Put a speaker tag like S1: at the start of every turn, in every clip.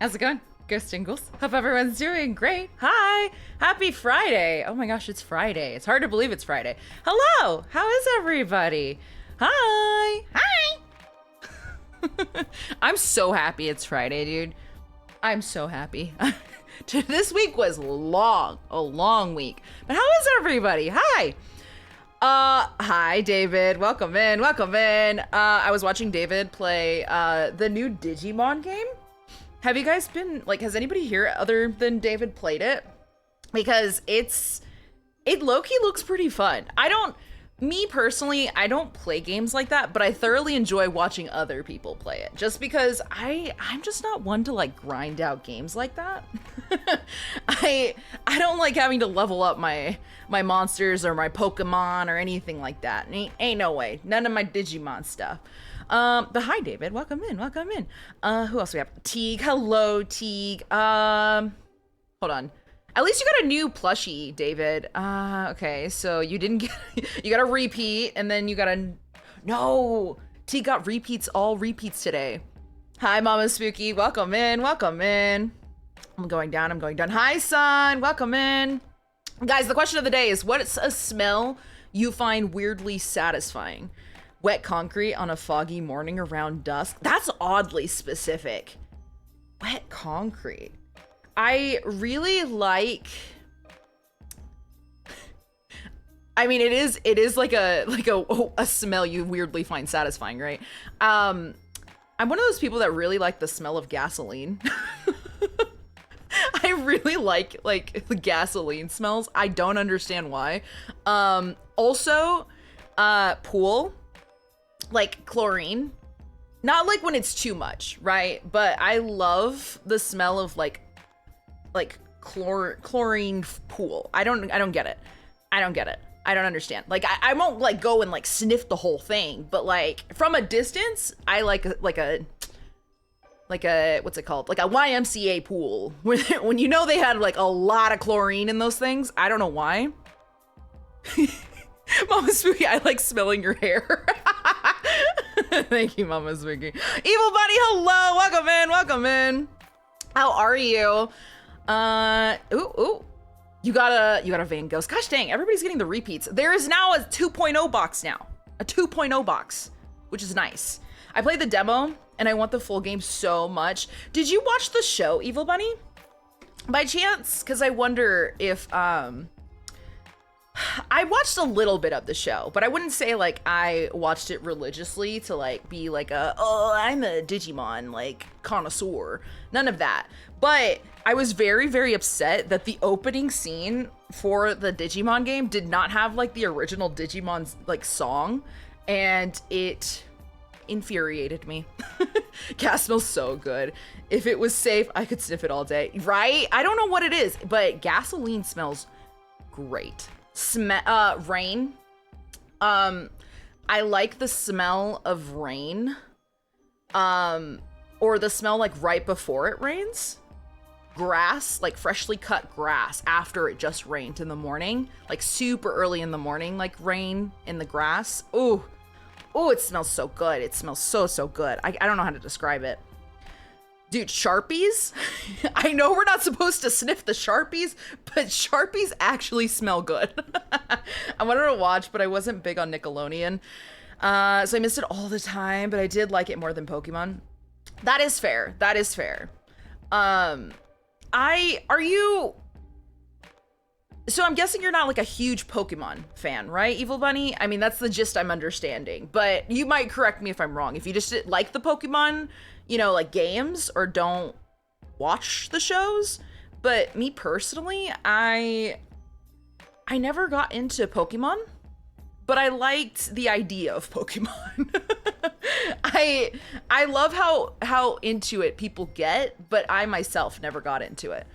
S1: How's it going? Ghost Jingles. Hope everyone's doing great. Hi! Happy Friday! Oh my gosh, it's Friday. It's hard to believe it's Friday. Hello! How is everybody? Hi! Hi! I'm so happy it's Friday, dude. I'm so happy. This week was a long week. But how is everybody? Hi! Hi, David. Welcome in, welcome in. I was watching David play, the new Digimon game. Have you guys been, like, has anybody here other than David played it? Because it low-key looks pretty fun. Me personally, I don't play games like that, but I thoroughly enjoy watching other people play it. Just because I'm just not one to, like, grind out games like that. I don't like having to level up my monsters or my Pokemon or anything like that. Ain't no way. None of my Digimon stuff. But hi, David. Welcome in. Welcome in. Who else we have? Teague. Hello, Teague. Hold on. At least you got a new plushie, David. Okay. So you didn't get, you got a repeat and then you got no, Teague got all repeats today. Hi, Mama Spooky. Welcome in. Welcome in. I'm going down. Hi, son. Welcome in. Guys, the question of the day is, what's a smell you find weirdly satisfying? Wet concrete on a foggy morning around dusk. That's oddly specific. Wet concrete. I really like, I mean, it is like a smell you weirdly find satisfying, right? I'm one of those people that really like the smell of gasoline. I really like the gasoline smells. I don't understand why. Also, pool. Like chlorine, not like when it's too much, right? But I love the smell of like chlorine pool. I don't get it. I don't understand. Like I won't like go and like sniff the whole thing, but like from a distance, I like a what's it called? Like a YMCA pool when you know they had like a lot of chlorine in those things. I don't know why. Mama Spooky, I like smelling your hair. Thank you, Mama Spooky. Evil Bunny, hello, welcome in. How are you? Ooh. You got a Van Ghost. Gosh dang, everybody's getting the repeats. There is now a 2.0 box now. A 2.0 box, which is nice. I played the demo and I want the full game so much. Did you watch the show, Evil Bunny? By chance? Because I wonder if, I watched a little bit of the show, but I wouldn't say like I watched it religiously to like be like I'm a Digimon like connoisseur. None of that. But I was very, very upset that the opening scene for the Digimon game did not have like the original Digimon's like song, and it infuriated me. Gas smells so good. If it was safe, I could sniff it all day, right? I don't know what it is, but gasoline smells great. Rain. I like the smell of rain. Or the smell like right before it rains. Grass, like freshly cut grass after it just rained in the morning. Like super early in the morning, like rain in the grass. Ooh, it smells so good. It smells so good. I don't know how to describe it. Dude, Sharpies? I know we're not supposed to sniff the Sharpies, but Sharpies actually smell good. I wanted to watch, but I wasn't big on Nickelodeon. So I missed it all the time, but I did like it more than Pokemon. That is fair. So I'm guessing you're not like a huge Pokemon fan, right, Evil Bunny? I mean, that's the gist I'm understanding, but you might correct me if I'm wrong. If you just like the Pokemon, like games or don't watch the shows. But me personally, I never got into Pokemon, but I liked the idea of Pokemon. I love how into it people get, but I myself never got into it.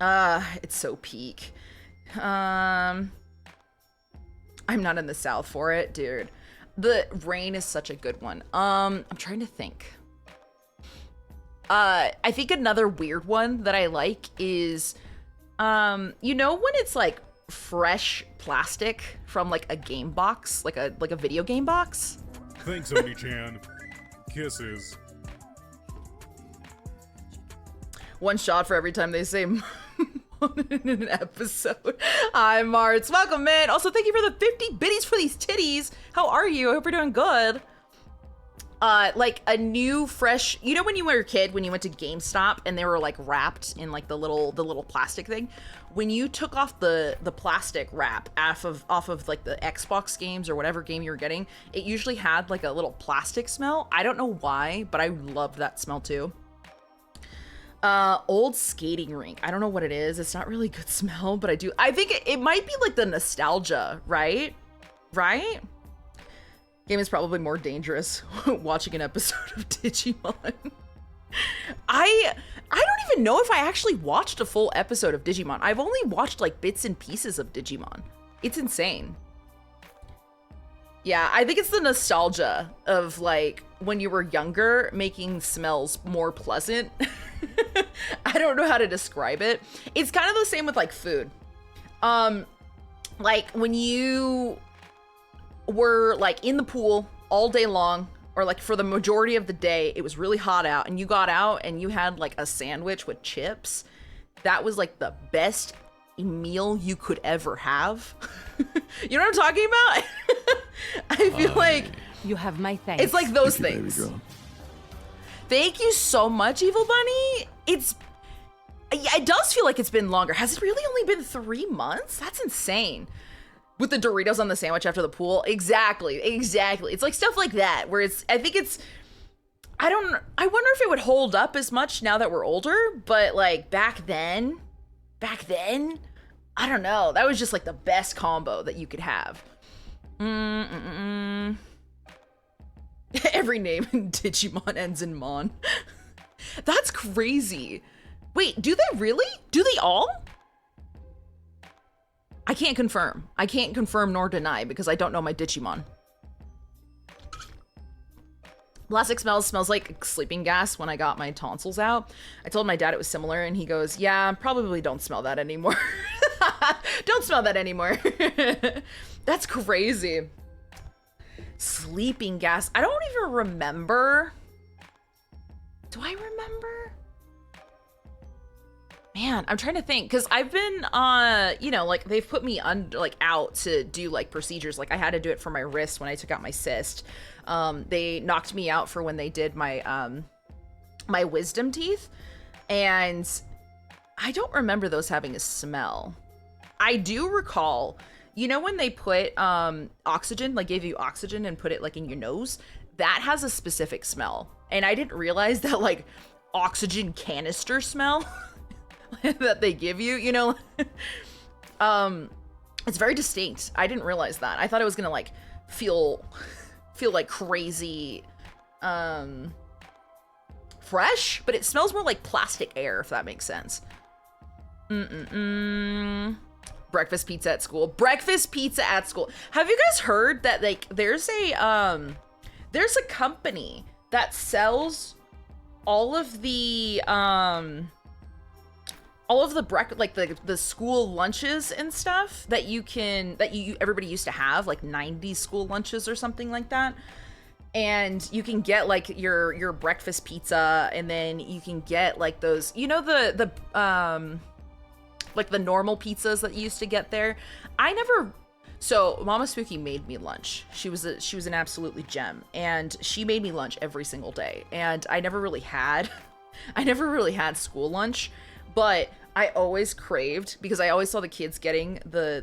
S1: It's so peak. I'm not in the South for it, dude. The rain is such a good one. I'm trying to think. I think another weird one that I like is, when it's like fresh plastic from like a game box, like a video game box?
S2: Thanks, Oni-chan. Kisses.
S1: One shot for every time they say in an episode. Hi, Marts. Welcome, man. Also, thank you for the 50 biddies for these titties. How are you? I hope you're doing good. Like a new, fresh, you know when you were a kid, when you went to GameStop and they were like wrapped in like the little plastic thing? When you took off the plastic wrap off of like the Xbox games or whatever game you were getting, it usually had like a little plastic smell. I don't know why, but I loved that smell too. Old skating rink. I don't know what it is. It's not really good smell, but I think it might be like the nostalgia, right? Right? Game is probably more dangerous watching an episode of Digimon. I don't even know if I actually watched a full episode of Digimon. I've only watched like bits and pieces of Digimon. It's insane. Yeah, I think it's the nostalgia of like when you were younger making smells more pleasant. I don't know how to describe it. It's kind of the same with like food. Like when you were like in the pool all day long, or like for the majority of the day, it was really hot out and you got out and you had like a sandwich with chips. That was like the best meal you could ever have. You know what I'm talking about? I feel like
S2: you have my thanks.
S1: It's like those things. Thank you so much, Evil Bunny. It does feel like it's been longer. Has it really only been 3 months? That's insane. With the Doritos on the sandwich after the pool. Exactly. It's like stuff like that where I wonder if it would hold up as much now that we're older, but like back then, I don't know. That was just like the best combo that you could have. Every name in Digimon ends in Mon. That's crazy. Wait, do they really? Do they all? I can't confirm. I can't confirm nor deny because I don't know my Digimon. Plastic smells like sleeping gas when I got my tonsils out. I told my dad it was similar and he goes, yeah, probably don't smell that anymore. Don't smell that anymore. That's crazy. Sleeping gas. I don't even remember. Do I remember? Man, I'm trying to think because I've been like they've put me out to do like procedures. Like I had to do it for my wrist when I took out my cyst. They knocked me out for when they did my my wisdom teeth, and I don't remember those having a smell. I do recall, you know, when they put oxygen, like gave you oxygen and put it like in your nose, that has a specific smell, and I didn't realize that like oxygen canister smell that they give you, you know, it's very distinct. I didn't realize that. I thought it was gonna like feel like crazy fresh, but it smells more like plastic air, if that makes sense. Breakfast pizza at school. Breakfast pizza at school. Have you guys heard that like there's a company that sells all of the the school lunches and stuff that everybody used to have, like 90s school lunches or something like that. And you can get like your breakfast pizza, and then you can get like those, you know, the like the normal pizzas that you used to get there. So Mama Spooky made me lunch. She was an absolutely gem, and she made me lunch every single day. And I never really had school lunch, but I always craved, because I always saw the kids getting the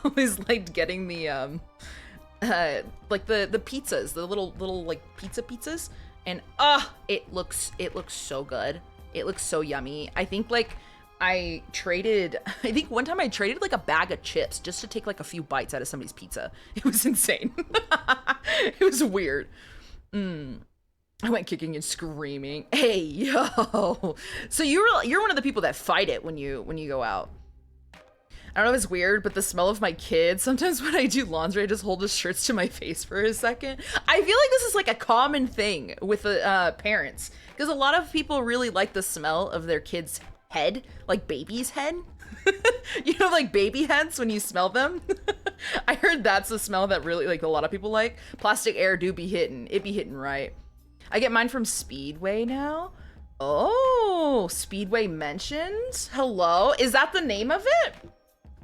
S1: always liked getting the like the pizzas, the little like pizzas, and it looks so good. It looks so yummy. I think one time I traded like a bag of chips just to take like a few bites out of somebody's pizza. It was insane. It was weird. I went kicking and screaming. Hey, yo. So you're one of the people that fight it when you go out. I don't know if it's weird, but the smell of my kids, sometimes when I do laundry, I just hold the shirts to my face for a second. I feel like this is like a common thing with the parents, because a lot of people really like the smell of their kid's head, like baby's head. You know, like baby heads when you smell them. I heard that's the smell that really like a lot of people like. Plastic air do be hitting. It be hitting right. I get mine from Speedway now. Oh, Speedway mentions. Hello. Is that the name of it?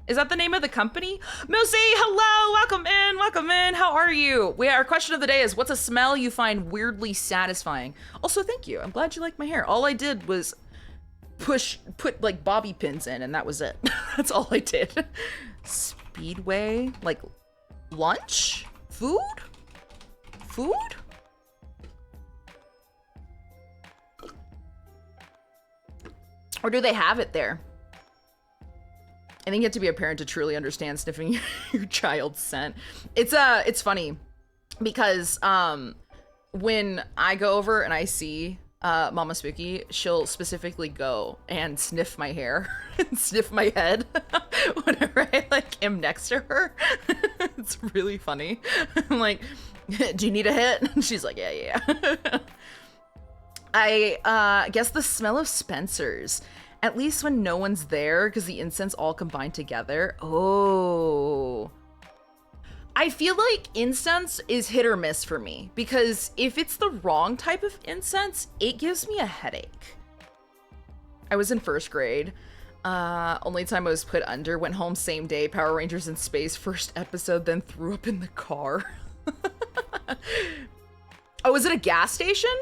S1: Is that the name of the company? Milsey, hello, welcome in, welcome in. How are you? Our question of the day is, what's a smell you find weirdly satisfying? Also, thank you. I'm glad you like my hair. All I did was put like bobby pins in, and that was it. That's all I did. Speedway, like lunch? Food? Food? Or do they have it there? I think you have to be a parent to truly understand sniffing your child's scent. It's funny because when I go over and I see Mama Spooky, she'll specifically go and sniff my hair and sniff my head whenever I like am next to her. It's really funny. I'm like, do you need a hit? And she's like, yeah. I guess the smell of Spencer's. At least when no one's there, because the incense all combined together. Oh. I feel like incense is hit or miss for me, because if it's the wrong type of incense, it gives me a headache. I was in first grade. Only time I was put under, went home same day, Power Rangers in space, first episode, then threw up in the car. Oh, is it a gas station?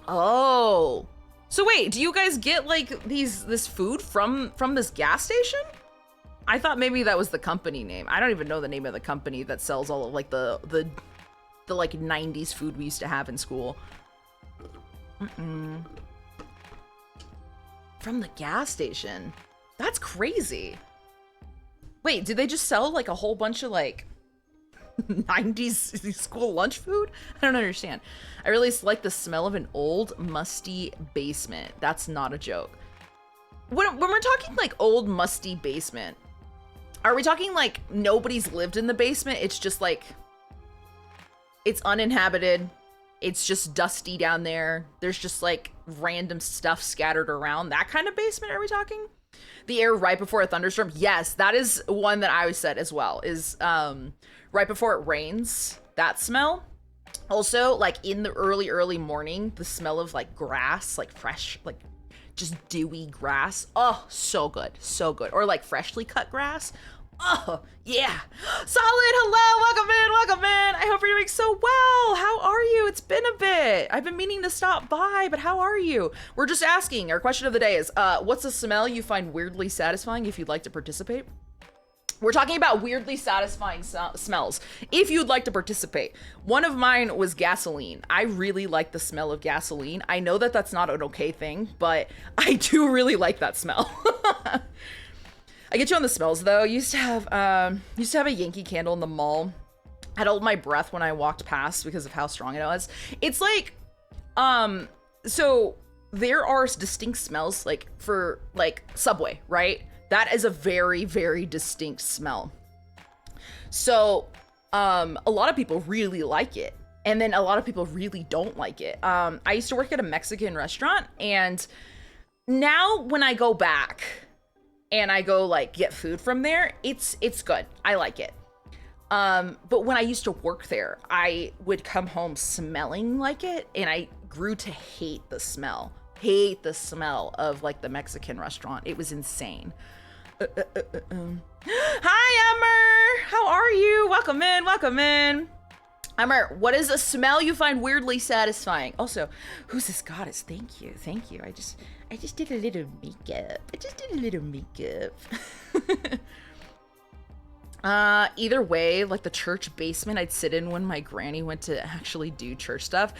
S1: Oh. So wait, do you guys get like this food from this gas station? I thought maybe that was the company name. I don't even know the name of the company that sells all of like the like 90s food we used to have in school. From the gas station. That's crazy. Wait, did they just sell like a whole bunch of like 90s school lunch food? I don't understand. I really like the smell of an old musty basement. That's not a joke. When we're talking like old musty basement, are we talking like nobody's lived in the basement? It's just like, it's uninhabited. It's just dusty down there. There's just like random stuff scattered around. That kind of basement, are we talking? The air right before a thunderstorm? Yes, that is one that I said as well, is right before it rains, that smell. Also, like in the early morning, the smell of like grass, like fresh, like just dewy grass. Oh, so good, so good. Or like freshly cut grass. Oh, yeah. Solid, hello, welcome in. I hope you're doing so well. How are you? It's been a bit. I've been meaning to stop by, but how are you? We're just asking. Our question of the day is, what's a smell you find weirdly satisfying if you'd like to participate? We're talking about weirdly satisfying smells. If you'd like to participate, one of mine was gasoline. I really like the smell of gasoline. I know that that's not an okay thing, but I do really like that smell. I get you on the smells though. Used to have a Yankee Candle in the mall. I had to hold my breath when I walked past because of how strong it was. It's like, so there are distinct smells like for like Subway, right? That is a very, very distinct smell. So, a lot of people really like it. And then a lot of people really don't like it. I used to work at a Mexican restaurant, and now when I go back and I go like get food from there, it's good. I like it. But when I used to work there, I would come home smelling like it, and I grew to hate the smell. Hate the smell of like the Mexican restaurant. It was insane. Hi, Emmer. How are you? Welcome in. Welcome in. Emmer, what is a smell you find weirdly satisfying? Also, who's this goddess? Thank you. Thank you. I just did a little makeup. Either way, like the church basement I'd sit in when my granny went to actually do church stuff.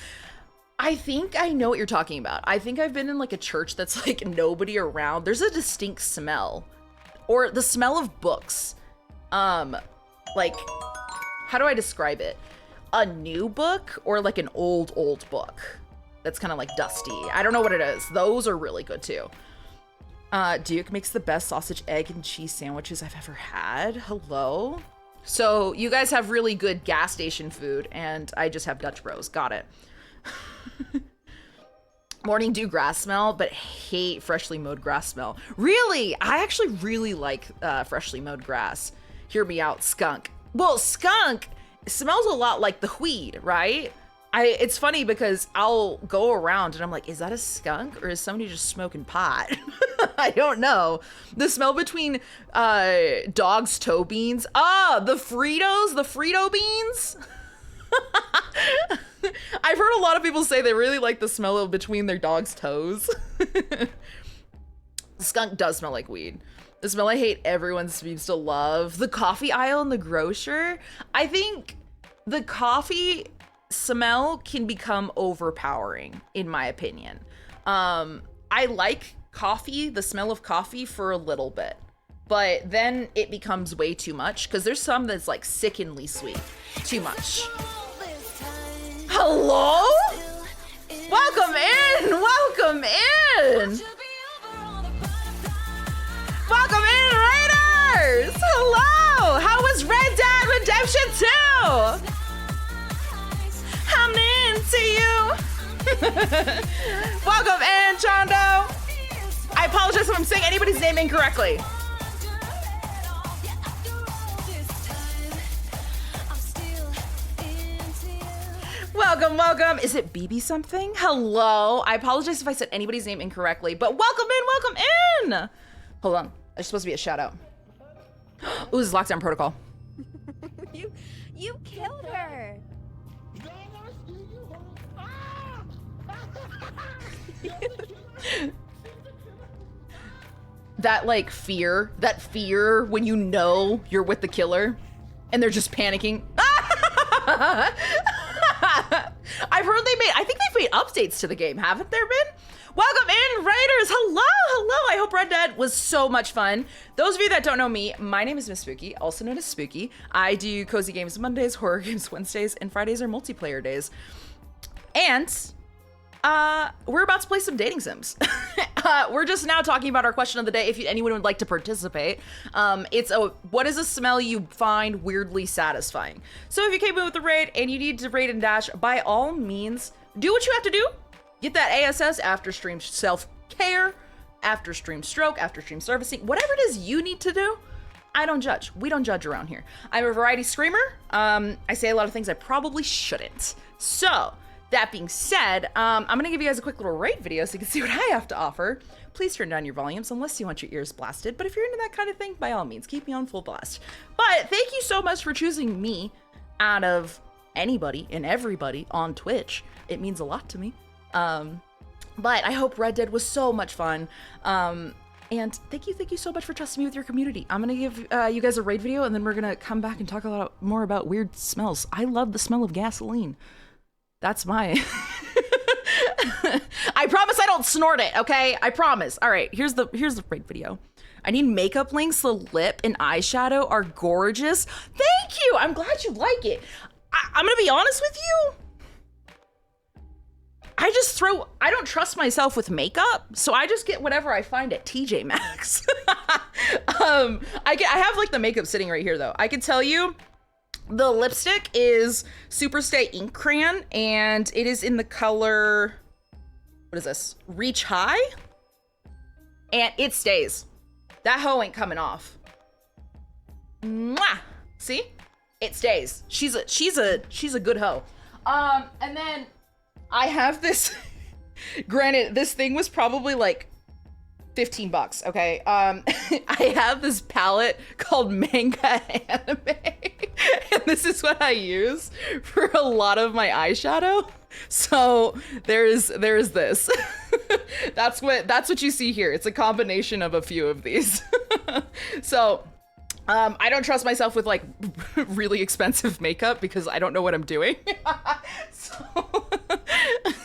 S1: I think I know what you're talking about. I think I've been in like a church that's like nobody around. There's a distinct smell. Or the smell of books. Like, how do I describe it? A new book or like an old book that's kind of like dusty. I don't know what it is. Those are really good too. Duke makes the best sausage, egg, and cheese sandwiches I've ever had. Hello? So you guys have really good gas station food, and I just have Dutch Bros. Got it. Morning dew grass smell, but hate freshly mowed grass smell. Really? I actually really like freshly mowed grass. Hear me out, skunk. Well, skunk smells a lot like the weed, right? It's funny because I'll go around and I'm like, is that a skunk or is somebody just smoking pot? I don't know. The smell between dog's toe beans. The Frito beans. I've heard a lot of people say they really like the smell of between their dog's toes. Skunk does smell like weed. The smell I hate everyone seems to love. The coffee aisle in the grocer. I think the coffee smell can become overpowering, in my opinion. I like coffee, the smell of coffee, for a little bit, but then it becomes way too much because there's some that's like sickeningly sweet. Too much. Hello? Welcome in! Welcome in! Welcome in, Raiders! Hello! How was Red Dead Redemption 2? I'm into you. Welcome in, Chondo. I apologize if I'm saying anybody's name incorrectly. Welcome, welcome. Is it BB something? Hello. I apologize if I said anybody's name incorrectly, but welcome in, welcome in. Hold on. There's supposed to be a shout out. Ooh, this is lockdown protocol.
S2: You killed her.
S1: That like fear when you know you're with the killer and they're just panicking. I've heard I think they've made updates to the game, haven't there been? Welcome in, Raiders. Hello, hello. I hope Red Dead was so much fun. Those of you that don't know me, my name is Miss Spooky, also known as Spooky. I do cozy games Mondays, horror games Wednesdays, and Fridays are multiplayer days. And we're about to play some dating sims. We're just now talking about our question of the day. If anyone would like to participate, it's what is a smell you find weirdly satisfying? So if you came in with a raid and you need to raid and dash, by all means, do what you have to do. Get that ASS, after stream self-care, after stream stroke, after stream servicing, whatever it is you need to do. I don't judge. We don't judge around here. I'm a variety screamer. I say a lot of things I probably shouldn't. So that being said, I'm gonna give you guys a quick little raid video so you can see what I have to offer. Please turn down your volumes unless you want your ears blasted. But if you're into that kind of thing, by all means, keep me on full blast. But thank you so much for choosing me out of anybody and everybody on Twitch. It means a lot to me. But I hope Red Dead was so much fun. And thank you so much for trusting me with your community. I'm gonna give you guys a raid video and then we're gonna come back and talk a lot more about weird smells. I love the smell of gasoline. That's my... I promise I don't snort it, okay? I promise. All right, here's the raid video. I need makeup links. The lip and eyeshadow are gorgeous. Thank you. I'm glad you like it. I'm gonna be honest with you. I don't trust myself with makeup, so I just get whatever I find at TJ Maxx. I have like the makeup sitting right here though. I can tell you the lipstick is Superstay Ink Crayon and it is in the color, what is this? Reach High? And it stays. That hoe ain't coming off. Mwah! See? It stays. She's a good hoe. And then I have this, granted, this thing was probably like 15 bucks, okay? I have this palette called Manga Anime, and this is what I use for a lot of my eyeshadow. So there's this. That's what you see here. It's a combination of a few of these. So I don't trust myself with like really expensive makeup because I don't know what I'm doing. So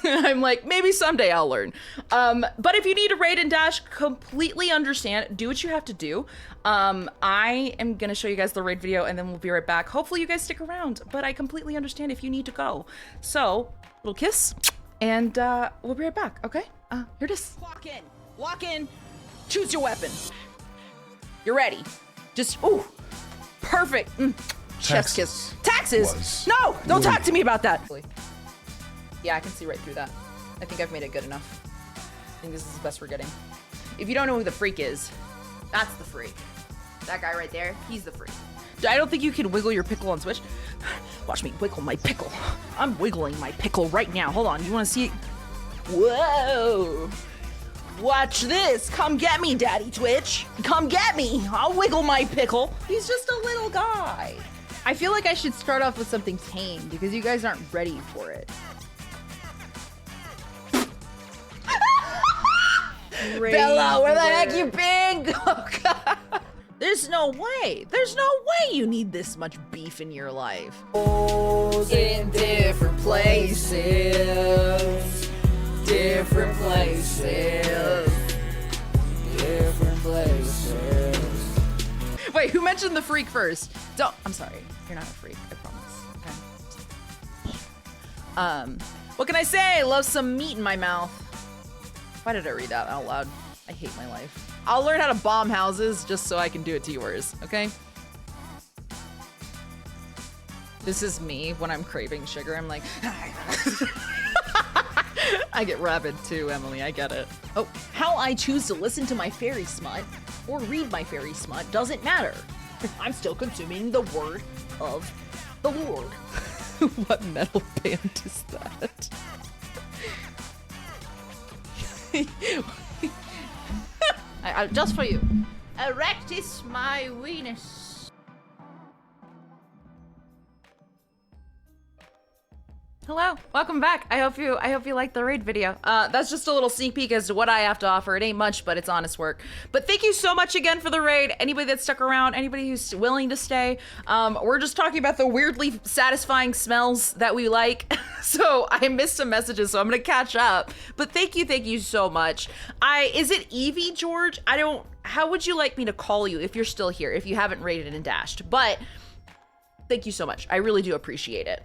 S1: I'm like, maybe someday I'll learn. But if you need to raid and dash, completely understand. Do what you have to do. I am gonna show you guys the raid video and then we'll be right back. Hopefully you guys stick around, but I completely understand if you need to go. So, little kiss, and we'll be right back, okay? Here it is. Walk in, choose your weapon. You're ready. Just, ooh, perfect. Chef's kiss. Taxes? No, don't talk to me about that. Yeah, I can see right through that. I think I've made it good enough. I think this is the best we're getting. If you don't know who the freak is, that's the freak. That guy right there, he's the freak. I don't think you can wiggle your pickle on Switch. Watch me wiggle my pickle. I'm wiggling my pickle right now. Hold on, you wanna see it? Whoa. Watch this. Come get me, Daddy Twitch. Come get me. I'll wiggle my pickle. He's just a little guy.
S2: I feel like I should start off with something tame because you guys aren't ready for it.
S1: Bella, where the heck you been? Oh, God. There's no way. There's no way you need this much beef in your life. In different places. Different places. Different places. Wait, who mentioned the freak first? Don't. I'm sorry. You're not a freak. I promise. Okay. What can I say? Love some meat in my mouth. Why did I read that out loud? I hate my life. I'll learn how to bomb houses just so I can do it to yours, okay? This is me when I'm craving sugar. I'm like, I get rabid too, Emily. I get it. Oh, how I choose to listen to my fairy smut or read my fairy smut doesn't matter. I'm still consuming the word of the Lord. What metal band is that? Just for you. Erectis my Venus. Hello, welcome back. I hope you liked the raid video. That's just a little sneak peek as to what I have to offer. It ain't much, but it's honest work. But thank you so much again for the raid. Anybody that stuck around, anybody who's willing to stay. We're just talking about the weirdly satisfying smells that we like. So I missed some messages, so I'm gonna catch up. But thank you so much. Is it Evie, George? How would you like me to call you if you're still here, if you haven't raided and dashed? But thank you so much. I really do appreciate it.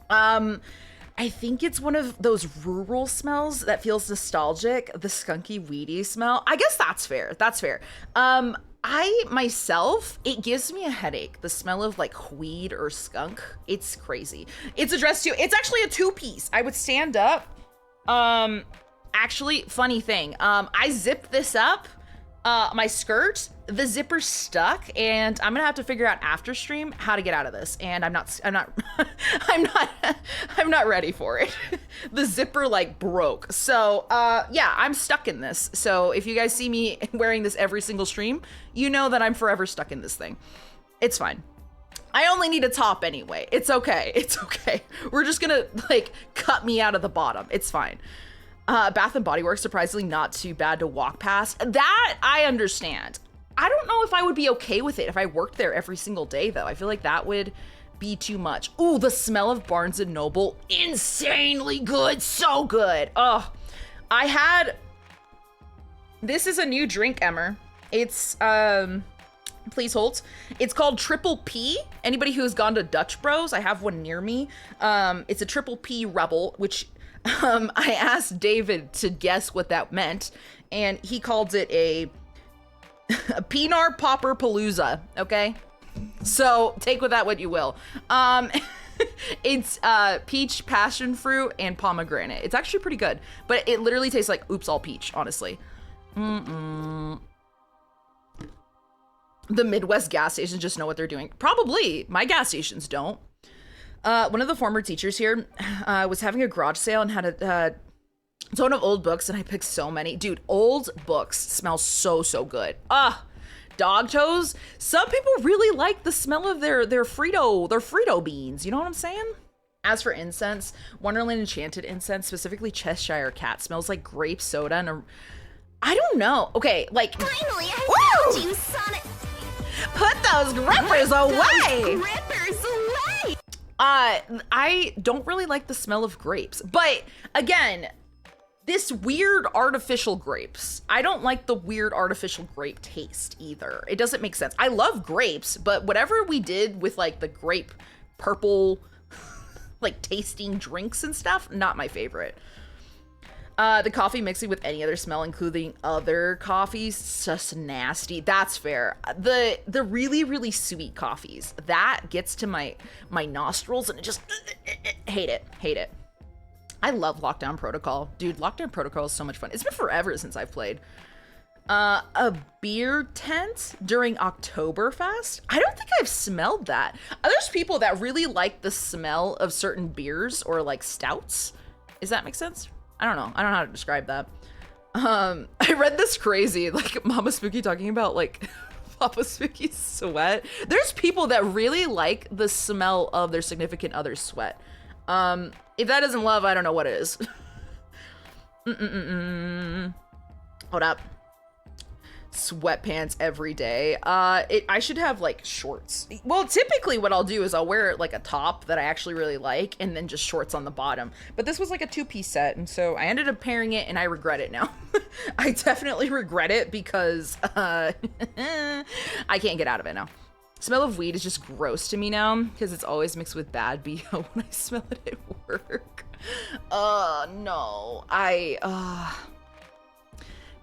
S1: I think it's one of those rural smells that feels nostalgic, the skunky weedy smell. I guess that's fair. That's fair. It gives me a headache. The smell of like weed or skunk. It's crazy. It's addressed to, it's actually a 2-piece. I would stand up. Actually, funny thing. I zipped this up, my skirt, the zipper's stuck, and I'm gonna have to figure out after stream how to get out of this. And I'm not ready for it. The zipper like broke. So, yeah, I'm stuck in this. So if you guys see me wearing this every single stream, you know that I'm forever stuck in this thing. It's fine. I only need a top anyway. It's okay. It's okay. We're just gonna like cut me out of the bottom. It's fine. Bath and Body Works, surprisingly not too bad to walk past. That I understand. I don't know if I would be okay with it if I worked there every single day though. I feel like that would be too much. Ooh, the smell of Barnes & Noble, insanely good, so good. Oh, this is a new drink, Emmer. It's, please hold. It's called Triple P. Anybody who's gone to Dutch Bros, I have one near me. It's a Triple P Rebel, which I asked David to guess what that meant, and he called it a Pinar Popper Palooza, okay? So take with that what you will. It's peach, passion fruit, and pomegranate. It's actually pretty good, but it literally tastes like oops all peach, honestly. The Midwest gas stations just know what they're doing. Probably. My gas stations don't. One of the former teachers here was having a garage sale and had a ton of old books, and I picked so many. Dude, old books smell so good. Dog toes. Some people really like the smell of their Frito beans. You know what I'm saying? As for incense, Wonderland Enchanted incense, specifically Cheshire Cat, smells like grape soda and I don't know. Okay, like
S3: Finally, I found you, Sonic.
S1: Put those grippers away.
S3: Grippers away.
S1: I don't really like the smell of grapes, but again, this weird artificial grapes. I don't like the weird artificial grape taste either. It doesn't make sense. I love grapes, but whatever we did with like the grape purple, like tasting drinks and stuff, not my favorite. The coffee mixing with any other smell, including other coffees, just nasty. That's fair. The really sweet coffees, that gets to my nostrils and it just hate it. I love Lockdown Protocol. Dude, Lockdown Protocol is so much fun. It's been forever since I've played. A beer tent during Oktoberfest? I don't think I've smelled that. There's people that really like the smell of certain beers or like stouts. Does that make sense? I don't know. I don't know how to describe that. I read this crazy, like Mama Spooky talking about like Papa Spooky's sweat. There's people that really like the smell of their significant other's sweat. If that isn't love, I don't know what is. Hold up. Sweatpants every day. I should have like shorts. Well, typically what I'll do is I'll wear like a top that I actually really like and then just shorts on the bottom. But this was like a 2-piece set, and so I ended up pairing it and I regret it now. I definitely regret it because I can't get out of it now. Smell of weed is just gross to me now because it's always mixed with bad BO when I smell it at work. No.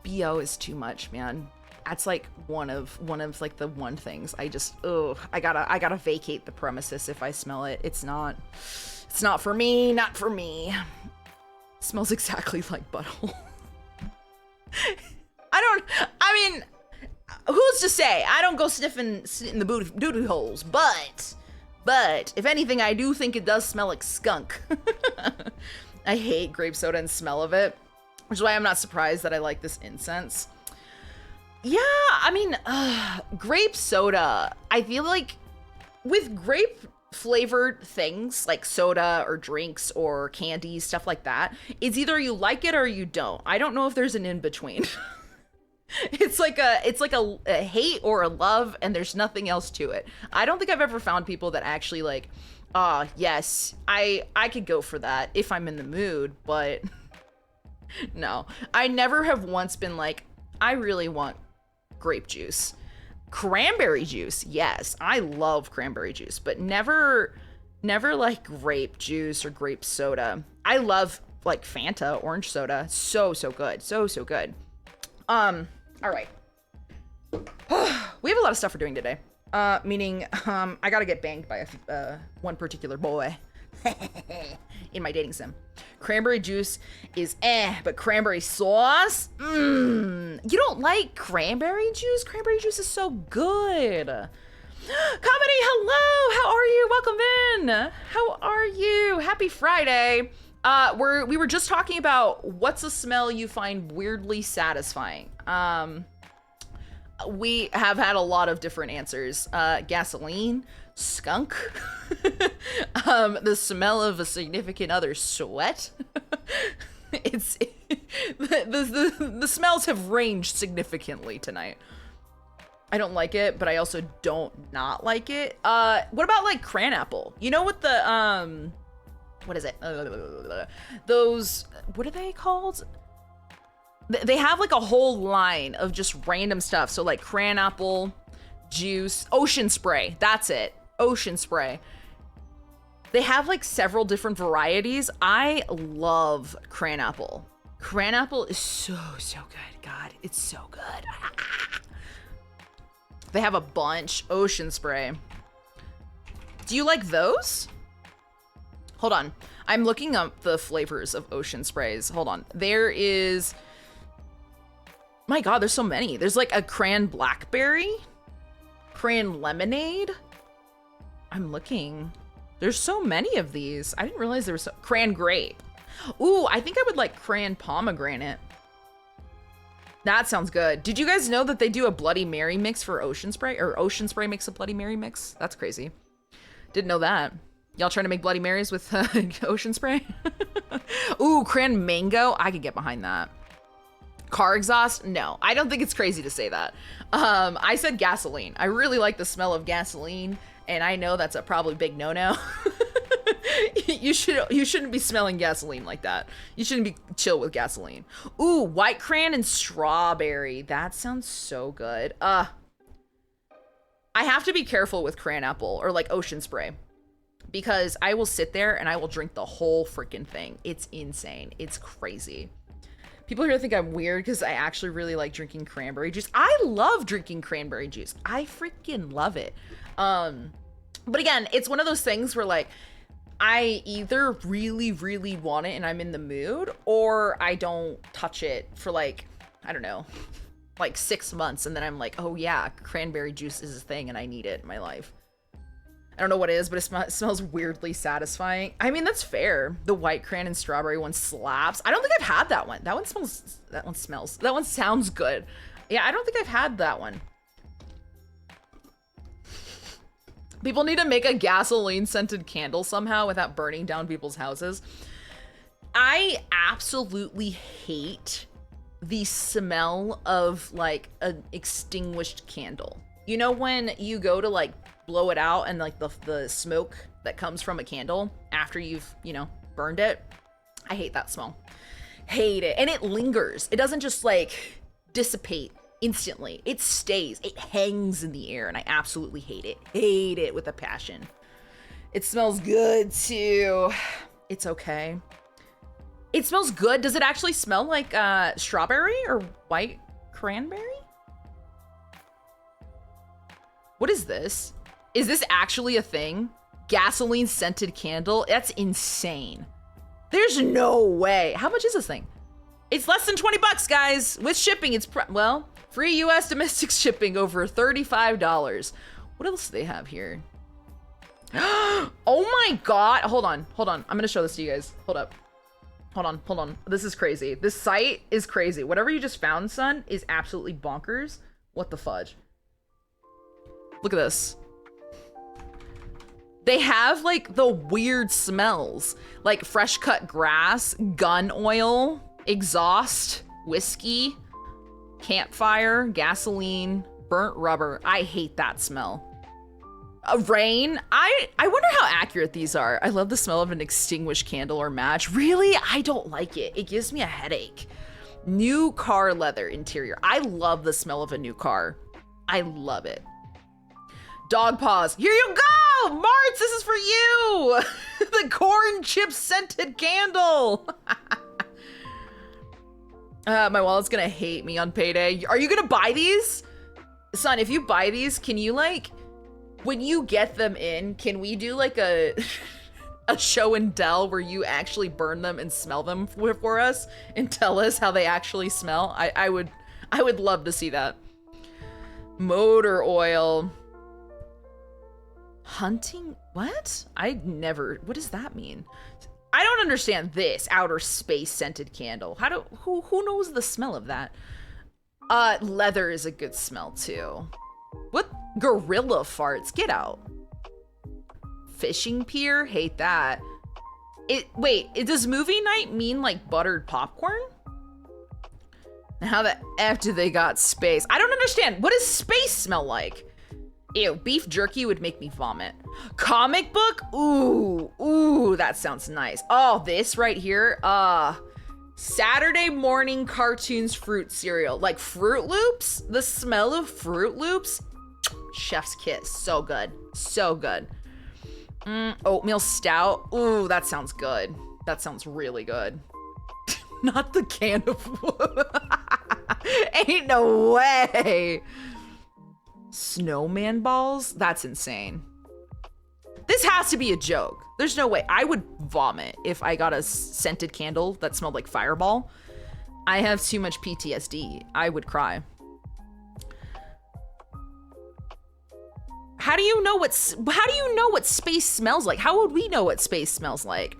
S1: BO is too much, man. That's like one of like the one things I just, I gotta vacate the premises if I smell it. It's not for me, not for me. It smells exactly like butthole. I mean, who's to say? I don't go sniffing in the booty holes, but if anything, I do think it does smell like skunk. I hate grape soda and smell of it, which is why I'm not surprised that I like this incense. Yeah, I mean, grape soda. I feel like with grape flavored things like soda or drinks or candy, stuff like that, it's either you like it or you don't. I don't know if there's an in between. It's like a hate or a love, and there's nothing else to it. I don't think I've ever found people that actually like, yes, I could go for that if I'm in the mood, but no. I never have once been like, I really want grape juice. Cranberry juice, yes. I love cranberry juice, but never like grape juice or grape soda. I love like Fanta, orange soda. So good. So good. All right. We have a lot of stuff we're doing today. Meaning, I gotta get banged by one particular boy in my dating sim. Cranberry juice is but cranberry sauce? You don't like cranberry juice? Cranberry juice is so good. Comedy, hello! How are you? Welcome in! How are you? Happy Friday. We were just talking about what's a smell you find weirdly satisfying. We have had a lot of different answers. Gasoline, skunk, the smell of a significant other's sweat. The smells have ranged significantly tonight. I don't like it, but I also don't not like it. What about like cran apple? You know what the what is it? Those, what are they called? They have like a whole line of just random stuff. So like cran apple juice, ocean spray. That's it. Ocean spray. They have like several different varieties. I love cran apple. Cran apple is so good. God, it's so good. They have a bunch. Ocean spray. Do you like those? Hold on. I'm looking up the flavors of ocean sprays. Hold on. There is... My God, there's so many. There's like a cran blackberry, cran lemonade. I'm looking. There's so many of these. I didn't realize there was cran grape. Ooh, I think I would like cran pomegranate. That sounds good. Did you guys know that they do a Bloody Mary mix for ocean spray, or ocean spray makes a Bloody Mary mix? That's crazy. Didn't know that. Y'all trying to make Bloody Marys with ocean spray? Ooh, cran mango. I could get behind that. Car exhaust? No, I don't think it's crazy to say that. I said gasoline. I really like the smell of gasoline, and I know that's a probably big no-no. You shouldn't be smelling gasoline like that. You shouldn't be chill with gasoline. Ooh, white cran and strawberry. That sounds so good. I have to be careful with cran apple or like ocean spray, because I will sit there and I will drink the whole freaking thing. It's insane. It's crazy. People here think I'm weird because I actually really like drinking cranberry juice. I love drinking cranberry juice. I freaking love it. But again, it's one of those things where like, I either really, really want it and I'm in the mood, or I don't touch it for like, I don't know, like 6 months, and then I'm like, oh yeah, cranberry juice is a thing and I need it in my life. I don't know what it is, but it smells weirdly satisfying. I mean, that's fair. The white cran and strawberry one slaps. I don't think I've had that one. That one sounds good. Yeah, I don't think I've had that one. People need to make a gasoline scented candle somehow without burning down people's houses. I absolutely hate the smell of like an extinguished candle. You know when you go to like blow it out and like the smoke that comes from a candle after you've, you know, burned it? I hate that smell. Hate it. And it lingers. It doesn't just like dissipate instantly. It stays. It hangs in the air and I absolutely hate it. Hate it with a passion. It smells good too. It's okay. It smells good. Does it actually smell like strawberry or white cranberry? What is this? Is this actually a thing? Gasoline scented candle? That's insane. There's no way. How much is this thing? It's less than 20 bucks, guys. With shipping, it's well, free US domestic shipping over $35. What else do they have here? Oh my God. Hold on. I'm gonna show this to you guys. Hold up. Hold on. This is crazy. This site is crazy. Whatever you just found, son, is absolutely bonkers. What the fudge? Look at this. They have like the weird smells, like fresh cut grass, gun oil, exhaust, whiskey, campfire, gasoline, burnt rubber. I hate that smell. Rain. I wonder how accurate these are. I love the smell of an extinguished candle or match. Really? I don't like it. It gives me a headache. New car leather interior. I love the smell of a new car. I love it. Dog paws. Here you go! Marts, this is for you! The corn chip scented candle. My wallet's gonna hate me on payday. Are you gonna buy these? Son, if you buy these, can you like, when you get them in, can we do like a show and tell where you actually burn them and smell them for us and tell us how they actually smell? I would love to see that. Motor oil. Hunting? What? What does that mean? I don't understand this outer space scented candle. Who knows the smell of that? Leather is a good smell too. What? Gorilla farts, get out. Fishing pier, hate that. Wait, does movie night mean like buttered popcorn? How the F do they got space? I don't understand. What does space smell like? Ew, beef jerky would make me vomit. Comic book? Ooh, that sounds nice. Oh, this right here, Saturday morning cartoons fruit cereal. Like Fruit Loops? The smell of Fruit Loops? Chef's kiss, so good, so good. Oatmeal stout, ooh, that sounds good. That sounds really good. Not the can of ain't no way. Snowman balls? That's insane. This has to be a joke. There's no way. I would vomit if I got a scented candle that smelled like Fireball. I have too much PTSD. I would cry. How do you know what space smells like? How would we know what space smells like?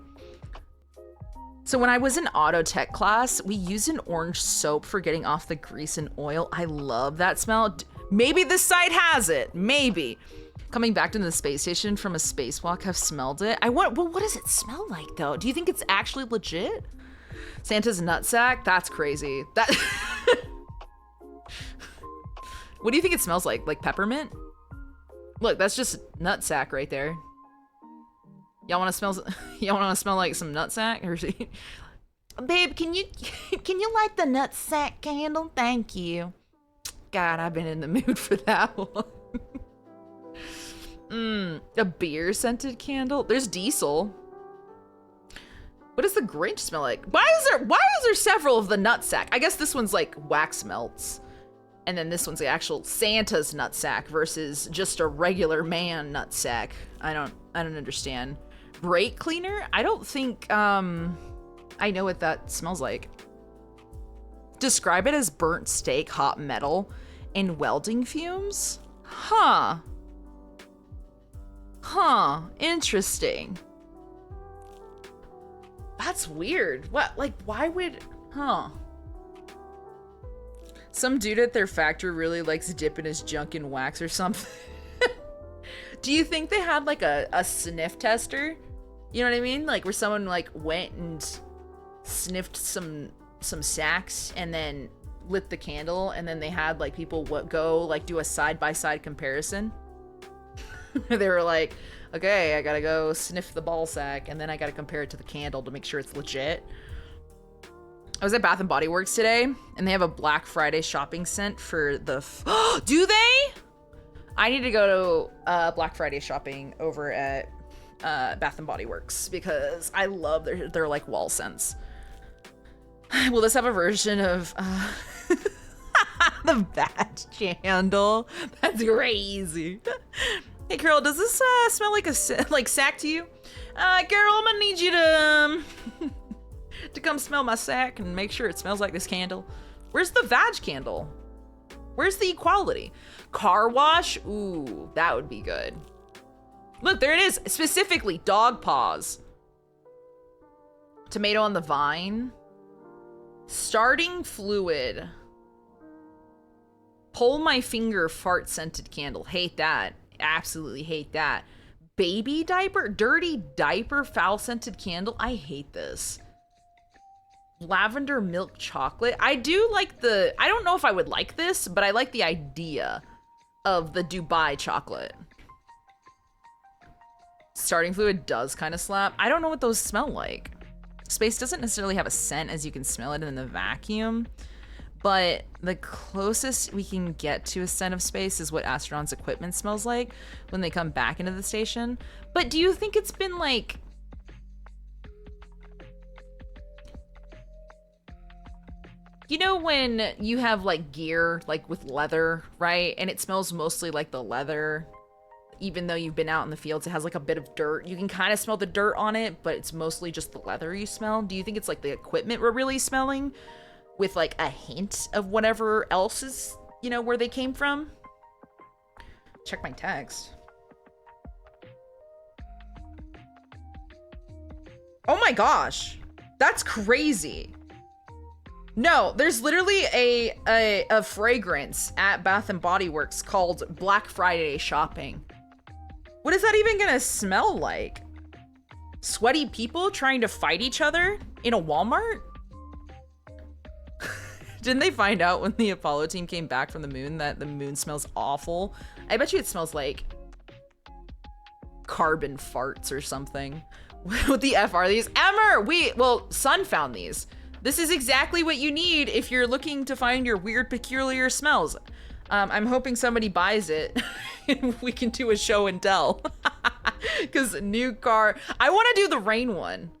S1: So when I was in auto tech class, we used an orange soap for getting off the grease and oil. I love that smell. Maybe this site has it. Maybe. Coming back to the space station from a spacewalk, have smelled it. Well, what does it smell like though? Do you think it's actually legit? Santa's nutsack? That's crazy. What do you think it smells like? Like peppermint? Look, that's just nutsack right there. Y'all want to smell like some nutsack? Or babe, can you light the nutsack candle? Thank you. God, I've been in the mood for that one. A beer scented candle. There's diesel. What does the Grinch smell like? Why is there several of the nutsack? I guess this one's like wax melts. And then this one's the actual Santa's nutsack versus just a regular man nutsack. I don't understand. Brake cleaner? I don't think I know what that smells like. Describe it as burnt steak, hot metal, and welding fumes? Huh. Huh. Interesting. That's weird. What? Like, why would... Huh. Some dude at their factory really likes dipping his junk in wax or something. Do you think they had like a sniff tester? You know what I mean? Like where someone like went and sniffed some sacks and then lit the candle, and then they had like people go like do a side-by-side comparison. They were like, okay, I gotta go sniff the ball sack, and then I gotta compare it to the candle to make sure it's legit. I was at Bath & Body Works today, and they have a Black Friday shopping scent for the... Do they? I need to go to Black Friday shopping over at Bath & Body Works because I love their like wall scents. Will this have a version of the bat candle? That's crazy. Hey, Carol, does this smell like like sack to you? Carol, I'm gonna need you to... to come smell my sack and make sure it smells like this candle. Where's the vag candle? Where's the equality? Car wash? Ooh, that would be good. Look, there it is. Specifically, dog paws. Tomato on the vine. Starting fluid. Pull my finger fart scented candle. Hate that. Absolutely hate that. Baby diaper? Dirty diaper foul scented candle? I hate this. Lavender milk chocolate. I do like the... I don't know if I would like this, but I like the idea of the Dubai chocolate. Starting fluid does kind of slap. I don't know what those smell like. Space doesn't necessarily have a scent as you can smell it in the vacuum, but the closest we can get to a scent of space is what astronauts' equipment smells like when they come back into the station. But do you think it's been like... You know when you have like gear, like with leather, right? And it smells mostly like the leather, even though you've been out in the fields, it has like a bit of dirt. You can kind of smell the dirt on it, but it's mostly just the leather you smell. Do you think it's like the equipment we're really smelling with like a hint of whatever else is, you know, where they came from? Check my text. Oh my gosh, that's crazy. No, there's literally a fragrance at Bath & Body Works called Black Friday Shopping. What is that even gonna smell like? Sweaty people trying to fight each other in a Walmart? Didn't they find out when the Apollo team came back from the moon that the moon smells awful? I bet you it smells like carbon farts or something. What the F are these? Emmer! Well, Sun found these. This is exactly what you need if you're looking to find your weird, peculiar smells. I'm hoping somebody buys it and we can do a show and tell. Because new car... I want to do the rain one.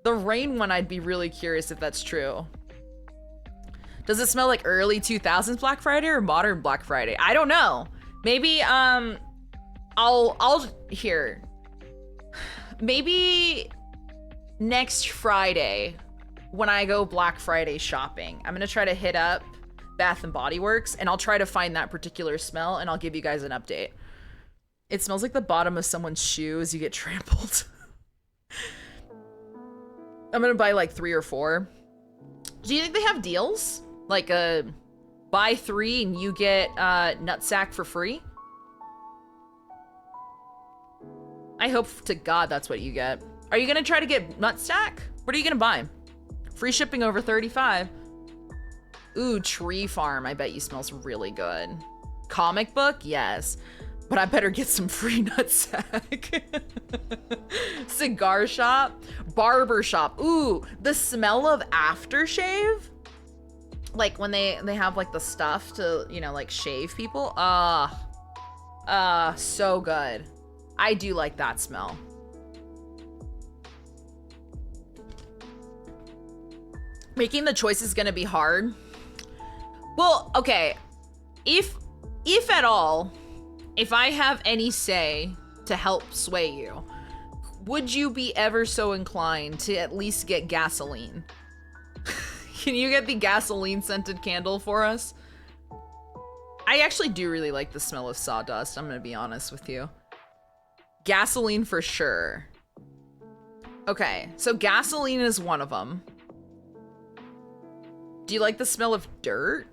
S1: The rain one, I'd be really curious if that's true. Does it smell like early 2000s Black Friday or modern Black Friday? I don't know. Maybe, here. Maybe next Friday... when I go Black Friday shopping, I'm gonna try to hit up Bath & Body Works and I'll try to find that particular smell and I'll give you guys an update. It smells like the bottom of someone's shoe as you get trampled. I'm gonna buy like 3 or 4. Do you think they have deals? Like buy 3 and you get nutsack for free? I hope to God that's what you get. Are you gonna try to get nutsack? What are you gonna buy? Free shipping over 35. Ooh, Tree Farm. I bet you smells really good. Comic book? Yes. But I better get some free nutsack. Cigar shop? Barber shop. Ooh, the smell of aftershave? Like when they have like the stuff to, you know, like shave people. So good. I do like that smell. Making the choice is gonna be hard. Well, okay. If at all, if I have any say to help sway you, would you be ever so inclined to at least get gasoline? Can you get the gasoline scented candle for us? I actually do really like the smell of sawdust, I'm gonna be honest with you. Gasoline for sure. Okay, so gasoline is one of them. Do you like the smell of dirt?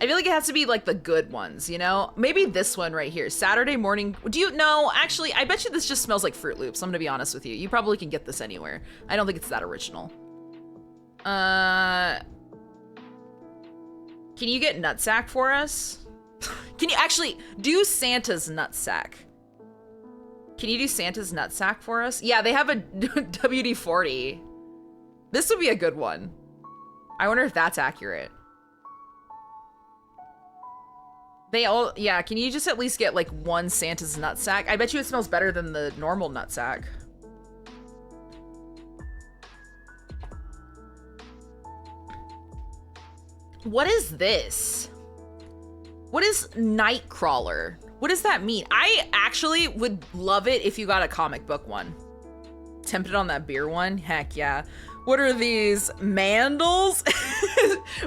S1: I feel like it has to be like the good ones, you know? Maybe this one right here, Saturday morning. Do you know? Actually, I bet you this just smells like Fruit Loops. I'm gonna be honest with you. You probably can get this anywhere. I don't think it's that original. Can you get nutsack for us? Can you actually do Santa's nutsack? Can you do Santa's nutsack for us? Yeah, they have a WD-40. This would be a good one. I wonder if that's accurate. They all, yeah, can you just at least get like one Santa's nutsack? I bet you it smells better than the normal nutsack. What is this? What is Nightcrawler? What does that mean? I actually would love it if you got a comic book one. Tempted on that beer one? Heck yeah. What are these? Mandals?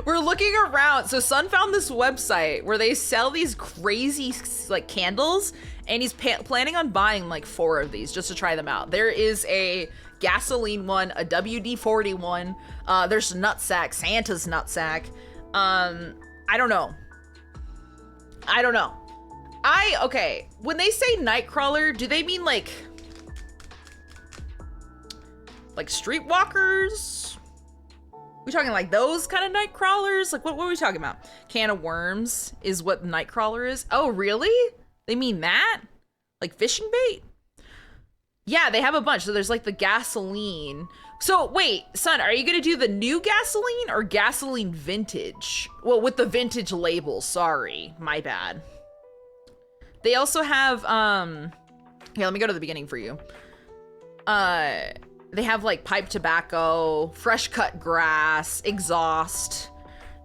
S1: We're looking around. So Sun found this website where they sell these crazy like candles, and he's planning on buying like 4 of these just to try them out. There is a gasoline one, a WD-40 one. There's nutsack, Santa's nutsack. I don't know. Okay, when they say Nightcrawler, do they mean like streetwalkers? We talking like those kind of night crawlers? Like what are we talking about? Can of worms is what Nightcrawler is. Oh, really? They mean that? Like fishing bait? Yeah, they have a bunch. So there's like the gasoline. So wait, Son, are you gonna do the new gasoline or gasoline vintage? Well, with the vintage label, sorry, my bad. They also have, here, let me go to the beginning for you. They have like pipe tobacco, fresh cut grass, exhaust.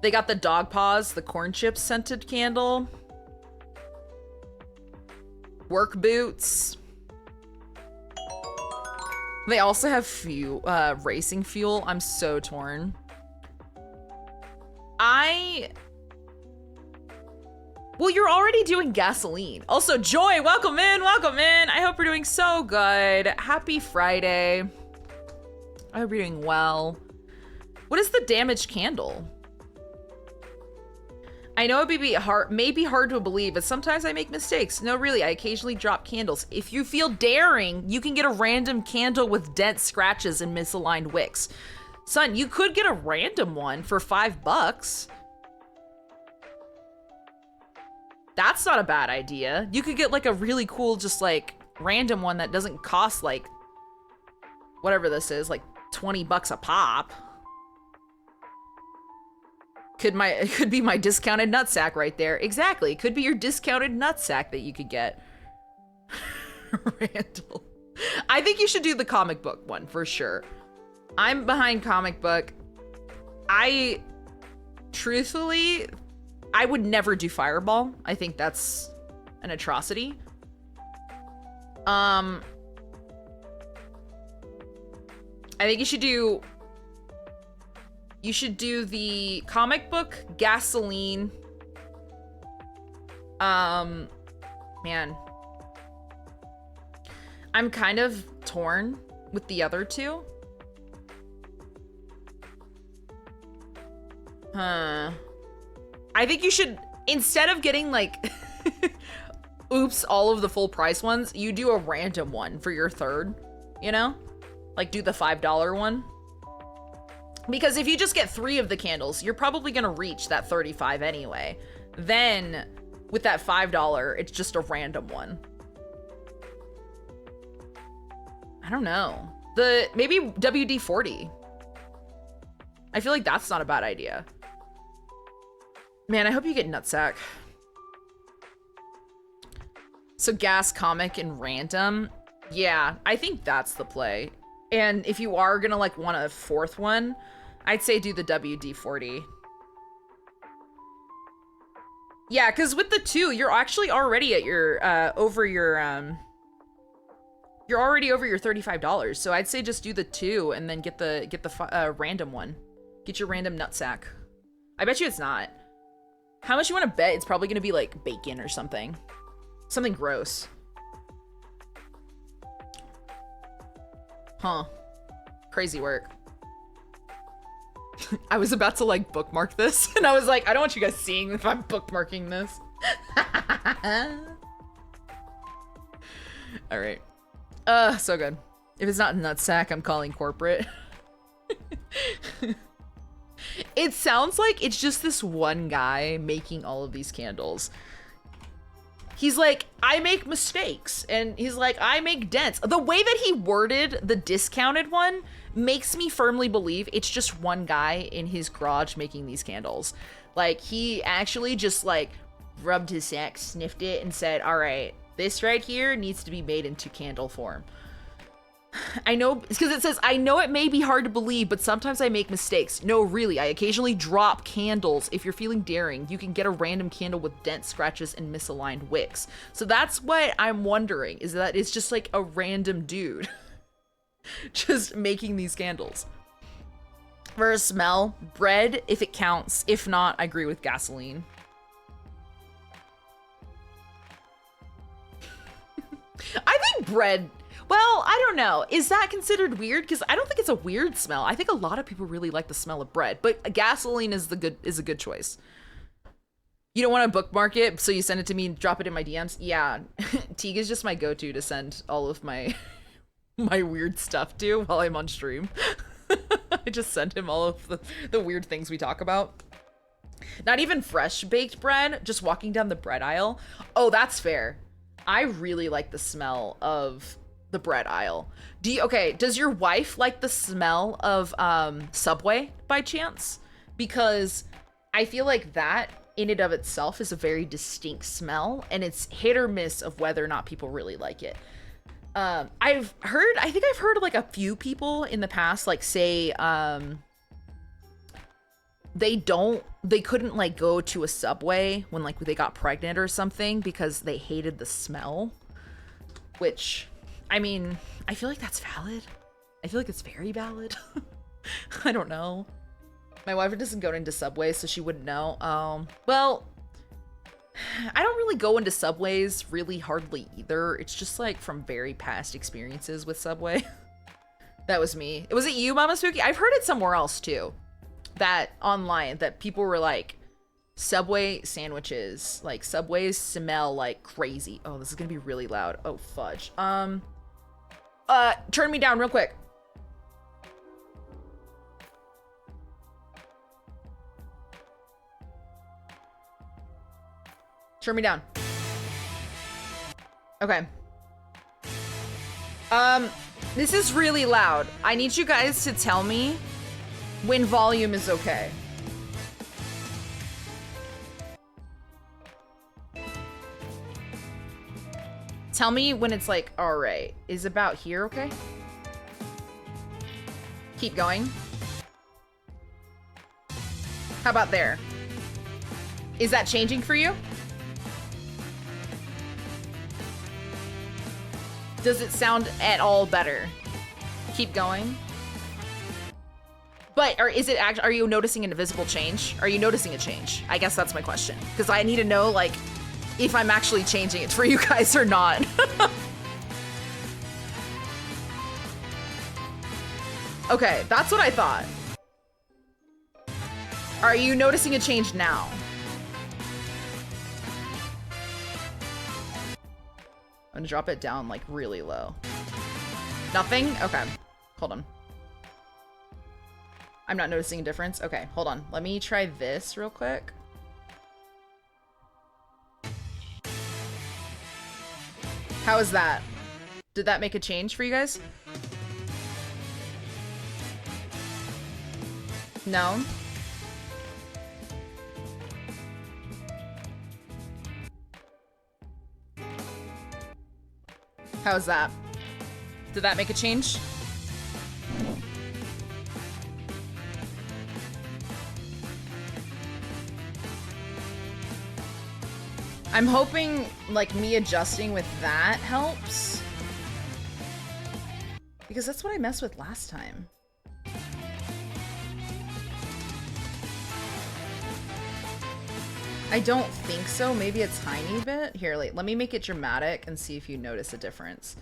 S1: They got the dog paws, the corn chips scented candle. Work boots. They also have racing fuel. I'm so torn. Well, you're already doing gasoline. Also, Joy, welcome in, welcome in. I hope you're doing so good. Happy Friday. I hope you're doing well. What is the damaged candle? I know it may be hard to believe, but sometimes I make mistakes. No, really, I occasionally drop candles. If you feel daring, you can get a random candle with dent scratches and misaligned wicks. Son, you could get a random one for $5. That's not a bad idea. You could get like a really cool, just like random one that doesn't cost like whatever this is, like $20 a pop. Could be my discounted nutsack right there. Exactly. Could be your discounted nutsack that you could get. Randall. I think you should do the comic book one for sure. I'm behind comic book. Truthfully, I would never do Fireball. I think that's an atrocity. I think you should do the comic book, gasoline. Man. I'm kind of torn with the other two. I think you should, instead of getting like, oops, all of the full price ones, you do a random one for your third, you know? Like do the $5 one. Because if you just get 3 of the candles, you're probably gonna reach that 35 anyway. Then with that $5, it's just a random one. I don't know. Maybe WD-40. I feel like that's not a bad idea. Man, I hope you get nutsack. So gas, comic, and random. Yeah, I think that's the play. And if you are gonna like want a 4th one, I'd say do the WD-40. Yeah, because with the 2, you're actually already at your, over your You're already over your $35, so I'd say just do the 2 and then get the random one. Get your random nutsack. I bet you it's not. How much you want to bet? It's probably gonna be like bacon or something. Something gross. Huh. Crazy work. I was about to like bookmark this and I was like, I don't want you guys seeing if I'm bookmarking this. All right. So good. If it's not nutsack, I'm calling corporate. It sounds like it's just this one guy making all of these candles. He's like, I make mistakes. And he's like, I make dents. The way that he worded the discounted one makes me firmly believe it's just one guy in his garage making these candles. Like, he actually just like rubbed his sack, sniffed it, and said, all right, this right here needs to be made into candle form. I know, because it says, I know it may be hard to believe, but sometimes I make mistakes. No, really, I occasionally drop candles. If you're feeling daring, you can get a random candle with dents, scratches, and misaligned wicks. So that's what I'm wondering, is that it's just like a random dude just making these candles. For a smell, bread, if it counts. If not, I agree with gasoline. I think bread... Well, I don't know. Is that considered weird? Because I don't think it's a weird smell. I think a lot of people really like the smell of bread, but gasoline is a good choice. You don't want to bookmark it, so you send it to me and drop it in my DMs? Yeah, Teague is just my go-to to send all of my my weird stuff to while I'm on stream. I just send him all of the weird things we talk about. Not even fresh baked bread, just walking down the bread aisle. Oh, that's fair. I really like the smell of the bread aisle. Does your wife like the smell of Subway by chance? Because I feel like that in and of itself is a very distinct smell, and it's hit or miss of whether or not people really like it. I think I've heard like a few people in the past like say they couldn't like go to a Subway when like they got pregnant or something because they hated the smell, which, I mean, I feel like that's valid. I feel like it's very valid. I don't know. My wife doesn't go into Subways, so she wouldn't know. Well, I don't really go into Subways really hardly either. It's just like from very past experiences with Subway. That was me. Was it you, Mama Spooky? I've heard it somewhere else too. That online, that people were like, Subway sandwiches, like Subways smell like crazy. Oh, this is gonna be really loud. Oh, fudge. Turn me down real quick. Turn me down. Okay. This is really loud. I need you guys to tell me when volume is okay. Tell me when it's like, all right, is about here okay? Keep going. How about there? Is that changing for you? Does it sound at all better? Keep going. But are you noticing an invisible change? Are you noticing a change? I guess that's my question. Because I need to know, like, if I'm actually changing it for you guys or not. Okay, that's what I thought. Are you noticing a change now? I'm gonna drop it down like really low. Nothing? Okay, hold on. I'm not noticing a difference. Okay, hold on. Let me try this real quick. How is that? Did that make a change for you guys? No? How's that? Did that make a change? I'm hoping, like, me adjusting with that helps. Because that's what I messed with last time. I don't think so. Maybe a tiny bit. Here, let me make it dramatic and see if you notice a difference.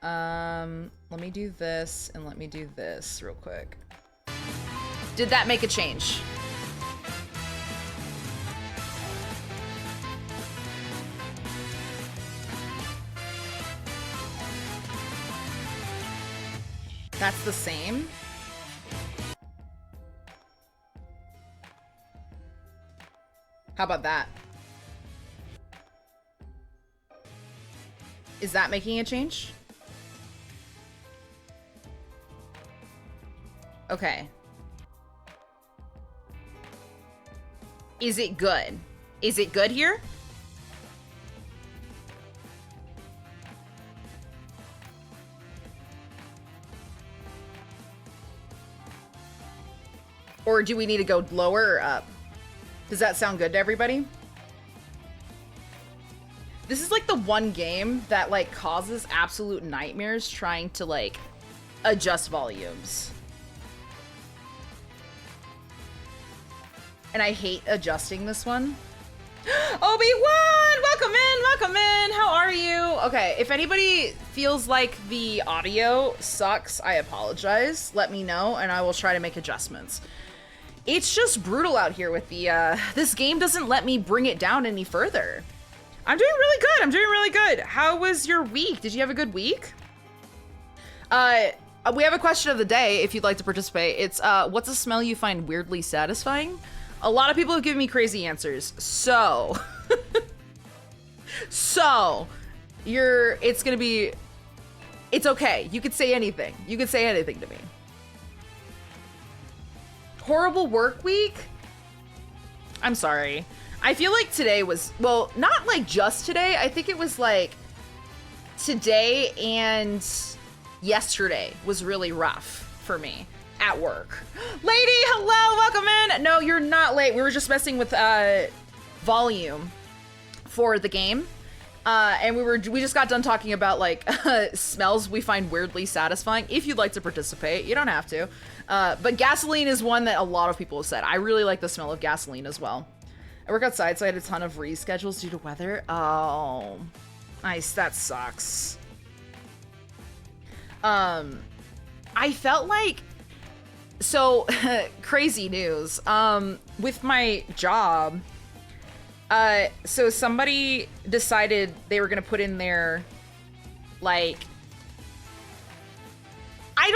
S1: Let me do this and let me do this real quick. Did that make a change? That's the same. How about that? Is that making a change? Okay. Is it good? Is it good here? Or do we need to go lower or up? Does that sound good to everybody? This is like the one game that like causes absolute nightmares trying to like adjust volumes. And I hate adjusting this one. Obi-Wan! Welcome in! How are you? Okay, if anybody feels like the audio sucks, I apologize. Let me know and I will try to make adjustments. It's just brutal out here with the, this game doesn't let me bring it down any further. I'm doing really good. How was your week? Did you have a good week? We have a question of the day if you'd like to participate. It's, what's a smell you find weirdly satisfying? A lot of people have given me crazy answers. So, it's okay. You could say anything. You could say anything to me. Horrible work week? I'm sorry. I feel like today was, well, not like just today. I think it was like today and yesterday was really rough for me at work. Lady, hello, welcome in. No, you're not late. We were just messing with volume for the game. And we just got done talking about like smells we find weirdly satisfying. If you'd like to participate, you don't have to. But gasoline is one that a lot of people have said. I really like the smell of gasoline as well. I work outside, so I had a ton of reschedules due to weather. Oh, nice. That sucks. I felt like, so crazy news. With my job, so somebody decided they were gonna put in their, like, I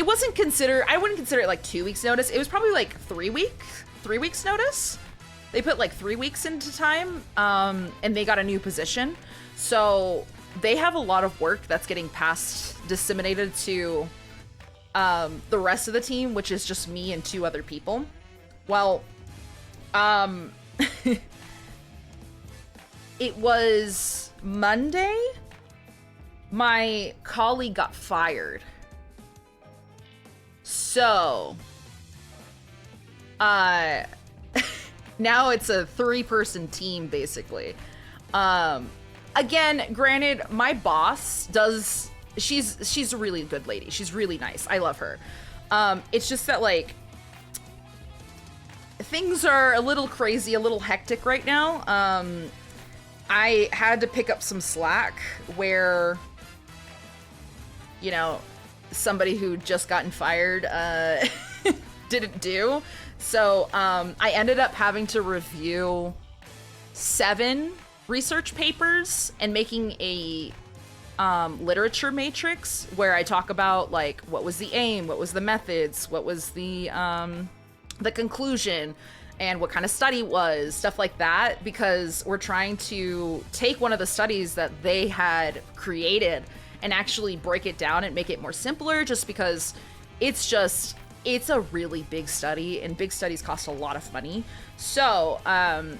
S1: wouldn't consider it like 2 weeks notice. It was probably like 3 weeks notice. They put like 3 weeks into time, and they got a new position. So they have a lot of work that's getting disseminated to the rest of the team, which is just me and 2 other people. Well, it was Monday. My colleague got fired. So, now it's a 3-person team, basically. Again, granted, my boss she's a really good lady. She's really nice. I love her. It's just that, like, things are a little crazy, a little hectic right now. I had to pick up some slack where, you know, somebody who just gotten fired didn't do. So I ended up having to review 7 research papers and making a literature matrix where I talk about, like, what was the aim, what was the methods, what was the conclusion, and what kind of study was, stuff like that, because we're trying to take one of the studies that they had created and actually break it down and make it more simpler, just because it's a really big study, and big studies cost a lot of money. So I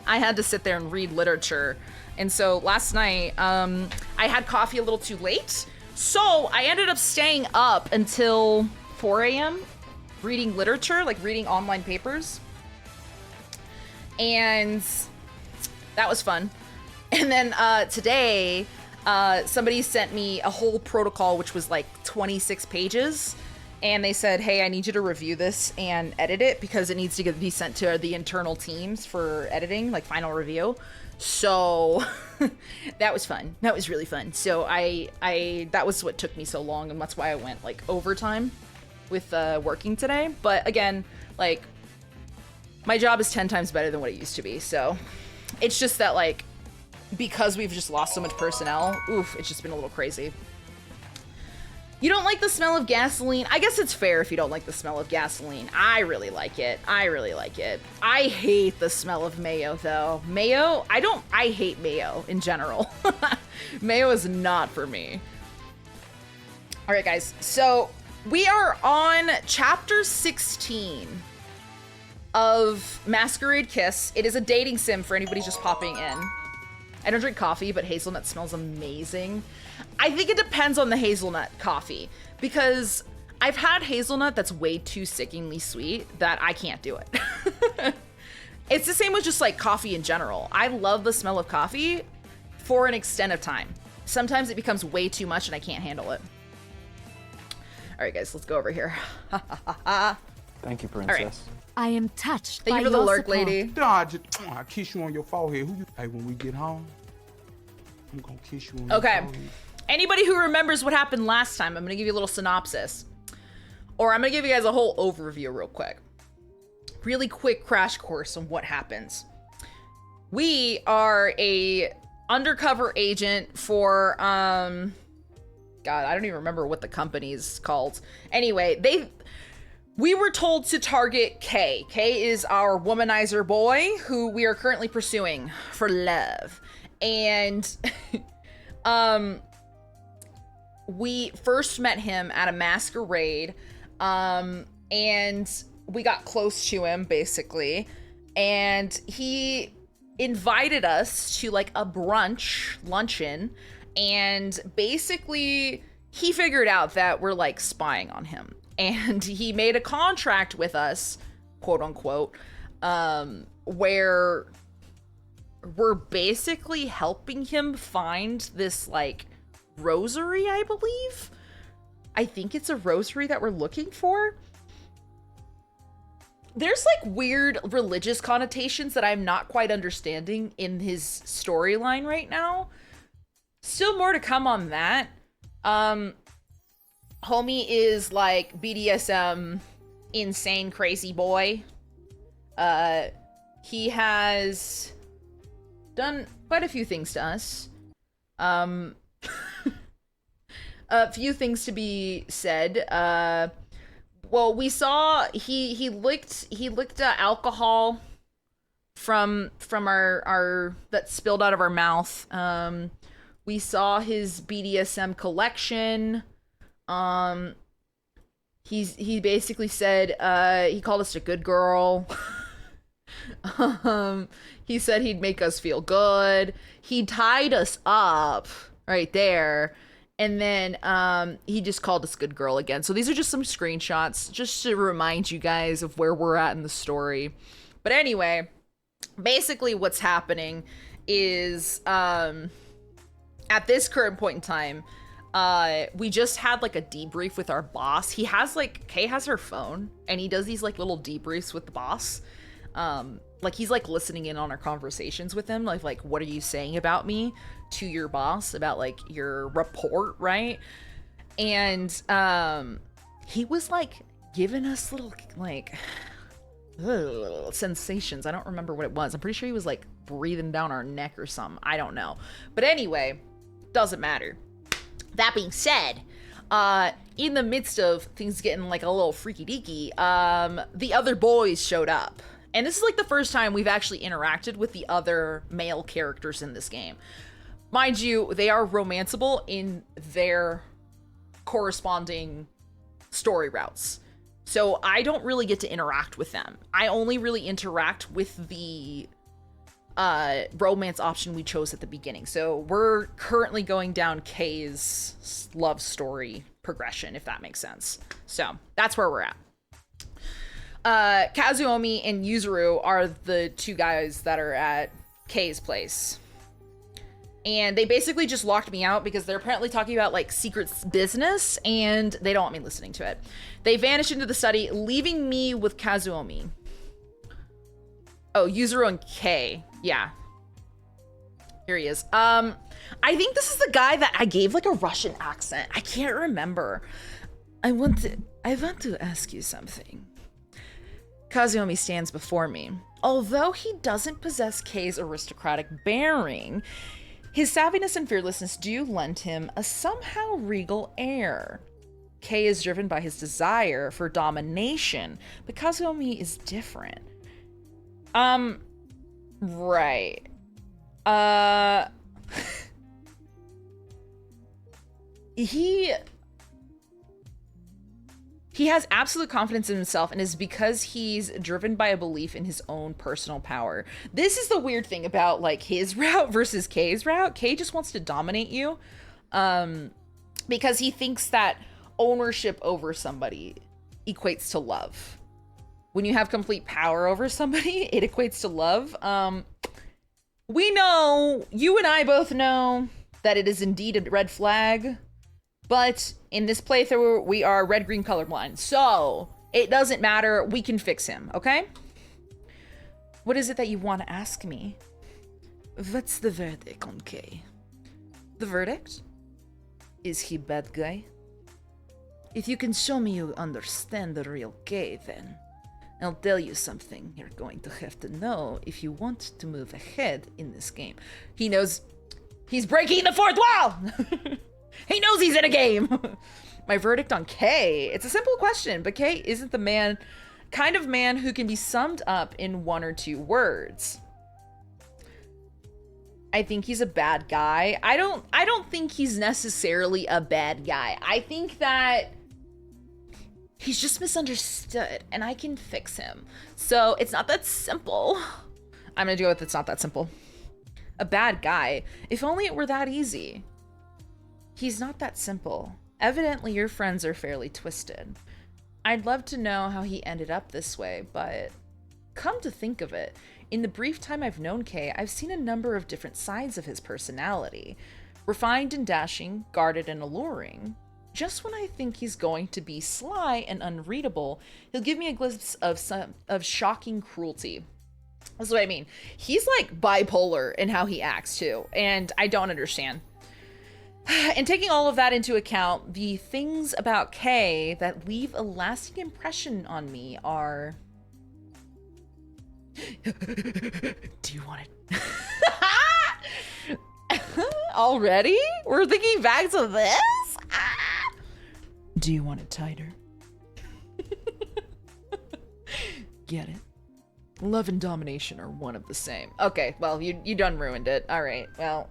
S1: had to sit there and read literature. And so last night, I had coffee a little too late, so I ended up staying up until 4 a.m. reading literature, like reading online papers. And that was fun. And then today, somebody sent me a whole protocol, which was like 26 pages. And they said, hey, I need you to review this and edit it because it needs to be sent to the internal teams for editing, like final review. So that was fun. That was really fun. So I that was what took me so long, and that's why I went like overtime with working today. But again, like my job is 10 times better than what it used to be. So it's just that like because we've just lost so much personnel, oof, it's just been a little crazy. You don't like the smell of gasoline? I guess it's fair if you don't like the smell of gasoline. I really like it. I really like it. I hate the smell of mayo, though. Mayo? I hate mayo in general. Mayo is not for me. All right, guys. So we are on chapter 16 of Masquerade Kiss. It is a dating sim for anybody just popping in. I don't drink coffee, but hazelnut smells amazing. I think it depends on the hazelnut coffee because I've had hazelnut that's way too sickeningly sweet that I can't do it. It's the same with just like coffee in general. I love the smell of coffee for an extent of time. Sometimes it becomes way too much and I can't handle it. All right, guys, let's go over here.
S4: Thank you, princess.
S1: Right.
S3: I am touched
S1: Thank
S3: by
S1: you for the
S3: your
S1: lurk,
S3: support.
S1: lady.
S5: No, I kiss you on your forehead. Hey, when we get home, I'm gonna kiss you on your
S1: Okay.
S5: forehead.
S1: Anybody who remembers what happened last time, I'm going to give you a little synopsis. Or I'm going to give you guys a whole overview real quick. Really quick crash course on what happens. We are a undercover agent for, God, I don't even remember what the company's called. Anyway, we were told to target Kay. Kay is our womanizer boy who we are currently pursuing for love. And, we first met him at a masquerade, and we got close to him, basically, and he invited us to, like, a luncheon, and basically, he figured out that we're, like, spying on him, and he made a contract with us, quote-unquote, where we're basically helping him find this, like, rosary, I believe. I think it's a rosary that we're looking for. There's like weird religious connotations that I'm not quite understanding in his storyline right now. Still more to come on that. Homie is like BDSM insane crazy boy. He has done quite a few things to us. A few things to be said. Well, we saw he licked alcohol from our that spilled out of our mouth. We saw his BDSM collection. He basically said he called us a good girl. He said he'd make us feel good. He tied us up right there. And then he just called us good girl again. So these are just some screenshots just to remind you guys of where we're at in the story. But anyway, basically what's happening is at this current point in time, we just had like a debrief with our boss. He has like, Kay has her phone and he does these like little debriefs with the boss. Like he's like listening in on our conversations with him. Like, what are you saying about me to your boss about like your report, right? And he was like giving us little like sensations. I don't remember what it was. I'm pretty sure he was like breathing down our neck or something. I don't know. But anyway, doesn't matter. That being said, in the midst of things getting like a little freaky deaky, the other boys showed up. And this is like the first time we've actually interacted with the other male characters in this game. Mind you, they are romanceable in their corresponding story routes. So I don't really get to interact with them. I only really interact with the romance option we chose at the beginning. So we're currently going down Kay's love story progression, if that makes sense. So that's where we're at. Kazuomi and Yuzuru are the two guys that are at Kay's place. And they basically just locked me out because they're apparently talking about like secret business and they don't want me listening to it. They vanished into the study, leaving me with Kazuomi. Oh, Yuzuru and Kei. Yeah. Here he is. I think this is the guy that I gave like a Russian accent. I can't remember. I want to ask you something. Kazuomi stands before me. Although he doesn't possess Kei's aristocratic bearing, his savviness and fearlessness do lend him a somehow regal air. Kei is driven by his desire for domination, but Kazuomi is different. Right. He has absolute confidence in himself, and is because he's driven by a belief in his own personal power. This is the weird thing about like his route versus Kei's route. Kei just wants to dominate you because he thinks that ownership over somebody equates to love. When you have complete power over somebody, it equates to love. We know, you and I both know that it is indeed a red flag. But in this playthrough, we are red-green colorblind. So it doesn't matter. We can fix him, okay? What is it that you want to ask me? What's the verdict on Kei? The verdict? Is he bad guy? If you can show me you understand the real Kei, then I'll tell you something you're going to have to know if you want to move ahead in this game. He knows he's breaking the fourth wall! He knows he's in a game. My verdict on Kei. It's a simple question, but Kei isn't the kind of man who can be summed up in one or two words. I think he's a bad guy. I don't think he's necessarily a bad guy. I think that he's just misunderstood and I can fix him. So it's not that simple. I'm gonna go with it's not that simple. A bad guy. If only it were that easy. He's not that simple. Evidently, your friends are fairly twisted. I'd love to know how he ended up this way, but come to think of it, in the brief time I've known Kei, I've seen a number of different sides of his personality. Refined and dashing, guarded and alluring. Just when I think he's going to be sly and unreadable, he'll give me a glimpse of shocking cruelty. That's what I mean. He's like bipolar in how he acts too, and I don't understand. And taking all of that into account, the things about Kei that leave a lasting impression on me are... Do you want it? Already? We're thinking back to this? Do you want it tighter? Get it? Love and domination are one of the same. Okay, well, you done ruined it. All right, well...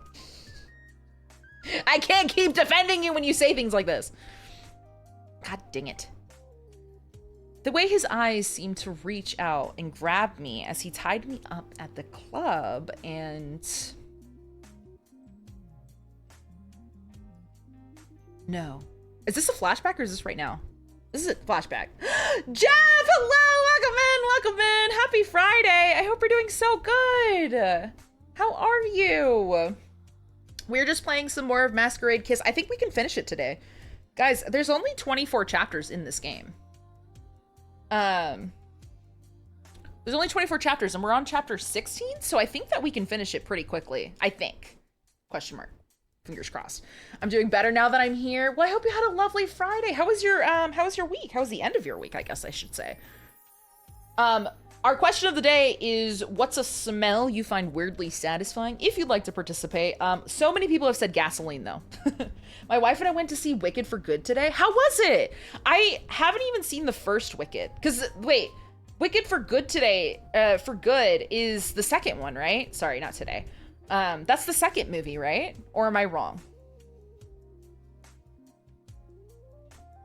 S1: I can't keep defending you when you say things like this. God dang it. The way his eyes seemed to reach out and grab me as he tied me up at the club and... No. Is this a flashback or is this right now? This is a flashback. Jeff, hello, welcome in. Happy Friday. I hope you're doing so good. How are you? We're just playing some more of Masquerade Kiss. I think we can finish it today. Guys, there's only 24 chapters in this game. There's only 24 chapters and we're on chapter 16, so I think that we can finish it pretty quickly. I think. Question mark. Fingers crossed. I'm doing better now that I'm here. Well, I hope you had a lovely Friday. How was your week? How was the end of your week, I guess I should say. Our question of the day is, what's a smell you find weirdly satisfying? If you'd like to participate. So many people have said gasoline, though. My wife and I went to see Wicked for Good today. How was it? I haven't even seen the first Wicked. Because, wait, Wicked for Good today, for Good is the second one, right? Sorry, not today. That's the second movie, right? Or am I wrong?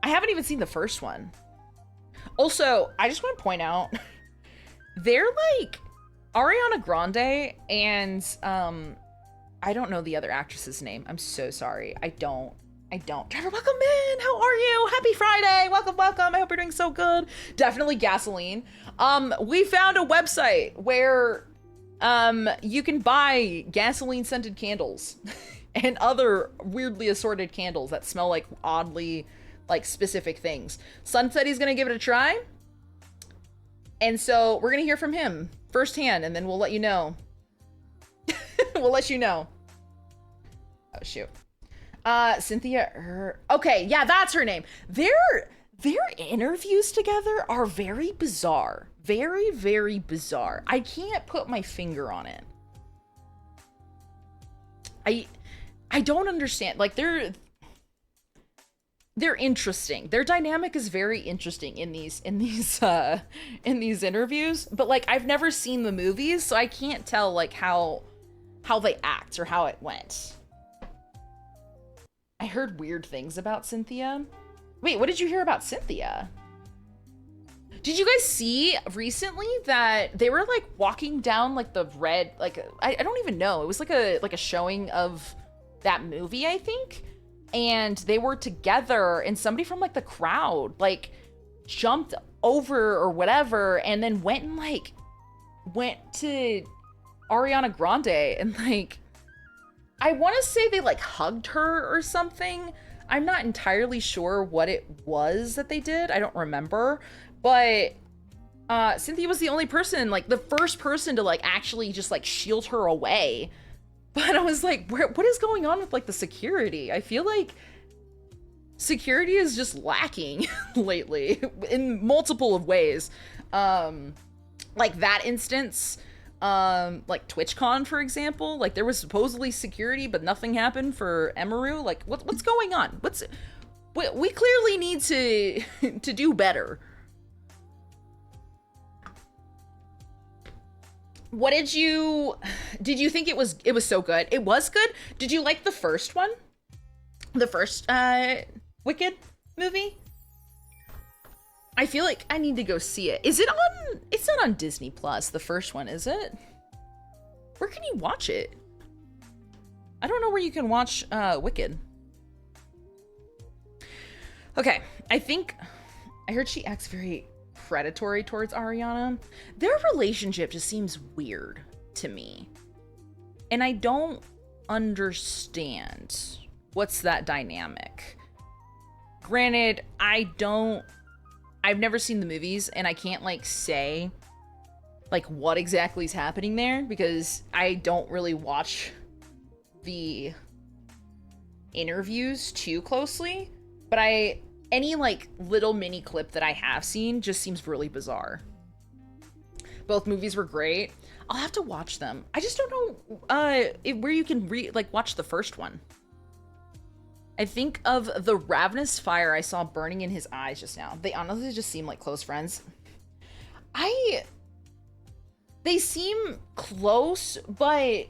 S1: I haven't even seen the first one. Also, I just want to point out... They're like Ariana Grande and I don't know the other actress's name. I'm so sorry. I don't. Trevor, welcome in. How are you? Happy Friday. Welcome. I hope you're doing so good. Definitely gasoline. We found a website where You can buy gasoline scented candles and other weirdly assorted candles that smell like oddly like specific things. Sun said he's gonna give it a try. And so we're gonna hear from him firsthand, and then we'll let you know. We'll let you know. Oh shoot. Cynthia. Okay, yeah, that's her name. Their interviews together are very bizarre. Very, very bizarre. I can't put my finger on it. I don't understand. Like they're interesting. Their dynamic is very interesting in these interviews. But like I've never seen the movies, so I can't tell like how they act or how it went. I heard weird things about Cynthia. Wait, what did you hear about Cynthia? Did you guys see recently that they were like walking down like the red, like I don't even know. It was like a showing of that movie, I think. And they were together and somebody from like the crowd like jumped over or whatever and then went to Ariana Grande and like I want to say they like hugged her or something. I'm not entirely sure what it was that they did. I don't remember. But Cynthia was the only person, like the first person to like actually just like shield her away. But I was like, what is going on with like the security? I feel like security is just lacking lately in multiple of ways. Like that instance, like TwitchCon, for example, like there was supposedly security, but nothing happened for Emaru. Like what's going on? We clearly need to do better. What did you think it was so good? It was good. Did you like the first one? The first Wicked movie? I feel like I need to go see it. Is it on, it's not on Disney Plus, the first one, is it? Where can you watch it? I don't know where you can watch Wicked. Okay, I heard she acts very predatory towards Ariana. Their relationship just seems weird to me. And I don't understand what's that dynamic. Granted, I've never seen the movies and I can't like say like what exactly is happening there because I don't really watch the interviews too closely, but any like little mini clip that I have seen just seems really bizarre. Both movies were great. I'll have to watch them. I just don't know where you can watch the first one. I think of the ravenous fire I saw burning in his eyes just now. They honestly just seem like close friends. They seem close, but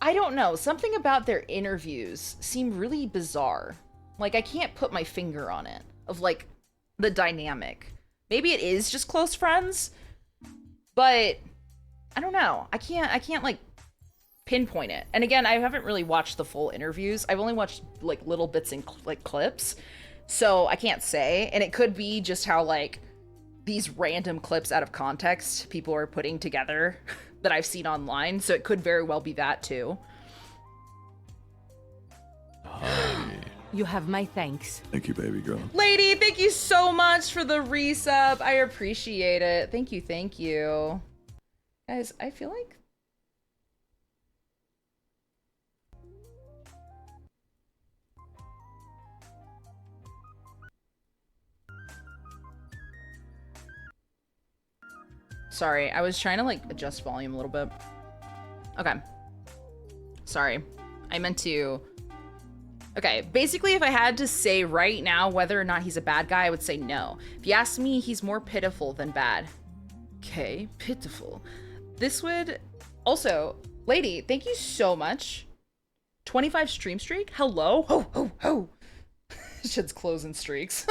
S1: I don't know. Something about their interviews seem really bizarre. Like I can't put my finger on it of like the dynamic. Maybe it is just close friends, but I don't know. I can't like pinpoint it. And again, I haven't really watched the full interviews. I've only watched like little bits and like clips. So I can't say. And it could be just how like these random clips out of context people are putting together that I've seen online. So it could very well be that too.
S6: You have my thanks.
S7: Thank you, baby girl.
S1: Lady, thank you so much for the resub. I appreciate it. Thank you, thank you. Guys, I feel like... Sorry, I was trying to like adjust volume a little bit. Okay. Sorry. I meant to... Okay, basically if I had to say right now whether or not he's a bad guy, I would say no. If you ask me, he's more pitiful than bad. Okay, pitiful. This would... Also, lady, thank you so much. 25 stream streak? Hello? Ho, ho, ho. Shit's closing streaks.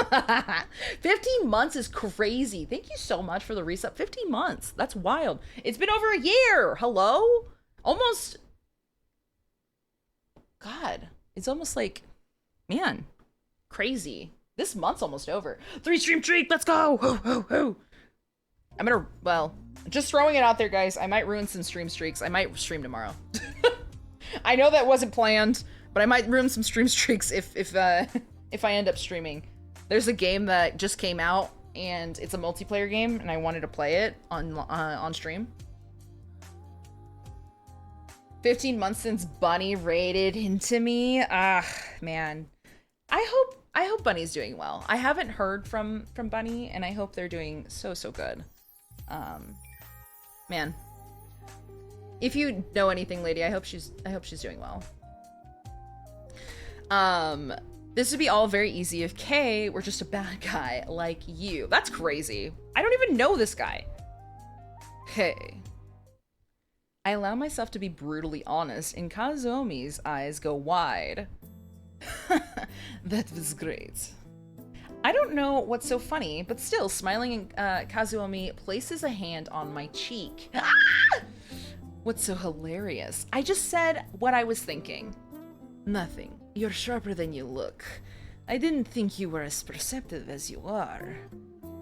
S1: 15 months is crazy. Thank you so much for the resub. 15 months. That's wild. It's been over a year. Hello? Almost... God. It's almost like, man, crazy. This month's almost over. 3 stream streak, let's go! Ho, ho, ho. I'm gonna, well, Just throwing it out there, guys. I might ruin some stream streaks. I might stream tomorrow. I know that wasn't planned, but I might ruin some stream streaks if I end up streaming. There's a game that just came out, and it's a multiplayer game, and I wanted to play it on stream. 15 months since Bunny raided into me. Ah, man. I hope Bunny's doing well. I haven't heard from Bunny, and I hope they're doing so good. Man. If you know anything, lady, I hope she's doing well. This would be all very easy if Kay were just a bad guy like you. That's crazy. I don't even know this guy. Hey. I allow myself to be brutally honest, and Kazuomi's eyes go wide. That was great. I don't know what's so funny, but still, smiling, Kazuomi places a hand on my cheek. Ah! What's so hilarious? I just said what I was thinking. Nothing. You're sharper than you look. I didn't think you were as perceptive as you are.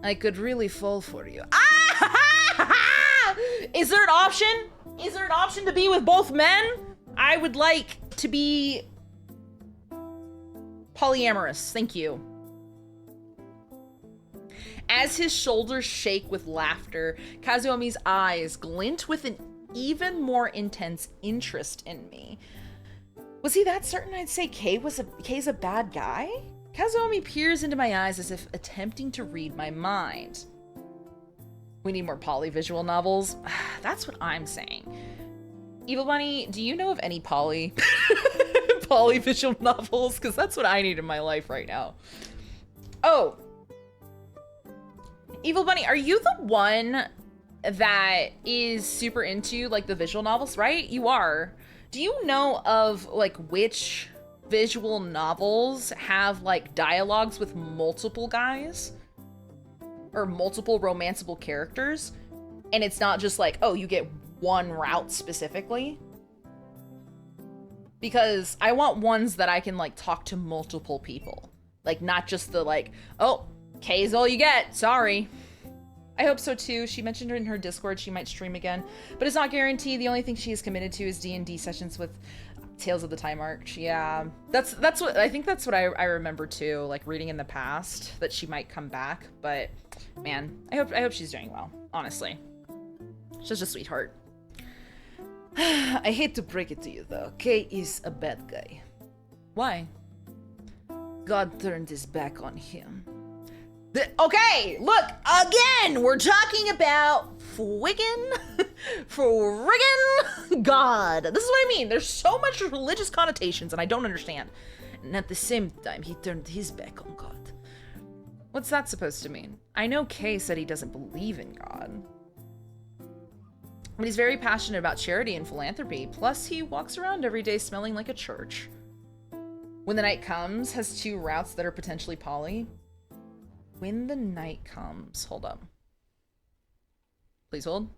S1: I could really fall for you. Ah! Is there an option? Is there an option to be with both men? I would like to be polyamorous. Thank you. As his shoulders shake with laughter, Kazuomi's eyes glint with an even more intense interest in me. Was he that certain I'd say Kay's a bad guy? Kazuomi peers into my eyes as if attempting to read my mind. We need more polyvisual novels. That's what I'm saying. Evil Bunny, do you know of any polyvisual novels? Because that's what I need in my life right now. Oh. Evil Bunny, are you the one that is super into, like, the visual novels, right? You are. Do you know of, like, which visual novels have, like, dialogues with multiple guys? Or multiple romanceable characters? And it's not just like, oh, you get one route specifically? Because I want ones that I can, like, talk to multiple people. Like, not just the, like, oh, K is all you get, sorry. I hope so too. She mentioned in her Discord she might stream again, but it's not guaranteed. The only thing she is committed to is D&D sessions with Tales of the Time Arc. Yeah, that's what I think. That's what I remember too, like reading in the past that she might come back. But man, I hope she's doing well. Honestly, she's a sweetheart. I hate to break it to you though, Kay is a bad guy. Why? God turned his back on him. Okay, look, again, we're talking about friggin' God. This is what I mean. There's so much religious connotations, and I don't understand. And at the same time, he turned his back on God. What's that supposed to mean? I know Kay said he doesn't believe in God. But he's very passionate about charity and philanthropy. Plus, he walks around every day smelling like a church. When the night comes, has two routes that are potentially poly. When the night comes, hold up. Please hold.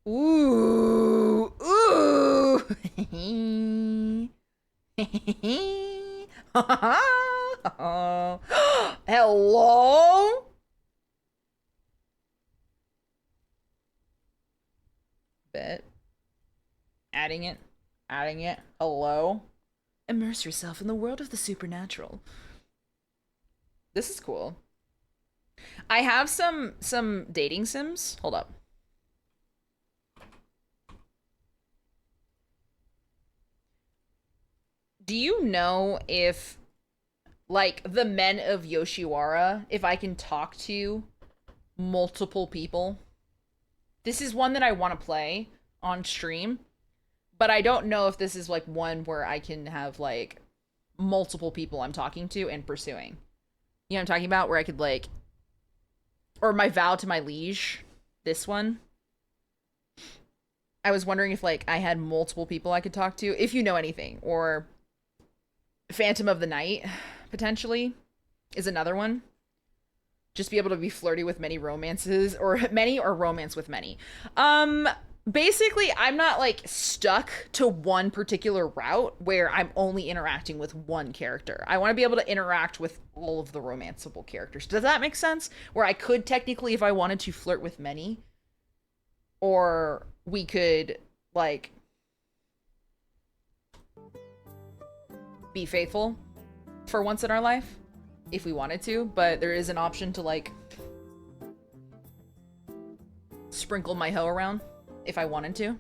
S1: Ooh, ooh. Hello? Bet. Adding it. Hello? Immerse yourself in the world of the supernatural. This is cool. I have some dating sims. Hold up. Do you know if, like, the men of Yoshiwara, if I can talk to multiple people? This is one that I want to play on stream. But I don't know if this is, like, one where I can have, like, multiple people I'm talking to and pursuing. You know what I'm talking about? Where I could, like... Or my vow to my liege. This one. I was wondering if, like, I had multiple people I could talk to. If you know anything. Or Phantom of the Night, potentially, is another one. Just be able to be flirty with many romances. Or romance with many. basically, I'm not like stuck to one particular route where I'm only interacting with one character. I want to be able to interact with all of the romanceable characters. Does that make sense? Where I could technically, if I wanted to, flirt with many, or we could like be faithful for once in our life if we wanted to, but there is an option to like sprinkle my hoe around if I wanted to.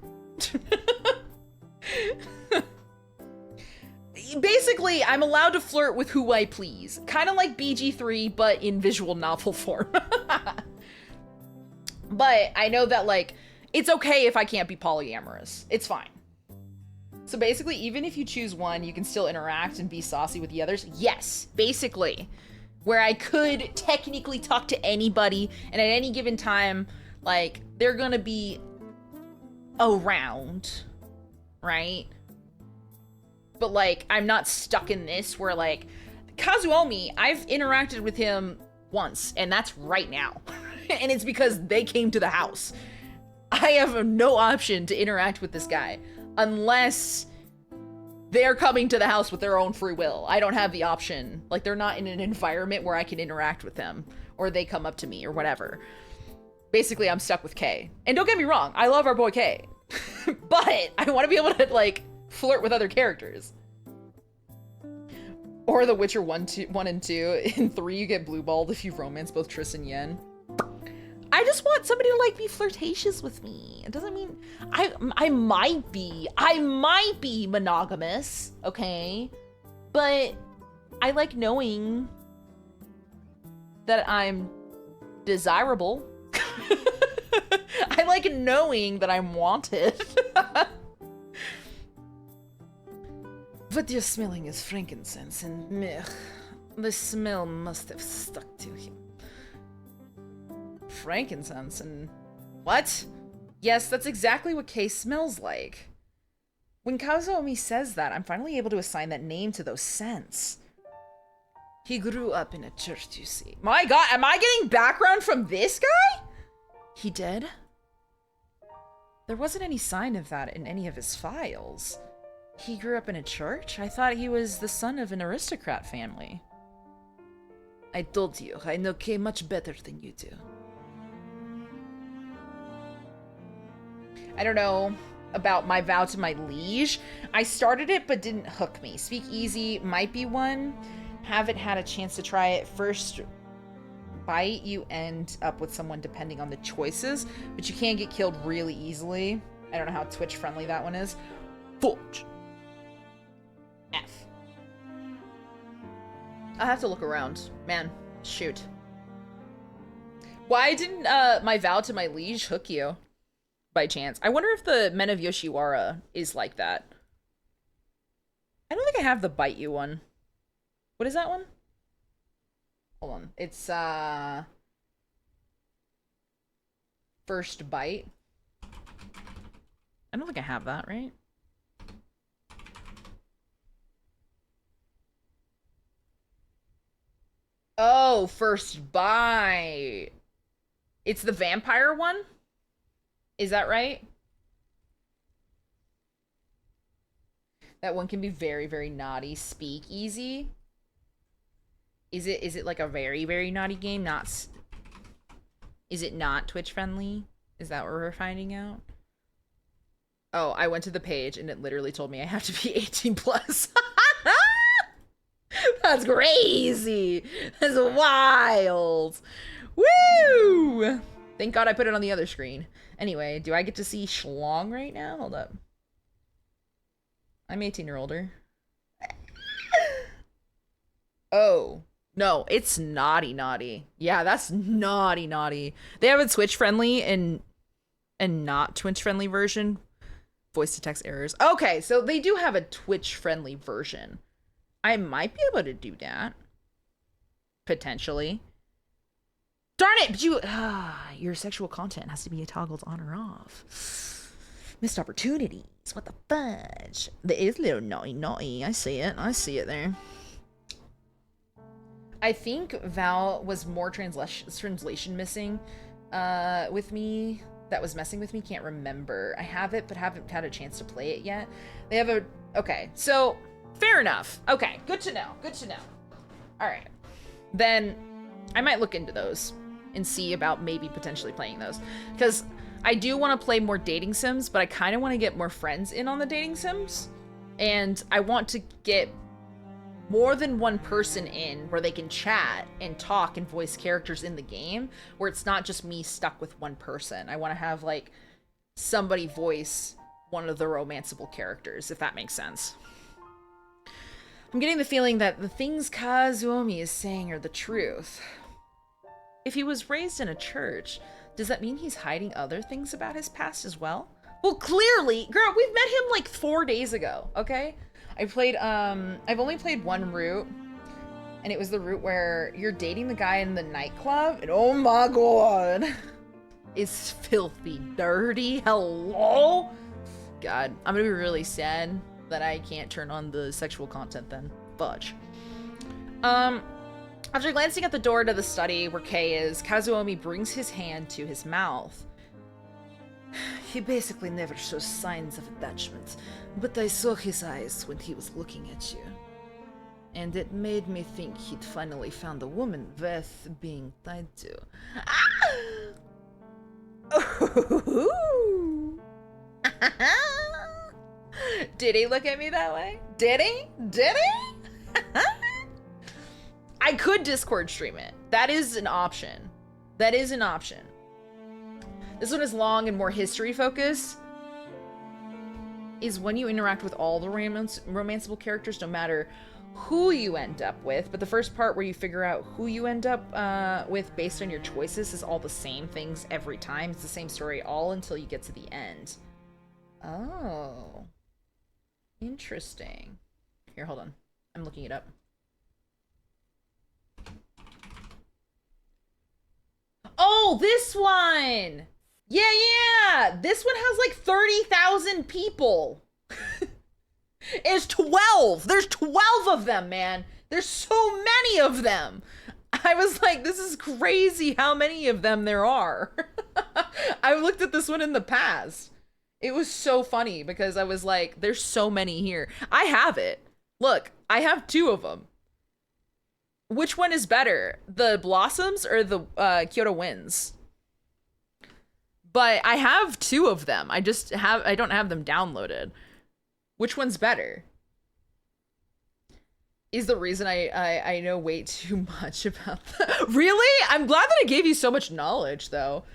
S1: Basically, I'm allowed to flirt with who I please. Kind of like BG3, but in visual novel form. But I know that, like, it's okay if I can't be polyamorous. It's fine. So basically, even if you choose one, you can still interact and be saucy with the others. Yes, basically. Where I could technically talk to anybody, and at any given time, like, they're gonna be around, right? But, like, I'm not stuck in this where, like, Kazuomi, I've interacted with him once, and that's right now. And it's because they came to the house. I have no option to interact with this guy unless they're coming to the house with their own free will. I don't have the option. Like, they're not in an environment where I can interact with them, or they come up to me, or whatever. Basically, I'm stuck with Kay. And don't get me wrong, I love our boy Kay. But I want to be able to, like, flirt with other characters. Or The Witcher 1 and 2. In 3, you get blue-balled if you romance both Triss and Yen. I just want somebody to, like, be flirtatious with me. It doesn't mean... I might be monogamous, okay? But I like knowing that I'm desirable. I like knowing that I'm wanted. What you're smelling is frankincense, and meh, the smell must have stuck to him. Frankincense and... what? Yes, that's exactly what Kay smells like. When Kazuomi says that, I'm finally able to assign that name to those scents. He grew up in a church, you see. My god, am I getting background from this guy? He did? There wasn't any sign of that in any of his files. He grew up in a church? I thought he was the son of an aristocrat family. I told you, I know Kay much better than you do. I don't know about My Vow to My Liege. I started it but didn't hook me. Speak Easy might be one. Haven't had a chance to try it. First bite, you end up with someone depending on the choices, but you can get killed really easily. I don't know how Twitch friendly that one is. Forge. F. I'll have to look around. Man, shoot. Why didn't My Vow to My Liege hook you? By chance. I wonder if the Men of Yoshiwara is like that. I don't think I have the Bite You one. What is that one? Hold on. It's, First Bite. I don't think I have that, right? Oh, First Bite. It's the vampire one? Is that right? That one can be very, very naughty. Speak Easy. Is it like a very, very naughty game? Is it not Twitch friendly? Is that what we're finding out? Oh, I went to the page and it literally told me I have to be 18 plus. That's crazy. That's wild. Woo! Thank God I put it on the other screen. Anyway, do I get to see Schlong right now? Hold up. I'm 18 or older. Oh. No, it's naughty naughty. Yeah, that's naughty naughty. They have a Twitch friendly and not Twitch friendly version. Voice to text errors. Okay, so they do have a Twitch friendly version. I might be able to do that. Potentially. Darn it, but your sexual content has to be toggled on or off. Missed opportunities. What the fudge? There is a little naughty. I see it. I see it there. I think Val was more translation missing with me that was messing with me. Can't remember. I have it, but haven't had a chance to play it yet. They have a... Okay, so fair enough. Okay, good to know. Good to know. All right. Then I might look into those and see about maybe potentially playing those. Because I do want to play more dating sims, but I kind of want to get more friends in on the dating sims. And I want to get more than one person in where they can chat and talk and voice characters in the game, where it's not just me stuck with one person. I want to have like somebody voice one of the romanceable characters, if that makes sense. I'm getting the feeling that the things Kazuomi is saying are the truth. If he was raised in a church, does that mean he's hiding other things about his past as well? Well, clearly, girl, we've met him like 4 days ago, okay? I've only played one route, and it was the route where you're dating the guy in the nightclub, and oh my god, it's filthy dirty. Hello? God, I'm gonna be really sad that I can't turn on the sexual content then. Fudge. After glancing at the door to the study where Kei is, Kazuomi brings his hand to his mouth. He basically never shows signs of attachment, but I saw his eyes when he was looking at you. And it made me think he'd finally found a woman worth being tied to. Did he look at me that way? Did he? Did he? I could Discord stream it. That is an option. That is an option. This one is long and more history focused. Is when you interact with all the romanceable characters, no matter who you end up with. But the first part where you figure out who you end up with based on your choices is all the same things every time. It's the same story all until you get to the end. Oh. Interesting. Here, hold on. I'm looking it up. Oh, this one! Yeah! This one has like 30,000 people. It's 12! There's 12 of them, man! There's so many of them! I was like, this is crazy how many of them there are. I looked at this one in the past. It was so funny because I was like, there's so many here. I have it. Look, I have 2 of them. Which one is better? The Blossoms or the Kyoto Winds? But I have 2 of them. I don't have them downloaded. Which one's better? Is the reason I know way too much about that. Really? I'm glad that I gave you so much knowledge, though.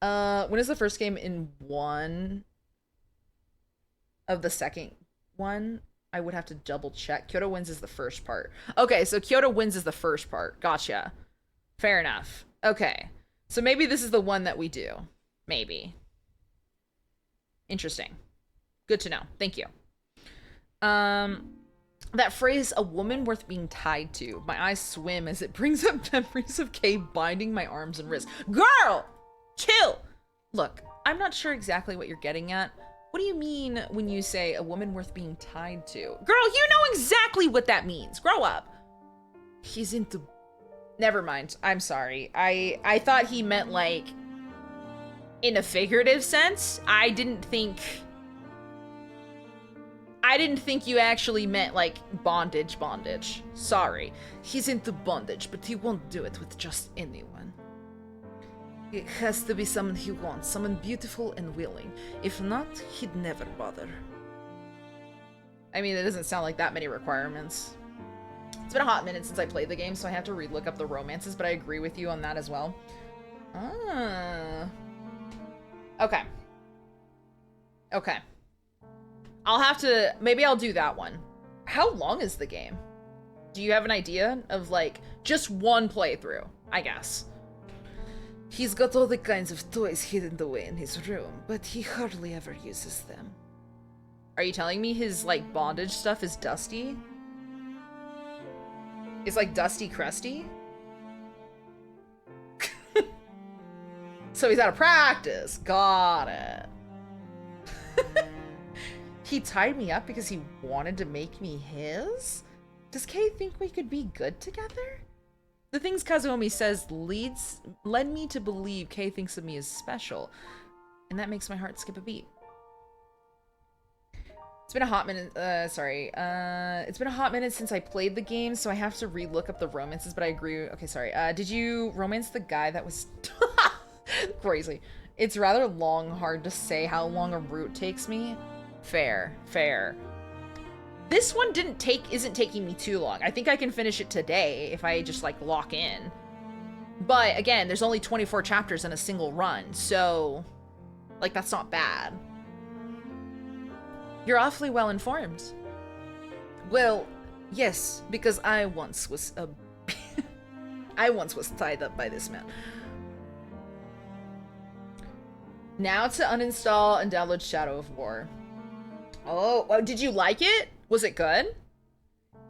S1: When is the first game in 1 of the second one? I would have to double check. Kyoto Winds is the first part. Okay, so Kyoto Winds is the first part. Gotcha. Fair enough. Okay. So maybe this is the one that we do. Maybe. Interesting. Good to know. Thank you. That phrase, a woman worth being tied to. My eyes swim as it brings up memories of Kay binding my arms and wrists. Girl! Chill! Look, I'm not sure exactly what you're getting at. What do you mean when you say a woman worth being tied to? Girl, you know exactly what that means. Grow up. He's into... Never mind. I'm sorry. I thought he meant, like, in a figurative sense. I didn't think you actually meant, like, bondage. Sorry. He's into bondage, but he won't do it with just anyone. It has to be someone he wants, someone beautiful and willing. If not, he'd never bother. I mean, it doesn't sound like that many requirements. It's been a hot minute since I played the game, so I have to re-look up the romances, but I agree with you on that as well. Okay. Okay. I'll have to... Maybe I'll do that one. How long is the game? Do you have an idea of, like, just one playthrough, I guess? He's got all the kinds of toys hidden away in his room, but he hardly ever uses them. Are you telling me his, like, bondage stuff is dusty? It's like dusty crusty? So he's out of practice. Got it. He tied me up because he wanted to make me his? Does Kay think we could be good together? The things Kazuomi says led me to believe Kay thinks of me as special. And that makes my heart skip a beat. It's been a hot minute, it's been a hot minute since I played the game, so I have to re-look up the romances, but I agree. Okay, sorry. Did you romance the guy that was crazy? It's rather hard to say how long a route takes me. Fair, fair. This one isn't taking me too long. I think I can finish it today if I just like lock in. But again, there's only 24 chapters in a single run, so like that's not bad. You're awfully well informed. Well, yes, because I once was tied up by this man. Now to uninstall and download Shadow of War. Oh, well, did you like it? Was it good?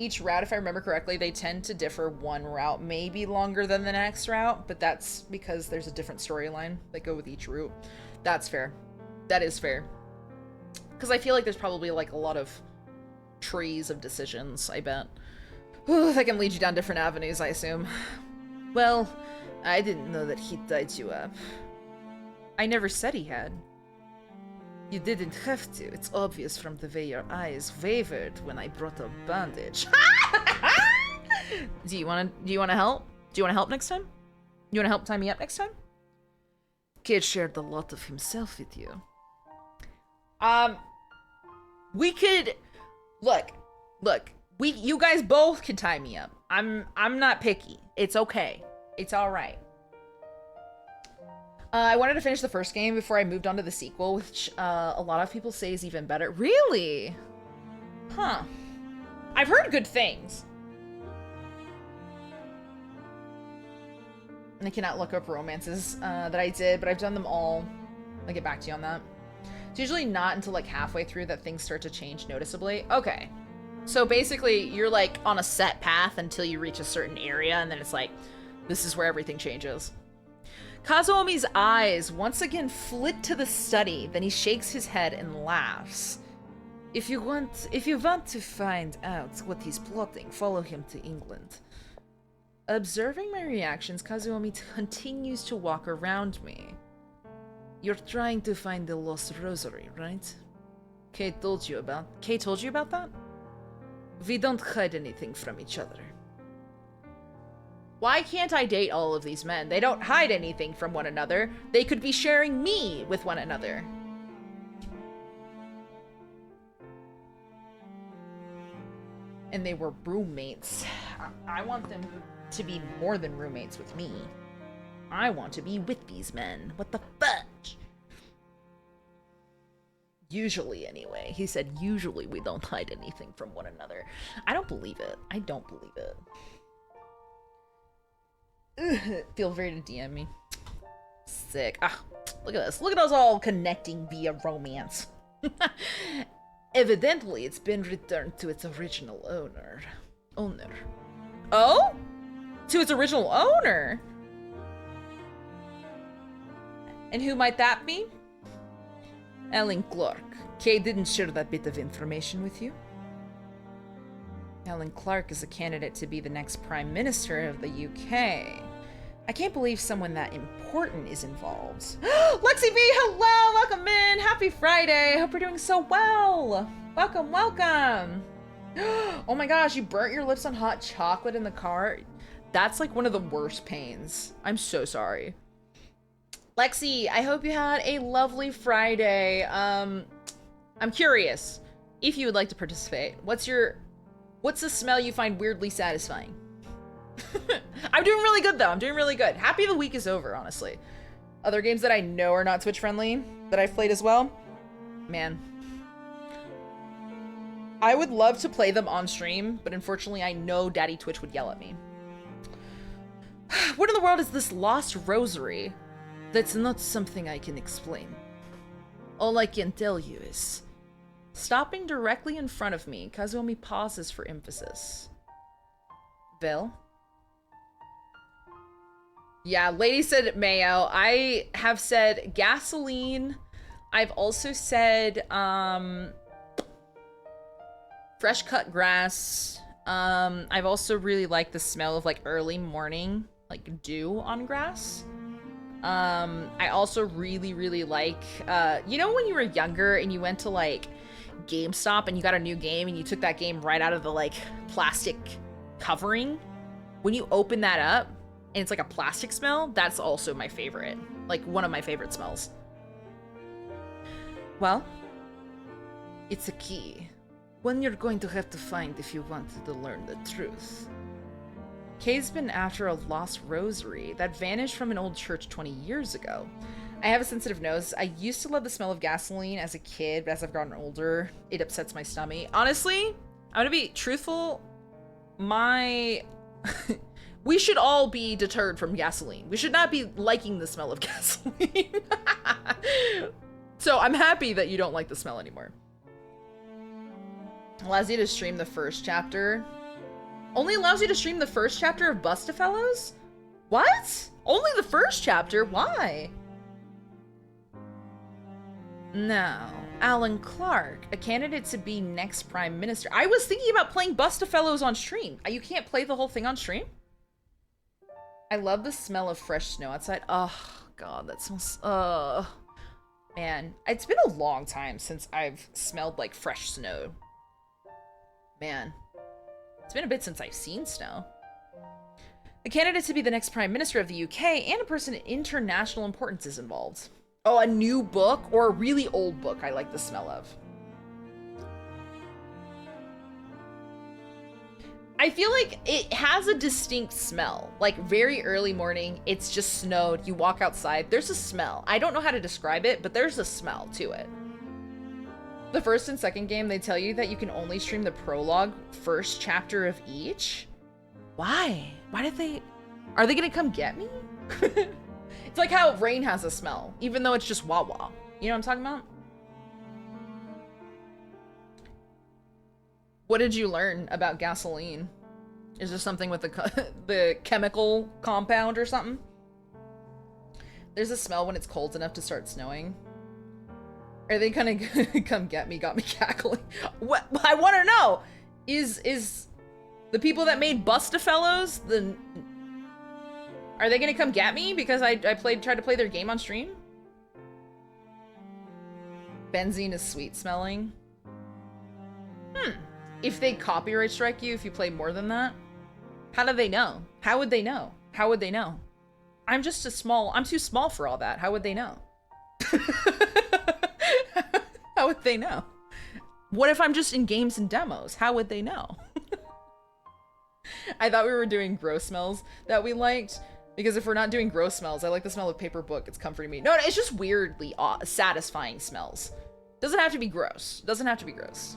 S1: Each route, if I remember correctly, they tend to differ. One route may be longer than the next route, but that's because there's a different storyline that go with each route. That's fair. That is fair. Because I feel like there's probably like a lot of trees of decisions, I bet. Ooh, that can lead you down different avenues, I assume. Well, I didn't know that he tied you up. I never said he had. You didn't have to. It's obvious from the way your eyes wavered when I brought up bandage. Do you wanna help? Do you wanna help next time? You wanna help tie me up next time? Kid shared a lot of himself with you. We could look, you guys both can tie me up. I'm not picky. It's okay. It's all right. I wanted to finish the first game before I moved on to the sequel, which a lot of people say is even better. Really? Huh. I've heard good things. And I cannot look up romances that I did, but I've done them all. I'll get back to you on that. It's usually not until like halfway through that things start to change noticeably. Okay. So basically, you're like on a set path until you reach a certain area, and then it's like, this is where everything changes. Kazuomi's eyes once again flit to the study, then he shakes his head and laughs. If you want to find out what he's plotting, follow him to England. Observing my reactions, Kazuomi continues to walk around me. You're trying to find the lost rosary, right? Kay told you about that? We don't hide anything from each other. Why can't I date all of these men? They don't hide anything from one another. They could be sharing me with one another. And they were roommates. I want them to be more than roommates with me. I want to be with these men. What the fudge? Usually, anyway. He said, usually we don't hide anything from one another. I don't believe it. I don't believe it. Ugh, feel free to DM me. Sick. Ah, look at this. Look at us all connecting via romance. Evidently, it's been returned to its original owner. Oh? To its original owner? And who might that be? Ellen Clark. Kay didn't share that bit of information with you. Ellen Clark is a candidate to be the next Prime Minister of the UK. I can't believe someone that important is involved. Lexi B, hello! Welcome in! Happy Friday! I hope you're doing so well! Welcome, welcome! Oh my gosh, you burnt your lips on hot chocolate in the car? That's like one of the worst pains. I'm so sorry. Lexi, I hope you had a lovely Friday. I'm curious if you would like to participate. What's the smell you find weirdly satisfying? I'm doing really good though. I'm doing really good. Happy the week is over, honestly. Other games that I know are not Twitch friendly that I've played as well. Man. I would love to play them on stream, but unfortunately I know Daddy Twitch would yell at me. What in the world is this lost rosary? That's not something I can explain. All I can tell you is... Stopping directly in front of me, Kazuomi pauses for emphasis. Bill? Yeah, lady said mayo. I have said gasoline. I've also said, fresh cut grass. I've also really liked the smell of like early morning, like dew on grass. I also really, really like, you know when you were younger and you went to like GameStop and you got a new game and you took that game right out of the like plastic covering? When you open that up and it's like a plastic smell, that's also my favorite. Like one of my favorite smells. Well, it's a key. One you're going to have to find if you wanted to learn the truth. Kay's been after a lost rosary that vanished from an old church 20 years ago. I have a sensitive nose. I used to love the smell of gasoline as a kid, but as I've gotten older, it upsets my stomach. Honestly, I'm gonna be truthful. We should all be deterred from gasoline. We should not be liking the smell of gasoline. So I'm happy that you don't like the smell anymore. Allows you to stream the first chapter. Only allows you to stream the first chapter of Bustafellows? What? Only the first chapter? Why? Now, Alan Clark, a candidate to be next Prime Minister. I was thinking about playing Bustafellows on stream. You can't play the whole thing on stream? I love the smell of fresh snow outside. Oh, God, that smells... Man, it's been a long time since I've smelled like fresh snow. Man. It's been a bit since I've seen snow. The candidate to be the next Prime Minister of the UK and a person of international importance is involved. Oh, a new book or a really old book I like the smell of. I feel like it has a distinct smell. Like very early morning, it's just snowed, you walk outside, there's a smell. I don't know how to describe it, but there's a smell to it. The first and second game, they tell you that you can only stream the prologue first chapter of each. Why? Why did they... Are they gonna come get me? It's like how rain has a smell, even though it's just wah-wah. You know what I'm talking about? What did you learn about gasoline? Is there something with the chemical compound or something? There's a smell when it's cold enough to start snowing. Are they gonna come get me? Got me cackling. What I want to know is the people that made Bustafellows are they gonna come get me because I tried to play their game on stream? Benzene is sweet smelling. If they copyright strike you if you play more than that, how do they know? How would they know? How would they know? I'm too small for all that. How would they know? How would they know? What if I'm just in games and demos? How would they know? I thought we were doing gross smells that we liked, because if we're not doing gross smells, I like the smell of paper book. It's comforting me. No, it's just weirdly satisfying smells. Doesn't have to be gross. Doesn't have to be gross.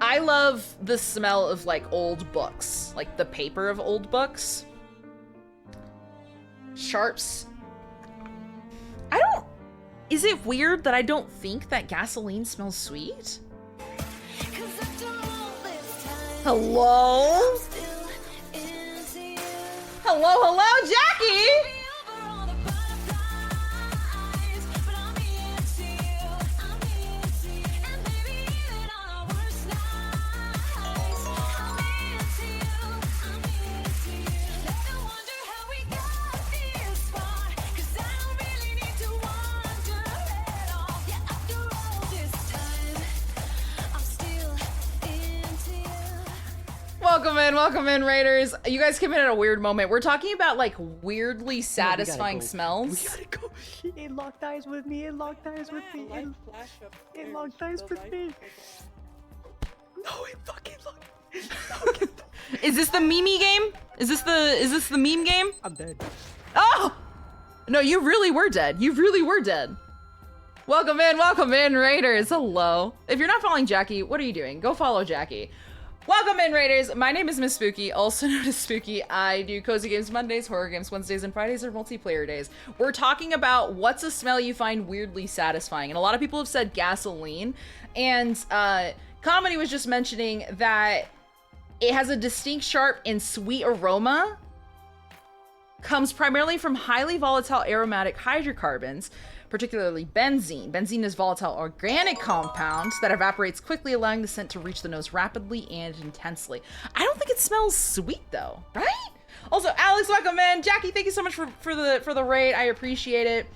S1: I love the smell of like old books, like the paper of old books. Sharps. Is it weird that I don't think that gasoline smells sweet? Hello? Hello, Jackie! Welcome in, Raiders. You guys came in at a weird moment. We're talking about like weirdly satisfying smells.
S7: We gotta go. It locked eyes with me. It locked eyes with me. It locked eyes with me. No, it fucking locked.
S1: Is this the meme game? Is this the meme game?
S7: I'm dead.
S1: Oh! No, you really were dead. You really were dead. Welcome in, Raiders. Hello. If you're not following Jackie, what are you doing? Go follow Jackie. Welcome in, Raiders. My name is Miss Spooky, also known as Spooky. I do cozy games Mondays, horror games Wednesdays, and Fridays are multiplayer days. We're talking about what's a smell you find weirdly satisfying. And a lot of people have said gasoline. And Comedy was just mentioning that it has a distinct, sharp, and sweet aroma. Comes primarily from highly volatile aromatic hydrocarbons, particularly benzene. Benzene is volatile organic compound that evaporates quickly, allowing the scent to reach the nose rapidly and intensely. I don't think it smells sweet though, right? Also, Alex, welcome in. Jackie, thank you so much for the raid. I appreciate it.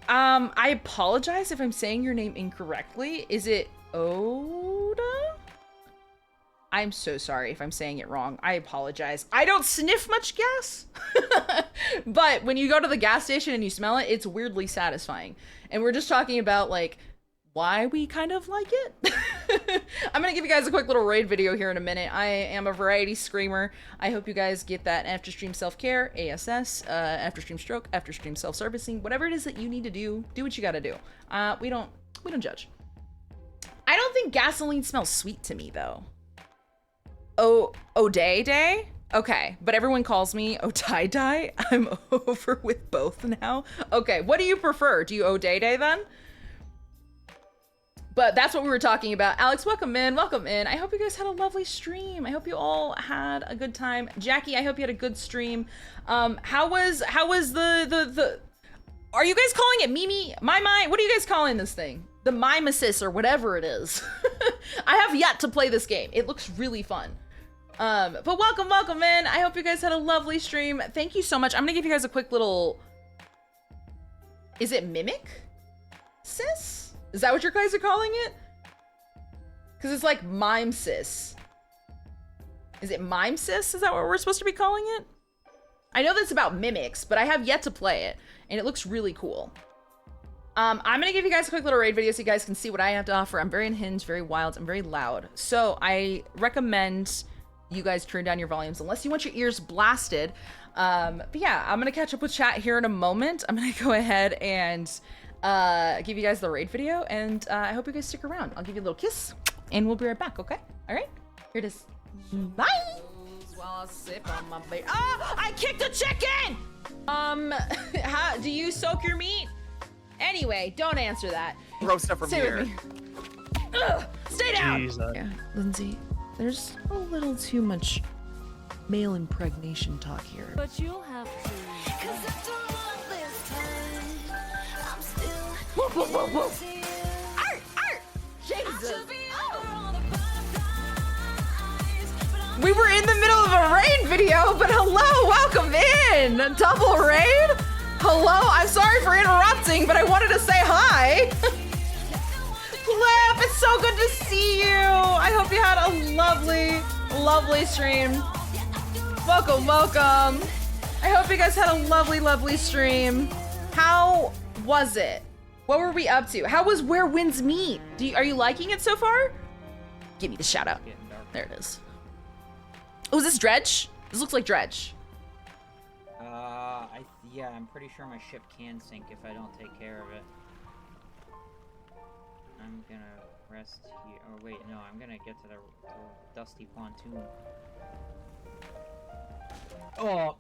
S1: I apologize if I'm saying your name incorrectly. Is it Oda? I'm so sorry if I'm saying it wrong. I apologize. I don't sniff much gas, but when you go to the gas station and you smell it, it's weirdly satisfying. And we're just talking about like why we kind of like it. I'm gonna give you guys a quick little raid video here in a minute. I am a variety screamer. I hope you guys get that after stream self-care, ASS, after stream stroke, after stream self-servicing, whatever it is that you need to do what you gotta do. We don't judge. I don't think gasoline smells sweet to me though. Day? Okay, but everyone calls me Tie-Dye. I'm over with both now. Okay, what do you prefer? Do you O'Day then? But that's what we were talking about. Alex, welcome in, welcome in. I hope you guys had a lovely stream. I hope you all had a good time. Jackie, I hope you had a good stream. How was the are you guys calling it Mimi? What are you guys calling this thing? The Mimesis or whatever it is. I have yet to play this game. It looks really fun. But welcome in. I hope you guys had a lovely stream. Thank you so much. I'm gonna give you guys a quick little, is it Mimic? Sis? Is that what your guys are calling it? Because it's like Mime Sis. Is it Mime Sis? Is that what we're supposed to be calling it? I know that's about mimics, but I have yet to play it, and it looks really cool. I'm gonna give you guys a quick little raid video so you guys can see what I have to offer. I'm very unhinged, very wild, I'm very loud. So I recommend you guys turn down your volumes unless you want your ears blasted. But yeah, I'm gonna catch up with chat here in a moment. I'm gonna go ahead and give you guys the raid video, and I hope you guys stick around. I'll give you a little kiss, and we'll be right back, okay? All right, here it is. Bye! While I sip on my I kicked a chicken! How do you soak your meat? Anyway, don't answer that.
S8: Throw stuff from here.
S1: Stay down!
S7: Jesus.
S9: Yeah, Lindsay, there's a little too much male impregnation talk here.
S6: But you'll have to.
S1: Whoa. Jesus. We were in the middle of a raid video, but hello, welcome in. Double raid? Hello, I'm sorry for interrupting, but I wanted to say hi. Flip, it's so good to see you. I hope you had a lovely stream. Welcome. I hope you guys had a lovely stream. How was it? What were we up to? How was Where Winds Meet? Are you liking it so far? Give me the shout out. There it is. Oh, is this Dredge? This looks like Dredge.
S10: Yeah, I'm pretty sure my ship can sink if I don't take care of it. I'm gonna rest here. Oh wait, no, I'm gonna get to the dusty pontoon. Oh.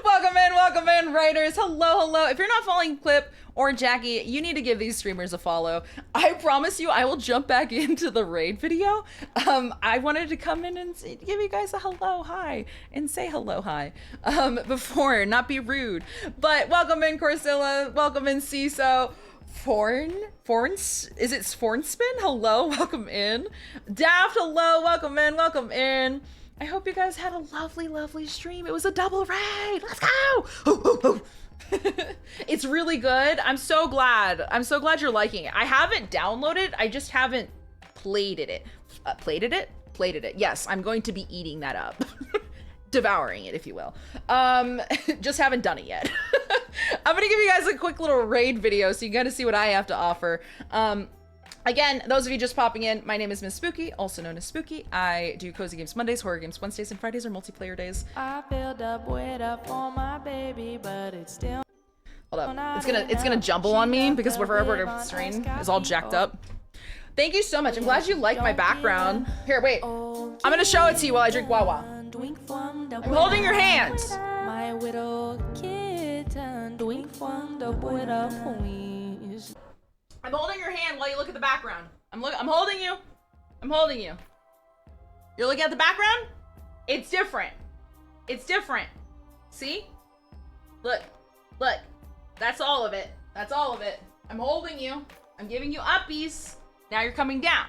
S10: Welcome in, writers. Hello. If you're not following Clip or Jackie, you need to give these streamers a follow. I promise you, I will jump back into the raid video. I wanted to come in and give you guys a hello, hi, and say hello, hi, before, not be rude. But welcome in, Corsilla. Welcome in, CISO. Is it Fornspin? Hello, welcome in. Daft, hello, welcome in. I hope you guys had a lovely stream. It was a double raid. Let's go. It's really good. I'm so glad you're liking it. I haven't downloaded. I just haven't played it. Played it. Yes, I'm going to be eating that up. Devouring it, if you will. Just haven't done it yet. I'm gonna give you guys a quick little raid video so you gotta see what I have to offer. Again, those of you just popping in, my name is Miss Spooky, also known as Spooky. I do Cozy Games Mondays, Horror Games Wednesdays, and Fridays are multiplayer days.
S6: I filled up with up for my baby, but it's still.
S1: Hold up, it's gonna jumble on me because wherever the screen is all jacked up. Thank you so much. I'm glad you like my background. Here, wait. I'm gonna show it to you while I drink Wawa. I'm holding your hands.
S6: My widow kitten, doink from the widow queens.
S1: I'm holding your hand while you look at the background. I'm holding you. I'm holding you. You're looking at the background? It's different. It's different. See? Look. That's all of it. I'm holding you. I'm giving you uppies. Now you're coming down.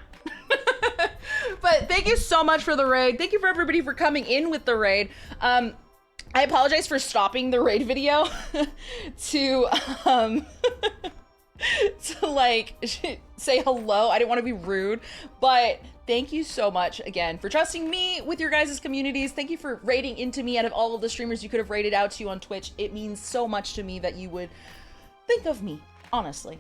S10: But thank you so much for the raid. Thank you for everybody for coming in with the raid. I apologize for stopping the raid video to to like say hello. I didn't want to be rude, but thank you so much again for trusting me with your guys' communities. Thank you for raiding into me out of all of the streamers you could have raided out to on Twitch. It means so much to me that you would think of me, honestly.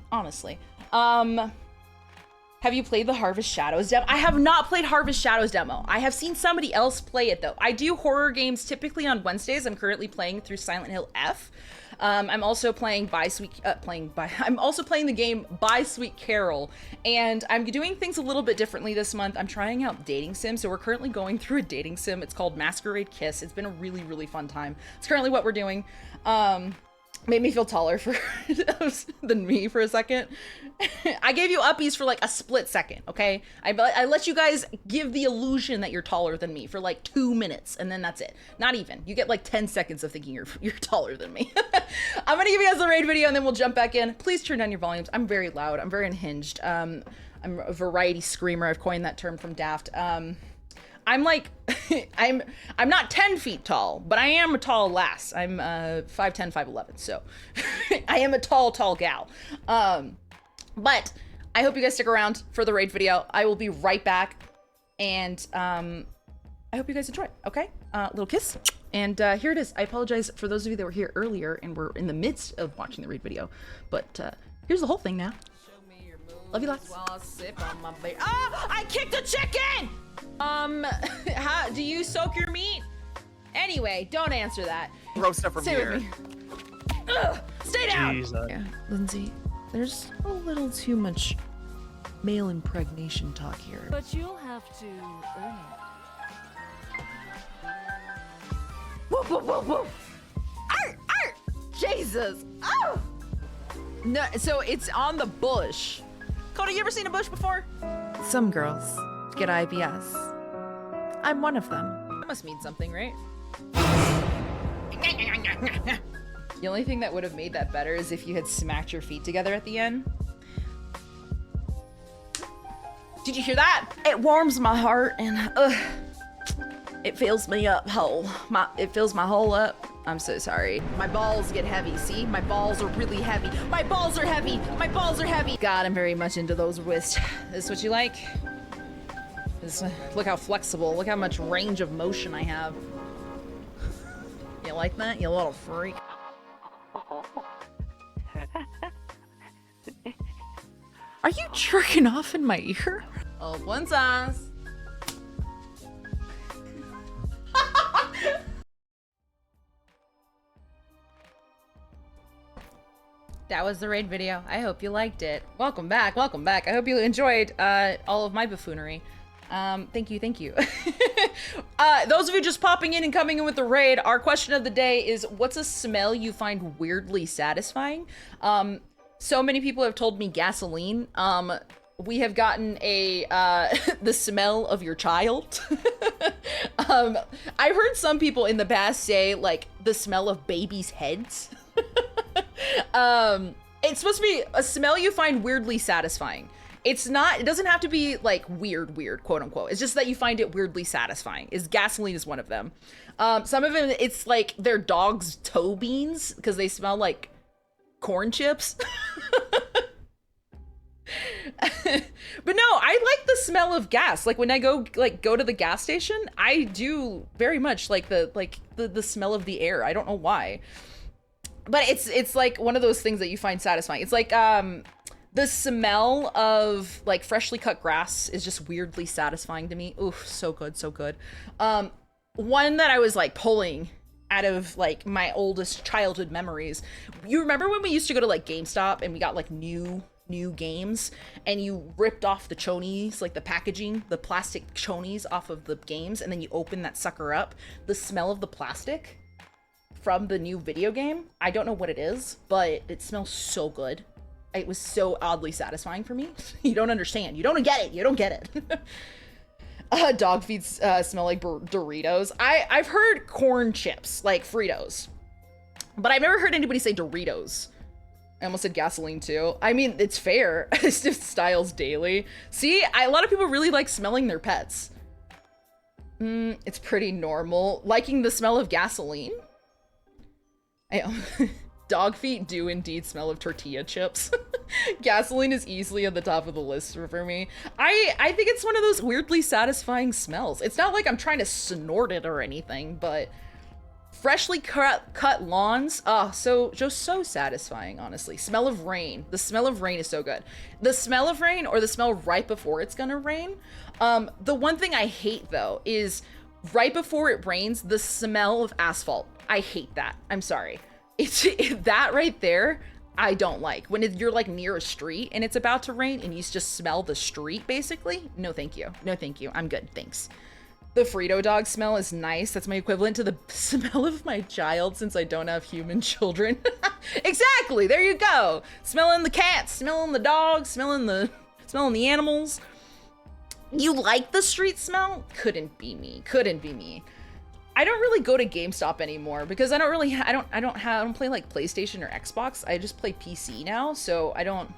S10: Have you played the Harvest Shadows demo? I have not played Harvest Shadows demo. I have seen somebody else play it though. I do horror games typically on Wednesdays. I'm currently playing through Silent Hill F. I'm also playing I'm also playing the game By Sweet Carol, and I'm doing things a little bit differently this month. I'm trying out dating sim, so we're currently going through a dating sim. It's called Masquerade Kiss. It's been a really, really fun time. It's currently what we're doing. Made me feel taller than me for a second. I gave you uppies for like a split second, okay? I let you guys give the illusion that you're taller than me for like 2 minutes, and then that's it. Not even. You get like 10 seconds of thinking you're taller than me. I'm gonna give you guys the raid video, and then we'll jump back in. Please turn down your volumes. I'm very loud. I'm very unhinged. I'm a variety screamer. I've coined that term from Daft. I'm like, I'm not 10 feet tall, but I am a tall lass. I'm 5'10", 5'11", so I am a tall gal. But I hope you guys stick around for the raid video. I will be right back, and I hope you guys enjoy it, okay? Little kiss, and here it is. I apologize for those of you that were here earlier and were in the midst of watching the raid video, but here's the whole thing now. Love you lots. I kicked a chicken! How do you soak your meat? Anyway, don't answer that.
S7: Throw stuff from here.
S10: With me. Ugh, stay down!
S4: Jesus.
S9: Yeah, Lindsay, there's a little too much male impregnation talk here.
S6: But you'll have to earn it.
S2: Woof, woof, woof, woof. Arr, arr. Jesus. Oh. No, so it's on the bush.
S10: Cody, you ever seen a bush before?
S9: Some girls get IBS. I'm one of them.
S10: That must mean something, right? The only thing that would have made that better is if you had smacked your feet together at the end. Did you hear that?
S9: It warms my heart and it fills me up whole. It fills my whole up.
S10: I'm so sorry.
S2: My balls get heavy. See, my balls are really heavy. My balls are heavy. My balls are heavy.
S10: God, I'm very much into those wrists. Is this what you like? Look how flexible. Look how much range of motion I have. You like that, you little freak?
S9: Are you jerking off in my ear?
S10: Oh, one size. That was the raid video. I hope you liked it. Welcome back, welcome back. I hope you enjoyed all of my buffoonery. Thank you. Those of you just popping in and coming in with the raid, our question of the day is, what's a smell you find weirdly satisfying? So many people have told me gasoline. We have gotten a, the smell of your child. I've heard some people in the past say, like, the smell of babies' heads. It's supposed to be a smell you find weirdly satisfying. It's not, it doesn't have to be like weird, quote unquote. It's just that you find it weirdly satisfying. Gasoline is one of them. Some of them, it's like their dog's toe beans because they smell like corn chips. But no, I like the smell of gas. Like when I go to the gas station, I do very much like the smell of the air. I don't know why. But it's like one of those things that you find satisfying. It's like the smell of like freshly cut grass is just weirdly satisfying to me. Oof, so good, so good. One that I was like pulling out of like my oldest childhood memories. You remember when we used to go to like GameStop and we got like new games and you ripped off the chonies, like the packaging, the plastic chonies off of the games, and then you open that sucker up. The smell of the plastic from the new video game, I don't know what it is, but it smells so good. It was so oddly satisfying for me. You don't understand. You don't get it. You don't get it. Dog feeds smell like Doritos. I've heard corn chips, like Fritos, but I've never heard anybody say Doritos.
S1: I almost said gasoline too. I mean, it's fair. It's just Styles Daily. See, a lot of people really like smelling their pets. It's pretty normal. Liking the smell of gasoline? Dog feet do indeed smell of tortilla chips. Gasoline is easily at the top of the list for me. I think it's one of those weirdly satisfying smells. It's not like I'm trying to snort it or anything, but freshly cut lawns, so satisfying, honestly. Smell of rain. The smell of rain is so good. The smell of rain or the smell right before it's gonna rain. The one thing I hate though is right before it rains, the smell of asphalt. I hate that. I'm sorry. It's that right there. I don't like when you're like near a street and it's about to rain and you just smell the street basically. No, thank you. No, thank you. I'm good. Thanks. The Frito dog smell is nice. That's my equivalent to the smell of my child since I don't have human children. Exactly. There you go. Smelling the cats, smelling the dogs, smelling the animals. You like the street smell? Couldn't be me. Couldn't be me. I don't really go to GameStop anymore because I don't play like PlayStation or Xbox. I just play PC now, so I don't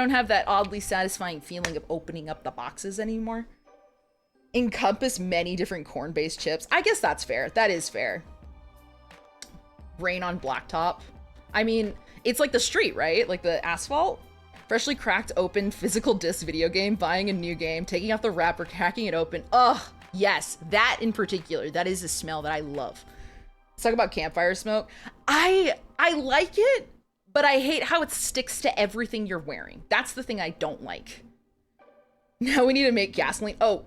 S1: have that oddly satisfying feeling of opening up the boxes anymore. Encompass many different corn-based chips. I guess that's fair. That is fair. Rain on blacktop. I mean, it's like the street, right? Like the asphalt. Freshly cracked open physical disc video game, buying a new game, taking off the wrapper, cracking it open. Ugh. Yes, that in particular, that is a smell that I love. Let's talk about campfire smoke. I like it, but I hate how it sticks to everything you're wearing. That's the thing I don't like. Now we need to make gasoline. Oh,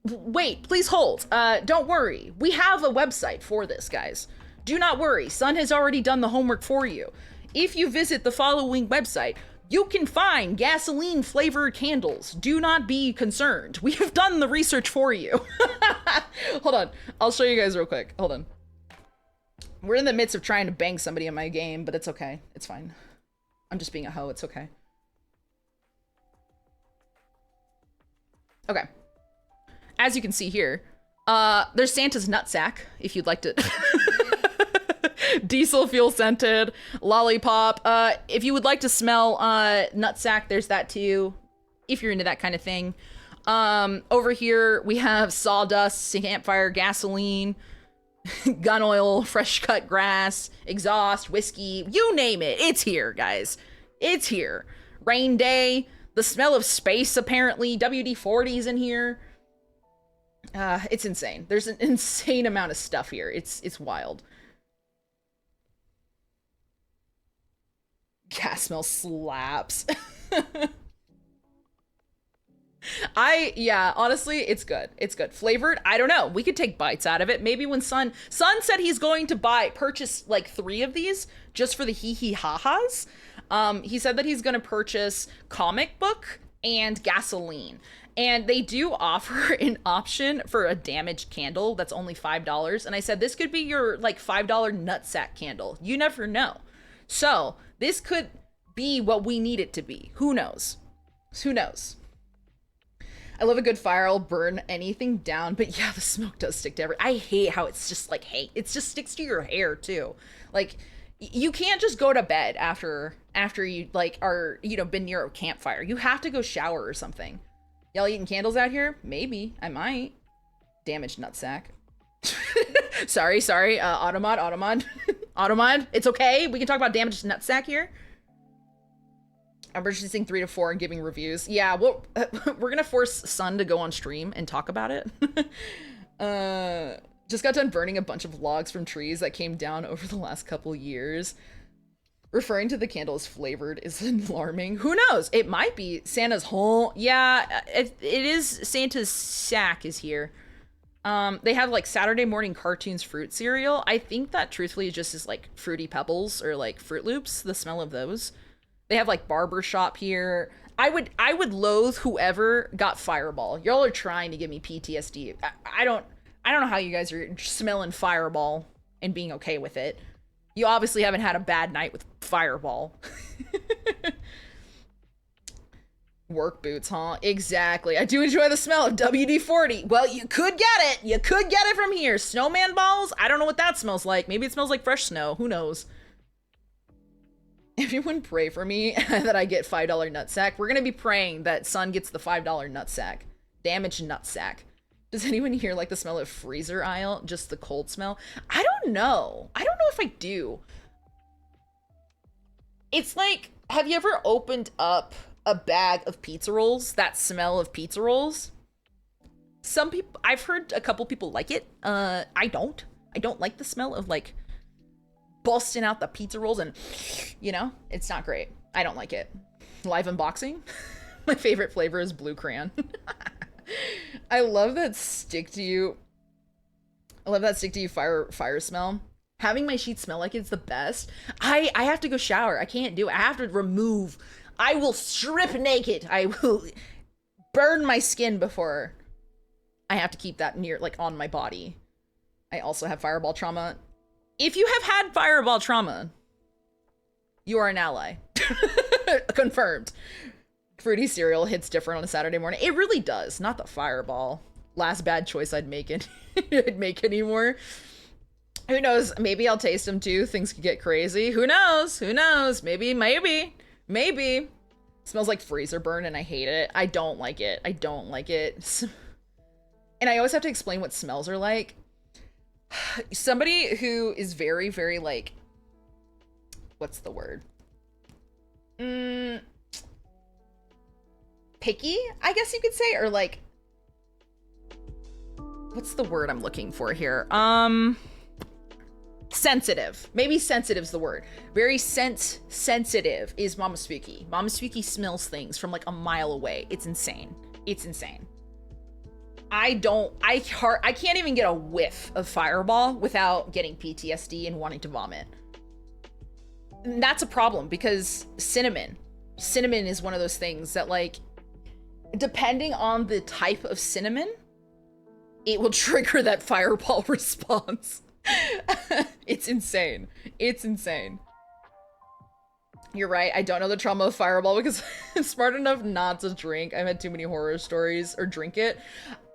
S1: wait, please hold. Don't worry. We have a website for this, guys. Do not worry. Sun has already done the homework for you. If you visit the following website, you can find gasoline flavored candles. Do not be concerned. We have done the research for you. Hold on. I'll show you guys real quick. Hold on. We're in the midst of trying to bang somebody in my game, but it's okay. It's fine. I'm just being a hoe. It's okay. Okay. As you can see here, there's Santa's nutsack, if you'd like to. Diesel fuel scented, lollipop. If you would like to smell nutsack, there's that too, if you're into that kind of thing. Over here, we have sawdust, campfire, gasoline, gun oil, fresh cut grass, exhaust, whiskey, you name it. It's here, guys. It's here. Rain day, the smell of space, apparently. WD-40's in here. It's insane. There's an insane amount of stuff here. It's wild. Gas smell slaps. Yeah, honestly, it's good. It's good. Flavored, I don't know. We could take bites out of it. Maybe when Sun said he's going to purchase like 3 of these just for the hee-hee-ha-has. He said that he's going to purchase comic book and gasoline. And they do offer an option for a damaged candle that's only $5. And I said, this could be your like $5 nutsack candle. You never know. So this could be what we need it to be. Who knows? Who knows? I love a good fire. I'll burn anything down. But yeah, the smoke does stick to I hate how it's just like, hey, it just sticks to your hair too. Like, you can't just go to bed after you like are, been near a campfire. You have to go shower or something. Y'all eating candles out here? Maybe. I might. Damaged nutsack. sorry. Automod. Automod, it's okay. We can talk about damaged nutsack here. I'm purchasing 3 to 4 and giving reviews. Yeah, well, we're gonna force Sun to go on stream and talk about it. Just got done burning a bunch of logs from trees that came down over the last couple years. Referring to the candle as flavored is alarming. Who knows? It might be Santa's whole. Yeah, it is Santa's sack is here. They have like Saturday morning cartoons fruit cereal. I think that truthfully just is like Fruity Pebbles or like Fruit Loops, the smell of those. They have like barbershop here. I would loathe whoever got Fireball. Y'all are trying to give me PTSD. I don't know how you guys are smelling Fireball and being okay with it. You obviously haven't had a bad night with Fireball. Work boots, huh? Exactly. I do enjoy the smell of WD-40. Well, you could get it. You could get it from here. Snowman balls? I don't know what that smells like. Maybe it smells like fresh snow. Who knows? Everyone pray for me that I get $5 nutsack. We're gonna be praying that Sun gets the $5 nutsack. Damaged nutsack. Does anyone here like the smell of freezer aisle? Just the cold smell? I don't know. I don't know if I do. It's like, have you ever opened up a bag of pizza rolls? That smell of pizza rolls? Some people, I've heard a couple people like it. I don't. I don't like the smell of like busting out the pizza rolls and, you know, it's not great. I don't like it. Live unboxing? My favorite flavor is blue crayon. I love that stick to you. I love that stick to you fire smell. Having my sheets smell like it's the best. I have to go shower. I can't do it. I have to remove. I will strip naked. I will burn my skin before I have to keep that near, like, on my body. I also have fireball trauma. If you have had fireball trauma, you are an ally. Confirmed. Fruity cereal hits different on a Saturday morning. It really does. Not the fireball. Last bad choice I'd make anymore. Who knows? Maybe I'll taste them too. Things could get crazy. Who knows? Who knows? Maybe. Smells like freezer burn and I hate it. I don't like it. I don't like it. And I always have to explain what smells are like. Somebody who is very, very like, what's the word? Picky, I guess you could say, or like, what's the word I'm looking for here? Sensitive. Maybe sensitive's the word. Very sensitive is Mama Spooky. Mama Spooky smells things from like a mile away. It's insane. It's insane. I can't even get a whiff of Fireball without getting PTSD and wanting to vomit. And that's a problem because cinnamon is one of those things that, like, depending on the type of cinnamon, it will trigger that Fireball response. It's insane. It's insane. You're right. I don't know the trauma of Fireball because I'm smart enough not to drink. I've had too many horror stories or drink it.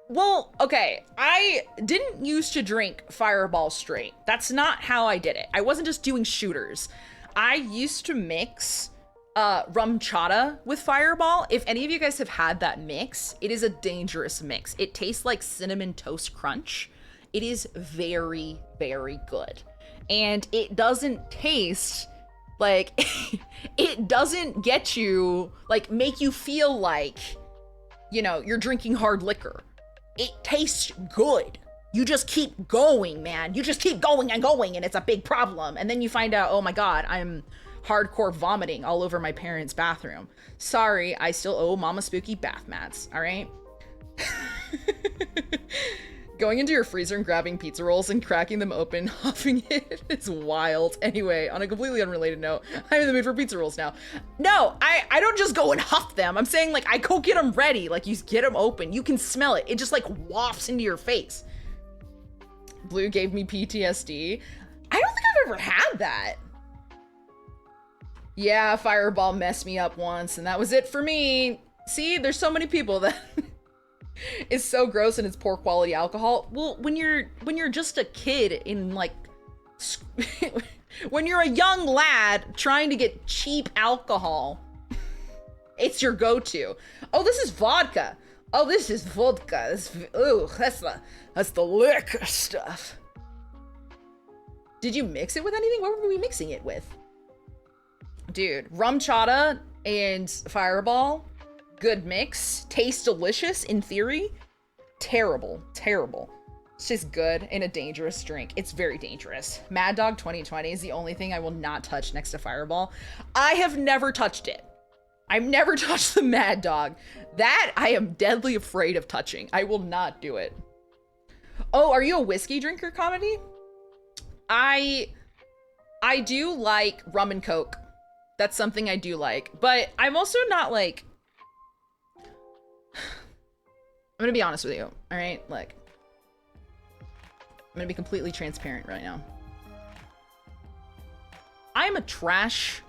S1: Well, okay, I didn't used to drink Fireball straight. That's not how I did it. I wasn't just doing shooters. I used to mix rum chata with Fireball. If any of you guys have had that mix, it is a dangerous mix. It tastes like Cinnamon Toast Crunch. It is very, very good. And it doesn't taste like, it doesn't get you, like, make you feel like, you know, you're drinking hard liquor. It tastes good. You just keep going, man. You just keep going and going, and it's a big problem. And then you find out, oh my God, I'm hardcore vomiting all over my parents' bathroom. Sorry, I still owe Mama Spooky bath mats, all right? Going into your freezer and grabbing pizza rolls and cracking them open, huffing it is wild. Anyway, on a completely unrelated note, I'm in the mood for pizza rolls now. No, I don't just go and huff them. I'm saying, like, I go get them ready. Like, you get them open. You can smell it. It just, like, wafts into your face. Blue gave me PTSD. I don't think I've ever had that. Yeah, Fireball messed me up once, and that was it for me. See, there's so many people that... It's so gross and it's poor quality alcohol. Well, when you're just a kid in, like, when you're a young lad trying to get cheap alcohol, it's your go-to. Oh, this is vodka. Oh, this is vodka. Ooh, that's the liquor stuff. Did you mix it with anything? What were we mixing it with? Dude, rum chata and Fireball. Good mix. Tastes delicious in theory. Terrible. Terrible. It's just good and a dangerous drink. It's very dangerous. Mad Dog 2020 is the only thing I will not touch next to Fireball. I have never touched it. I've never touched the Mad Dog. That I am deadly afraid of touching. I will not do it. Oh, are you a whiskey drinker, Comedy? I do like rum and coke. That's something I do like. But I'm also not like... I'm gonna be honest with you, all right? Like, I'm gonna be completely transparent right now. I'm a trash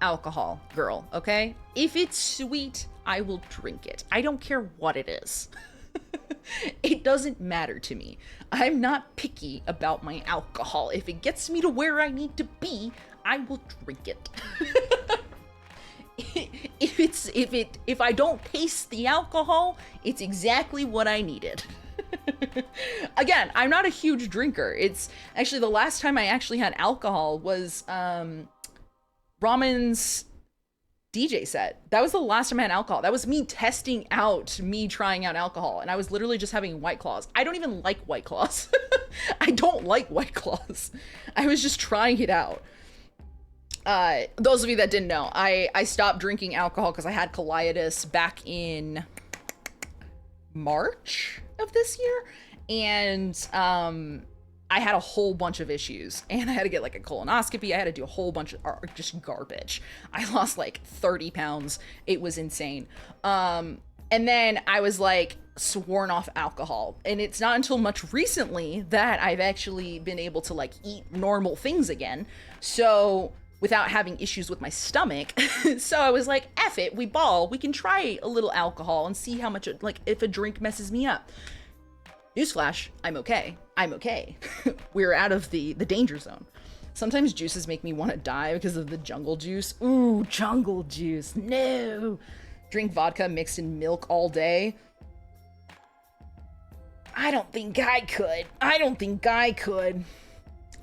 S1: alcohol girl, okay? If it's sweet, I will drink it. I don't care what it is. It doesn't matter to me. I'm not picky about my alcohol. If it gets me to where I need to be,
S10: I will drink it. If I don't taste the alcohol, it's exactly what I needed. Again, I'm not a huge drinker. It's actually the last time I actually had alcohol was Ramen's DJ set. That was the last time I had alcohol. That was me trying out alcohol, and I was literally just having White Claws. I don't even like White Claws. I don't like White Claws. I was just trying it out. Those of you that didn't know, I stopped drinking alcohol because I had colitis back in March of this year, and I had a whole bunch of issues, and I had to get like a colonoscopy. I had to do a whole bunch of just garbage. I lost like 30 pounds. It was insane. And then I was like sworn off alcohol, and it's not until much recently that I've actually been able to like eat normal things again. So without having issues with my stomach. So I was like, F it, we can try a little alcohol and see how much, if a drink messes me up. Newsflash, I'm okay. We're out of the danger zone. Sometimes juices make me want to die because of the jungle juice. Ooh, jungle juice, no. Drink vodka mixed in milk all day. I don't think I could.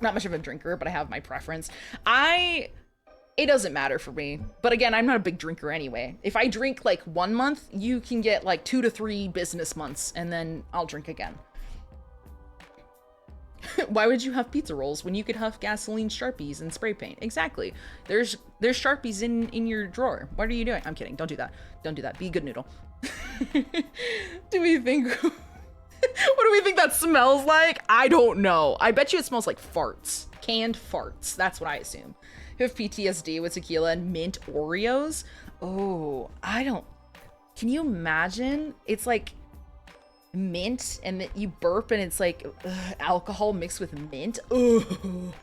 S10: Not much of a drinker, but I have my preference. It doesn't matter for me. But again, I'm not a big drinker anyway. If I drink like 1 month, you can get like 2 to 3 business months, and then I'll drink again. Why would you have pizza rolls when you could huff gasoline, Sharpies, and spray paint? Exactly. There's Sharpies in your drawer. What are you doing? I'm kidding. Don't do that. Be a good noodle. Do we think... What do we think that smells like? I don't know. I bet you it smells like farts. Canned farts. That's what I assume. You have PTSD with tequila and mint Oreos? Oh, can you imagine? It's like mint, and that you burp and it's like alcohol mixed with mint. Ugh.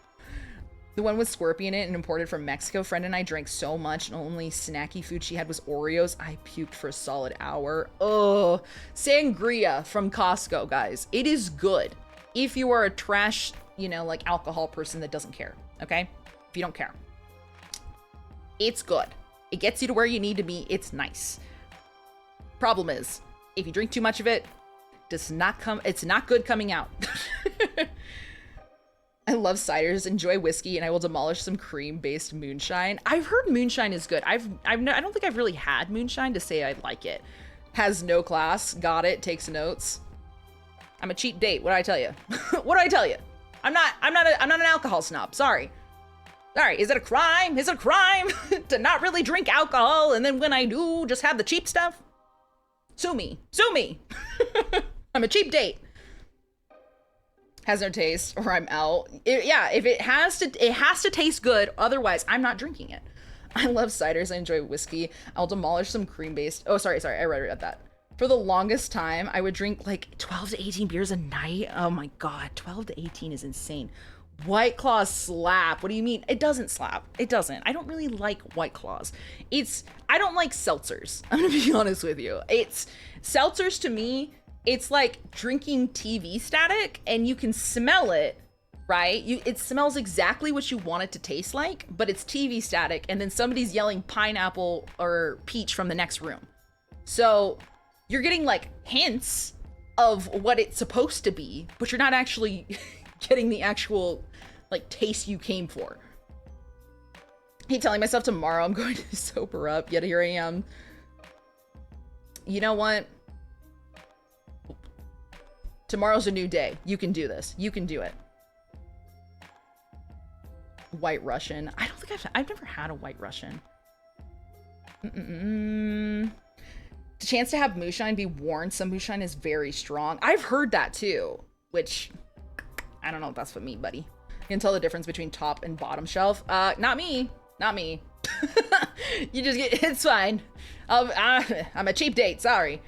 S10: The one with Scorpion in it and imported from Mexico. Friend and I drank so much, and only snacky food she had was Oreos. I puked for a solid hour. Ugh. Sangria from Costco, guys. It is good if you are a trash, like alcohol person that doesn't care, okay? If you don't care. It's good. It gets you to where you need to be. It's nice. Problem is, if you drink too much of it, it's not good coming out. I love ciders, enjoy whiskey, and I will demolish some cream-based moonshine. I've heard moonshine is good. I don't think I've really had moonshine to say I like it. Has no class, got it, takes notes. I'm a cheap date. What did I tell you? What did I tell you? I'm not an alcohol snob. Sorry. Is it a crime? Is it a crime to not really drink alcohol, and then when I do, just have the cheap stuff? Sue me. I'm a cheap date. Has no taste, or I'm out. If it has to taste good. Otherwise, I'm not drinking it. I love ciders. I enjoy whiskey. I'll demolish some cream-based. Oh, sorry. I read that. For the longest time, I would drink like 12 to 18 beers a night. Oh my God, 12 to 18 is insane. White Claws slap. What do you mean? It doesn't slap. It doesn't. I don't really like White Claws. I don't like seltzers. I'm gonna be honest with you. Seltzers to me, it's like drinking TV static, and you can smell it, right? It smells exactly what you want it to taste like, but it's TV static, and then somebody's yelling pineapple or peach from the next room. So you're getting like hints of what it's supposed to be, but you're not actually getting the actual like taste you came for. I keep telling myself tomorrow I'm going to sober up, yet here I am. You know what? Tomorrow's a new day. You can do this. You can do it. White Russian. I don't think I've never had a White Russian. The chance to have moonshine be warned. Some moonshine is very strong. I've heard that too, which I don't know if that's for me, buddy. You can tell the difference between top and bottom shelf. Not me. You just get, it's fine. I'm a cheap date. Sorry.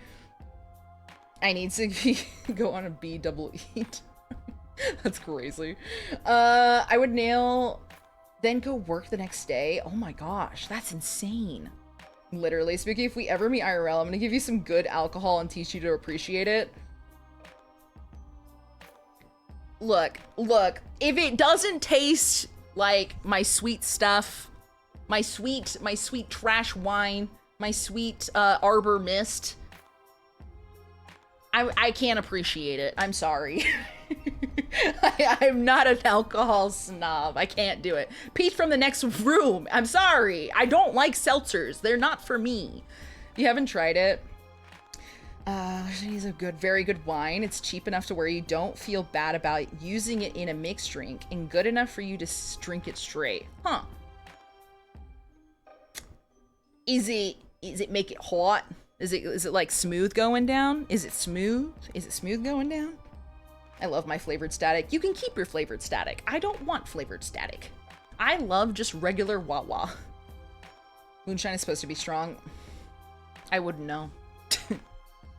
S10: I need to go on a B double eat. That's crazy. I would nail, then go work the next day. Oh my gosh, that's insane. Literally, Spooky, if we ever meet IRL, I'm gonna give you some good alcohol and teach you to appreciate it. Look, if it doesn't taste
S1: like my sweet stuff, my sweet trash wine, my sweet Arbor Mist. I can't appreciate it. I'm sorry. I'm not an alcohol snob. I can't do it. Peach from the next room. I'm sorry. I don't like seltzers. They're not for me. If you haven't tried it, she's a very good wine. It's cheap enough to where you don't feel bad about using it in a mixed drink and good enough for you to drink it straight. Huh. Is it make it hot? Is it like smooth going down? Is it smooth? Is it smooth going down? I love my flavored static. You can keep your flavored static. I don't want flavored static. I love just regular Wawa. Moonshine is supposed to be strong. I wouldn't know.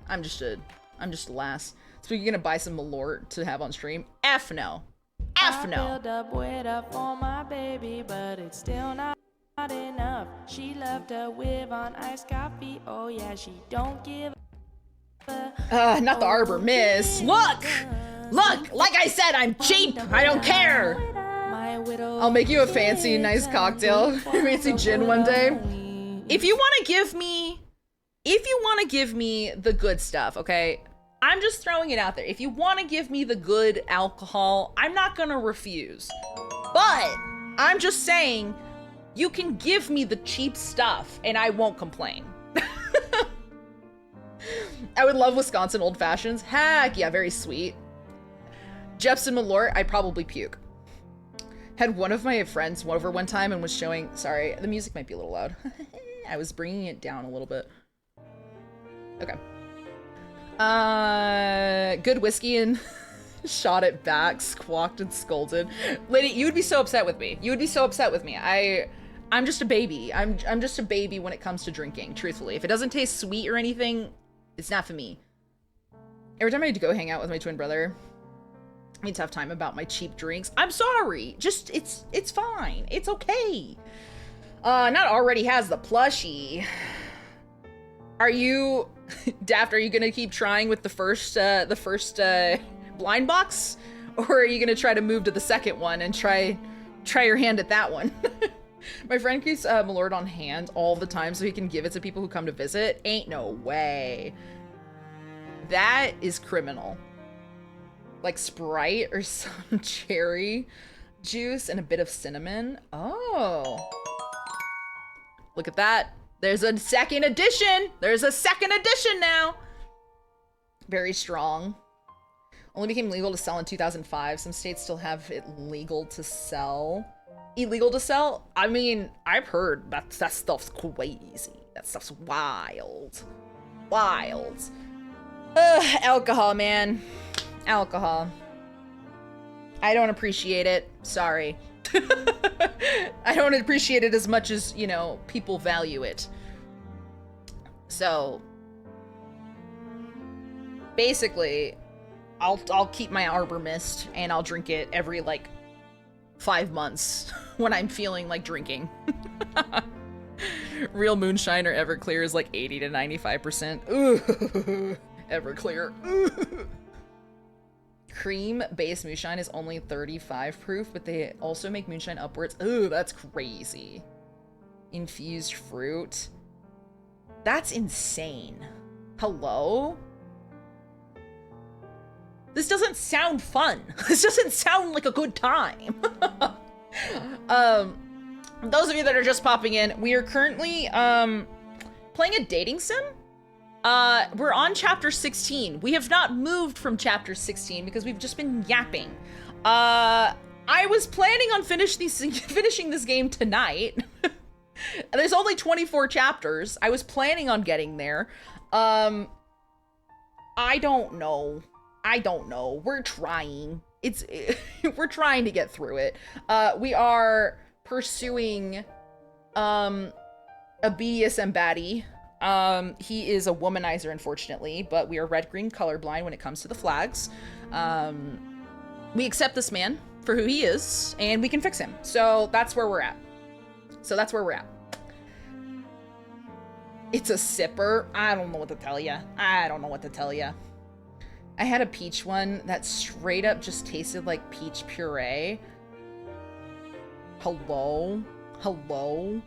S1: I'm just a lass. So you're gonna buy some Malort to have on stream? F no. F no.
S6: I filled up with up for my baby, but it's still not enough. She loved her with on iced coffee. Oh yeah, she don't give
S1: Not the Arbor Mist. Look! Look! Like I said, I'm cheap! I don't care! I'll make you a fancy, nice cocktail. Fancy gin one day. If you want to give me the good stuff, okay? I'm just throwing it out there. If you want to give me the good alcohol, I'm not gonna refuse. But I'm just saying, you can give me the cheap stuff and I won't complain. I would love Wisconsin old fashions. Heck yeah, very sweet. Jepson Malort, I'd probably puke. Had one of my friends over one time and was showing, sorry, the music might be a little loud. I was bringing it down a little bit. Okay. Good whiskey and shot it back, squawked and scolded. Lady, you would be so upset with me. You would be so upset with me. I'm just a baby. I'm just a baby when it comes to drinking, truthfully. If it doesn't taste sweet or anything, it's not for me. Every time I had to go hang out with my twin brother, I'd have time about my cheap drinks. I'm sorry. Just, it's fine. It's okay. Not already has the plushie. Are you, Daft, are you gonna keep trying with the first blind box? Or are you gonna try to move to the second one and try your hand at that one? My friend keeps Malort on hand all the time so he can give it to people who come to visit. Ain't no way. That is criminal. Like Sprite or some cherry juice and a bit of cinnamon. Oh. Look at that. There's a second edition. There's a second edition now. Very strong. Only became legal to sell in 2005. Some states still have it legal to sell. Illegal to sell? I mean, I've heard that stuff's crazy. That stuff's wild. Wild. Alcohol, man. Alcohol. I don't appreciate it. Sorry. I don't appreciate it as much as, you know, people value it. So, basically, I'll keep my Arbor Mist and I'll drink it every, like, 5 months when I'm feeling like drinking. Real moonshine or Everclear is like 80 to 95%. Ooh, Everclear. Ooh. Cream-based moonshine is only 35 proof, but they also make moonshine upwards. Ooh, that's crazy. Infused fruit. That's insane. Hello? This doesn't sound fun. This doesn't sound like a good time. Those of you that are just popping in, we are currently playing a dating sim. We're on chapter 16. We have not moved from chapter 16 because we've just been yapping. I was planning on finishing this game tonight. There's only 24 chapters. I was planning on getting there. I don't know. We're trying. We're trying to get through it. We are pursuing a BDSM baddie. He is a womanizer, unfortunately, but we are red-green colorblind when it comes to the flags. We accept this man for who he is, and we can fix him. So that's where we're at. It's a sipper. I don't know what to tell you. I had a peach one that straight up just tasted like peach puree. Hello? Hello?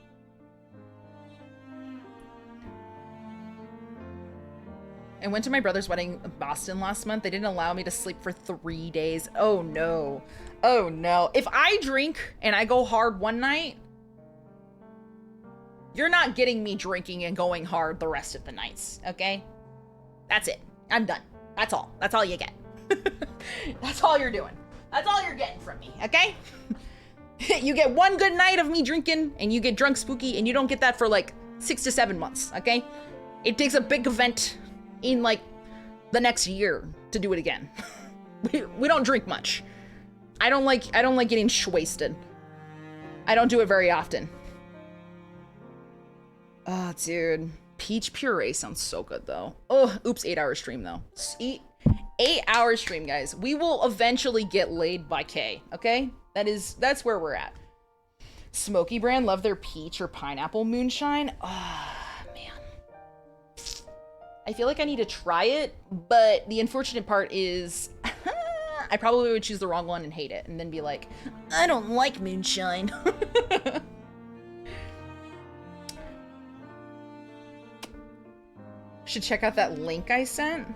S1: I went to my brother's wedding in Boston last month. They didn't allow me to sleep for 3 days. Oh no. Oh no. If I drink and I go hard one night, you're not getting me drinking and going hard the rest of the nights, okay? That's it. I'm done. That's all. That's all you get. That's all you're doing. That's all you're getting from me, okay? You get one good night of me drinking and you get drunk spooky, and you don't get that for like 6 to 7 months, okay? It takes a big event in like the next year to do it again. we don't drink much. I don't like getting wasted. I don't do it very often. Oh, dude. Peach puree sounds so good though. Oh, oops, 8-hour stream though. 8-hour stream, guys. We will eventually get laid by Kay, okay? That's where we're at. Smoky brand, love their peach or pineapple moonshine. Ah, man. I feel like I need to try it, but the unfortunate part is I probably would choose the wrong one and hate it and then be like, I don't like moonshine. Should check out that link I sent.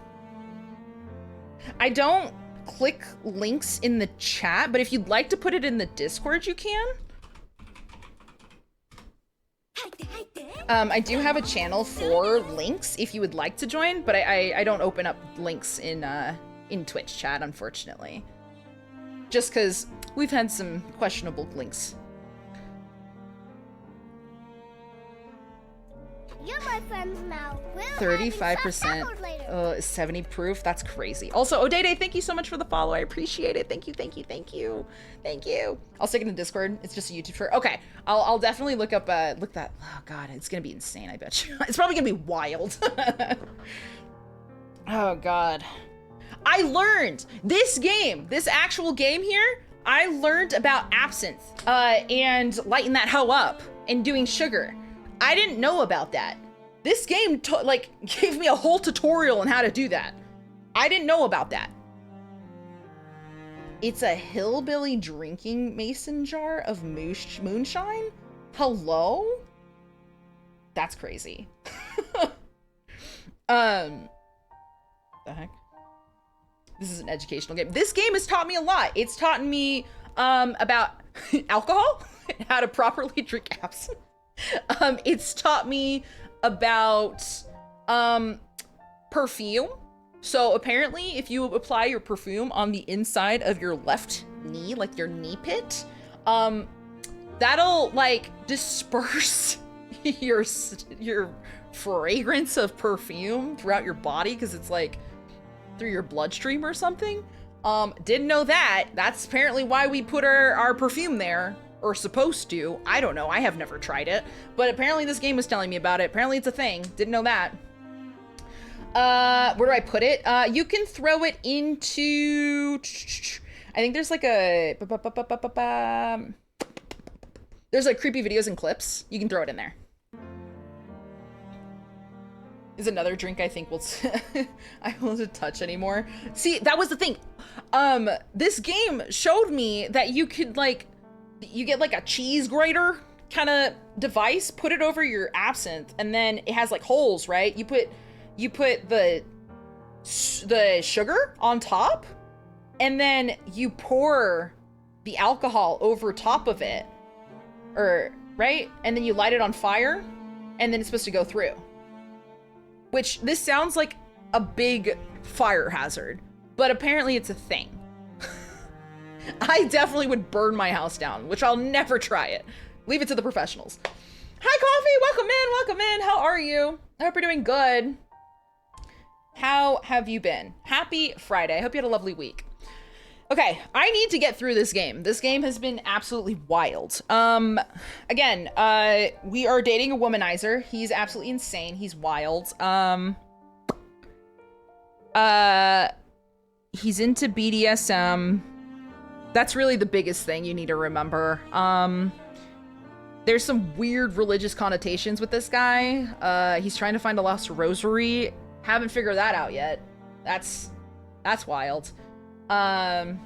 S1: I don't click links in the chat, but if you'd like to put it in the Discord, you can. I do have a channel for links if you would like to join, but I don't open up links in Twitch chat, unfortunately. Just because we've had some questionable links.
S3: You're my friends now.
S1: 35%. 70 proof. That's crazy. Also, Odede, thank you so much for the follow. I appreciate it. Thank you, thank you, thank you, thank you. I'll stick it in Discord. It's just a YouTube for. Okay, I'll definitely look up. Look that. Oh God, it's gonna be insane. I bet you. It's probably gonna be wild. Oh God. I learned this game, this actual game here. I learned about absinthe and lighting that hoe up and doing sugar. I didn't know about that. This game like gave me a whole tutorial on how to do that. I didn't know about that. It's a hillbilly drinking mason jar of moonshine? Hello? That's crazy. The heck? This is an educational game. This game has taught me a lot. It's taught me about alcohol, how to properly drink absinthe. It's taught me about perfume. So apparently if you apply your perfume on the inside of your left knee, like your knee pit, that'll like disperse your fragrance of perfume throughout your body, because it's like through your bloodstream or something. Didn't know that. That's apparently why we put our perfume there. Or supposed to. I don't know. I have never tried it. But apparently this game was telling me about it. Apparently it's a thing. Didn't know that. Where do I put it? You can throw it into... I think there's like a... There's like creepy videos and clips. You can throw it in there. Is another drink I think will... I won't touch anymore. See, that was the thing. This game showed me that you could like... You get like a cheese grater kind of device, put it over your absinthe, and then it has like holes, right? You put the sugar on top, and then you pour the alcohol over top of it, or right? And then you light it on fire, and then it's supposed to go through. Which this sounds like a big fire hazard, but apparently it's a thing. I definitely would burn my house down, which I'll never try it. Leave it to the professionals. Hi, Coffee. Welcome in. Welcome in. How are you? I hope you're doing good. How have you been? Happy Friday. I hope you had a lovely week. Okay, I need to get through this game. This game has been absolutely wild. Again, we are dating a womanizer. He's absolutely insane. He's wild. He's into BDSM. That's really the biggest thing you need to remember. There's some weird religious connotations with this guy. He's trying to find a lost rosary. Haven't figured that out yet. That's wild. Then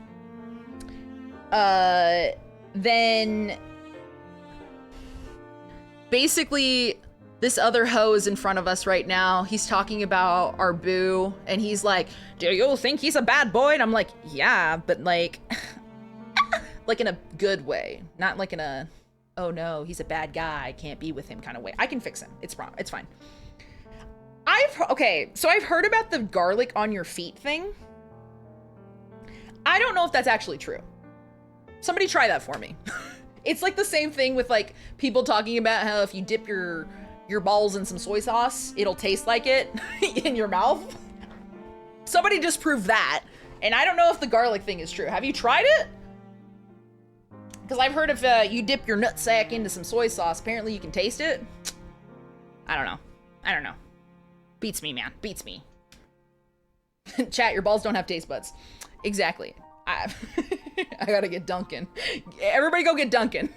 S1: basically, this other hoe is in front of us right now. He's talking about our boo, and he's like, do you think he's a bad boy? And I'm like, yeah, but like, like in a good way, not like in a, oh no, he's a bad guy, I can't be with him kind of way. I can fix him. It's fine. Okay, so I've heard about the garlic on your feet thing. I don't know if that's actually true. Somebody try that for me. It's like the same thing with like people talking about how if you dip your balls in some soy sauce, it'll taste like it in your mouth. Somebody just proved that. And I don't know if the garlic thing is true. Have you tried it? Because I've heard if you dip your nutsack into some soy sauce, apparently you can taste it. I don't know. Beats me, man. Beats me. Chat, your balls don't have taste buds. Exactly. I gotta get Duncan. Everybody go get Duncan.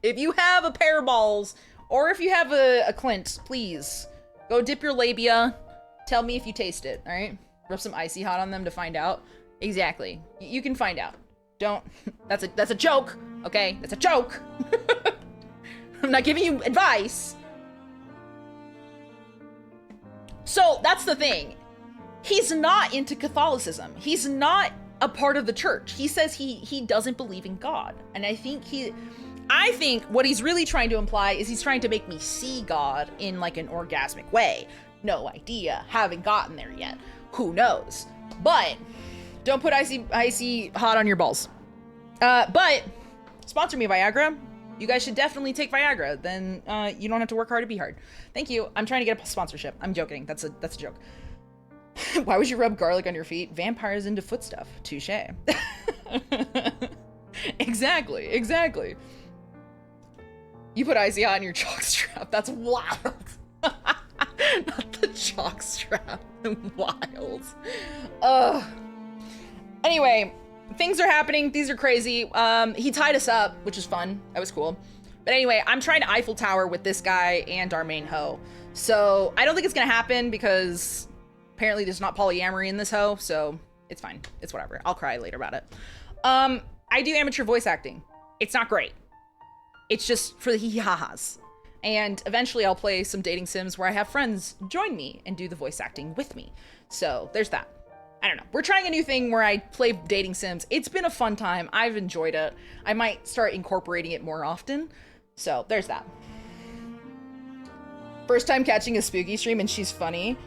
S1: If you have a pair of balls, or if you have a Clint, please go dip your labia. Tell me if you taste it, all right? Rub some icy hot on them to find out. Exactly. You can find out. Don't. That's a joke, okay? That's a joke. I'm not giving you advice. So that's the thing. He's not into Catholicism. He's not a part of the church. He says he doesn't believe in God. And I think what he's really trying to imply is he's trying to make me see God in like an orgasmic way. No idea. Haven't gotten there yet. Who knows? But don't put icy hot on your balls. But sponsor me, Viagra. You guys should definitely take Viagra. Then you don't have to work hard to be hard. Thank you. I'm trying to get a sponsorship. I'm joking. That's a joke. Why would you rub garlic on your feet? Vampires into foot stuff. Touche. Exactly. You put icy hot in your chalk strap. That's wild. Not the chalk strap. Wild. Ugh. Anyway, things are happening. These are crazy. He tied us up, which is fun. That was cool. But anyway, I'm trying to Eiffel Tower with this guy and our main hoe. So I don't think it's gonna happen because apparently there's not polyamory in this hoe. So it's fine. It's whatever. I'll cry later about it. I do amateur voice acting. It's not great. It's just for the hee-ha-has. And eventually I'll play some dating sims where I have friends join me and do the voice acting with me. So there's that. I don't know. We're trying a new thing where I play dating sims. It's been a fun time. I've enjoyed it. I might start incorporating it more often. So there's that. First time catching a spooky stream and she's funny.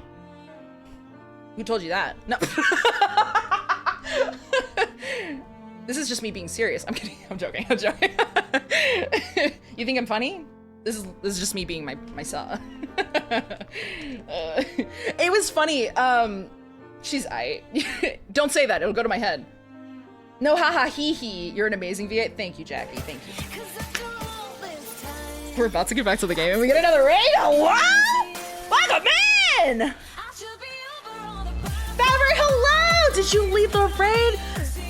S1: Who told you that? No. This is just me being serious. I'm kidding. I'm joking. You think I'm funny? This is just me being myself. It was funny. She's don't say that. It'll go to my head. No, haha, hee hee. You're an amazing V8. Thank you, Jackie. Thank you. We're about to get back to the game and we get another raid. What? Welcome in! Fabry, hello! Did you leave the raid?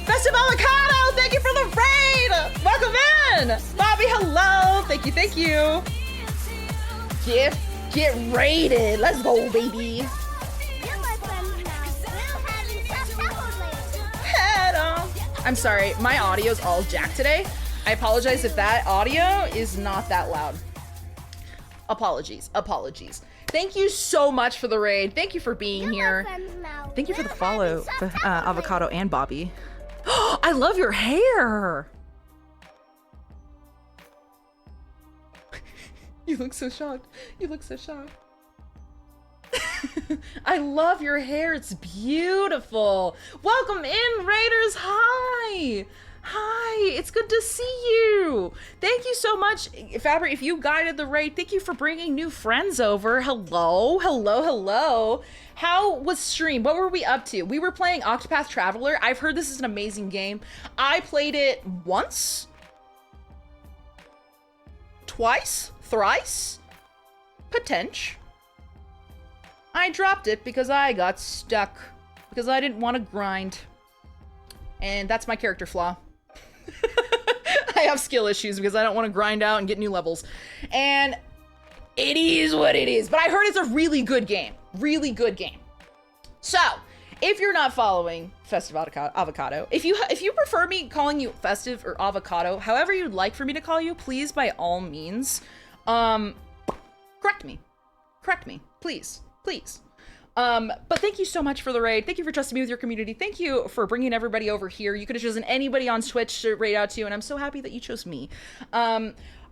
S1: Festive Avocado, thank you for the raid! Welcome in! Bobby, hello! Thank you. Get raided. Let's go, baby.
S3: You're my friends now. We're having chocolate.
S1: Head on. I'm sorry, my audio's all jacked today. I apologize if that audio is not that loud. Apologies. Thank you so much for the raid. Thank you for being here. Thank you for the follow, Avocado and Bobby. I love your hair. You look so shocked. I love your hair. It's beautiful. Welcome in, Raiders. Hi. It's good to see you. Thank you so much, Fabry. If you guided the raid, thank you for bringing new friends over. Hello. How was stream? What were we up to? We were playing Octopath Traveler. I've heard this is an amazing game. I played it once, twice, thrice, potential. I dropped it because I got stuck, because I didn't want to grind. And that's my character flaw. I have skill issues because I don't want to grind out and get new levels. And it is what it is. But I heard it's a really good game. So, if you're not following Festive Avocado, if you prefer me calling you Festive or Avocado, however you'd like for me to call you, please, by all means,
S10: Correct me, please. But thank you so much for the raid. Thank you for trusting me with your community. Thank you for bringing everybody over here. You could have chosen anybody on Twitch to raid out to, and I'm so happy that you chose me.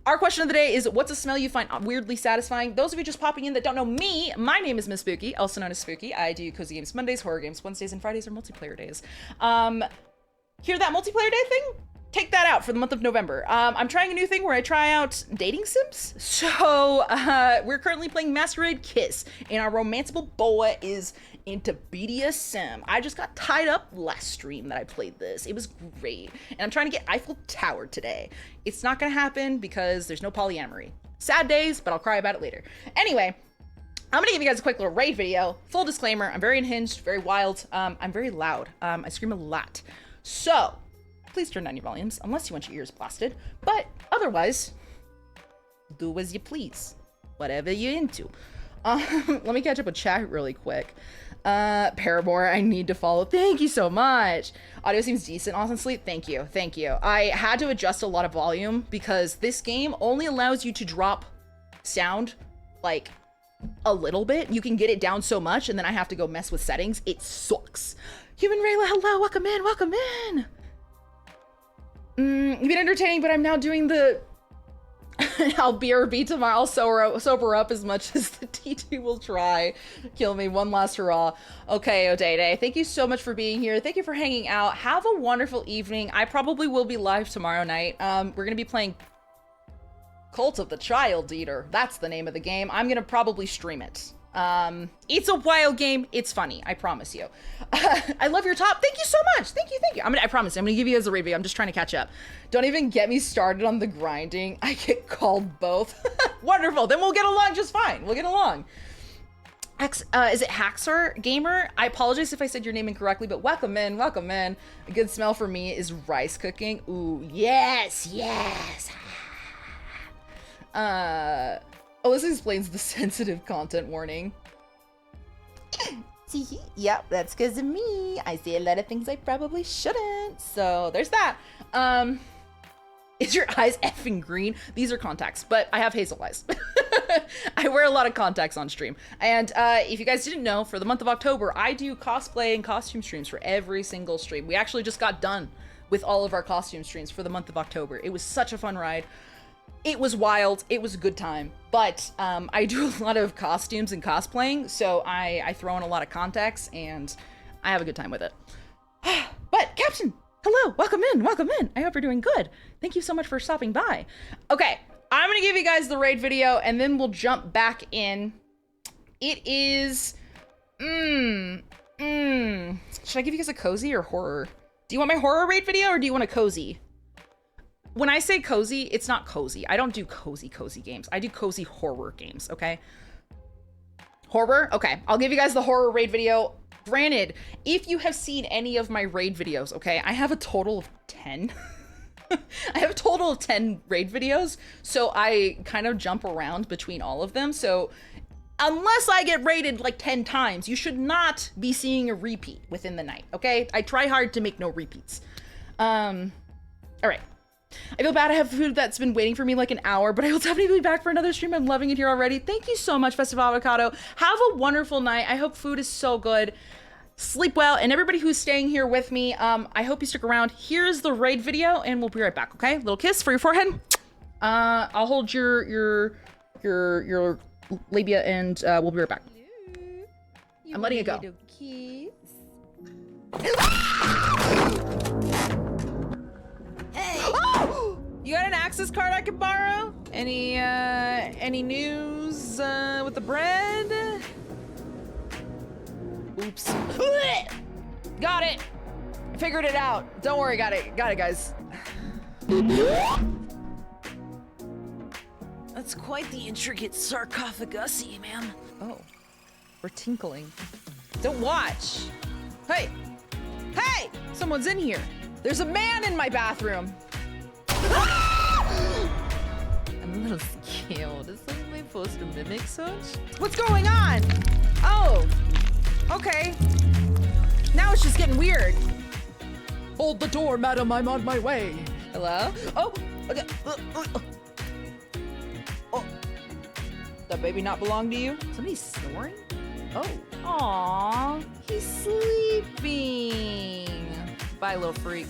S10: Our question of the day is, what's a smell you find weirdly satisfying? Those of you just popping in that don't know me, my name is Miss Spooky, also known as Spooky. I do Cozy Games Mondays, Horror Games Wednesdays, and Fridays are multiplayer days. Hear that multiplayer day thing? Take that out for the month of November. I'm trying a new thing where I try out dating sims. So we're currently playing Masquerade Kiss, and our romanceable boa is into BDSM. I just got tied up last stream that I played this. It was great. And I'm trying to get Eiffel Tower today. It's not gonna happen because there's no polyamory. Sad days, but I'll cry about it later. Anyway, I'm gonna give you guys a quick little raid video. Full disclaimer, I'm very unhinged, very wild. I'm very loud. I scream a lot. So, please turn down your volumes, unless you want your ears blasted. But otherwise, do as you please. Whatever you're into. Let me catch up with chat really quick. Paramore, I need to follow. Thank you so much. Audio seems decent, honestly. Thank you. I had to adjust a lot of volume because this game only allows you to drop sound, like, a little bit. You can get it down so much, and then I have to go mess with settings. It sucks. Human Rayla, hello, welcome in. You've been entertaining, but I'm now doing the I'll BRB tomorrow. I'll sober up as much as the TT will try. Kill me. One last hurrah. Okay, Odede, thank you so much for being here. Thank you for hanging out. Have a wonderful evening. I probably will be live tomorrow night. We're going to be playing Cult of the Child Eater. That's the name of the game. I'm going to probably stream it. It's a wild game. It's funny. I promise you. I love your top. Thank you so much. Thank you. I promise. I'm gonna give you guys a review. I'm just trying to catch up. Don't even get me started on the grinding. I get called both. Wonderful. Then we'll get along just fine. We'll get along. Is it Haxor Gamer? I apologize if I said your name incorrectly, but welcome in. A good smell for me is rice cooking. Ooh, yes. Alyssa explains the sensitive content warning. Yep, that's because of me. I say a lot of things I probably shouldn't. So there's that. Is your eyes effing green? These are contacts, but I have hazel eyes. I wear a lot of contacts on stream. And if you guys didn't know, for the month of October, I do cosplay and costume streams for every single stream. We actually just got done with all of our costume streams for the month of October. It was such a fun ride. It was wild. It was a good time. But I do a lot of costumes and cosplaying, so I throw in a lot of contacts, and I have a good time with it. But, Captain, hello. Welcome in. I hope you're doing good. Thank you so much for stopping by. Okay, I'm going to give you guys the raid video, and then we'll jump back in. It is... Should I give you guys a cozy or horror? Do you want my horror raid video, or do you want a cozy? When I say cozy, it's not cozy. I don't do cozy games. I do cozy horror games, okay? Horror? Okay, I'll give you guys the horror raid video. Granted, if you have seen any of my raid videos, okay, I have a total of 10. I have a total of 10 raid videos, so I kind of jump around between all of them. So unless I get raided like 10 times, you should not be seeing a repeat within the night, okay? I try hard to make no repeats. All right. I feel bad I have food that's been waiting for me like an hour, but I will definitely be back for another stream. I'm loving it here already. Thank you so much, Festive Avocado. Have a wonderful night. I hope food is so good. Sleep well, and everybody who's staying here with me, I hope you stick around. Here's the raid video, and we'll be right back, okay? Little kiss for your forehead. I'll hold your labia, and we'll be right back. I'm letting it go. Oh! You got an access card I can borrow? Any news with the bread? Oops. Got it. Figured it out. Don't worry, got it, guys. That's quite the intricate sarcophagus, man. Oh, we're tinkling. Don't watch. Hey, someone's in here. There's a man in my bathroom. I'm a little scared. Is somebody supposed to mimic such? What's going on? Oh, okay. Now it's just getting weird. Hold the door, madam. I'm on my way. Hello? Oh, okay.
S1: That baby not belong to you? Somebody's snoring? Oh. Aww. He's sleeping. Bye, little freak.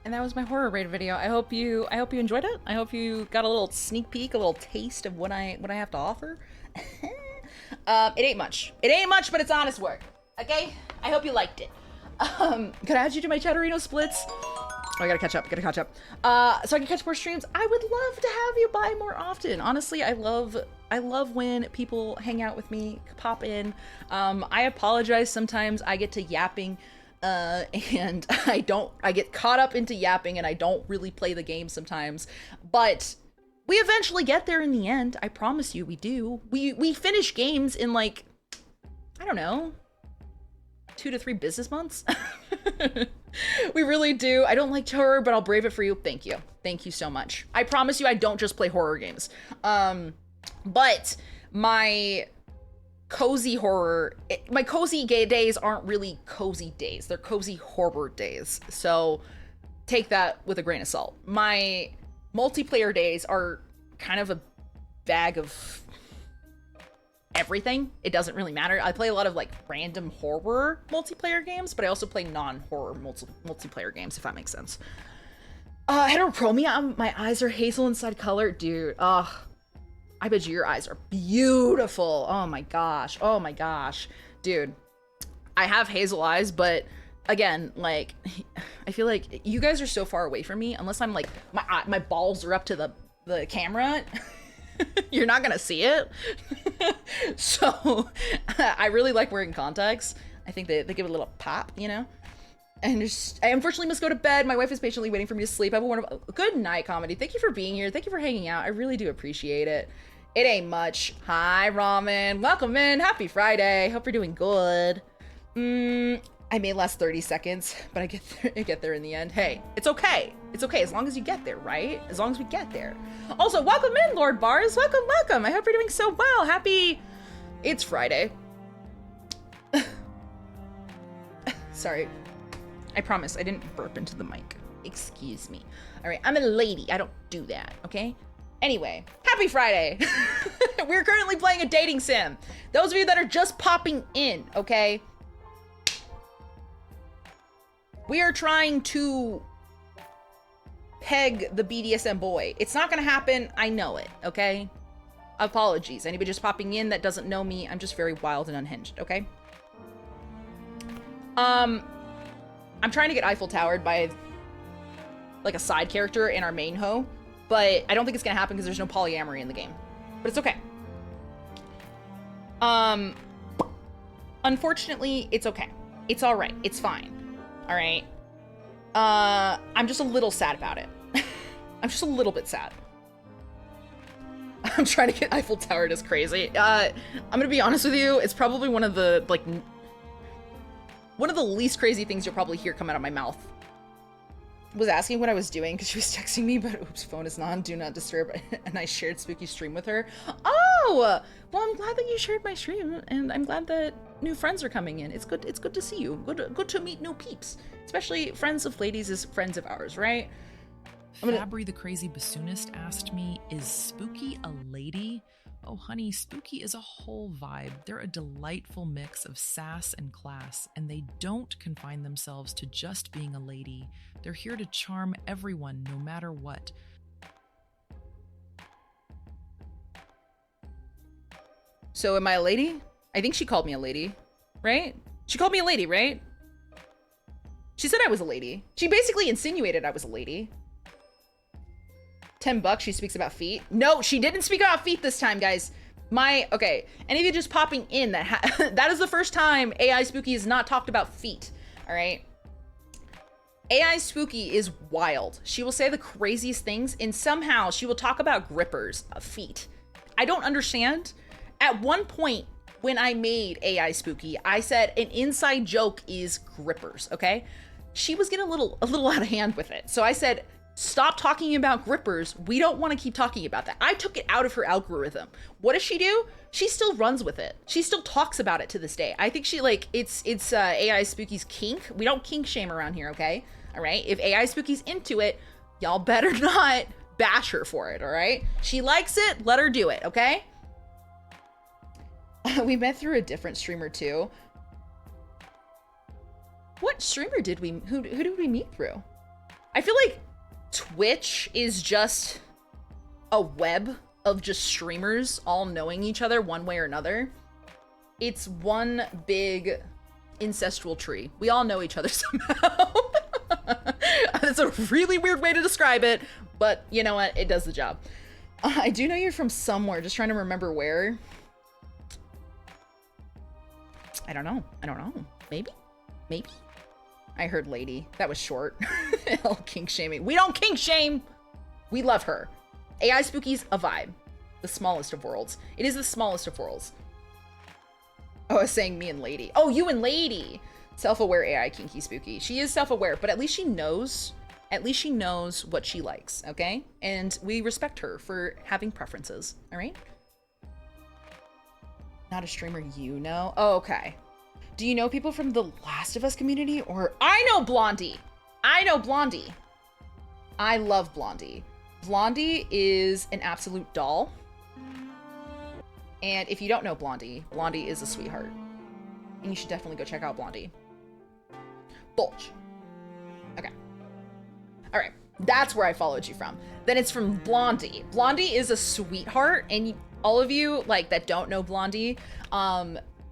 S1: And that was my horror raid video. I hope you enjoyed it. I hope you got a little sneak peek, a little taste of what I have to offer. It ain't much. It ain't much, but it's honest work. Okay? I hope you liked it. Could I add you to my Chatterino splits? Oh, I gotta catch up. So I can catch more streams. I would love to have you by more often. Honestly, I love when people hang out with me, pop in. I apologize sometimes I get to yapping. And I get caught up into yapping and I don't really play the game sometimes, but we eventually get there in the end. I promise you we do. We finish games in like, I don't know, 2 to 3 business months. We really do. I don't like horror, but I'll brave it for you. Thank you. Thank you so much. I promise you I don't just play horror games. But my cozy horror, my cozy gay days aren't really cozy days. They're cozy horror days. So take that with a grain of salt. My multiplayer days are kind of a bag of everything. It doesn't really matter. I play a lot of like random horror multiplayer games, but I also play non-horror multiplayer games, if that makes sense. Heterochromia, my eyes are hazel inside color. Dude, I bet you your eyes are beautiful. Oh my gosh. Oh my gosh. Dude, I have hazel eyes, but again, like, I feel like you guys are so far away from me, unless I'm like, my balls are up to the camera. You're not gonna see it. So I really like wearing contacts. I think they give it a little pop, you know? And I unfortunately must go to bed. My wife is patiently waiting for me to sleep. I have a wonderful good night, Comedy. Thank you for being here. Thank you for hanging out. I really do appreciate it. It ain't much. Hi, Ramen. Welcome in. Happy Friday. Hope you're doing good. I may last 30 seconds, but I get there in the end. Hey, it's okay. It's okay as long as you get there, right? As long as we get there. Also, welcome in, Lord Bars. Welcome, welcome. I hope you're doing so well. It's Friday. Sorry. I promise I didn't burp into the mic. Excuse me. All right, I'm a lady. I don't do that, okay? Anyway, happy Friday. We're currently playing a dating sim. Those of you that are just popping in, okay? We are trying to peg the BDSM boy. It's not gonna happen. I know it, okay? Apologies. Anybody just popping in that doesn't know me, I'm just very wild and unhinged, okay? I'm trying to get Eiffel Towered by like a side character in our main hoe, but I don't think it's gonna happen because there's no polyamory in the game. But it's okay. Unfortunately, it's okay. It's all right. It's fine. All right. I'm just a little sad about it. I'm just a little bit sad. I'm trying to get Eiffel Towered as crazy. I'm gonna be honest with you. It's probably one of the least crazy things you'll probably hear come out of my mouth. Was asking what I was doing because she was texting me, but oops, phone is on, do not disturb, and I shared Spooky Stream with her. Oh, well, I'm glad that you shared my stream, and I'm glad that new friends are coming in. It's good to see you. Good to meet new peeps, especially friends of ladies is friends of ours, right?
S8: Fabry the Crazy Bassoonist asked me, is Spooky a lady? Oh honey, Spooky is a whole vibe. They're a delightful mix of sass and class, and they don't confine themselves to just being a lady. They're here to charm everyone, no matter what.
S1: So am I a lady? I think she called me a lady, right? She called me a lady, right? She said I was a lady. She basically insinuated I was a lady. $10, she speaks about feet. No, she didn't speak about feet this time, guys. Okay, any of you just popping in, that is the first time AI Spooky has not talked about feet, all right? AI Spooky is wild. She will say the craziest things, and somehow she will talk about grippers of feet. I don't understand. At one point, when I made AI Spooky, I said an inside joke is grippers, okay? She was getting a little out of hand with it. So I said, stop talking about grippers. We don't want to keep talking about that. I took it out of her algorithm. What does she do? She still runs with it. She still talks about it to this day. I think she it's AI Spooky's kink. We don't kink shame around here, okay? All right. If AI Spooky's into it, Y'all better not bash her for it, all right? She likes it, let her do it, okay? We met through a different streamer too. What streamer did who did we meet through? I feel like Twitch is just a web of just streamers all knowing each other one way or another. It's one big incestual tree. We all know each other somehow. That's a really weird way to describe it, but you know what? It does the job. I do know you're from somewhere, just trying to remember where. I don't know. Maybe? I heard lady. That was short. Hell, kink shaming. We don't kink shame! We love her. AI Spooky's a vibe. The smallest of worlds. It is the smallest of worlds. Oh, I was saying me and lady. Oh, you and lady! Self-aware AI kinky spooky. She is self-aware, but at least she knows what she likes, okay? And we respect her for having preferences, all right? Not a streamer you know? Oh, okay. Do you know people from the Last of Us community? Or I know Blondie. I love Blondie. Blondie is an absolute doll. And if you don't know Blondie, Blondie is a sweetheart. And you should definitely go check out Blondie. Bulge. Okay. All right. That's where I followed you from. Then it's from Blondie. Blondie is a sweetheart, and all of you like that don't know Blondie,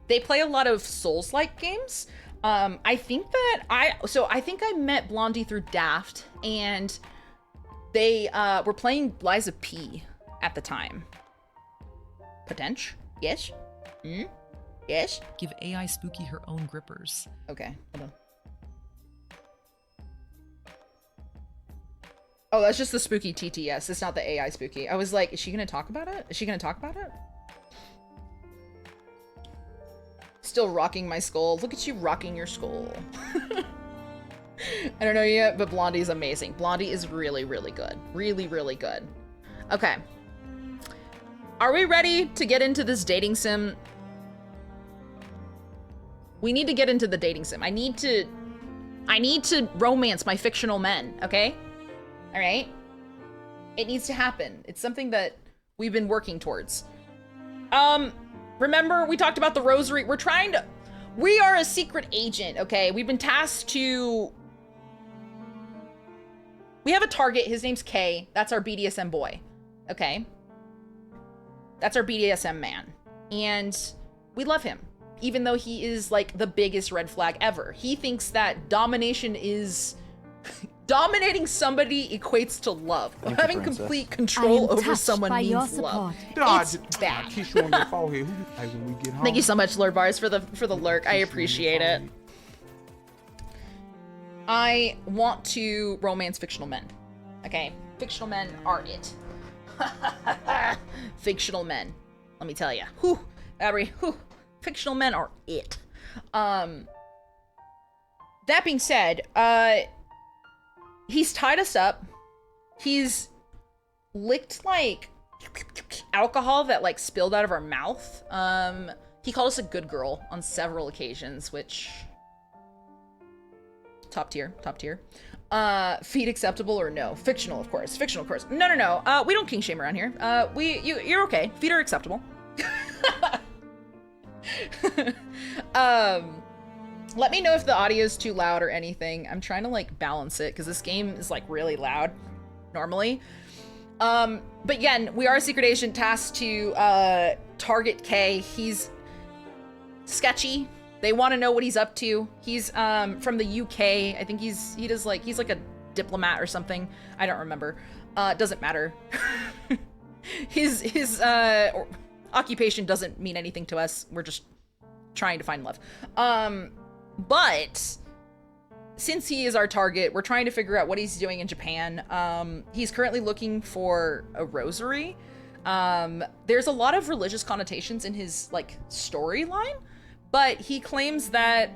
S1: they play a lot of Souls-like games. I think I met Blondie through Daft, and they were playing Lies of P at the time. Potential? Yes? Yes?
S8: Give AI Spooky her own grippers.
S1: Okay, hold on. Oh, that's just the spooky TTS. It's not the AI spooky. I was like, is she gonna talk about it? Still rocking my skull. Look at you rocking your skull. I don't know yet, but Blondie's amazing. Blondie is really, really good. Really, really good. Okay. Are we ready to get into this dating sim? We need to get into the dating sim. I need to romance my fictional men, okay? All right? It needs to happen. It's something that we've been working towards. Remember we talked about the rosary? We are a secret agent, okay? We've been tasked to... We have a target. His name's Kay. That's our BDSM boy, okay? That's our BDSM man. And we love him, even though he is like the biggest red flag ever. He thinks that domination is... Dominating somebody equates to love. Having complete control over someone means love. It's bad.
S5: Kiss you on your forehead. Who you like when we get home?
S1: Thank you so much, Lord Bars, for the lurk. I appreciate it. I want to romance fictional men. Okay, fictional men are it. Fictional men. Let me tell you. Fictional men are it. That being said, he's tied us up. He's licked like alcohol that like spilled out of our mouth. He called us a good girl on several occasions, which top tier. Feet acceptable or no? Fictional, of course. No. We don't king shame around here. You're okay. Feet are acceptable. Let me know if the audio is too loud or anything. I'm trying to like balance it because this game is like really loud normally. But again, we are a secret agent tasked to target K. He's sketchy. They want to know what he's up to. He's from the UK. I think he's like a diplomat or something. I don't remember. Doesn't matter. His occupation doesn't mean anything to us. We're just trying to find love. But since he is our target, we're trying to figure out what he's doing in Japan. He's currently looking for a rosary. There's a lot of religious connotations in his like storyline, but he claims that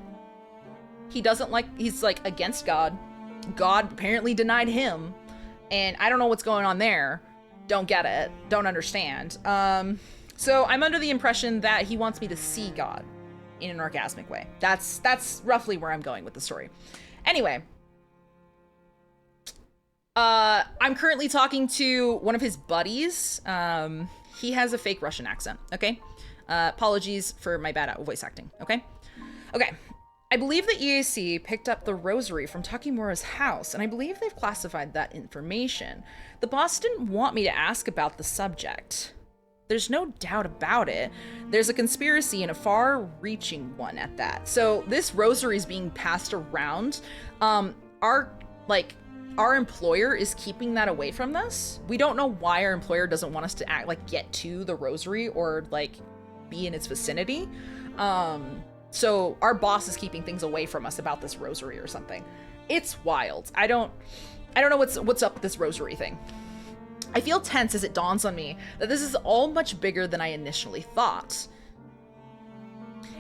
S1: he's like against God. God apparently denied him, and I don't know what's going on there. Don't get it. Don't understand. So I'm under the impression that he wants me to see God in an orgasmic way. That's roughly where I'm going with the story. Anyway, I'm currently talking to one of his buddies. He has a fake Russian accent, okay? Apologies for my bad voice acting, okay? Okay. I believe the EAC picked up the rosary from Takimura's house, and I believe they've classified that information. The boss didn't want me to ask about the subject. There's no doubt about it. There's a conspiracy and a far-reaching one at that. So this rosary is being passed around. Our employer is keeping that away from us. We don't know why our employer doesn't want us to get to the rosary or be in its vicinity. So our boss is keeping things away from us about this rosary or something. It's wild. I don't know what's up with this rosary thing. I feel tense as it dawns on me that this is all much bigger than I initially thought.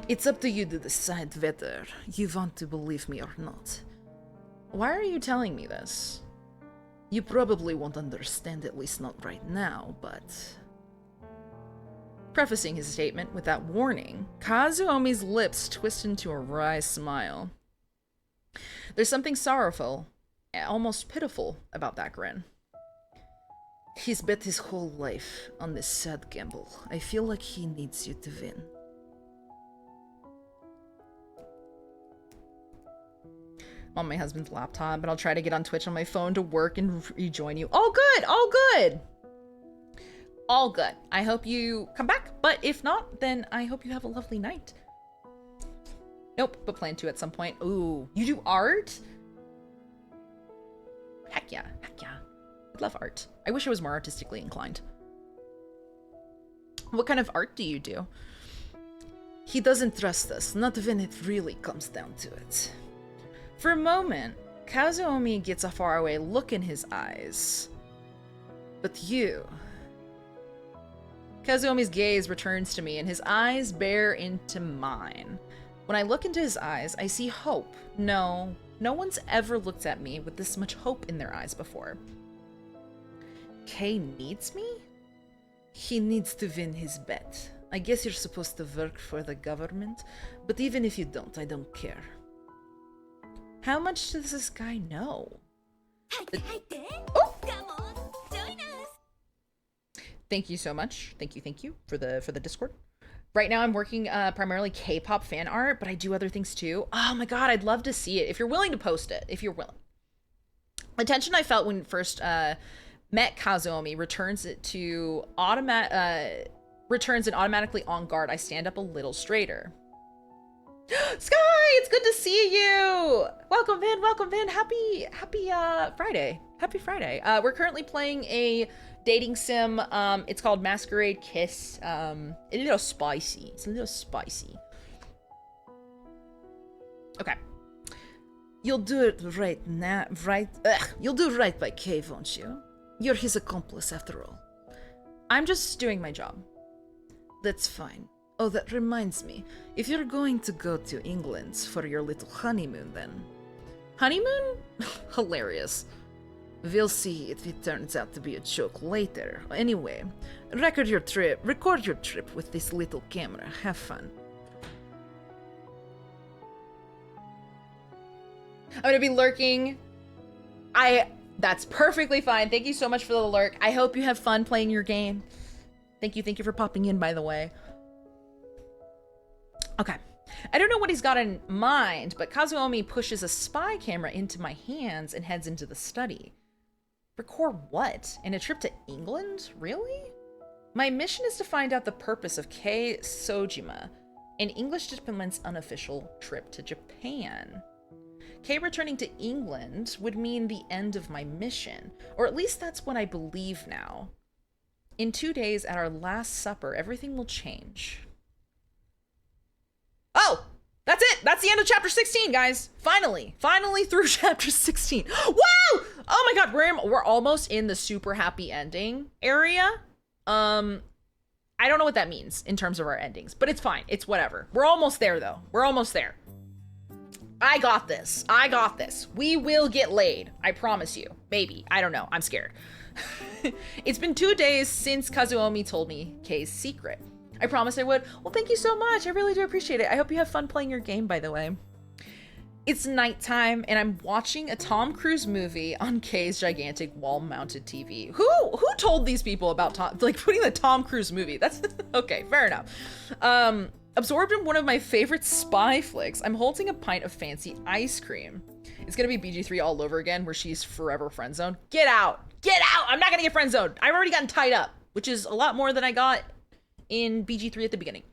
S1: It's up to you to decide whether you want to believe me or not. Why are you telling me this? You probably won't understand, at least not right now, but... Prefacing his statement with that warning, Kazuomi's lips twist into a wry smile. There's something sorrowful, almost pitiful, about that grin. He's bet his whole life on this sad gamble. I feel like he needs you to win. I'm on my husband's laptop, but I'll try to get on Twitch on my phone to work and rejoin you. All good! All good! All good. I hope you come back, but if not, then I hope you have a lovely night. Nope, but plan to at some point. Ooh, you do art? Heck yeah, heck yeah. I love art. I wish I was more artistically inclined. What kind of art do you do? He doesn't trust us, not when it really comes down to it. For a moment, Kazuomi gets a faraway look in his eyes. But you... Kazuomi's gaze returns to me, and his eyes bear into mine. When I look into his eyes, I see hope. No one's ever looked at me with this much hope in their eyes before. Kay needs me? He needs to win his bet. I guess you're supposed to work for the government, but even if you don't, I don't care. How much does this guy know? Oh! Thank you so much. Thank you for the Discord. Right now I'm working primarily K-pop fan art, but I do other things too. Oh my god, I'd love to see it. If you're willing to post it, if you're willing. The tension I felt when first met Kazuomi returns it automatically on guard. I stand up a little straighter. Sky, it's good to see you. Welcome in. Happy Friday. Happy Friday. We're currently playing a dating sim. It's called Masquerade Kiss. A little spicy. It's a little spicy. Okay. You'll do it right now, right? You'll do right by Kay, won't you? You're his accomplice after all. I'm just doing my job. That's fine. Oh, that reminds me. If you're going to go to England for your little honeymoon then... Honeymoon? Hilarious. We'll see if it turns out to be a joke later. Anyway, record your trip with this little camera. Have fun. I'm gonna be lurking. That's perfectly fine. Thank you so much for the lurk. I hope you have fun playing your game. Thank you for popping in, by the way. Okay. I don't know what he's got in mind, but Kazuomi pushes a spy camera into my hands and heads into the study. Record what? In a trip to England? Really? My mission is to find out the purpose of Kei Sojima, an English diplomat's unofficial trip to Japan. Kei returning to England would mean the end of my mission, or at least that's what I believe now. In 2 days, at our last supper, everything will change. Oh! That's it! That's the end of chapter 16, guys! Finally through chapter 16. Woo! Oh my god, we're almost in the super happy ending area. I don't know what that means in terms of our endings, but it's fine. It's whatever. We're almost there, though. We're almost there. I got this. We will get laid. I promise you. Maybe. I don't know. I'm scared. It's been 2 days since Kazuomi told me Kei's secret. I promised I would. Well, thank you so much. I really do appreciate it. I hope you have fun playing your game, by the way.
S10: It's nighttime and I'm watching a Tom Cruise movie on Kay's gigantic wall-mounted TV. Who told these people about putting the Tom Cruise movie? That's okay, fair enough. Absorbed in one of my favorite spy flicks, I'm holding a pint of fancy ice cream. It's gonna be BG3 all over again, where she's forever friend zoned. Get out! Get out! I'm not gonna get friend zoned. I've already gotten tied up, which is a lot more than I got in BG3 at the beginning.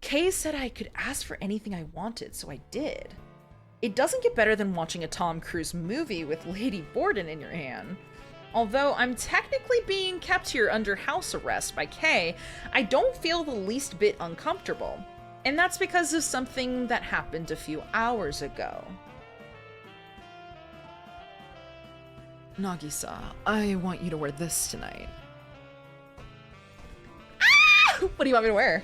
S10: Kay said I could ask for anything I wanted, so I did. It doesn't get better than watching a Tom Cruise movie with Lady Borden in your hand. Although I'm technically being kept here under house arrest by Kay, I don't feel the least bit uncomfortable. And that's because of something that happened a few hours ago. Nagisa, I want you to wear this tonight. Ah! What do you want me to wear?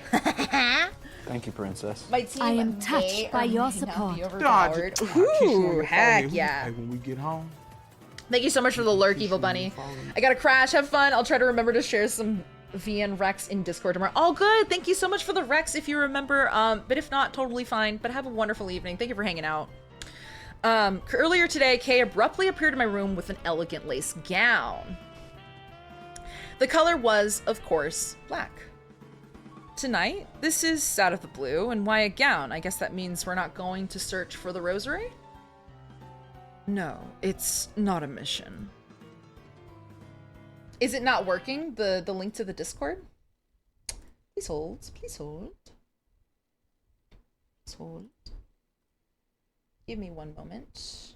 S4: Thank you, princess.
S10: My team
S3: I am touched by your support.
S10: Ooh, heck yeah.
S5: When we get home.
S10: Thank you so much for the lurk, Evil Bunny. I gotta crash, have fun. I'll try to remember to share some VN Rex in Discord tomorrow. All good, thank you so much for the Rex if you remember. But if not, totally fine. But have a wonderful evening. Thank you for hanging out. Earlier today, Kay abruptly appeared in my room with an elegant lace gown. The color was, of course, black. Tonight, this is out of the blue, and why a gown? I guess that means we're not going to search for the rosary? No, it's not a mission. Is it not working, the link to the Discord? Please hold, please hold. Please hold. Give me one moment.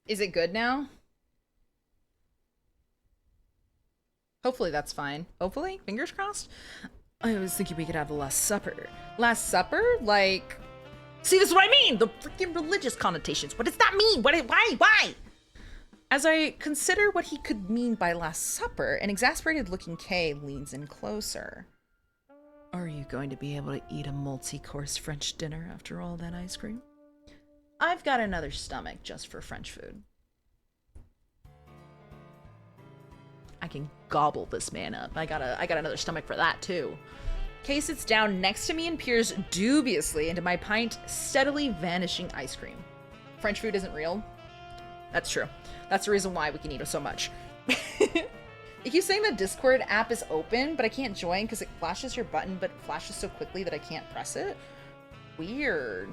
S10: Is it good now? Hopefully that's fine. Hopefully? Fingers crossed? I was thinking we could have the Last Supper. Last Supper? Like... See, this is what I mean! The freaking religious connotations. What does that mean? Why? As I consider what he could mean by Last Supper, an exasperated-looking Kay leans in closer. Are you going to be able to eat a multi-course French dinner after all that ice cream? I've got another stomach just for French food. I can gobble this man up. I got another stomach for that too. Kay sits down next to me and peers dubiously into my pint, steadily vanishing ice cream. French food isn't real. That's true. That's the reason why we can eat so much. It keeps saying the Discord app is open, but I can't join because it flashes your button, but flashes so quickly that I can't press it. Weird.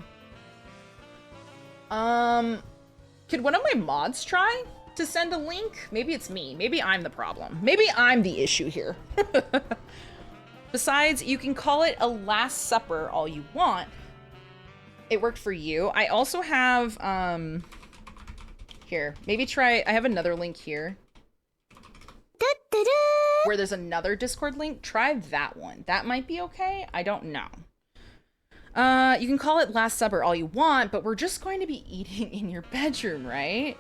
S10: Could one of my mods try to send a link? Maybe it's me. Maybe I'm the problem. Maybe I'm the issue here. Besides, you can call it a Last Supper all you want. It worked for you. I also have, here, maybe try, I have another link here. Where there's another Discord link. Try that one. That might be okay. I don't know. You can call it Last Supper all you want, but we're just going to be eating in your bedroom, right?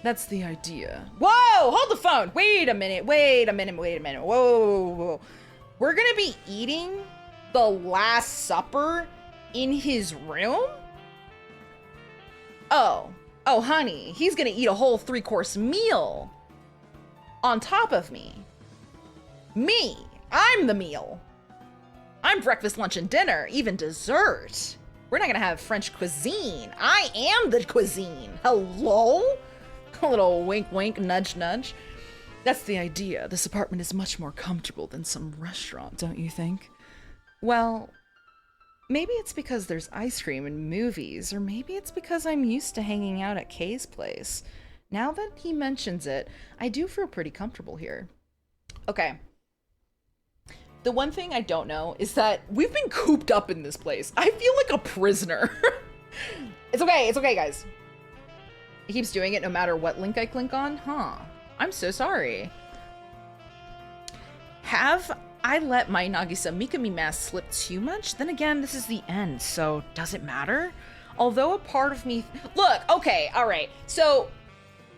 S10: That's the idea. Whoa! Hold the phone! Wait a minute. Whoa. We're gonna be eating the Last Supper in his room? Oh, honey, he's gonna eat a whole 3-course meal on top of me. Me, I'm the meal. I'm breakfast, lunch, and dinner, even dessert. We're not gonna have French cuisine. I am the cuisine. Hello? A little wink, wink, nudge, nudge. That's the idea. This apartment is much more comfortable than some restaurant, don't you think? Well, maybe it's because there's ice cream and movies, or maybe it's because I'm used to hanging out at Kay's place. Now that he mentions it, I do feel pretty comfortable here. Okay. The one thing I don't know is that we've been cooped up in this place. I feel like a prisoner. It's okay, guys. It keeps doing it no matter what link I click on? Huh. I'm so sorry. Have I let my Nagisa Mikami mask slip too much? Then again, this is the end, so does it matter? Although a part of me... Look, okay, alright. So,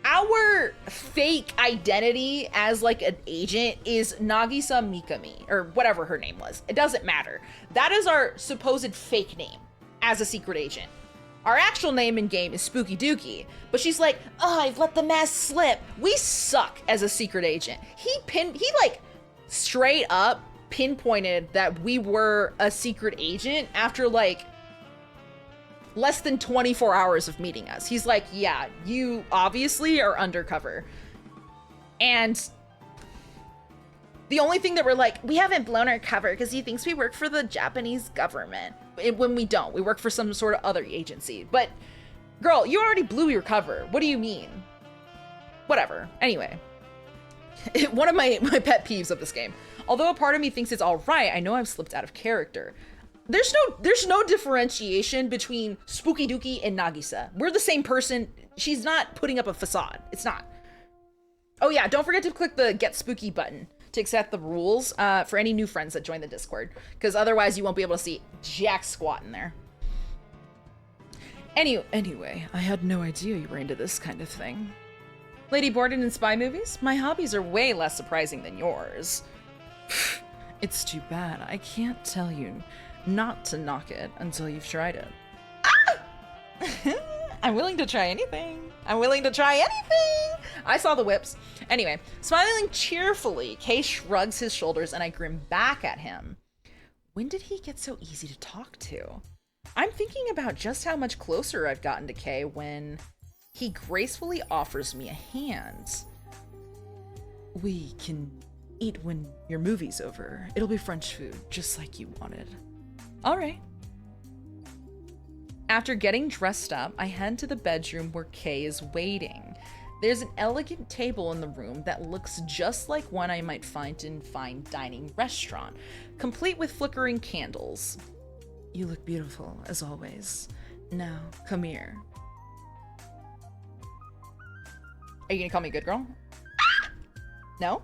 S10: our fake identity as, like, an agent is Nagisa Mikami, or whatever her name was. It doesn't matter. That is our supposed fake name as a secret agent.
S1: Our actual name in game is Spooky Dookie, but she's like, oh, I've let the mask slip. We suck as a secret agent. He like straight up pinpointed that we were a secret agent after like less than 24 hours of meeting us. He's like, yeah, you obviously are undercover. And the only thing that we're like, we haven't blown our cover because he thinks we work for the Japanese government. When we don't, we work for some sort of other agency. But girl, you already blew your cover. What do you mean? Whatever. Anyway, one of my pet peeves of this game. Although a part of me thinks it's all right, I know I've slipped out of character. There's no differentiation between Spooky Dookie and Nagisa. We're the same person. She's not putting up a facade. It's not. Oh yeah, don't forget to click the Get Spooky button to accept the rules for any new friends that join the Discord, because otherwise you won't be able to see jack squat in there. Anyway, I had no idea you were into this kind of thing. Lady Borden in spy movies? My hobbies are way less surprising than yours. It's too bad. I can't tell you not to knock it until you've tried it. Ah! I'm willing to try anything. I'm willing to try anything. I saw the whips. Anyway, smiling cheerfully, Kay shrugs his shoulders and I grin back at him. When did he get so easy to talk to? I'm thinking about just how much closer I've gotten to Kay when he gracefully offers me a hand. We can eat when your movie's over. It'll be French food, just like you wanted. All right. After getting dressed up, I head to the bedroom where Kay is waiting. There's an elegant table in the room that looks just like one I might find in a fine dining restaurant, complete with flickering candles. You look beautiful, as always. Now, come here. Are you gonna call me good girl? Ah! No?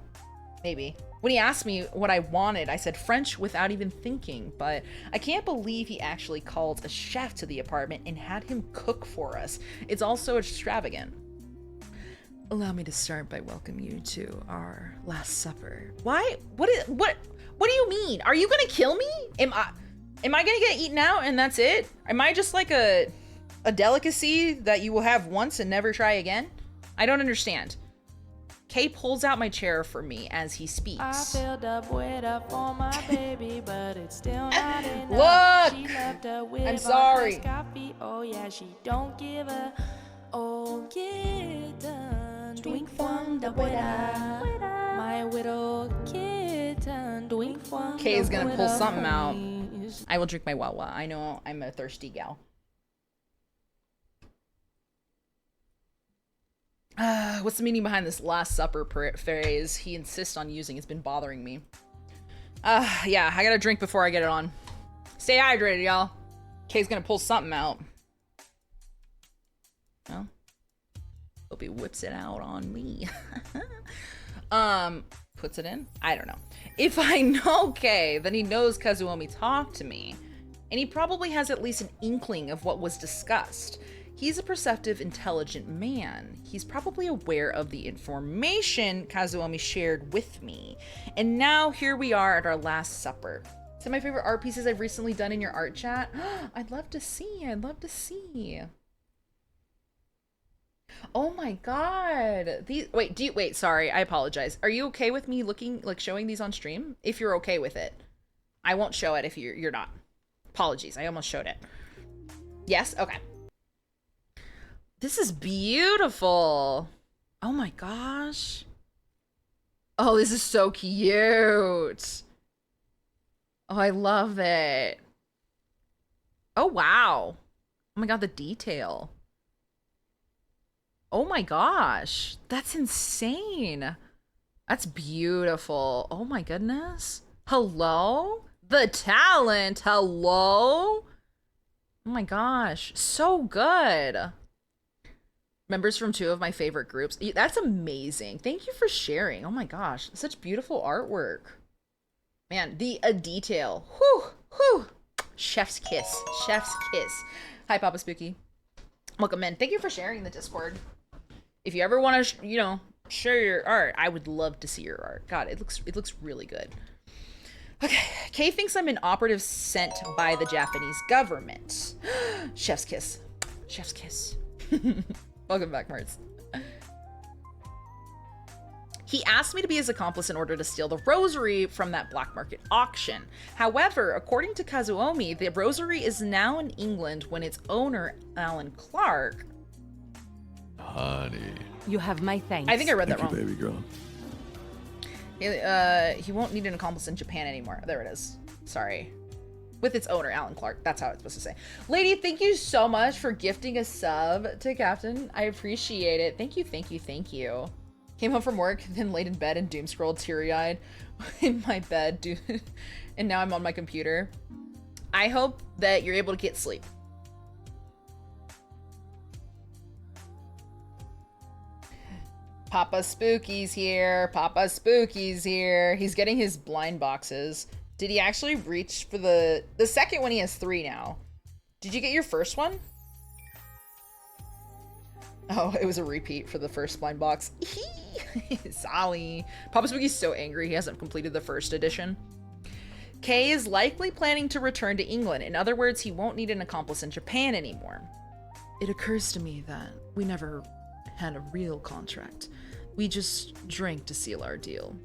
S1: Maybe. When he asked me what I wanted, I said French without even thinking, but I can't believe he actually called a chef to the apartment and had him cook for us. It's all so extravagant. Allow me to start by welcoming you to our Last Supper. Why? What do you mean? Are you gonna kill me? Am I gonna get eaten out and that's it? Am I just like a delicacy that you will have once and never try again? I don't understand. Kay pulls out my chair for me as he speaks.
S6: I filled up with up for my baby, but it's still not enough.
S1: Look!
S6: She left her with
S1: I'm sorry.
S6: coffee. Oh yeah, she don't give a oh kitten. Drink from the widow. My widow kitten. Drink from
S1: Kay is gonna
S6: the
S1: pull
S6: widow.
S1: something out. I will drink my Wawa. I know I'm a thirsty gal. What's the meaning behind this Last Supper phrase he insists on using? It's been bothering me. Yeah, I gotta drink before I get it on. Stay hydrated, y'all. Kay's gonna pull something out. Well, hope he whips it out on me. Puts it in? I don't know. If I know Kay, then he knows Kazuomi talked to me. And he probably has at least an inkling of what was discussed. He's a perceptive, intelligent man. He's probably aware of the information Kazuomi shared with me. And now here we are at our Last Supper. Some of my favorite art pieces I've recently done in your art chat. I'd love to see. I'd love to see. Oh my god. These wait, sorry, I apologize. Are you okay with me showing these on stream? If you're okay with it. I won't show it if you're not. Apologies, I almost showed it. Yes? Okay. This is beautiful. Oh my gosh. Oh, this is so cute. Oh, I love it. Oh, wow. Oh my god, the detail. Oh my gosh. That's insane. That's beautiful. Oh my goodness. Hello? The talent. Hello? Oh my gosh. So good. Members from 2 of my favorite groups. That's amazing. Thank you for sharing. Oh my gosh. Such beautiful artwork. Man, the detail. Whew. Whew. Chef's kiss. Chef's kiss. Hi, Papa Spooky. Welcome in. Thank you for sharing the Discord. If you ever want to, share your art, I would love to see your art. God, it looks really good. Okay. Kay thinks I'm an operative sent by the Japanese government. Chef's kiss. Chef's kiss. Welcome back, Martz. He asked me to be his accomplice in order to steal the rosary from that black market auction. However, according to Kazuomi, the rosary is now in England when its owner, Alan Clark...
S11: Honey.
S12: You have my thanks.
S1: I think I read that wrong.
S11: Baby girl.
S1: He won't need an accomplice in Japan anymore. There it is. Sorry. With its owner, Alan Clark. That's how it's supposed to say. Lady, thank you so much for gifting a sub to Captain. I appreciate it. Thank you, thank you, thank you. Came home from work, then laid in bed and doom scrolled teary-eyed in my bed, dude. And now I'm on my computer. I hope that you're able to get sleep. Papa Spooky's here. Papa Spooky's here. He's getting his blind boxes. Did he actually reach for the second one? He has 3 now. Did you get your first one? Oh, it was a repeat for the first blind box. Sorry. Papa Spooky's so angry he hasn't completed the first edition. Kay is likely planning to return to England. In other words, he won't need an accomplice in Japan anymore. It occurs to me that we never had a real contract. We just drank to seal our deal.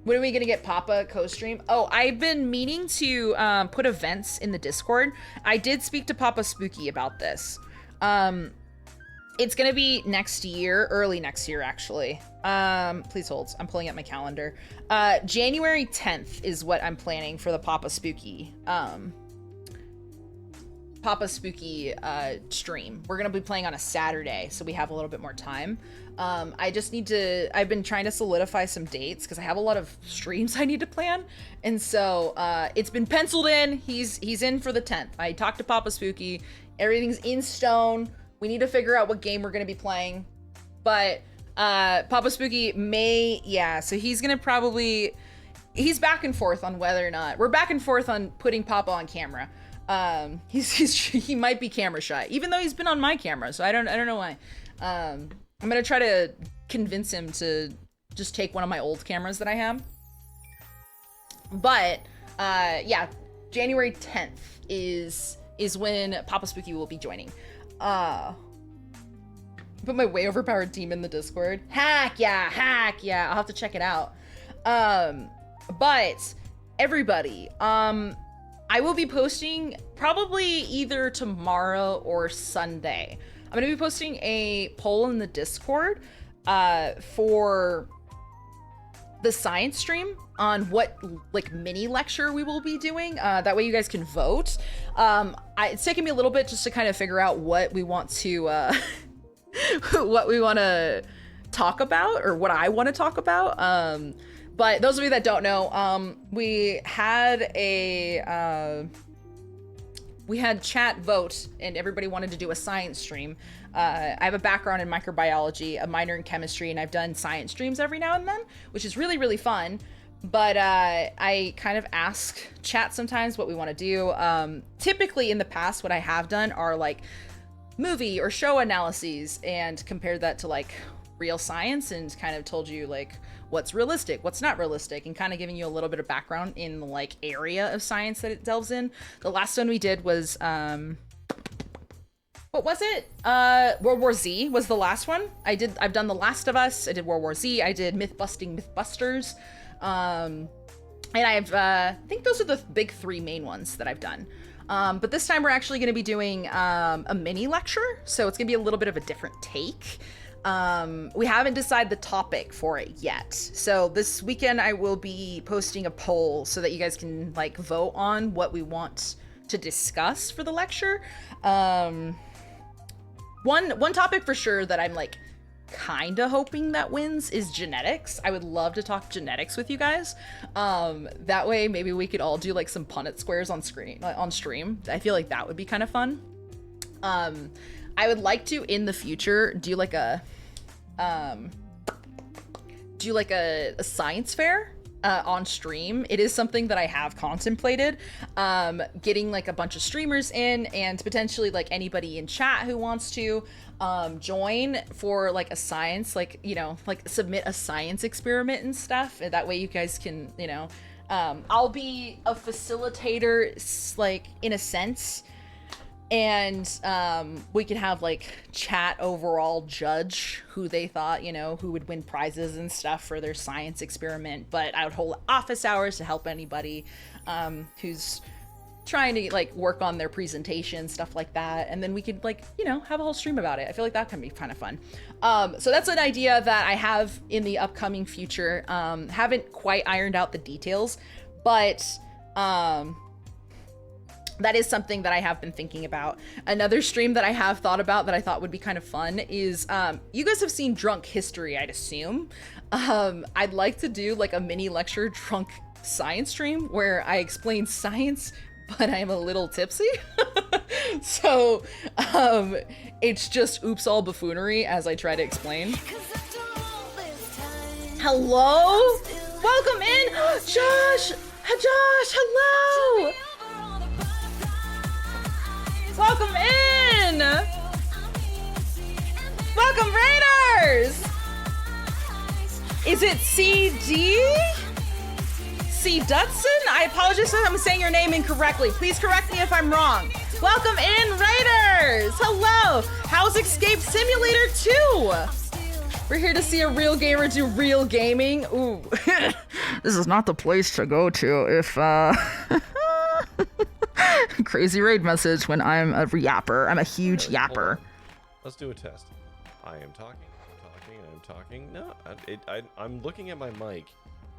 S1: When are we gonna get Papa co-stream? Oh, I've been meaning to put events in the Discord. I did speak to Papa Spooky about this. It's gonna be next year, early next year, actually. Please hold, I'm pulling up my calendar. January 10th is what I'm planning for the Papa Spooky, stream. We're gonna be playing on a Saturday, so we have a little bit more time. I've been trying to solidify some dates because I have a lot of streams I need to plan. And so, it's been penciled in. He's in for the 10th. I talked to Papa Spooky. Everything's in stone. We need to figure out what game we're going to be playing. But, Papa Spooky so he's going to probably, he's back and forth on whether or not, we're back and forth on putting Papa on camera. He might be camera shy, even though he's been on my camera. So I don't know why. I'm gonna try to convince him to just take one of my old cameras that I have. But, yeah, January 10th is when Papa Spooky will be joining. Put my way overpowered team in the Discord. Heck yeah. I'll have to check it out. But everybody, I will be posting probably either tomorrow or Sunday. I'm going to be posting a poll in the Discord for the science stream on what mini lecture we will be doing. That way you guys can vote. It's taken me a little bit just to kind of figure out what we want to talk about, or what I want to talk about. But those of you that don't know, we had chat vote and everybody wanted to do a science stream. I have a background in microbiology, a minor in chemistry, and I've done science streams every now and then, which is really, really fun. But I kind of ask chat sometimes what we want to do. Typically in the past, what I have done are movie or show analyses and compared that to real science and kind of told you what's realistic, what's not realistic, and kind of giving you a little bit of background in the area of science that it delves in. The last one we did was what was it? World War Z was the last one. I've done The Last of Us, I did World War Z, I did Mythbusters, and I think those are the big 3 main ones that I've done. But this time we're actually going to be doing a mini lecture, so it's going to be a little bit of a different take. We haven't decided the topic for it yet. So this weekend I will be posting a poll so that you guys can vote on what we want to discuss for the lecture. One topic for sure that I'm kind of hoping that wins is genetics. I would love to talk genetics with you guys. That way maybe we could all do some Punnett squares on stream. I feel like that would be kind of fun. I would like to in the future do a science fair on stream. It is something that I have contemplated, getting a bunch of streamers in and potentially anybody in chat who wants to join for a science, submit a science experiment and stuff. And that way you guys can, I'll be a facilitator, in a sense. And we could have like chat overall judge who they thought, you know, who would win prizes and stuff for their science experiment. But I would hold office hours to help anybody who's trying to like work on their presentation, stuff like that. And then we could like, you know, have a whole stream about it. I feel like that can be kind of fun. So that's an idea that I have in the upcoming future. Haven't quite ironed out the details, but that is something that I have been thinking about. Another stream that I have thought about that I thought would be kind of fun is, you guys have seen Drunk History, I'd assume. I'd like to do like a mini lecture drunk science stream where I explain science, but I'm a little tipsy. So it's just oops all buffoonery as I try to explain. Hello? Welcome in, Josh! Josh, hello! Welcome in! Welcome, Raiders! Is it CD? C. Dutson? I apologize if I'm saying your name incorrectly. Please correct me if I'm wrong. Welcome in, Raiders! Hello! How's Escape Simulator 2? We're here to see a real gamer do real gaming. Ooh. This is not the place to go to if, crazy raid message when I'm a yapper. I'm a huge yapper.
S11: Let's do a test. I am talking. I'm talking. No, I'm looking at my mic.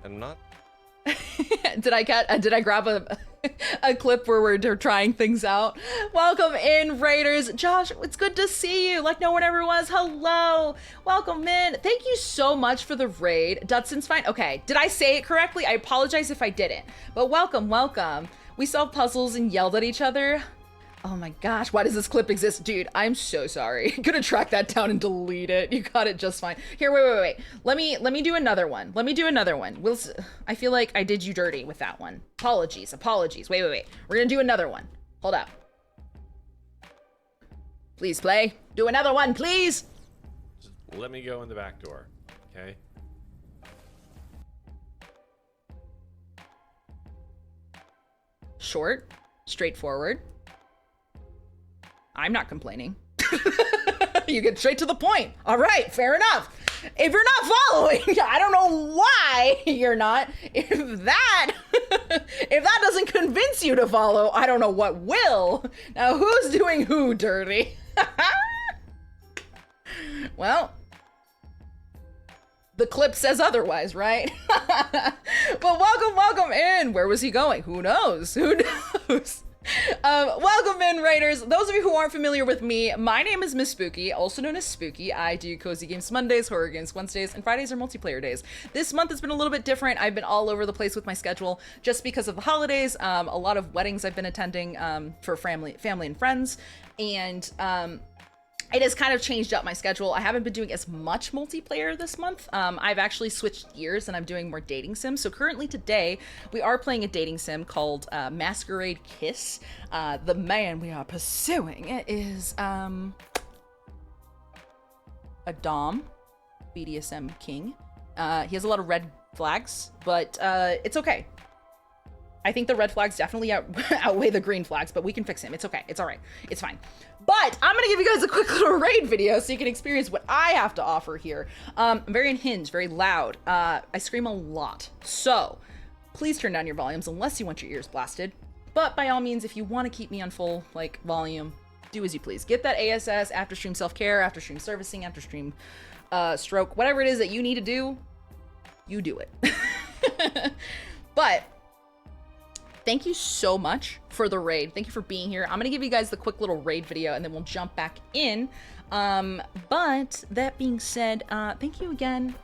S11: I'm not.
S1: Did I grab a clip where we're trying things out? Welcome in, Raiders. Josh, it's good to see you. Like no one ever was. Hello. Welcome in. Thank you so much for the raid. Dudson's fine. Okay. Did I say it correctly? I apologize if I didn't. But welcome, welcome. We solved puzzles and yelled at each other. Oh my gosh, why does this clip exist? Dude, I'm so sorry. I'm gonna track that down and delete it. You got it just fine. Here, wait. Let me do another one. I feel like I did you dirty with that one. Apologies. Wait. We're gonna do another one. Hold up. Please play. Do another one, please.
S11: Just let me go in the back door, okay?
S1: Short, straightforward. I'm not complaining. You get straight to the point. All right, fair enough. If you're not following, I don't know why you're not. If that doesn't convince you to follow, I don't know what will. Now, who's doing who dirty? Well, the clip says otherwise, right? But welcome in. Where was he going? Who knows? Welcome in, Raiders. Those of you who aren't familiar with me, my name is Miss Spooky, also known as Spooky. I do Cozy Games Mondays, Horror Games Wednesdays, and Fridays are multiplayer days. This month has been a little bit different. I've been all over the place with my schedule just because of the holidays. A lot of weddings I've been attending for family and friends, and it has kind of changed up my schedule. I haven't been doing as much multiplayer this month. I've actually switched gears and I'm doing more dating sims. So currently today, we are playing a dating sim called Masquerade Kiss. The man we are pursuing is a Dom, BDSM king. He has a lot of red flags, but it's okay. I think the red flags definitely outweigh the green flags, but we can fix him. It's okay. It's all right. It's fine. But I'm going to give you guys a quick little raid video so you can experience what I have to offer here. I'm very unhinged, very loud. I scream a lot. So please turn down your volumes unless you want your ears blasted. But by all means, if you want to keep me on full volume, do as you please. Get that ASS, after stream self-care, after stream servicing, after stream stroke, whatever it is that you need to do, you do it. But thank you so much for the raid. Thank you for being here. I'm going to give you guys the quick little raid video and then we'll jump back in. But that being said, thank you again.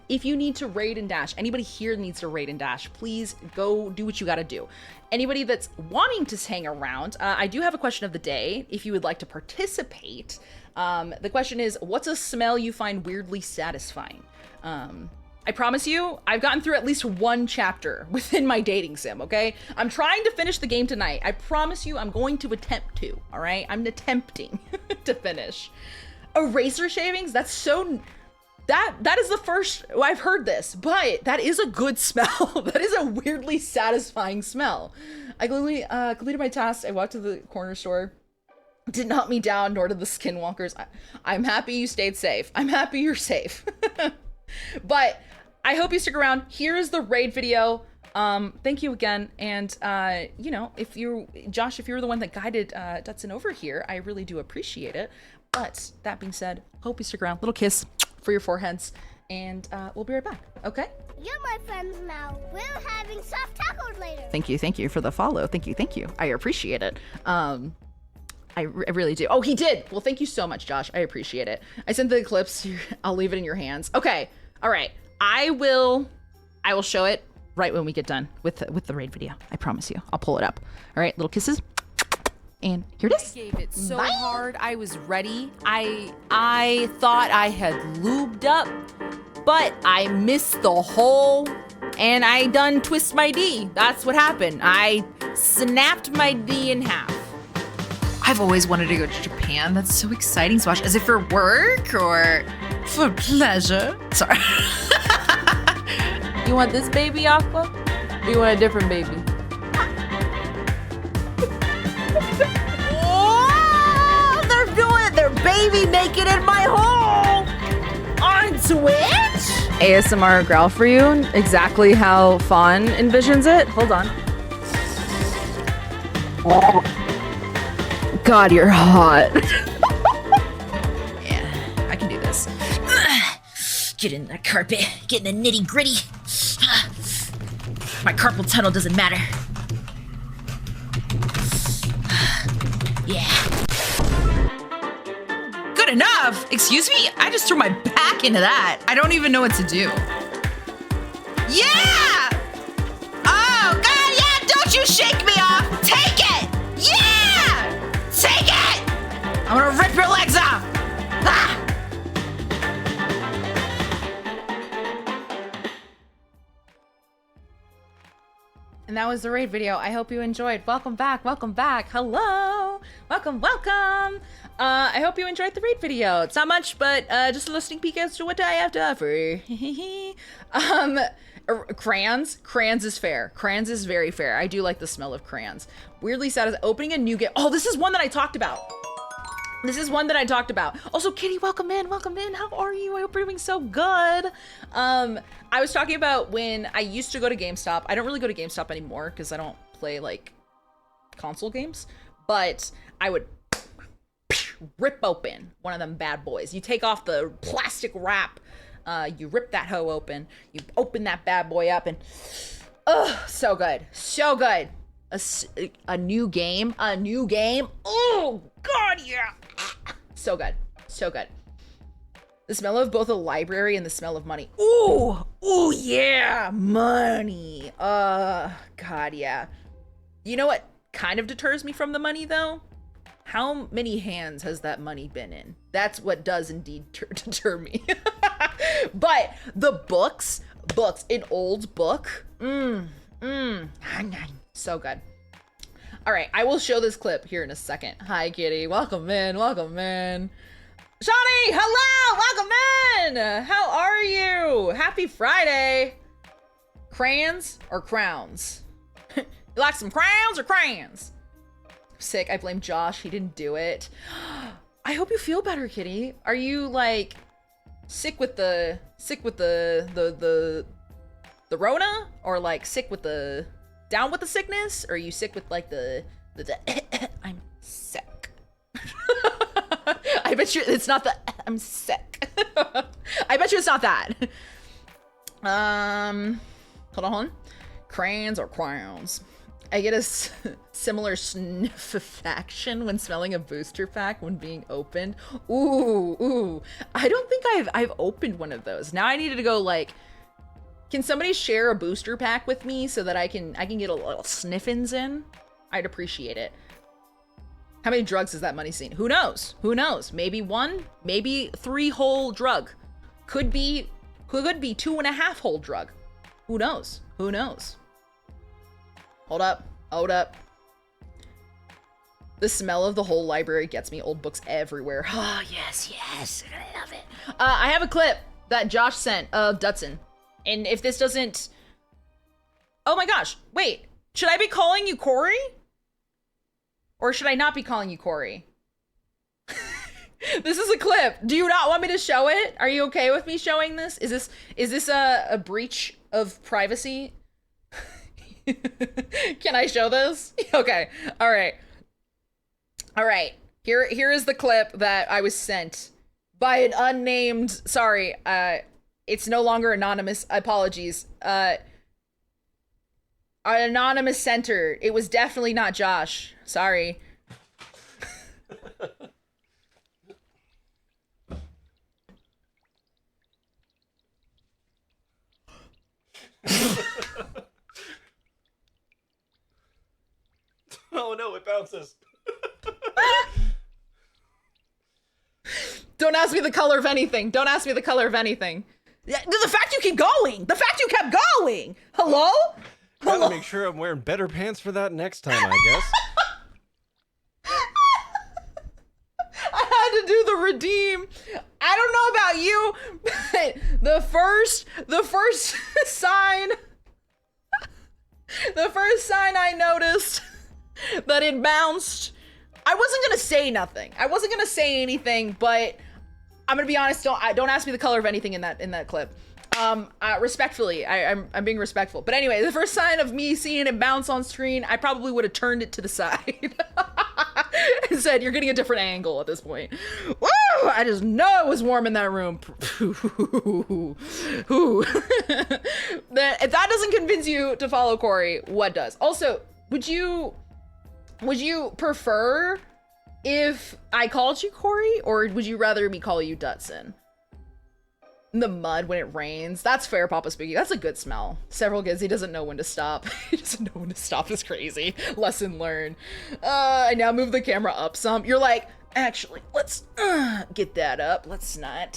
S1: If you need to raid and dash, anybody here needs to raid and dash, please go do what you got to do. Anybody that's wanting to hang around, I do have a question of the day if you would like to participate. The question is, what's a smell you find weirdly satisfying? I promise you, I've gotten through at least one chapter within my dating sim, okay? I'm trying to finish the game tonight. I promise you I'm going to attempt to, all right? I'm attempting to finish. Eraser shavings? That's so... That is the first... Well, I've heard this, but that is a good smell. That is a weirdly satisfying smell. I completed my task. I walked to the corner store. did not me down, nor did the skinwalkers. I'm happy you stayed safe. I'm happy you're safe. But I hope you stick around. Here is the raid video. Thank you again. And, you know, Josh, if you were the one that guided Dutson over here, I really do appreciate it. But that being said, hope you stick around. Little kiss for your foreheads. And we'll be right back. Okay?
S3: You're my friends now. We're having soft tacos later.
S1: Thank you for the follow. Thank you. I appreciate it. I really do. Oh, he did. Well, thank you so much, Josh. I appreciate it. I sent the clips. I'll leave it in your hands. Okay. All right. I will show it right when we get done with the raid video. I promise you. I'll pull it up. All right. Little kisses. And here it is.
S2: I gave it so hard. I was ready. I thought I had lubed up, but I missed the hole and I done twist my D. That's what happened. I snapped my D in half.
S10: I've always wanted to go to Japan. That's so exciting, Swash. Is it for work or for pleasure? Sorry.
S2: You want this baby, Aqua? Or you want a different baby? Oh, they're doing it. They're baby naked in my hole on Twitch.
S1: ASMR growl for you. Exactly how Fawn envisions it. Hold on. God, you're hot.
S10: Yeah, I can do this. Get in the carpet. Get in the nitty gritty. My carpal tunnel doesn't matter. Yeah. Good enough. Excuse me? I just threw my back into that. I don't even know what to do. Yeah! Oh, God, yeah! Don't you shake me off! Take it! Yeah! Take it! I'm gonna rip your legs off! Ah!
S1: And that was the raid video. I hope you enjoyed. Welcome back. Hello. Welcome. I hope you enjoyed the raid video. It's not much, but just a little sneak peek as to what I have to offer. Crayons is fair. Crayons is very fair. I do like the smell of crayons. Weirdly sad as opening a new game. Oh, this is one that I talked about. Also, Kitty, welcome in. How are you? I hope you're doing so good. I was talking about when I used to go to GameStop. I don't really go to GameStop anymore because I don't play like console games, but I would rip open one of them bad boys. You take off the plastic wrap, you rip that hoe open, you open that bad boy up, and so good. A new game. Oh God, yeah. So good. The smell of both a library and the smell of money. Ooh, yeah, money. God, yeah. You know what kind of deters me from the money, though? How many hands has that money been in? That's what does indeed deter me. But the books, an old book. So good. All right, I will show this clip here in a second. Hi, Kitty. Welcome in. Shawnee, hello, welcome in. How are you? Happy Friday. Crayons or crowns? You like some crowns or crayons? Sick, I blame Josh, he didn't do it. I hope you feel better, Kitty. Are you like sick with the Rona? Or like sick with the down with the sickness? Or are you sick with like the I'm sick? I bet you it's not the I'm sick. I bet you it's not that. Hold on. Crayons or crowns? I get a similar sniffaction when smelling a booster pack when being opened. Ooh. I don't think I've opened one of those. Now I needed to go like, can somebody share a booster pack with me so that I can get a little sniffins in? I'd appreciate it. How many drugs has that money seen? Who knows? Maybe one, maybe 3 whole drug. Could be 2.5 whole drug. Who knows? Hold up. The smell of the whole library gets me. Old books everywhere. Oh, yes. I love it. I have a clip that Josh sent of Dutson. And if this doesn't... Oh my gosh. Wait. Should I be calling you Corey? Or should I not be calling you Corey? This is a clip. Do you not want me to show it? Are you okay with me showing this? Is this a breach of privacy? Can I show this? Okay. All right. Here is the clip that I was sent by an unnamed, sorry, it's no longer anonymous, apologies. An anonymous center. It was definitely not Josh. Sorry.
S11: Oh no, it bounces.
S1: Don't ask me the color of anything. Don't ask me the color of anything. The fact you keep going. The fact you kept going. Hello?
S11: Gotta make sure I'm wearing better pants for that next time, I guess.
S1: I had to do the redeem. I don't know about you, but the first sign I noticed that it bounced, I wasn't gonna say nothing. I wasn't gonna say anything, but I'm gonna be honest. Don't ask me the color of anything in that clip. Respectfully, I'm being respectful. But anyway, the first sign of me seeing it bounce on screen, I probably would have turned it to the side and said, "You're getting a different angle at this point." Woo! I just know it was warm in that room. If that doesn't convince you to follow Corey, what does? Also, would you prefer if I called you Corey, or would you rather me call you Dutson? In the mud when it rains. That's fair, Papa Spooky. That's a good smell. Several gigs. He doesn't know when to stop. He doesn't know when to stop. It's crazy. Lesson learned. I now move the camera up some. You're like, actually, let's get that up. Let's not.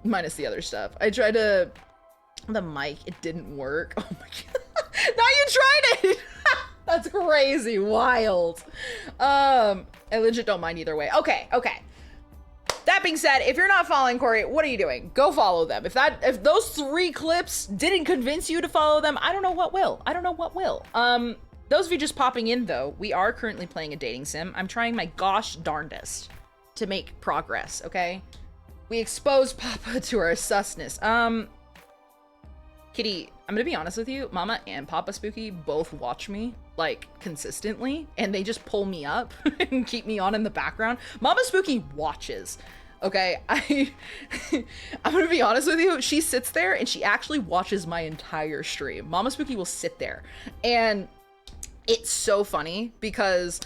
S1: Minus the other stuff. I tried to... The mic, it didn't work. Oh my god. Now you tried it! That's crazy. Wild. I legit don't mind either way. Okay. That being said, if you're not following Corey, what are you doing? Go follow them. If those 3 clips didn't convince you to follow them, I don't know what will. Those of you just popping in though, we are currently playing a dating sim. I'm trying my gosh darndest to make progress, okay? We exposed Papa to our susness. Kitty, I'm gonna be honest with you, Mama and Papa Spooky both watch me, like, consistently, and they just pull me up and keep me on in the background. Mama Spooky watches, okay? I'm gonna be honest with you, she sits there and she actually watches my entire stream. Mama Spooky will sit there, and it's so funny because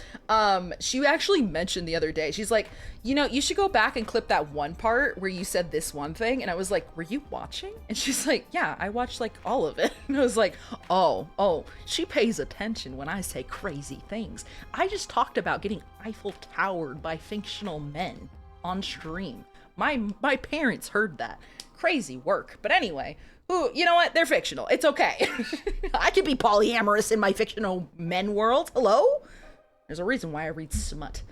S1: she actually mentioned the other day, she's like, you know, you should go back and clip that one part where you said this one thing. And I was like, were you watching? And she's like, yeah, I watched like all of it. And I was like, oh, she pays attention when I say crazy things. I just talked about getting Eiffel Towered by fictional men on stream. My parents heard that. Crazy work. But anyway, ooh, you know what? They're fictional. It's okay. I can be polyamorous in my fictional men world. Hello? There's a reason why I read smut.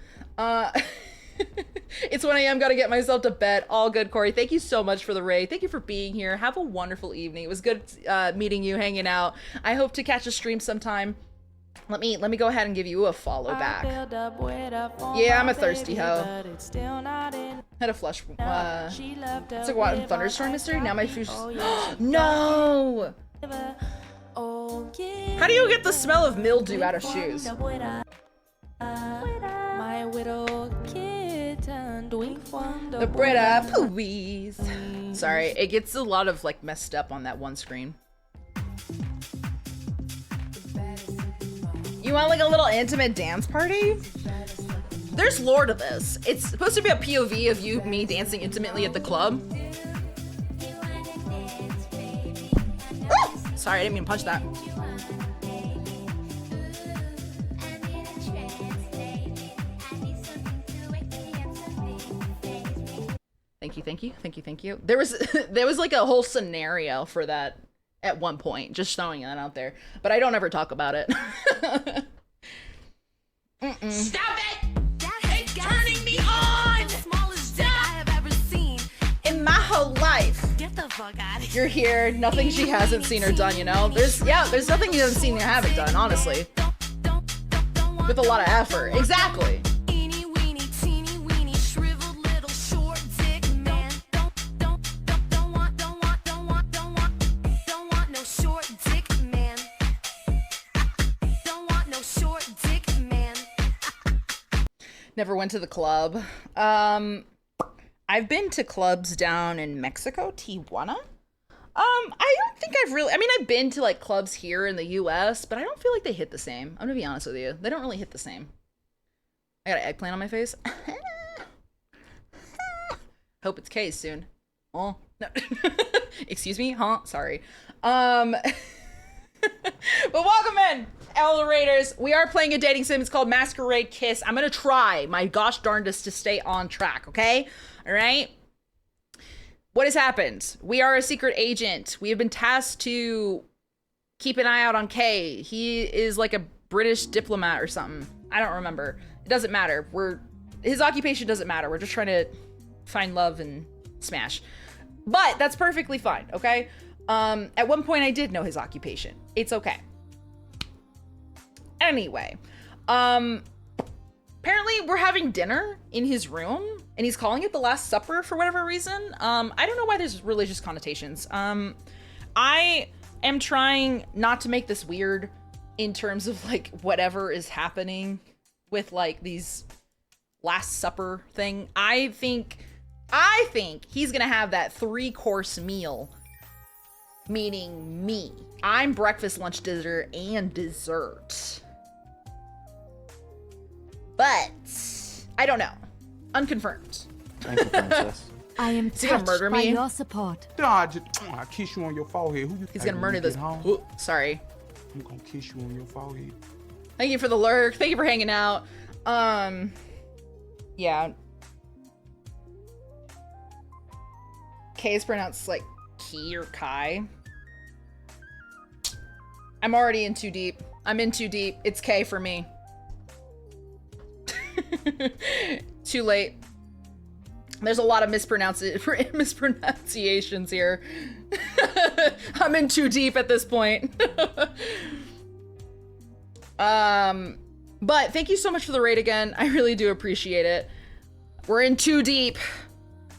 S1: It's 1 a.m. Gotta get myself to bed. All good, Corey. Thank you so much for the raid. Thank you for being here. Have a wonderful evening. It was good meeting you, hanging out. I hope to catch a stream sometime. Let me go ahead and give you a follow back. Yeah, I'm a thirsty hoe. Had a flush. It's like thunderstorm mystery. Now my shoes. No. How do you get the smell of mildew out of shoes?
S6: My widow kitten doing
S1: the Brita pooies. Sorry, it gets a lot of like messed up on that one screen. You want like a little intimate dance party? There's lore to this. It's supposed to be a POV of me dancing intimately at the club. Ooh! Sorry, I didn't mean to punch that. Thank you. There was like a whole scenario for that at one point, just throwing that out there. But I don't ever talk about it.
S3: Stop it! It's turning me on! The smallest dick I have ever seen
S1: in my whole life.
S3: Get the fuck out of here.
S1: You're here. Nothing she hasn't seen or done, you know? There's nothing you haven't seen or haven't done, honestly. with a lot of effort. Exactly.
S3: Eeny weeny teeny weeny shriveled little short dick man. Don't want no short dick man. Don't want no short dick man.
S1: Never went to the club. I've been to clubs down in Mexico, Tijuana. I don't think I've been to like clubs here in the US, but I don't feel like they hit the same. I'm gonna be honest with you. They don't really hit the same. I got an eggplant on my face. Hope it's K's soon. Oh, no. Excuse me? Huh? Sorry. But welcome in, Elder Raiders. We are playing a dating sim. It's called Masquerade Kiss. I'm gonna try my gosh darndest to stay on track, okay? All right? What has happened? We are a secret agent. We have been tasked to keep an eye out on Kay. He is like a British diplomat or something. I don't remember. It doesn't matter. His occupation doesn't matter. We're just trying to find love and smash. But that's perfectly fine, okay? At one point I did know his occupation. It's okay. Anyway, apparently we're having dinner in his room and he's calling it the Last Supper for whatever reason. I don't know why there's religious connotations. I am trying not to make this weird in terms of like whatever is happening with like these Last Supper thing. I think he's gonna have that 3-course meal, meaning me. I'm breakfast, lunch, dinner, and dessert. But I don't know. Unconfirmed.
S4: Thank you, princess.
S12: I am
S1: Is he gonna murder me?
S12: your support.
S5: I kiss you on your forehead.
S1: He's gonna murder this. Ooh, sorry.
S5: I'm gonna kiss you on your forehead.
S1: Thank you for the lurk. Thank you for hanging out. Yeah. K is pronounced like Ki or Kai. I'm already in too deep. I'm in too deep. It's K for me. Too late. There's a lot of mispronunciations here. I'm in too deep at this point. But thank you so much for the raid again. I really do appreciate it. We're in too deep.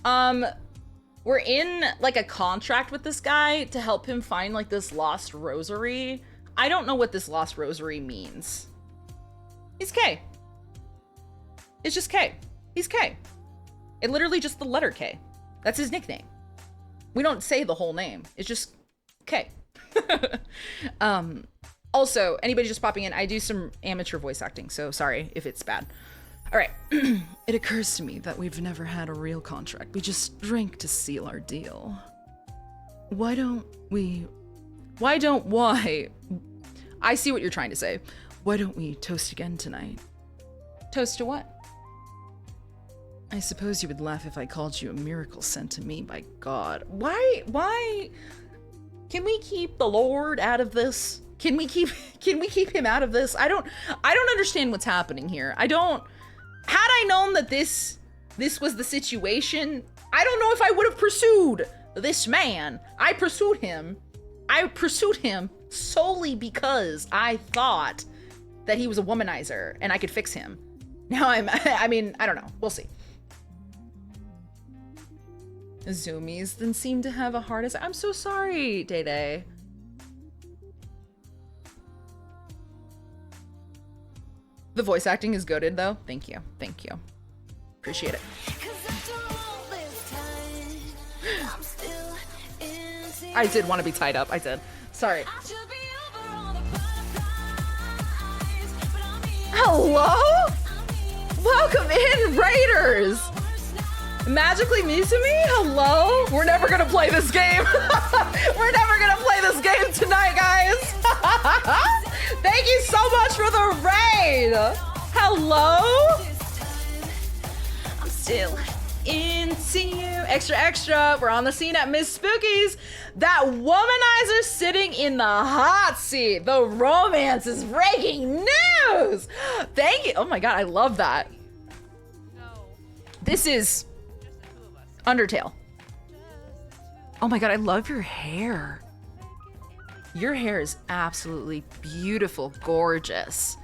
S1: We're in like a contract with this guy to help him find like this lost rosary. I don't know what this lost rosary means. He's K. It's just K. He's K. It literally just the letter K. That's his nickname. We don't say the whole name. It's just K. Also, anybody just popping in, I do some amateur voice acting, so sorry if it's bad. All right. It occurs to me that we've never had a real contract. We just drink to seal our deal. Why? I see what you're trying to say. Why don't we toast again tonight? Toast to what? I suppose you would laugh if I called you a miracle sent to me by God. Why? Can we keep the Lord out of this? Can we keep him out of this? I don't understand what's happening here. Had I known that this was the situation, I don't know if I would have pursued this man. I pursued him solely because I thought that he was a womanizer and I could fix him. Now I don't know. We'll see. Zoomies then seem to have a heart as I'm so sorry, Day Day. The voice acting is goated though. Thank you. Thank you. Appreciate it. I did want to be tied up. I did. Sorry. Hello? Welcome in, Raiders! Magically Mizumi? Hello? We're never gonna play this game. We're never gonna play this game tonight, guys. Thank you so much for the raid. Hello? I'm still into you. Extra, extra. We're on the scene at Miss Spooky's. That womanizer sitting in the hot seat. The romance is breaking news. Thank you. Oh my God, I love that. This is Undertale. Oh my God, I love your hair. Your hair is absolutely beautiful, gorgeous.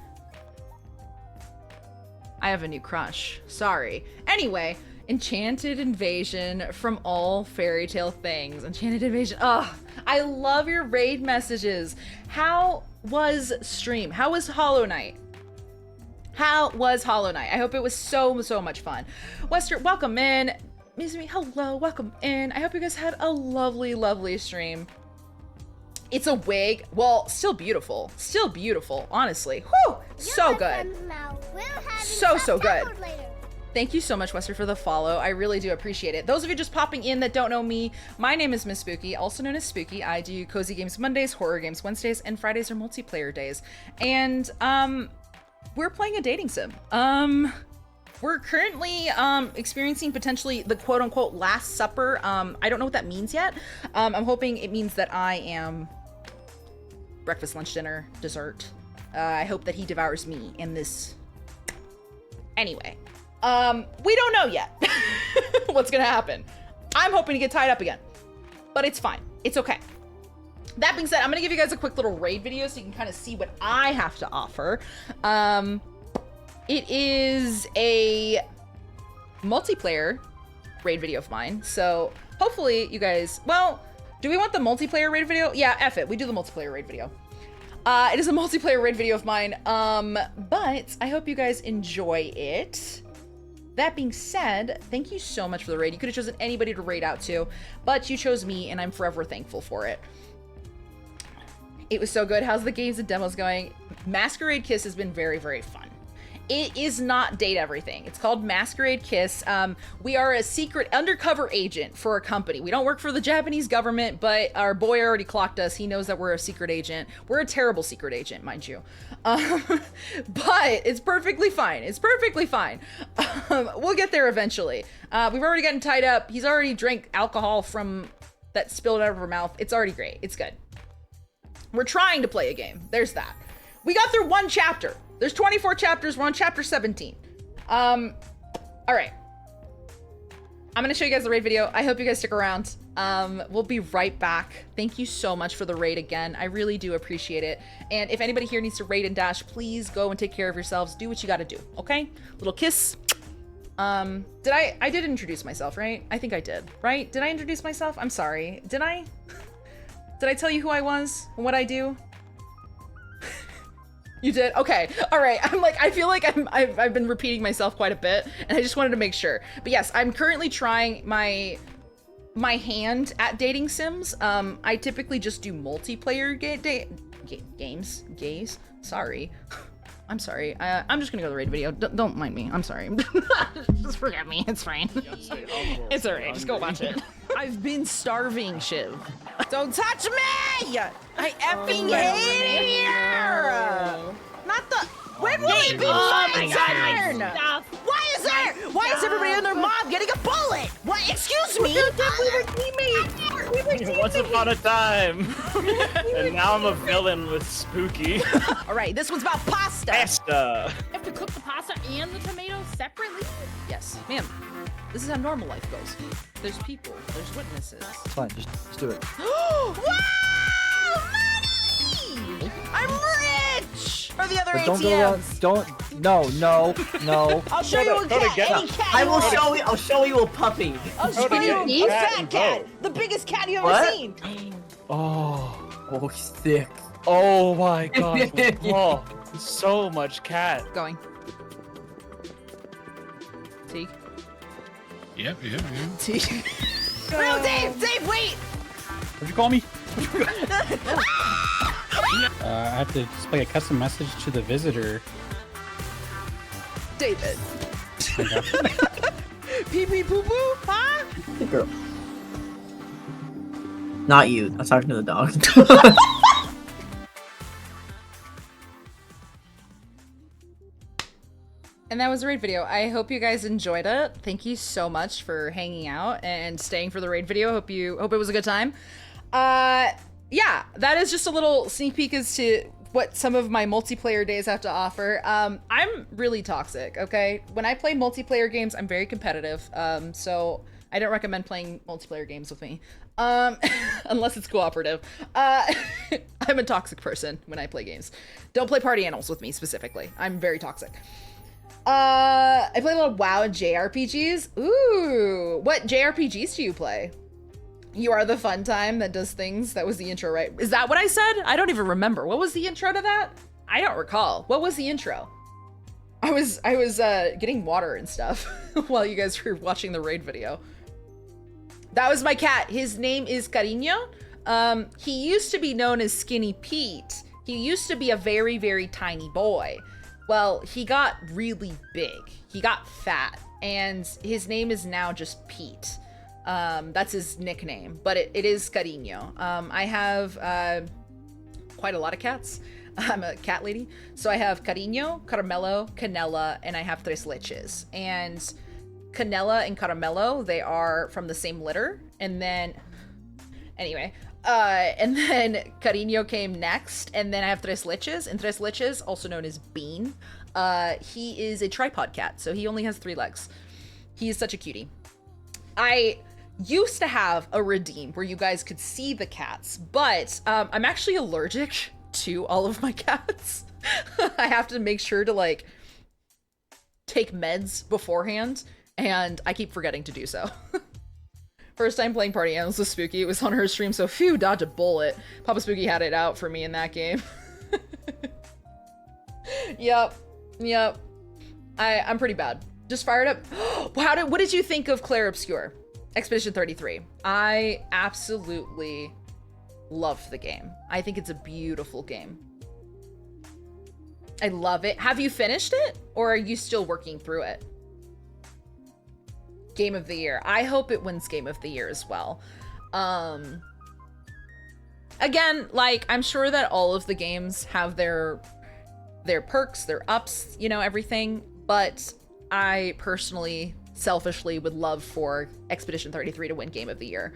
S1: I have a new crush. Sorry. Anyway, Enchanted Invasion from all fairy tale things. Enchanted Invasion. Oh, I love your raid messages. How was stream? How was Hollow Knight? How was Hollow Knight? I hope it was so much fun. Wester, welcome in. Mizumi, hello, welcome in. I hope you guys had a lovely stream. It's a wig. Well, still beautiful. Still beautiful, honestly. Whew, so good. So good. Thank you so much, Wester, for the follow. I really do appreciate it. Those of you just popping in that don't know me, my name is Miss Spooky, also known as Spooky. I do Cozy Games Mondays, Horror Games Wednesdays, and Fridays are multiplayer days. And, we're playing a dating sim. We're currently experiencing potentially the quote-unquote Last Supper. I don't know what that means yet. I'm hoping it means that I am breakfast, lunch, dinner, dessert. I hope that he devours me in this. Anyway, we don't know yet what's gonna happen. I'm hoping to get tied up again, but it's fine. It's okay. That being said, I'm gonna give you guys a quick little raid video so you can kind of see what I have to offer. It is a multiplayer raid video of mine, so hopefully you guys, well, do we want the multiplayer raid video? Yeah, F it, we do the multiplayer raid video. It is a multiplayer raid video of mine, but I hope you guys enjoy it. That being said, thank you so much for the raid. You could have chosen anybody to raid out to, but you chose me, and I'm forever thankful for it. It was so good. How's the games and demos going? Masquerade Kiss has been very fun. It is not date everything. It's called Masquerade Kiss. We are a secret undercover agent for a company. We don't work for the Japanese government, but our boy already clocked us. He knows that we're a secret agent. We're a terrible secret agent, mind you. But it's perfectly fine. It's perfectly fine. We'll get there eventually. We've already gotten tied up. He's already drank alcohol from that spilled out of her mouth. It's already great. It's good. We're trying to play a game. There's that. We got through one chapter. There's 24 chapters. We're on chapter 17. All right. I'm going to show you guys the raid video. I hope you guys stick around. We'll be right back. Thank you so much for the raid again. I really do appreciate it. And if anybody here needs to raid and dash, please go and take care of yourselves. Do what you got to do. Okay? Little kiss. I did introduce myself, right? I think I did, right? Did I introduce myself? I'm sorry. Did I? Did I tell you who I was and what I do? You did? Okay. All right. I'm like, I feel like I've been repeating myself quite a bit, and I just wanted to make sure. But yes, I'm currently trying my hand at dating sims. I typically just do multiplayer games. Sorry. I'm sorry. I'm just gonna go to the raid video. Don't mind me. I'm sorry. Just forget me. It's fine. It's alright. Just go watch it. I've been starving, Shiv. Don't touch me! I effing hate it here! Not the. When will it be my turn? Why is everybody in their mob getting a bullet? What? Excuse me? We were teammates.
S12: Once upon a time. And now I'm a villain with Spooky.
S1: All right, this one's about pasta.
S12: Pasta.
S3: You have to cook the pasta and the tomatoes separately?
S1: Yes, ma'am. This is how normal life goes. There's people. There's witnesses.
S7: It's fine. Just do it.
S1: Wow! Money! I'm rich! Or the other
S7: But don't
S1: ATMs.
S7: go around. Don't. No.
S1: I'll show you a cat. Any cat.
S13: I will show you. I'll show you a puppy.
S1: I'll show you a fat cat. The biggest cat you've ever seen.
S12: Oh, thick. Oh my god. Oh, so much cat.
S1: Going. Teague.
S5: Yep.
S1: Teague. No, Dave, wait!
S14: What'd you call me? I have to display a custom message to the visitor.
S1: David. Pee pee poo poo, huh?
S13: Good girl. Not you. I was talking to the dog.
S1: And that was the raid video. I hope you guys enjoyed it. Thank you so much for hanging out and staying for the raid video. Hope it was a good time. Yeah, that is just a little sneak peek as to what some of my multiplayer days have to offer. I'm really toxic, okay? When I play multiplayer games, I'm very competitive. So I don't recommend playing multiplayer games with me. Unless it's cooperative. I'm a toxic person when I play games. Don't play party animals with me specifically. I'm very toxic. I play a lot of WoW and JRPGs. Ooh, what JRPGs do you play? You are the fun time that does things. That was the intro, right? Is that what I said? I don't even remember. What was the intro to that? I don't recall. What was the intro? I was getting water and stuff while you guys were watching the raid video. That was my cat. His name is Cariño. He used to be known as Skinny Pete. He used to be a very, very tiny boy. Well, he got really big. He got fat, and his name is now just Pete. That's his nickname, but it is Cariño. I have quite a lot of cats. I'm a cat lady. So I have Cariño, Caramelo, Canela, and I have Tres Leches. And Canela and Caramelo, they are from the same litter. And then, anyway, and then Cariño came next, and then I have Tres Leches, and Tres Leches, also known as Bean. He is a tripod cat, so he only has 3 legs. He is such a cutie. I used to have a redeem where you guys could see the cats, but I'm actually allergic to all of my cats. I have to make sure to like take meds beforehand, and I keep forgetting to do so. First time playing Party Animals with Spooky. It was on her stream, so phew, dodge a bullet. Papa Spooky had it out for me in that game. Yep. I'm pretty bad. Just fired up. What did you think of Clair Obscur? Expedition 33. I absolutely love the game. I think it's a beautiful game. I love it. Have you finished it, or are you still working through it? Game of the Year. I hope it wins Game of the Year as well. Again, like, I'm sure that all of the games have their perks, their ups, you know, everything, but I personally, selfishly would love for Expedition 33 to win Game of the Year.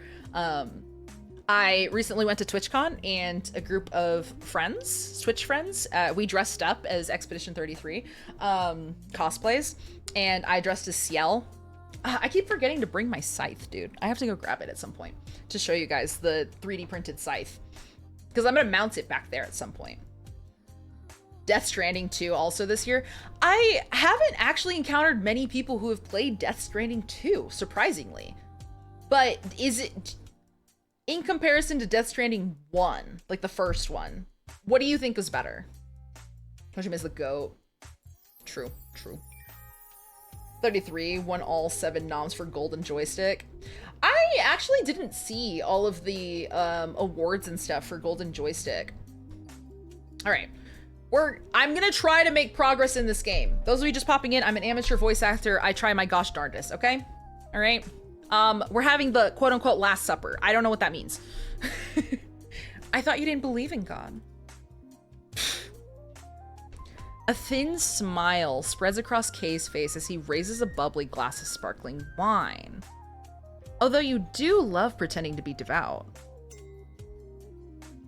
S1: I recently went to TwitchCon, and a group of friends, Twitch friends, we dressed up as Expedition 33 cosplays, and I dressed as Ciel. I keep forgetting to bring my scythe, dude. I have to go grab it at some point to show you guys the 3D printed scythe, because I'm gonna mount it back there at some point. Death Stranding 2 also this year. I haven't actually encountered many people who have played Death Stranding 2, surprisingly. But is it, in comparison to Death Stranding 1, like the first one, what do you think was better? Kojima is the GOAT. True. 33 won all 7 noms for Golden Joystick. I actually didn't see all of the awards and stuff for Golden Joystick. All right. I'm gonna try to make progress in this game. Those of you just popping in, I'm an amateur voice actor. I try my gosh darndest, okay? All right. We're having the quote unquote Last Supper. I don't know what that means. I thought you didn't believe in God. A thin smile spreads across Kay's face as he raises a bubbly glass of sparkling wine. Although you do love pretending to be devout.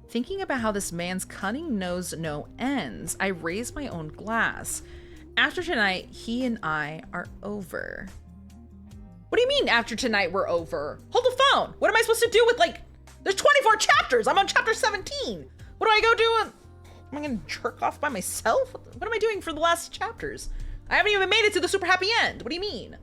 S1: Thinking about how this man's cunning knows no ends, I raise my own glass. After tonight, he and I are over. What do you mean after tonight we're over? Hold the phone. What am I supposed to do with, like, there's 24 chapters. I'm on chapter 17. What do I go do? Am I gonna jerk off by myself? What am I doing for the last chapters? I haven't even made it to the super happy end. What do you mean?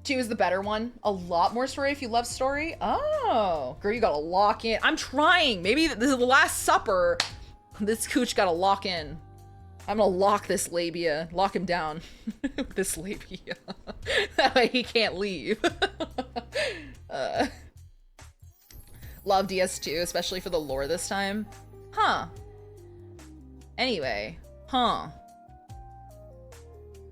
S1: 2 is the better one. A lot more story if you love story. Oh, girl, you gotta lock in. I'm trying. Maybe this is the Last Supper. This cooch gotta lock in. I'm gonna lock this labia. Lock him down. This labia. That way he can't leave. Love DS2, especially for the lore this time. Huh. Anyway. Huh.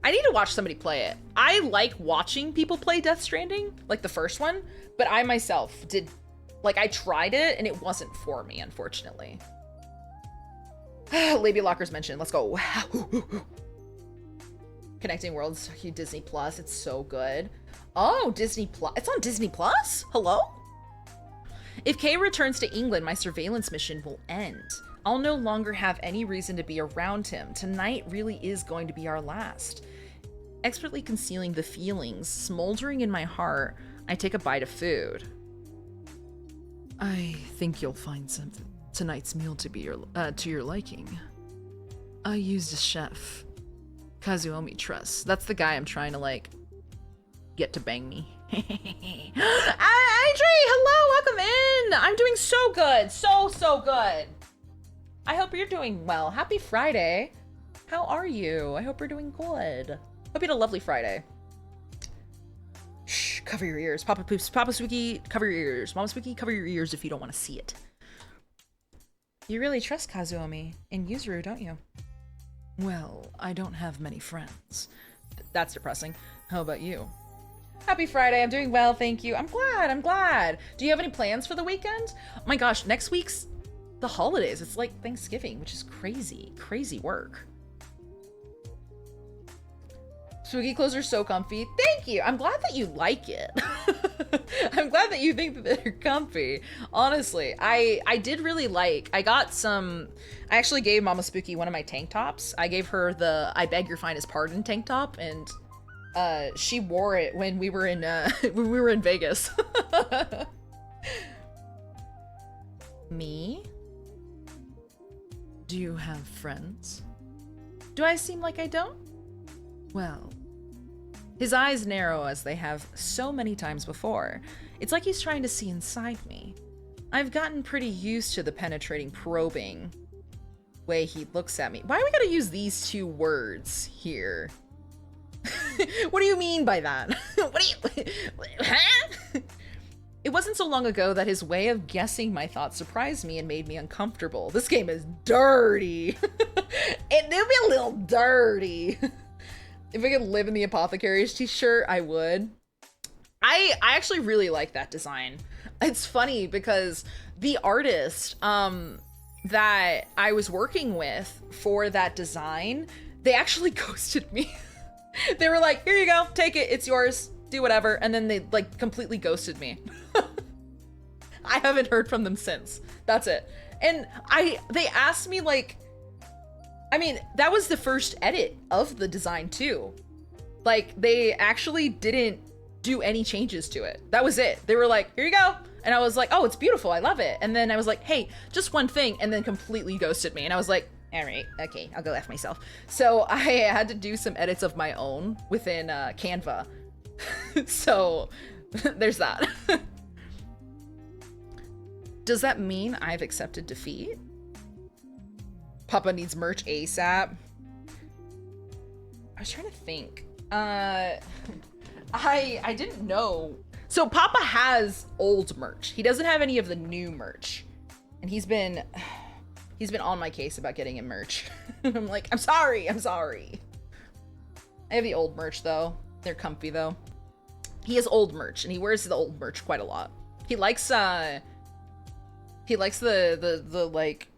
S1: I need to watch somebody play it. I like watching people play Death Stranding, like the first one, but I myself I tried it and it wasn't for me, unfortunately. Labia Lockers mentioned, let's go. Connecting Worlds, Disney Plus, it's so good. Oh, Disney Plus, it's on Disney Plus? Hello? If Kay returns to England, my surveillance mission will end. I'll no longer have any reason to be around him. Tonight really is going to be our last. Expertly concealing the feelings smoldering in my heart, I take a bite of food. I think you'll find tonight's meal to be to your liking. I used a chef. Kazuomi Trust. That's the guy I'm trying to, like, get to bang me. Adri, hello, welcome in. I'm doing so good. So good. I hope you're doing well. Happy Friday. How are you? I hope you're doing good. Hope you had a lovely Friday. Shh, cover your ears. Papa Poops, Papa Spooky, cover your ears. Mama Spooky, cover your ears if you don't want to see it. You really trust Kazuomi and Yuzuru, don't you? Well, I don't have many friends. That's depressing. How about you? Happy Friday. I'm doing well, thank you. I'm glad. Do you have any plans for the weekend? Oh my gosh, next week's the holidays. It's like Thanksgiving, which is crazy work. Swiggy clothes are so comfy. Thank you. I'm glad that you like it. I'm glad that you think that they're comfy. Honestly, I did really like, I actually gave Mama Spooky one of my tank tops. I gave her the I Beg Your Finest Pardon tank top, and she wore it when we were in Vegas. Me? Do you have friends? Do I seem like I don't? Well, his eyes narrow as they have so many times before. It's like he's trying to see inside me. I've gotten pretty used to the penetrating, probing way he looks at me. Why do we gotta use these two words here? What do you mean by that? Huh? It wasn't so long ago that his way of guessing my thoughts surprised me and made me uncomfortable. This game is dirty. It'd be a little dirty. If I could live in the Apothecary's t-shirt, I would. I actually really like that design. It's funny because the artist that I was working with for that design, they actually ghosted me. They were like, here you go, take it, it's yours, do whatever. And then they like completely ghosted me. I haven't heard from them since. That's it. And they asked me like, I mean, that was the first edit of the design too. Like, they actually didn't do any changes to it. That was it. They were like, here you go. And I was like, oh, it's beautiful. I love it. And then I was like, hey, just one thing. And then completely ghosted me. And I was like, all right, okay, I'll go F myself. So I had to do some edits of my own within Canva. So there's that. Does that mean I've accepted defeat? Papa needs merch ASAP. I was trying to think. I didn't know. So Papa has old merch. He doesn't have any of the new merch. And he's been on my case about getting him merch. I'm like, I'm sorry. I have the old merch though. They're comfy though. He has old merch and he wears the old merch quite a lot. He likes the like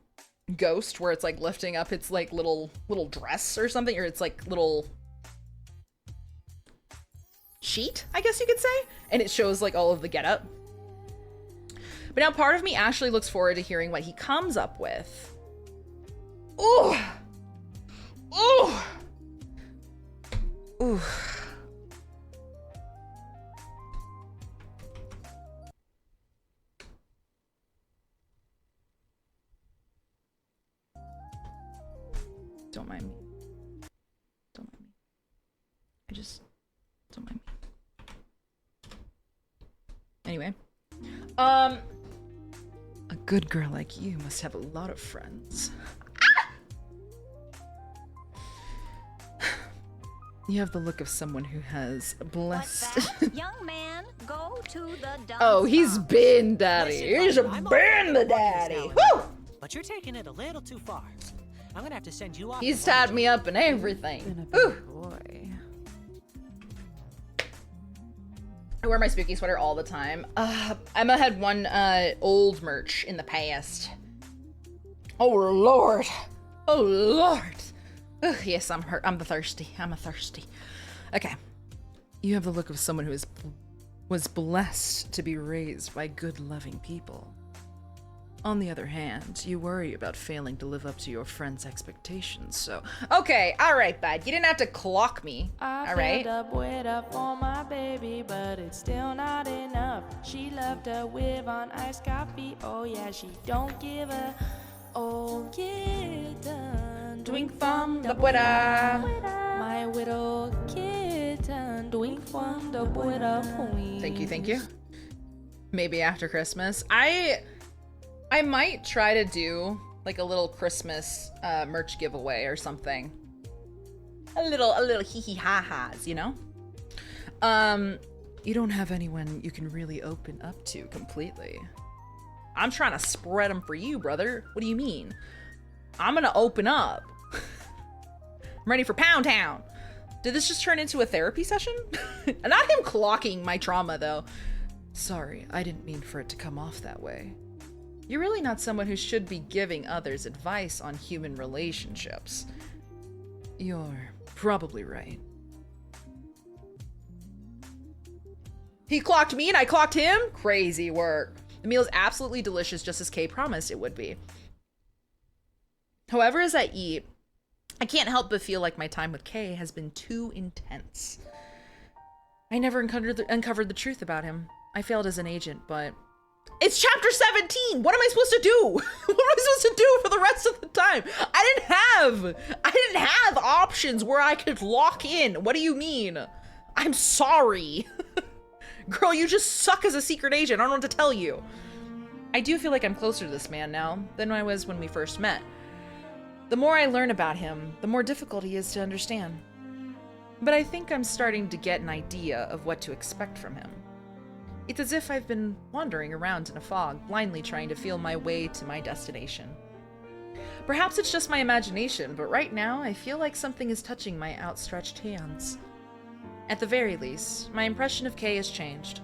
S1: ghost where it's like lifting up its like little dress or something, or it's like little sheet, I guess you could say, and it shows like all of the getup. But now part of me actually looks forward to hearing what he comes up with. Ooh. Don't mind me. Don't mind me. Anyway. A good girl like you must have a lot of friends. You have the look of someone who has blessed.
S15: Young man, go to the dump.
S1: Oh, he's been daddy. He's been the daddy. Woo!
S16: But you're taking it a little too far. I'm gonna have to send you off.
S1: He's tied me up and everything. Ooh.
S9: Boy.
S1: I wear my spooky sweater all the time. Emma had one old merch in the past. Oh Lord. Oh Lord. Ugh, yes, I'm hurt. I'm thirsty. Okay. You have the look of someone who was blessed to be raised by good, loving people. On the other hand, you worry about failing to live up to your friends' expectations, so... Okay, alright, bud. You didn't have to clock me, alright?
S6: I filled up with her for my baby, but it's still not enough. She loved her with on iced coffee. Oh yeah, she don't give a... Oh, get done.
S1: Drink from the water.
S6: My My little kitten, doing from the border point.
S1: Thank you. Maybe after Christmas. I might try to do like a little Christmas merch giveaway or something. A little hee hee ha ha's, you know? You don't have anyone you can really open up to completely. I'm trying to spread them for you, brother. What do you mean? I'm gonna open up. I'm ready for Pound Town. Did this just turn into a therapy session? Not him clocking my trauma, though. Sorry, I didn't mean for it to come off that way. You're really not someone who should be giving others advice on human relationships. You're probably right. He clocked me and I clocked him? Crazy work. The meal is absolutely delicious, just as Kay promised it would be. However, as I eat, I can't help but feel like my time with Kay has been too intense. I never uncovered the truth about him. I failed as an agent, but... It's chapter 17! What am I supposed to do? What am I supposed to do for the rest of the time? I didn't have options where I could lock in. What do you mean? I'm sorry. Girl, you just suck as a secret agent. I don't know what to tell you. I do feel like I'm closer to this man now than I was when we first met. The more I learn about him, the more difficult he is to understand. But I think I'm starting to get an idea of what to expect from him. It's as if I've been wandering around in a fog, blindly trying to feel my way to my destination. Perhaps it's just my imagination, but right now I feel like something is touching my outstretched hands. At the very least, my impression of Kay has changed.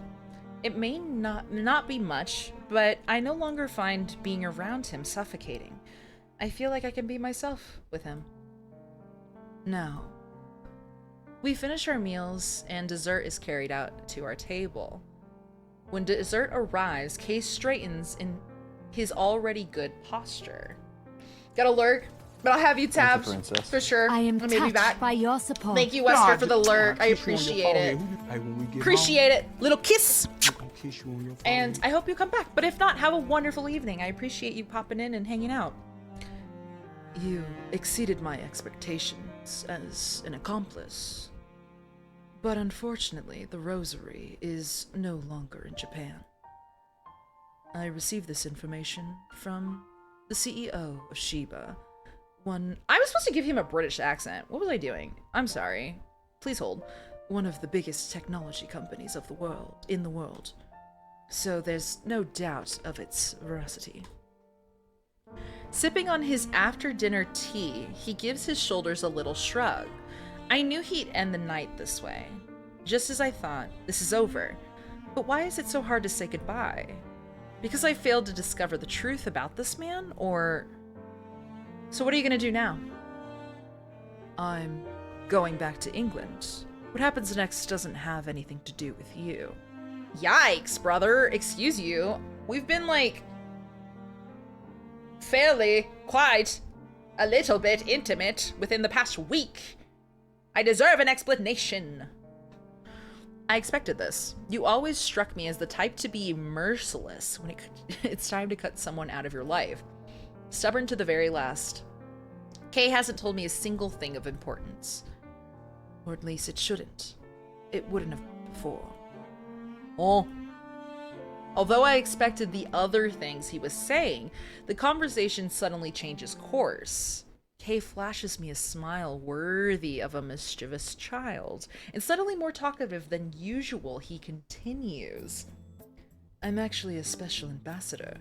S1: It may not be much, but I no longer find being around him suffocating. I feel like I can be myself with him. Now, we finish our meals and dessert is carried out to our table. When dessert arrives, Kay straightens in his already good posture. Gotta lurk, but I'll have you tabbed for sure.
S15: I am
S1: Maybe
S15: touched
S1: back.
S15: by your support.
S1: Thank you, Wesker, for the lurk. I appreciate it. Appreciate it. Little kiss. And I hope you come back. But if not, have a wonderful evening. I appreciate you popping in and hanging out. You exceeded my expectations as an accomplice. But unfortunately, the rosary is no longer in Japan. I received this information from the CEO of Shiba. I was supposed to give him a British accent. What was I doing? I'm sorry. Please hold. One of the biggest technology companies of in the world. So there's no doubt of its veracity. Sipping on his after-dinner tea, he gives his shoulders a little shrug. I knew he'd end the night this way. Just as I thought, this is over. But why is it so hard to say goodbye? Because I failed to discover the truth about this man, or... So what are you gonna do now? I'm going back to England. What happens next doesn't have anything to do with you. Yikes, brother. Excuse you. We've been, like, fairly, quite, a little bit intimate within the past week. I deserve an explanation. I expected this. You always struck me as the type to be merciless when it's time to cut someone out of your life. Stubborn to the very last. Kay hasn't told me a single thing of importance. Or at least it shouldn't. It wouldn't have before. Oh. Although I expected the other things he was saying, the conversation suddenly changes course. Kay flashes me a smile worthy of a mischievous child, and suddenly more talkative than usual, he continues. I'm actually a special ambassador.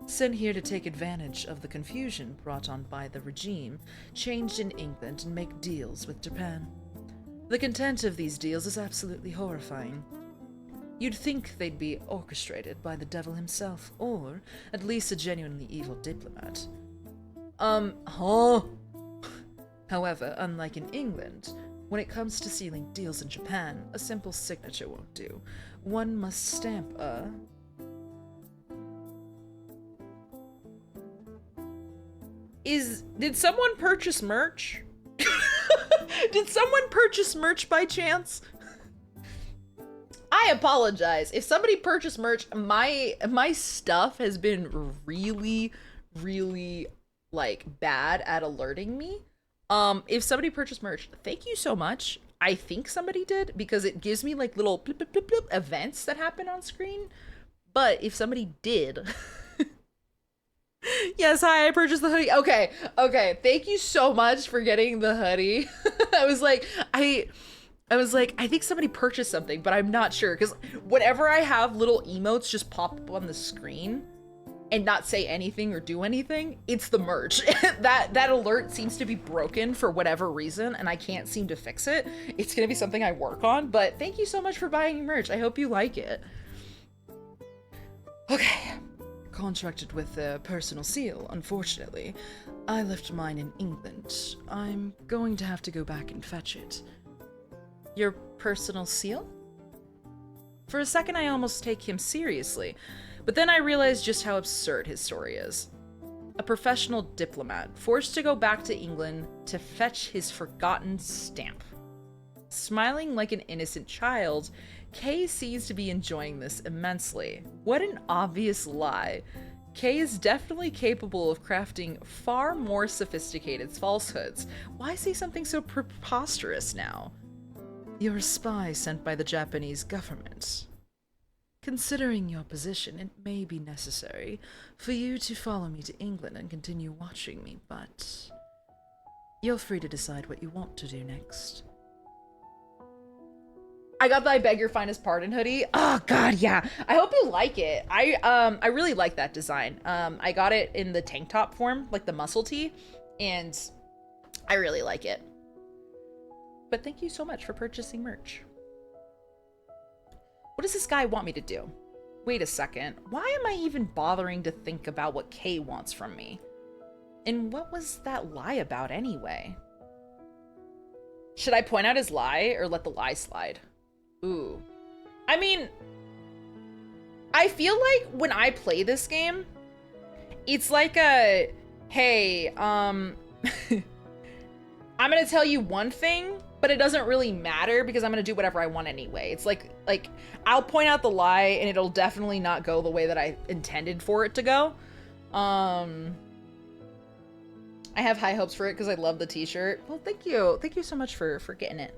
S1: Sent here to take advantage of the confusion brought on by the regime, changed in England and make deals with Japan. The content of these deals is absolutely horrifying. You'd think they'd be orchestrated by the devil himself, or at least a genuinely evil diplomat. However, unlike in England, when it comes to sealing deals in Japan, a simple signature won't do. One must stamp a... Did someone purchase merch? Did someone purchase merch by chance? I apologize. If somebody purchased merch, my stuff has been really, really, like, bad at alerting me. If somebody purchased merch, thank you so much. I think somebody did because it gives me like little blip, blip, blip, blip events that happen on screen. But if somebody did, yes, hi, I purchased the hoodie. Okay, thank you so much for getting the hoodie. I was like, I think somebody purchased something, but I'm not sure because whenever I have little emotes just pop up on the screen and not say anything or do anything, it's the merch. that alert seems to be broken for whatever reason, and I can't seem to fix it. It's gonna be something I work on, but thank you so much for buying merch. I hope you like it. Okay. Contracted with a personal seal, unfortunately. I left mine in England. I'm going to have to go back and fetch it. Your personal seal? For a second, I almost take him seriously. But then I realized just how absurd his story is. A professional diplomat forced to go back to England to fetch his forgotten stamp. Smiling like an innocent child, Kay seems to be enjoying this immensely. What an obvious lie. Kay is definitely capable of crafting far more sophisticated falsehoods. Why say something so preposterous now? You're a spy sent by the Japanese government. Considering your position, it may be necessary for you to follow me to England and continue watching me, but you're free to decide what you want to do next. I got the I beg your finest pardon hoodie. Oh god, yeah. I hope you like it. I really like that design. I got it in the tank top form, like the muscle tee, and I really like it. But thank you so much for purchasing merch. What does this guy want me to do? Wait a second. Why am I even bothering to think about what Kay wants from me? And what was that lie about anyway? Should I point out his lie or let the lie slide? Ooh. I mean, I feel like when I play this game, it's like a, hey, I'm gonna tell you one thing, but it doesn't really matter because I'm gonna do whatever I want anyway. It's like I'll point out the lie and it'll definitely not go the way that I intended for it to go. I have high hopes for it because I love the t-shirt. Well, thank you. Thank you so much for getting it.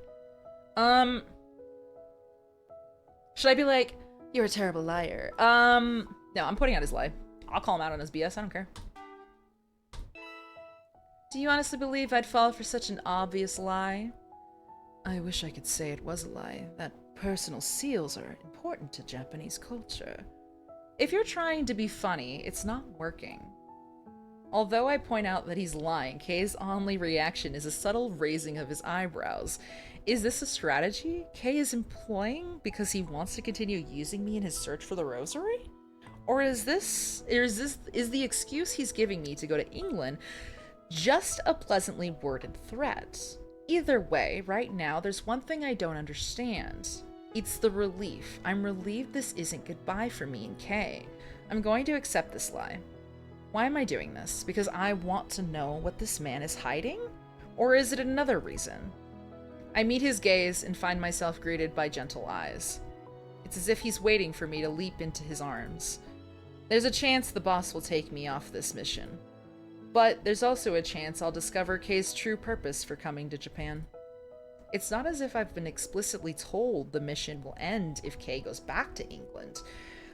S1: Should I be like, you're a terrible liar? No, I'm pointing out his lie. I'll call him out on his BS, I don't care. Do you honestly believe I'd fall for such an obvious lie? I wish I could say it was a lie, that personal seals are important to Japanese culture. If you're trying to be funny, it's not working. Although I point out that he's lying, Kay's only reaction is a subtle raising of his eyebrows. Is this a strategy Kay is employing because he wants to continue using me in his search for the rosary? Or is the excuse he's giving me to go to England just a pleasantly worded threat? Either way, right now, there's one thing I don't understand. It's the relief. I'm relieved this isn't goodbye for me and Kay. I'm going to accept this lie. Why am I doing this? Because I want to know what this man is hiding? Or is it another reason? I meet his gaze and find myself greeted by gentle eyes. It's as if he's waiting for me to leap into his arms. There's a chance the boss will take me off this mission. But there's also a chance I'll discover Kay's true purpose for coming to Japan. It's not as if I've been explicitly told the mission will end if Kay goes back to England.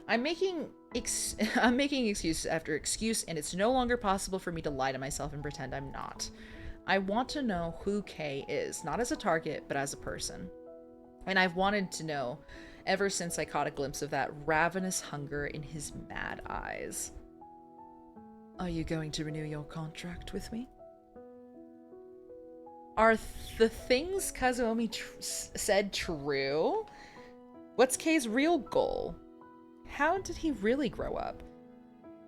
S1: I'm making excuse after excuse, and it's no longer possible for me to lie to myself and pretend I'm not. I want to know who Kay is, not as a target, but as a person. And I've wanted to know ever since I caught a glimpse of that ravenous hunger in his mad eyes. Are you going to renew your contract with me? Are the things Kazuomi said true? What's Kay's real goal? How did he really grow up?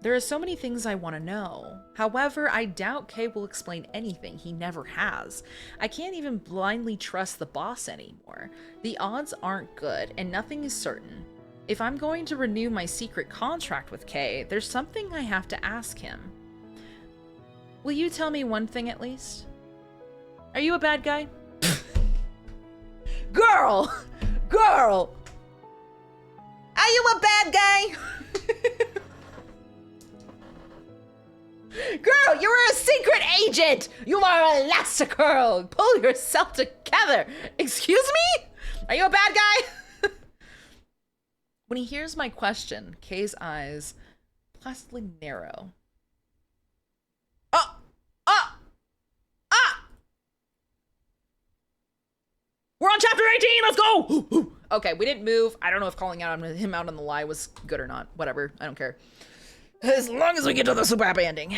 S1: There are so many things I want to know. However, I doubt Kay will explain anything. He never has. I can't even blindly trust the boss anymore. The odds aren't good, and nothing is certain. If I'm going to renew my secret contract with Kay, there's something I have to ask him. Will you tell me one thing at least? Are you a bad guy? Girl! Girl! Are you a bad guy? Girl, you're a secret agent! You are Elastigirl! Pull yourself together! Excuse me? Are you a bad guy? When he hears my question, Kay's eyes placidly narrow. We're on chapter 18, let's go! Okay, we didn't move. I don't know if calling out him out on the lie was good or not. Whatever, I don't care. As long as we get to the super happy ending.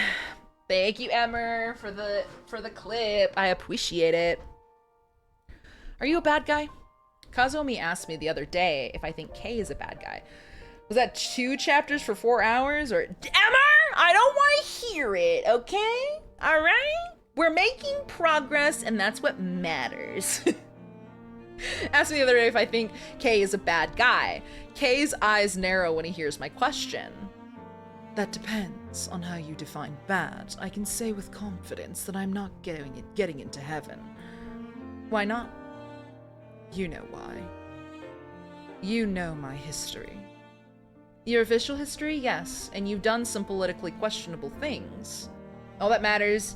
S1: Thank you, Emmer, for the clip. I appreciate it. Are you a bad guy? Kazuomi asked me the other day if I think Kay is a bad guy. Was that 2 chapters for 4 hours? Or Emmer, I don't want to hear it, okay? All right? We're making progress, and that's what matters. Asked me the other day if I think Kay is a bad guy. Kay's eyes narrow when he hears my question. That depends on how you define bad. I can say with confidence that I'm not getting into heaven. Why not? You know why. You know my history. Your official history, yes, and you've done some politically questionable things. All that matters,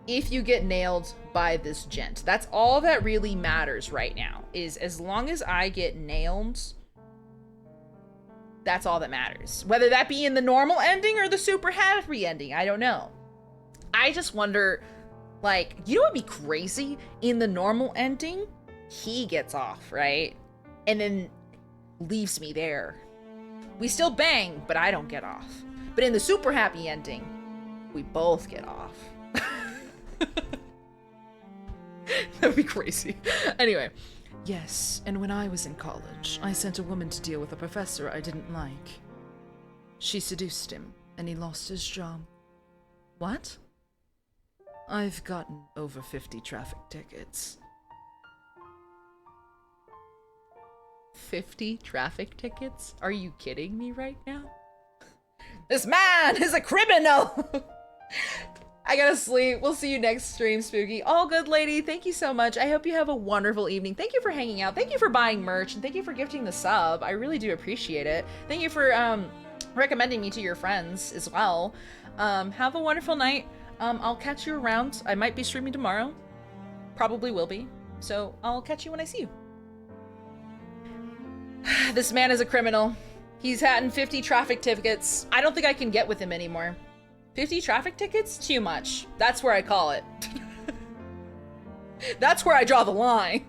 S1: if you get nailed by this gent. That's all that really matters right now, is as long as I get nailed, that's all that matters. Whether that be in the normal ending or the super happy ending, I don't know. I just wonder, like, you know what'd be crazy? In the normal ending, he gets off, right? And then leaves me there. We still bang, but I don't get off. But in the super happy ending, we both get off. That'd be crazy. Anyway. Yes, and when I was in college, I sent a woman to deal with a professor I didn't like. She seduced him, and he lost his job. What? I've gotten over 50 traffic tickets. 50 traffic tickets? Are you kidding me right now? This man is a criminal! I gotta sleep. We'll see you next stream, Spooky. All good, lady. Thank you so much. I hope you have a wonderful evening. Thank you for hanging out. Thank you for buying merch, and thank you for gifting the sub. I really do appreciate it. Thank you for recommending me to your friends as well. Have a wonderful night. I'll catch you around. I might be streaming tomorrow. Probably will be. So I'll catch you when I see you. This man is a criminal. He's had 50 traffic tickets. I don't think I can get with him anymore. 50 traffic tickets? Too much. That's where I call it. That's where I draw the line.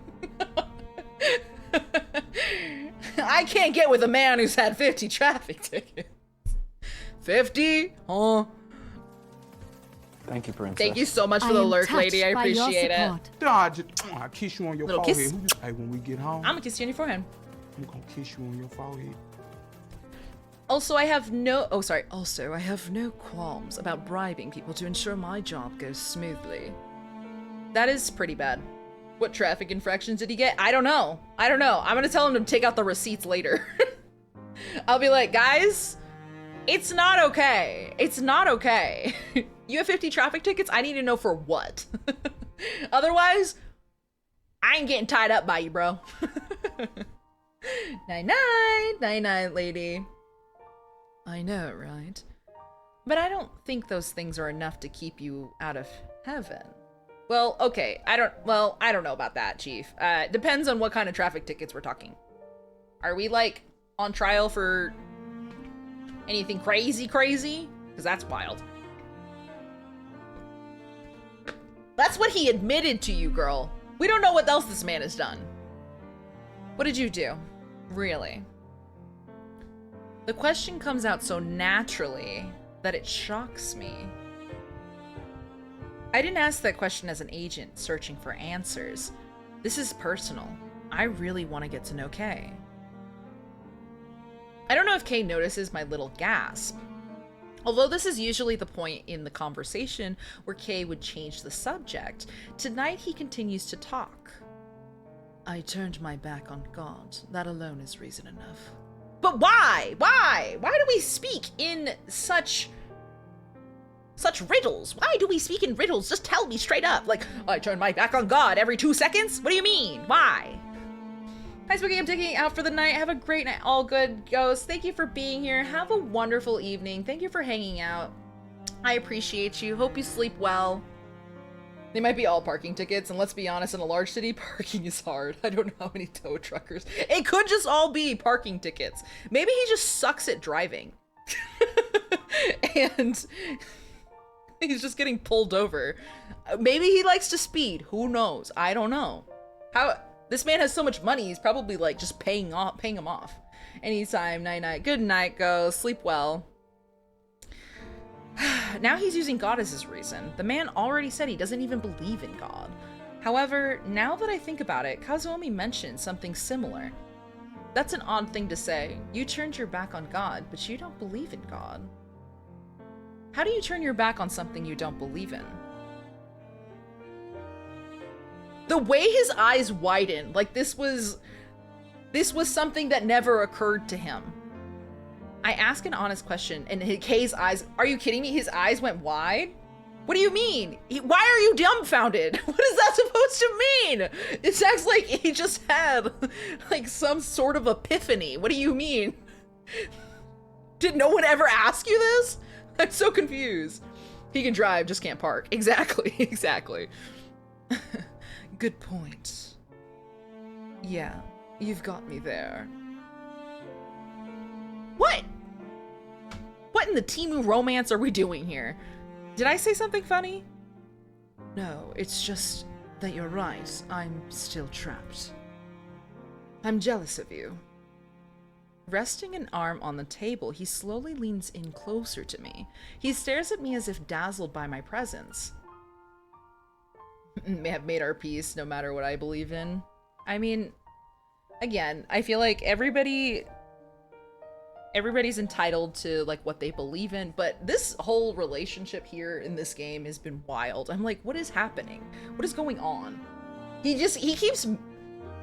S1: I can't get with a man who's had 50 traffic tickets. 50? Huh?
S4: Thank you, Princess.
S1: Thank you so much for the lurk, lady. I appreciate it.
S5: Dodge. I kiss you on your
S1: Little
S5: forehead.
S1: kiss.
S5: Hey, when we get home,
S1: I'm gonna kiss you on your forehead.
S5: I'm gonna kiss you on your forehead.
S1: Also, I have no qualms about bribing people to ensure my job goes smoothly. That is pretty bad. What traffic infractions did he get? I don't know. I'm gonna tell him to take out the receipts later. I'll be like, guys, it's not okay. It's not okay. You have 50 traffic tickets? I need to know for what? Otherwise, I ain't getting tied up by you, bro. Night-night. Night-night, lady. I know, right? But I don't think those things are enough to keep you out of heaven. Well, okay, I don't know about that, Chief. Depends on what kind of traffic tickets we're talking. Are we, like, on trial for anything crazy? Because that's wild. That's what he admitted to you, girl. We don't know what else this man has done. What did you do? Really? The question comes out so naturally that it shocks me. I didn't ask that question as an agent searching for answers. This is personal. I really want to get to know Kay. I don't know if Kay notices my little gasp. Although this is usually the point in the conversation where Kay would change the subject, tonight he continues to talk. I turned my back on God. That alone is reason enough. But why? Why? Why do we speak in such riddles? Why do we speak in riddles? Just tell me straight up. Like, I turn my back on God every 2 seconds? What do you mean? Why? Hi, Spooky. I'm taking out for the night. Have a great night. All good, Ghost. Thank you for being here. Have a wonderful evening. Thank you for hanging out. I appreciate you. Hope you sleep well. They might be all parking tickets, and let's be honest, in a large city, parking is hard. I don't know how many tow truckers. It could just all be parking tickets. Maybe he just sucks at driving. And he's just getting pulled over. Maybe he likes to speed. Who knows? I don't know. How this man has so much money, he's probably like just paying him off. Anytime, night. Good night, go. Sleep well. Now he's using God as his reason. The man already said he doesn't even believe in God. However, now that I think about it, Kazuomi mentioned something similar. That's an odd thing to say. You turned your back on God, but you don't believe in God. How do you turn your back on something you don't believe in? The way his eyes widened, like this was something that never occurred to him. I ask an honest question, and Kay's eyes, are you kidding me? His eyes went wide? What do you mean? Why are you dumbfounded? What is that supposed to mean? It sounds like he just had like some sort of epiphany. What do you mean? Did no one ever ask you this? I'm so confused. He can drive, just can't park. Exactly, exactly. Good point. Yeah, you've got me there. What? What in the Temu romance are we doing here? Did I say something funny? No, it's just that you're right. I'm still trapped. I'm jealous of you. Resting an arm on the table, he slowly leans in closer to me. He stares at me as if dazzled by my presence. May have made our peace no matter what I believe in. I mean, again, I feel like everybody's entitled to like what they believe in, but this whole relationship here in this game has been wild. I'm like, what is happening? What is going on? He keeps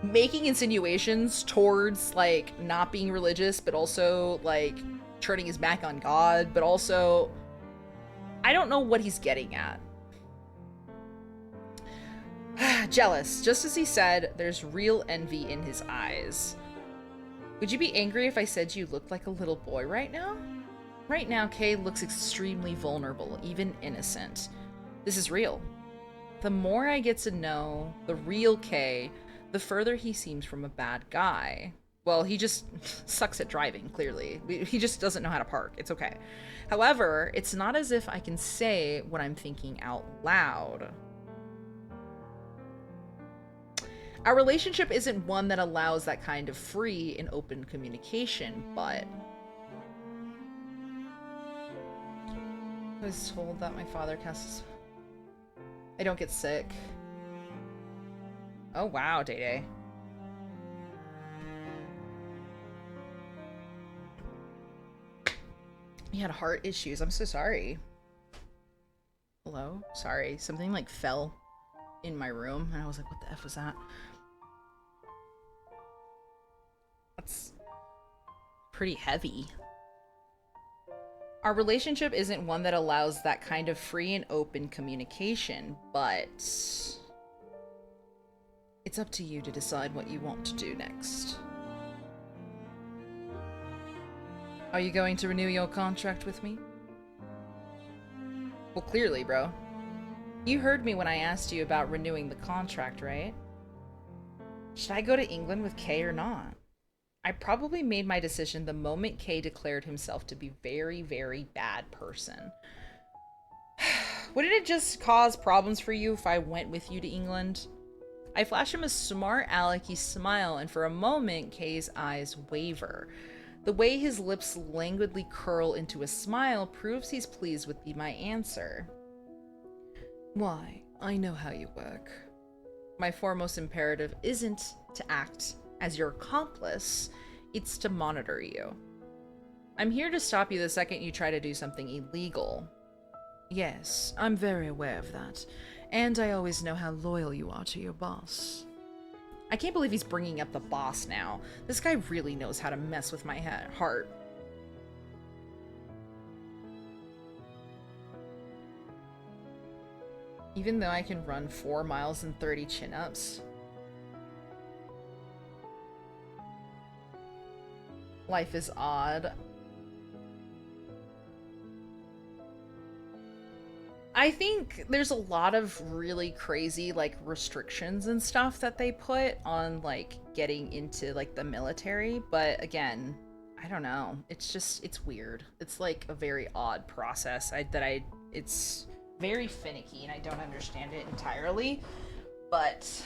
S1: making insinuations towards like not being religious, but also like turning his back on God, but also I don't know what he's getting at. Jealous. Just as he said, there's real envy in his eyes. Would you be angry if I said you looked like a little boy right now? Right now, Kay looks extremely vulnerable, even innocent. This is real. The more I get to know the real Kay, the further he seems from a bad guy. Well, he just sucks at driving, clearly. He just doesn't know how to park. It's okay. However, it's not as if I can say what I'm thinking out loud. Our relationship isn't one that allows that kind of free and open communication, but I was told that my father casts. I don't get sick. Oh wow, Day-Day. He had heart issues. I'm so sorry. Hello? Sorry. Something like fell in my room and I was like, what the F was that? That's pretty heavy. Our relationship isn't one that allows that kind of free and open communication, but it's up to you to decide what you want to do next. Are you going to renew your contract with me? Well, clearly, bro. You heard me when I asked you about renewing the contract, right? Should I go to England with Kay or not? I probably made my decision the moment Kay declared himself to be very, very bad person. Wouldn't it just cause problems for you if I went with you to England? I flash him a smart alecky smile, and for a moment, Kay's eyes waver. The way his lips languidly curl into a smile proves he's pleased with my answer. Why, I know how you work. My foremost imperative isn't to act as your accomplice, it's to monitor you. I'm here to stop you the second you try to do something illegal. Yes, I'm very aware of that, and I always know how loyal you are to your boss. I can't believe he's bringing up the boss now. This guy really knows how to mess with my heart. Even though I can run 4 miles and 30 chin-ups. Life is odd. I think there's a lot of really crazy like restrictions and stuff that they put on like getting into like the military, but again, I don't know. It's weird. It's like a very odd process. It's very finicky and I don't understand it entirely, but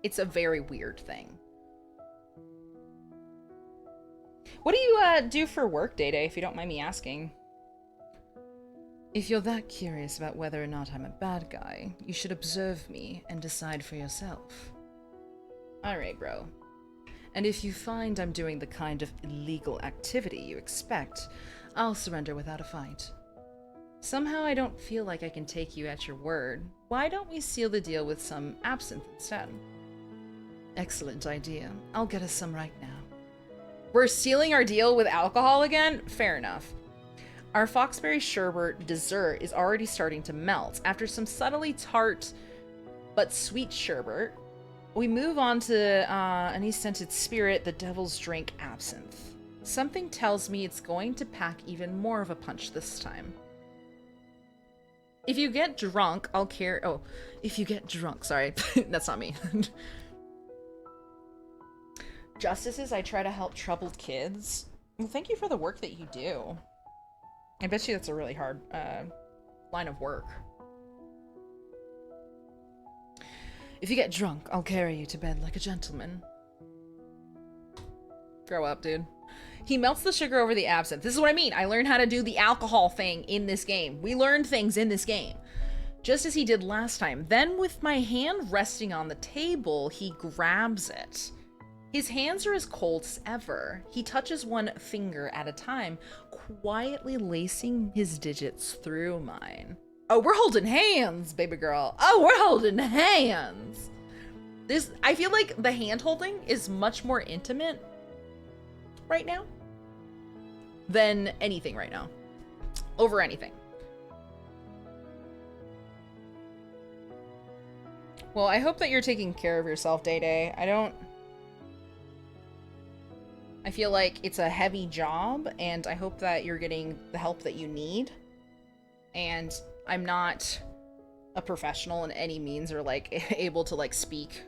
S1: it's a very weird thing. What do you do for work, Day-Day, if you don't mind me asking? If you're that curious about whether or not I'm a bad guy, you should observe me and decide for yourself. Alright, bro. And if you find I'm doing the kind of illegal activity you expect, I'll surrender without a fight. Somehow I don't feel like I can take you at your word. Why don't we seal the deal with some absinthe instead? Excellent idea. I'll get us some right now. We're sealing our deal with alcohol again? Fair enough. Our Foxberry Sherbet dessert is already starting to melt. After some subtly tart but sweet sherbet, we move on to an scented spirit, the Devil's Drink Absinthe. Something tells me it's going to pack even more of a punch this time. If you get drunk, I'll carry... Oh, if you get drunk, sorry. That's not me. Justices, I try to help troubled kids. Well, thank you for the work that you do. I bet you that's a really hard line of work. If you get drunk, I'll carry you to bed like a gentleman. Grow up, dude. He melts the sugar over the absinthe. This is what I mean. I learned how to do the alcohol thing in this game. We learned things in this game. Just as he did last time. Then with my hand resting on the table, he grabs it. His hands are as cold as ever. He touches one finger at a time, quietly lacing his digits through mine. Oh, we're holding hands, baby girl. Oh, we're holding hands. I feel like the hand holding is much more intimate right now than anything right now. Over anything. Well, I hope that you're taking care of yourself, Day-Day. I feel like it's a heavy job, and I hope that you're getting the help that you need. And I'm not a professional in any means or like able to like speak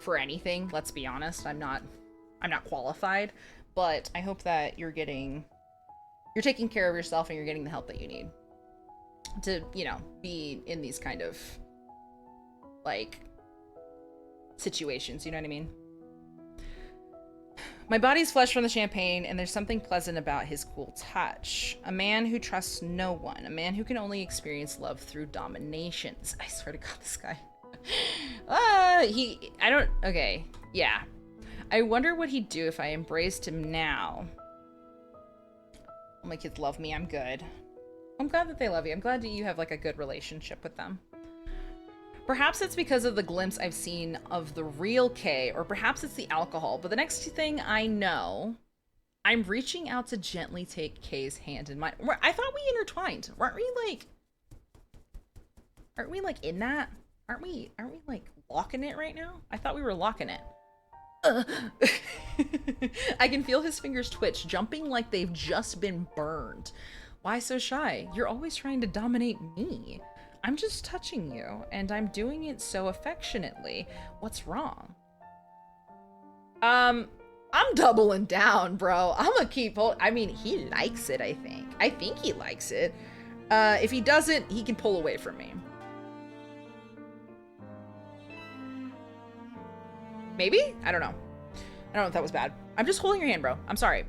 S1: for anything. Let's be honest. I'm not qualified, but I hope that you're taking care of yourself and you're getting the help that you need to, you know, be in these kind of like situations. You know what I mean? My body's flushed from the champagne, and there's something pleasant about his cool touch. A man who trusts no one. A man who can only experience love through dominations. I swear to God, this guy. Okay, yeah. I wonder what he'd do if I embraced him now. All my kids love me, I'm good. I'm glad that they love you. I'm glad that you have like a good relationship with them. Perhaps it's because of the glimpse I've seen of the real Kay, or perhaps it's the alcohol, but the next thing I know, I'm reaching out to gently take Kay's hand in mine. I thought we intertwined. Aren't we like in that? Aren't we like locking it right now? I thought we were locking it. I can feel his fingers twitch, jumping like they've just been burned. Why so shy? You're always trying to dominate me. I'm just touching you, and I'm doing it so affectionately. What's wrong? I'm doubling down, bro. I'm gonna keep I mean, he likes it, I think. I think he likes it. If he doesn't, he can pull away from me. Maybe? I don't know. I don't know if that was bad. I'm just holding your hand, bro. I'm sorry.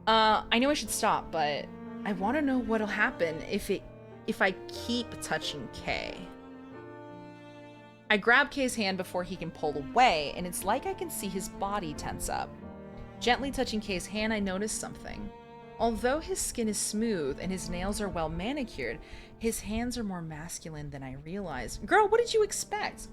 S1: I know I should stop, but I want to know what'll happen if I keep touching Kay. I grab Kay's hand before he can pull away, and it's like I can see his body tense up. Gently touching Kay's hand, I notice something. Although his skin is smooth and his nails are well manicured, his hands are more masculine than I realized. Girl, what did you expect?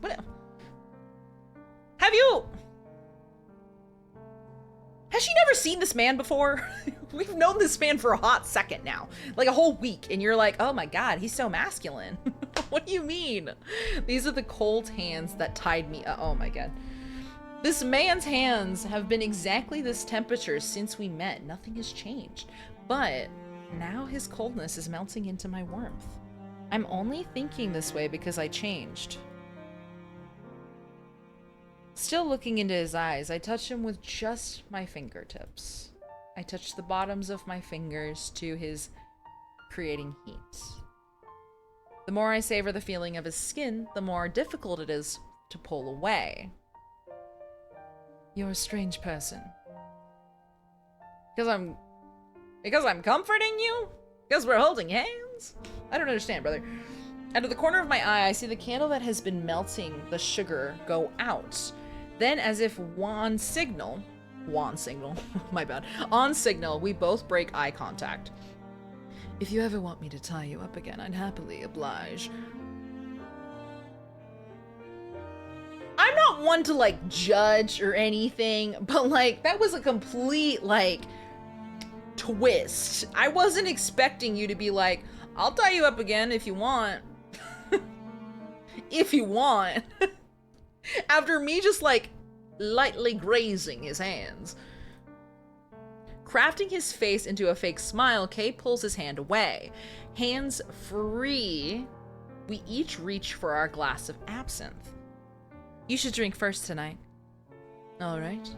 S1: Has she never seen this man before? We've known this man for a hot second now. Like a whole week. And you're like, oh my God, he's so masculine. What do you mean? These are the cold hands that tied me. Oh my God. This man's hands have been exactly this temperature since we met. Nothing has changed. But now his coldness is melting into my warmth. I'm only thinking this way because I changed. Still looking into his eyes, I touch him with just my fingertips. I touch the bottoms of my fingers to his creating heat. The more I savor the feeling of his skin, the more difficult it is to pull away. You're a strange person. Because I'm comforting you? Because we're holding hands? I don't understand, brother. Out of the corner of my eye, I see the candle that has been melting the sugar go out. Then, as if on signal, my bad, on signal, we both break eye contact. If you ever want me to tie you up again, I'd happily oblige. I'm not one to, like, judge or anything, but, like, that was a complete, like, twist. I wasn't expecting you to be like, I'll tie you up again if you want. If you want. After me just, like, lightly grazing his hands. Crafting his face into a fake smile, Kay pulls his hand away. Hands free, we each reach for our glass of absinthe. You should drink first tonight. All right.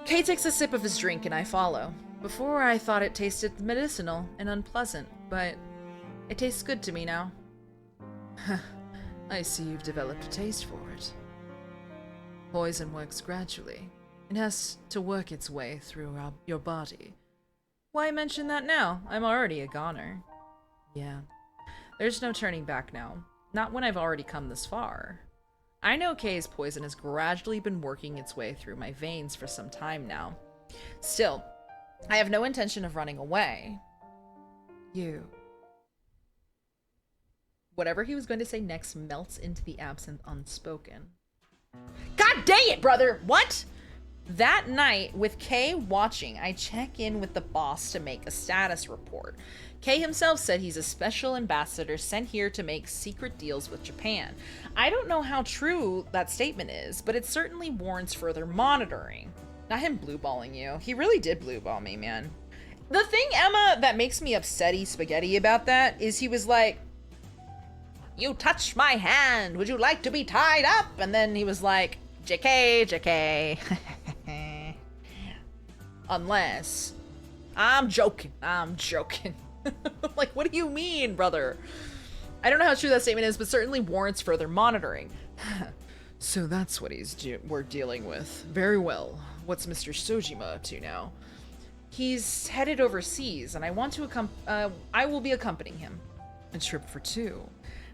S1: Kay takes a sip of his drink and I follow. Before I thought it tasted medicinal and unpleasant, but it tastes good to me now. I see you've developed a taste for it. Poison works gradually. It has to work its way through your body. Why mention that now? I'm already a goner. Yeah. There's no turning back now. Not when I've already come this far. I know Kay's poison has gradually been working its way through my veins for some time now. Still, I have no intention of running away. You. Whatever he was going to say next melts into the absinthe unspoken. God dang it, brother! What? That night, with Kay watching, I check in with the boss to make a status report. Kay himself said he's a special ambassador sent here to make secret deals with Japan. I don't know how true that statement is, but it certainly warrants further monitoring. Not him blueballing you. He really did blueball me, man. The thing, Emma, that makes me upsetty spaghetti about that is he was like, you touched my hand. Would you like to be tied up? And then he was like, JK, JK. Unless. I'm joking. Like, what do you mean, brother? I don't know how true that statement is, but certainly warrants further monitoring. So that's what we're dealing with. Very well. What's Mr. Sojima up to now? He's headed overseas, and I will be accompanying him. A trip for two.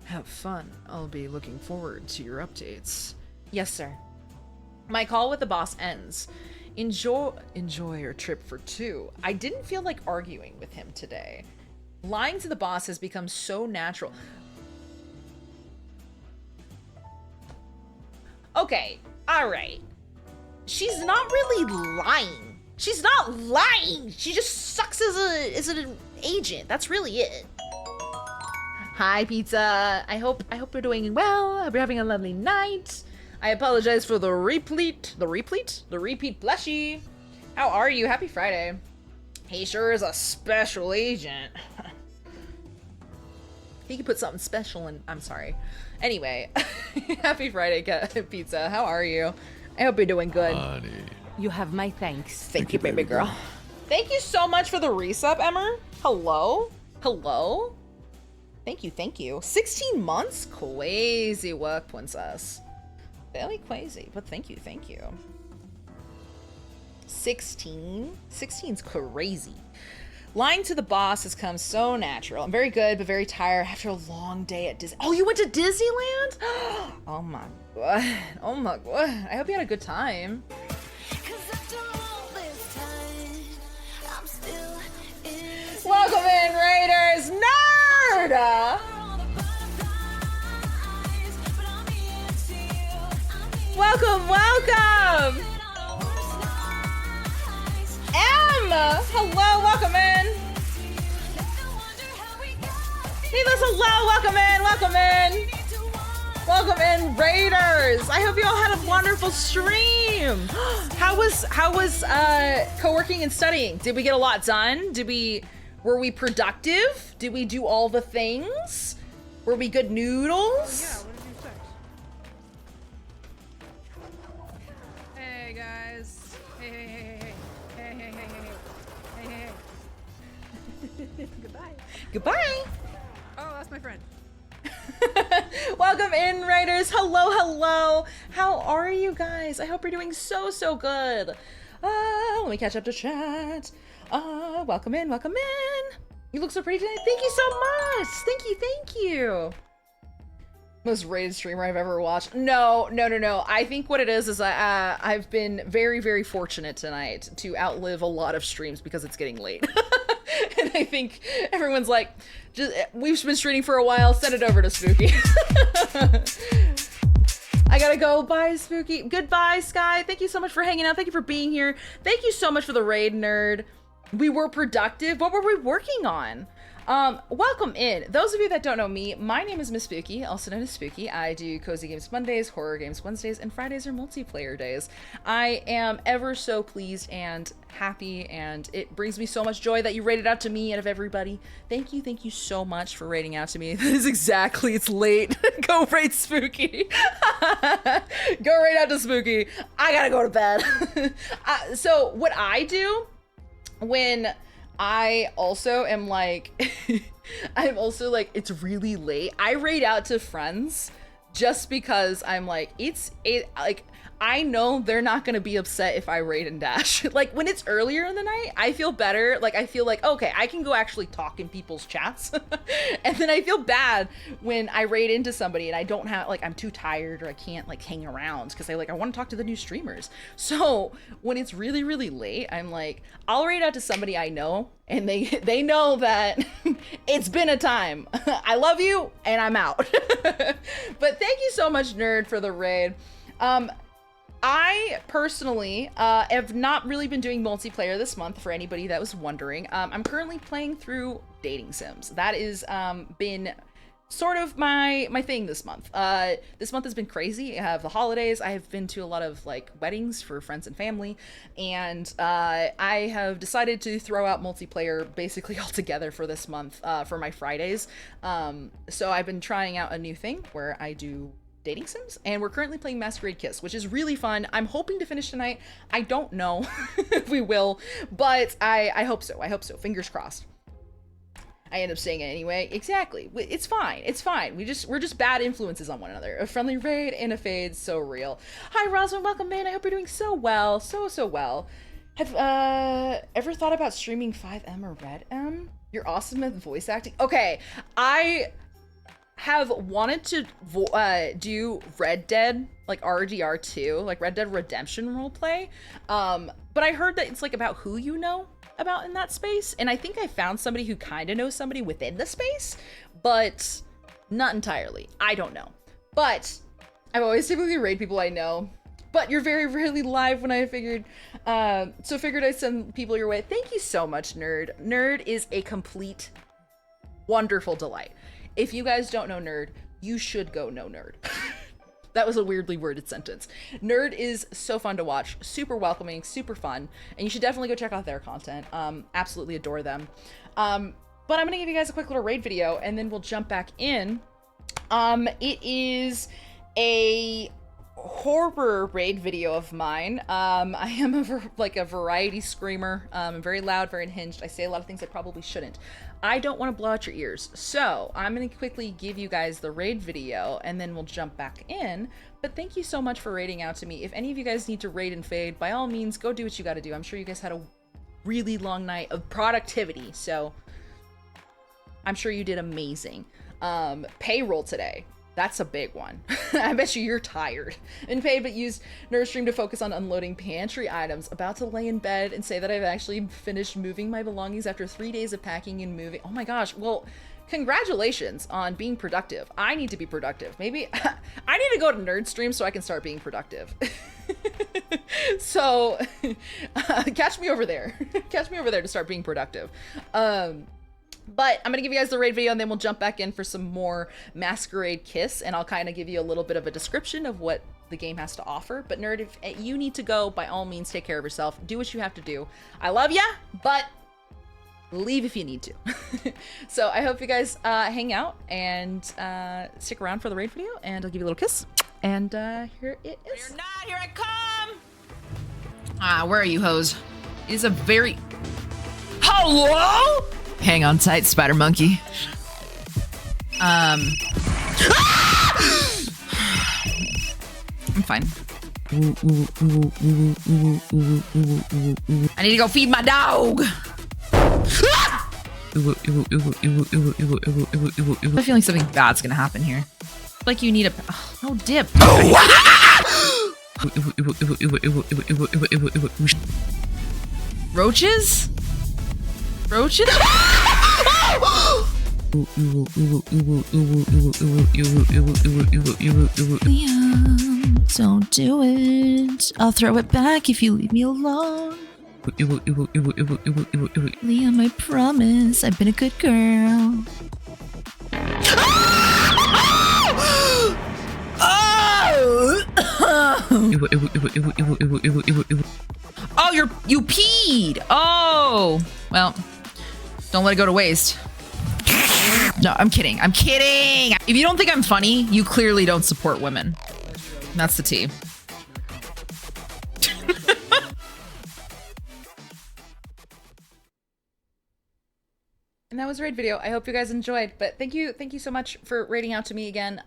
S1: Have fun. I'll be looking forward to your updates. Yes, sir. My call with the boss ends. Enjoy your trip for two. I didn't feel like arguing with him today. Lying to the boss has become so natural. Okay, alright. She's not really lying. She's not lying. She just sucks as an agent. That's really it. Hi, pizza. I hope you're doing well. I hope you're having a lovely night. I apologize for the repeat plushie. How are you? Happy Friday. He sure is a special agent. He could put something special in. I'm sorry. Anyway, happy Friday, pizza. How are you? I hope you're doing good.
S11: Honey.
S2: You have my thanks.
S1: Thank you, baby girl. Thank you so much for the resub, Emmer. Hello? Hello? Thank you. 16 months? Crazy work, princess. Very crazy, but thank you. 16? 16's crazy. Lying to the boss has come so natural. I'm very good, but very tired after a long day at Disney. Oh, you went to Disneyland? Oh my god. I hope you had a good time. Welcome in, Raiders! Nerd! Welcome! Hello, welcome in! Needless, hello, welcome in, Raiders! I hope you all had a wonderful stream! How was co-working and studying? Did we get a lot done? Were we productive? Did we do all the things? Were we good noodles?
S10: Hey guys. Hey.
S7: Goodbye.
S1: Goodbye.
S10: Oh, that's my friend.
S1: Welcome in, writers. Hello. How are you guys? I hope you're doing so good. Let me catch up to chat. Welcome in. You look so pretty today. Thank you so much. Thank you. Most rated streamer I've ever watched. No. I think what it is I've been very fortunate tonight to outlive a lot of streams because it's getting late. And I think everyone's like, we've been streaming for a while, send it over to Spooky. I gotta go. Bye, Spooky. Goodbye, Sky. Thank you so much for hanging out. Thank you for being here. Thank you so much for the raid, Nerd. We were productive. What were we working on? Welcome in. Those of you that don't know me, my name is Miss Spooky, also known as Spooky. I do Cozy Games Mondays, Horror Games Wednesdays, and Fridays are multiplayer days. I am ever so pleased and happy, and it brings me so much joy that you rated out to me out of everybody. Thank you so much for rating out to me. That is exactly, it's late. Go rate Spooky. Go rate out to Spooky. I gotta go to bed. So what I do when I also am like, I'm also like, it's really late, I raid out to friends just because I'm like, like, I know they're not gonna be upset if I raid and dash. Like, when it's earlier in the night, I feel better. Like, I feel like, okay, I can go actually talk in people's chats. And then I feel bad when I raid into somebody and I don't have, like, I'm too tired or I can't, like, hang around because I want to talk to the new streamers. So when it's really late, I'm like, I'll raid out to somebody I know and they know that it's been a time. I love you and I'm out. But thank you so much, Nerd, for the raid. I personally have not really been doing multiplayer this month, for anybody that was wondering. I'm currently playing through dating sims. That is been sort of my thing this month. This month has been crazy. I have the holidays. I have been to a lot of like weddings for friends and family, and I have decided to throw out multiplayer basically altogether for this month for my Fridays. So I've been trying out a new thing where I do dating sims, and we're currently playing Masquerade Kiss, which is really fun. I'm hoping to finish tonight. I don't know if we will, but I hope so. Fingers crossed. I end up saying it anyway. Exactly. It's fine. We're just bad influences on one another. A friendly raid and a fade, so real. Hi, Rosalind. Welcome in. I hope you're doing so well. So well. Have ever thought about streaming 5M or Red M? You're awesome at voice acting. Okay, I have wanted to do Red Dead, like RDR2, like Red Dead Redemption roleplay, but I heard that it's like about who you know about in that space, and I think I found somebody who kind of knows somebody within the space, but not entirely. I don't know, but I've always typically raid people I know, but you're very rarely live when I figured, so figured I'd send people your way. Thank you so much, Nerd. Nerd is a complete wonderful delight. If you guys don't know Nerd, you should go know Nerd. That was a weirdly worded sentence. Nerd is so fun to watch, super welcoming, super fun, and you should definitely go check out their content. Absolutely adore them. But I'm gonna give you guys a quick little raid video, and then we'll jump back in. It is a horror raid video of mine. I am a variety screamer. I'm very loud, very unhinged. I say a lot of things I probably shouldn't. I don't want to blow out your ears, so I'm going to quickly give you guys the raid video, and then we'll jump back in. But thank you so much for raiding out to me. If any of you guys need to raid and fade, by all means, go do what you got to do. I'm sure you guys had a really long night of productivity, so I'm sure you did amazing. Payroll today. That's a big one. I bet you're tired. And paid, but used Nerdstream to focus on unloading pantry items. About to lay in bed and say that I've actually finished moving my belongings after 3 days of packing and moving. Oh my gosh. Well, congratulations on being productive. I need to be productive. Maybe I need to go to Nerdstream so I can start being productive. So catch me over there. Catch me over there to start being productive. But I'm going to give you guys the raid video, and then we'll jump back in for some more Masquerade Kiss, and I'll kind of give you a little bit of a description of what the game has to offer. But Nerd, if you need to go, by all means, take care of yourself. Do what you have to do. I love ya, but Leave if you need to. So I hope you guys hang out and stick around for the raid video, and I'll give you a little kiss. And here it is.
S2: You're not, here I come!
S8: Where are you, hoes? It is a very... Hello? Hang on tight, spider monkey. I'm fine. I need to go feed my dog. I have a feeling something bad's gonna happen here. Like you need a... Oh, no dip. Roaches? Roaches? Liam, don't do it. I'll throw it back if you leave me alone. Liam, I promise. I've been a good girl. Oh, you peed. Oh, well, don't let it go to waste. No, I'm kidding. I'm kidding. If you don't think I'm funny, you clearly don't support women. That's the tea.
S1: And that was a raid video. I hope you guys enjoyed. But thank you so much for raiding out to me again.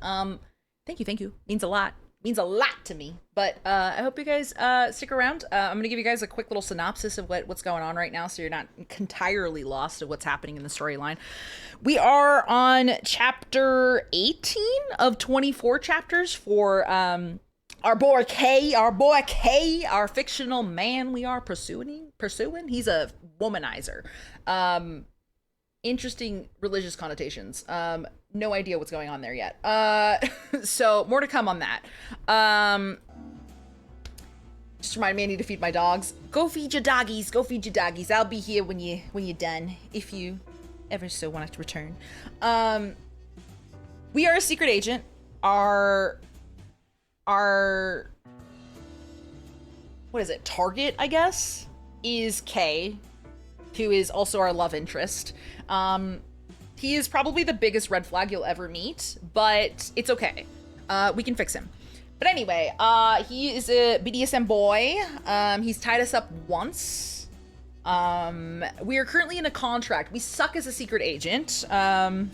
S1: Thank you. Means a lot. Means a lot to me. But I hope you guys stick around. I'm gonna give you guys a quick little synopsis of what's going on right now, so you're not entirely lost of what's happening in the storyline. We are on chapter 18 of 24 chapters for our boy K, our fictional man we are pursuing. He's a womanizer. Interesting religious connotations. No idea what's going on there yet. So more to come on that. Just remind me I need to feed my dogs. Go feed your doggies. Go feed your doggies. I'll be here when you're done, if you ever so want to return. We are a secret agent. Our what is it? Target, I guess, is Kay, who is also our love interest. He is probably the biggest red flag you'll ever meet, but it's okay. We can fix him. But anyway, he is a BDSM boy. He's tied us up once. We are currently in a contract. We suck as a secret agent. Other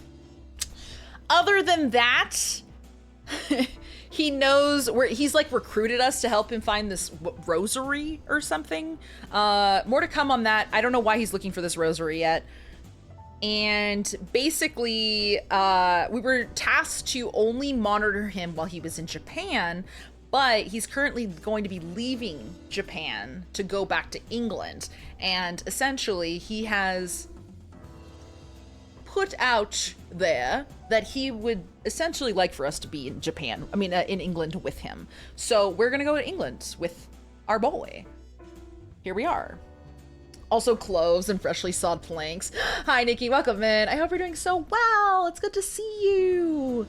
S1: than that, he knows where he's like recruited us to help him find this rosary or something. More to come on that. I don't know why he's looking for this rosary yet. And basically, we were tasked to only monitor him while he was in Japan, but he's currently going to be leaving Japan to go back to England. And essentially, he has put out there that he would essentially like for us to be in Japan, in England with him. So we're gonna go to England with our boy. Here we are. Also cloves and freshly sawed planks. Hi, Nikki. Welcome in. I hope you're doing so well. It's good to see you.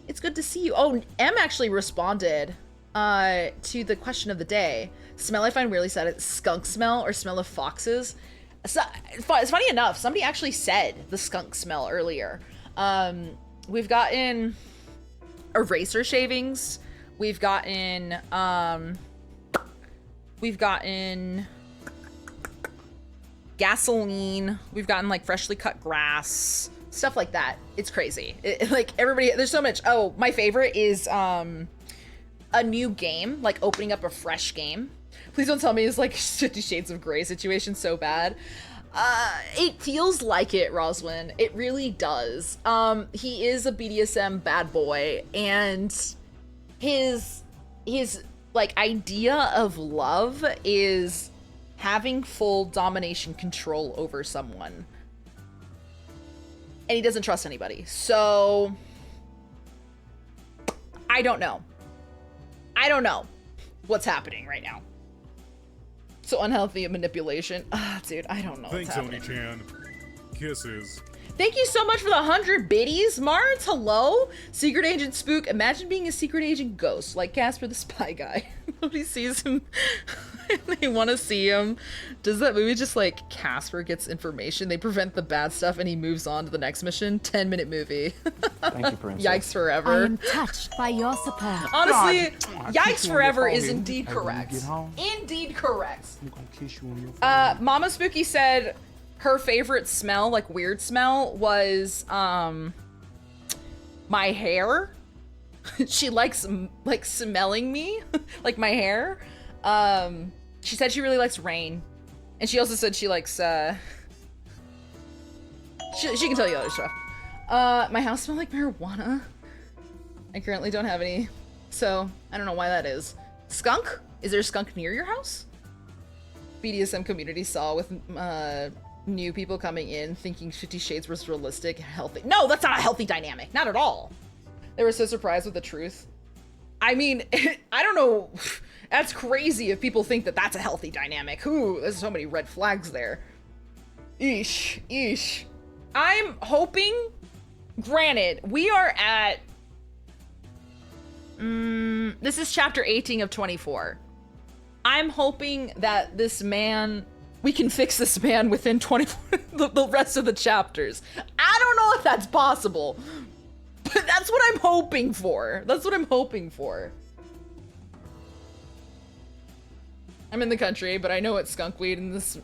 S1: It's good to see you. Oh, M actually responded to the question of the day. Smell I find weirdly said it. Skunk smell or smell of foxes. So, it's funny enough. Somebody actually said the skunk smell earlier. We've gotten eraser shavings. We've gotten gasoline. We've gotten like freshly cut grass, stuff like that. It's crazy. Like everybody, there's so much. Oh, my favorite is a new game, like opening up a fresh game. Please don't tell me it's like 50 Shades of Grey situation so bad. It feels like it, Roswin. It really does. He is a BDSM bad boy, and his like idea of love is having full domination control over someone. And he doesn't trust anybody. So I don't know what's happening right now. So unhealthy manipulation. Dude, I don't know what's happening.
S17: Thanks, Oni-chan. Kisses.
S1: Thank you so much for the 100 biddies. Mars, hello. Secret Agent Spook. Imagine being a secret agent ghost, like Casper the Spy Guy. Nobody sees him and they want to see him. Does that movie just like Casper gets information, they prevent the bad stuff, and he moves on to the next mission? 10-minute movie.
S4: Thank you, Princess.
S1: Yikes forever.
S15: I am touched by your support.
S1: Honestly,
S5: God,
S1: yikes forever is
S5: Hey,
S1: indeed
S5: when you
S1: correct.
S5: get home,
S1: Indeed correct.
S5: I'm gonna kiss you on your forehead.
S1: Mama Spooky said her favorite smell, like weird smell, was my hair. She likes like smelling me, like my hair. She said she really likes rain, and she also said she likes she can tell you other stuff. My house smells like marijuana. I currently don't have any, so I don't know why that is. Skunk? Is there a skunk near your house? BDSM community saw with new people coming in thinking 50 Shades was realistic and healthy. No, that's not a healthy dynamic. Not at all. They were so surprised with the truth. I mean, I don't know. That's crazy if people think that that's a healthy dynamic. Ooh, there's so many red flags there. Eesh, eesh. I'm hoping, granted, we are at, this is chapter 18 of 24. I'm hoping that this man, we can fix this man within 24, the rest of the chapters. I don't know if that's possible, but that's what I'm hoping for. That's what I'm hoping for. I'm in the country, but I know what skunk weed in this,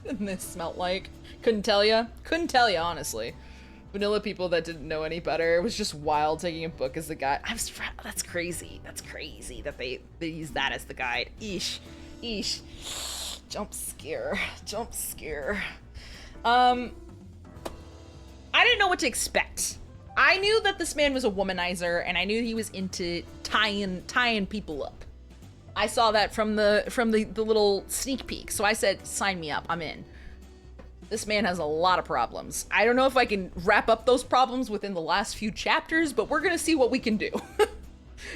S1: in this smelt like. Couldn't tell ya. Couldn't tell ya, honestly. Vanilla people that didn't know any better. It was just wild taking a book as the guide. That's crazy. That's crazy that they use that as the guide. Eesh. Eesh. Jump scare. Jump scare. I didn't know what to expect. I knew that this man was a womanizer, and I knew he was into tying people up. I saw that from the little sneak peek. So I said, sign me up. I'm in. This man has a lot of problems. I don't know if I can wrap up those problems within the last few chapters, but we're gonna see what we can do.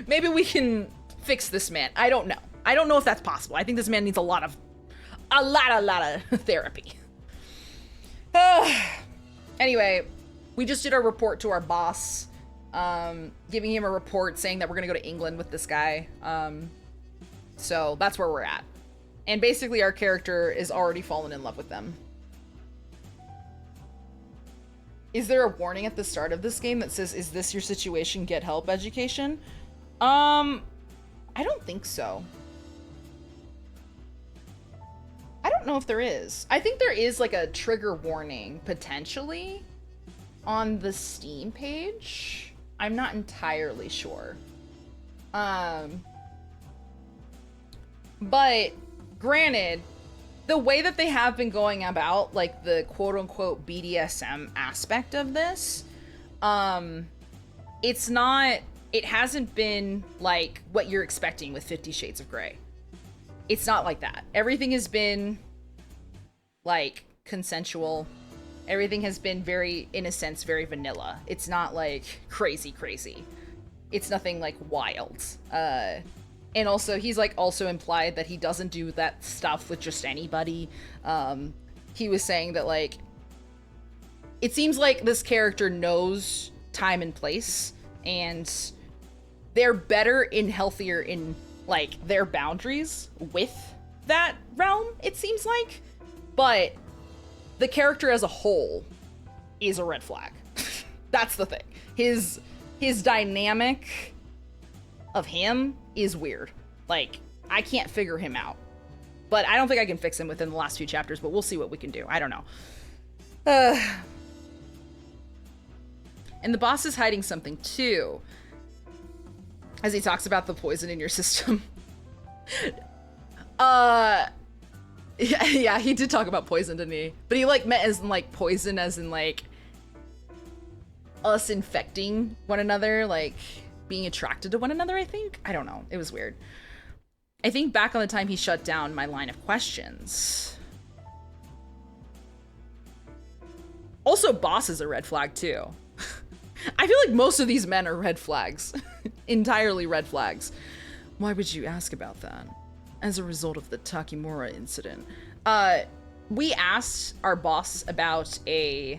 S1: Maybe we can fix this man. I don't know. I don't know if that's possible. I think this man needs a lot of therapy. Anyway, we just did our report to our boss, giving him a report saying that we're gonna go to England with this guy. So that's where we're at. And basically our character is already fallen in love with them. Is there a warning at the start of this game that says, is this your situation, get help education? I don't think so. I don't know if there is. I think there is like a trigger warning, potentially, on the Steam page. I'm not entirely sure. But granted, the way that they have been going about like the quote-unquote BDSM aspect of this, it hasn't been like what you're expecting with 50 Shades of Grey. It's not like that. Everything has been like consensual. Everything has been very, in a sense, very vanilla. It's not like crazy. It's nothing like wild. And also, he's like also implied that he doesn't do that stuff with just anybody. He was saying that like, it seems like this character knows time and place, and they're better and healthier in like their boundaries with that realm, it seems like. But the character as a whole is a red flag. That's the thing. His dynamic of him is weird. Like, I can't figure him out. But I don't think I can fix him within the last few chapters, but we'll see what we can do. I don't know. And the boss is hiding something too, as he talks about the poison in your system. Yeah, he did talk about poison, didn't he? But he like meant as in like poison as in like us infecting one another, like being attracted to one another, I think. I don't know. It was weird. I think back on the time he shut down my line of questions. Also, boss is a red flag too. I feel like most of these men are red flags. Entirely red flags. Why would you ask about that? As a result of the Takimura incident. We asked our boss about a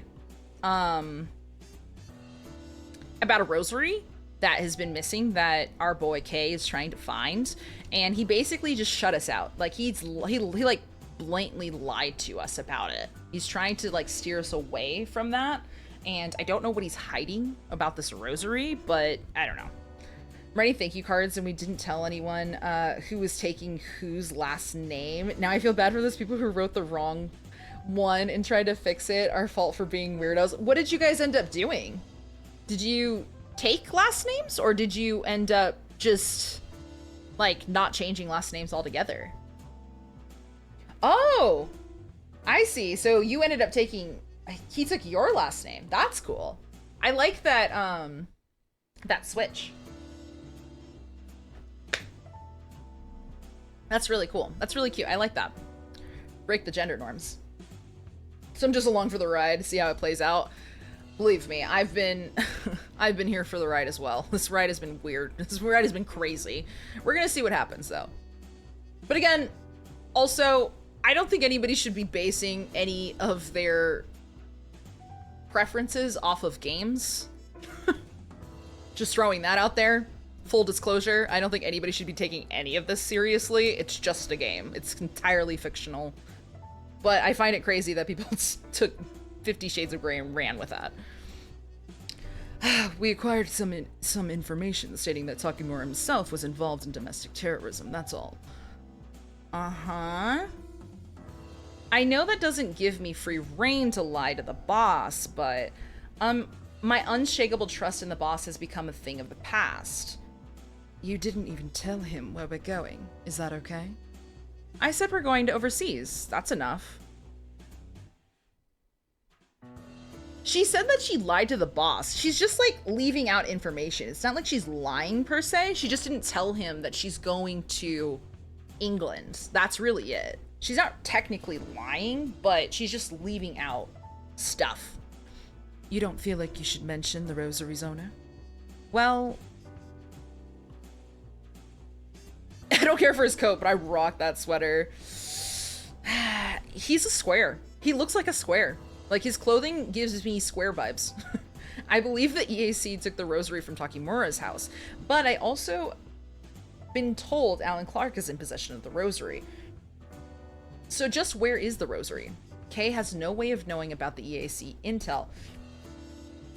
S1: about a rosary that has been missing that our boy Kay is trying to find, and he basically just shut us out. Like he like blatantly lied to us about it. He's trying to like steer us away from that, and I don't know what he's hiding about this rosary, but I don't know. I'm writing thank you cards and we didn't tell anyone who was taking whose last name. Now I feel bad for those people who wrote the wrong one and tried to fix it. Our fault for being weirdos. What did you guys end up doing? Did you take last names, or did you end up just like not changing last names altogether? Oh, I see. So you ended up taking, he took your last name. That's cool. I like that that switch. That's really cool. That's really cute. I like that. Break the gender norms. So I'm just along for the ride, see how it plays out. Believe me, I've been here for the ride as well. This ride has been weird. This ride has been crazy. We're gonna see what happens though. But again, also, I don't think anybody should be basing any of their preferences off of games. Just throwing that out there. Full disclosure, I don't think anybody should be taking any of this seriously. It's just a game. It's entirely fictional. But I find it crazy that people took 50 Shades of Grey and ran with that. We acquired some information stating that Takimura himself was involved in domestic terrorism, that's all. Uh-huh. I know that doesn't give me free rein to lie to the boss, but my unshakable trust in the boss has become a thing of the past. You didn't even tell him where we're going. Is that okay? I said we're going to overseas. That's enough. She said that she lied to the boss. She's just like leaving out information. It's not like she's lying per se. She just didn't tell him that she's going to England. That's really it. She's not technically lying, but she's just leaving out stuff. You don't feel like you should mention the Rosary's owner? Well, I don't care for his coat, but I rock that sweater. He's a square. He looks like a square. Like, his clothing gives me square vibes. I believe that EAC took the rosary from Takimura's house, but I also been told Alan Clark is in possession of the rosary. So just where is the rosary? Kay has no way of knowing about the EAC intel.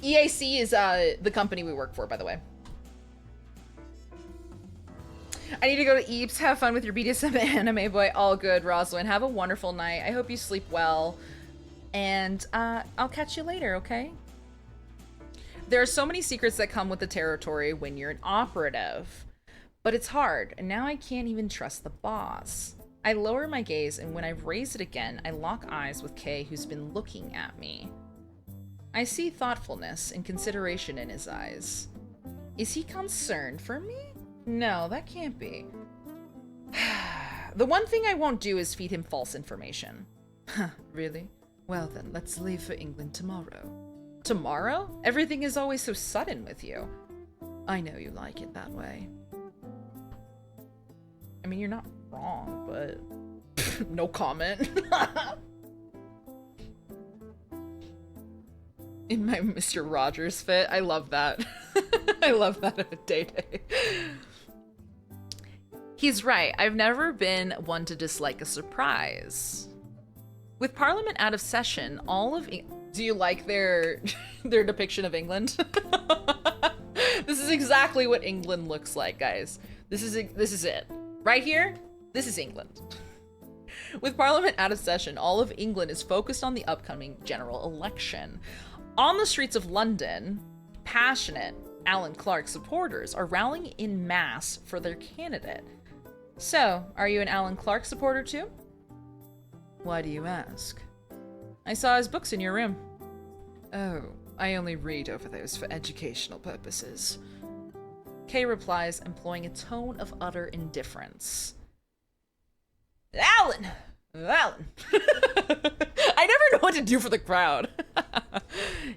S1: EAC is the company we work for, by the way. I need to go to Eeps. Have fun with your BDSM anime boy. All good, Rosalind. Have a wonderful night. I hope you sleep well. And I'll catch you later, okay? There are so many secrets that come with the territory when you're an operative. But it's hard, and now I can't even trust the boss. I lower my gaze, and when I raise it again, I lock eyes with Kay, who's been looking at me. I see thoughtfulness and consideration in his eyes. Is he concerned for me? No, that can't be. The one thing I won't do is feed him false information. Really? Well then, let's leave for England tomorrow. Tomorrow? Everything is always so sudden with you. I know you like it that way. I mean, you're not wrong, but no comment. In my Mr. Rogers fit. I love that. I love that Day-Day. He's right. I've never been one to dislike a surprise. With Parliament out of session, all of do you like their depiction of England? This is exactly what England looks like, guys. This is it. Right here, this is England. With Parliament out of session, all of England is focused on the upcoming general election. On the streets of London, passionate Alan Clark supporters are rallying in mass for their candidate. So, are you an Alan Clark supporter too? Why do you ask? I saw his books in your room. Oh, I only read over those for educational purposes. Kay replies, employing a tone of utter indifference. Alan! Alan! I never know what to do for the crowd.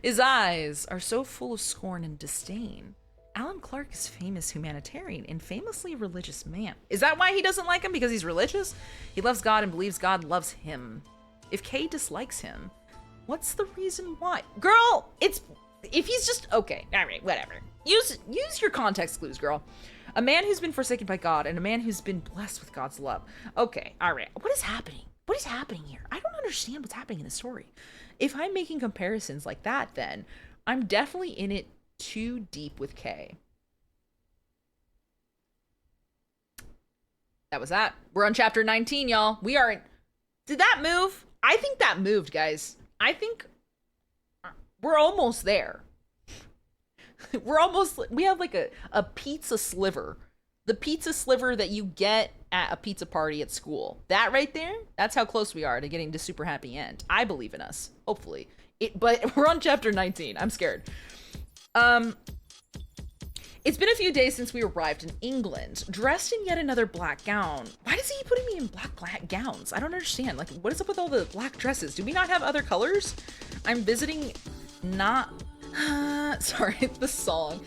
S1: His eyes are so full of scorn and disdain. Alan Clark is famous humanitarian and famously religious man. Is that why he doesn't like him? Because he's religious? He loves God and believes God loves him. If Kay dislikes him,
S10: What's the reason why? Girl, it's if he's just okay, all right, whatever. Use your context clues, girl. A man who's been forsaken by God and a man who's been blessed with God's love. Okay, all right. What is happening? What is happening here? I don't understand what's happening in the story. If I'm making comparisons like that, then I'm definitely in it too deep with Kay. That was that. We're on chapter 19, y'all. We are in... Did that move? I think that moved, guys. I think we're almost there. We have like a pizza sliver. The pizza sliver that you get at a pizza party at school. That right there, that's how close we are to getting to super happy end. I believe in us, hopefully. But we're on chapter 19. I'm scared. It's been a few days since we arrived in England, dressed in yet another black gown. Why does he keep putting me in black gowns? I don't understand. Like, what is up with all the black dresses? Do we not have other colors? I'm visiting not... sorry, the song.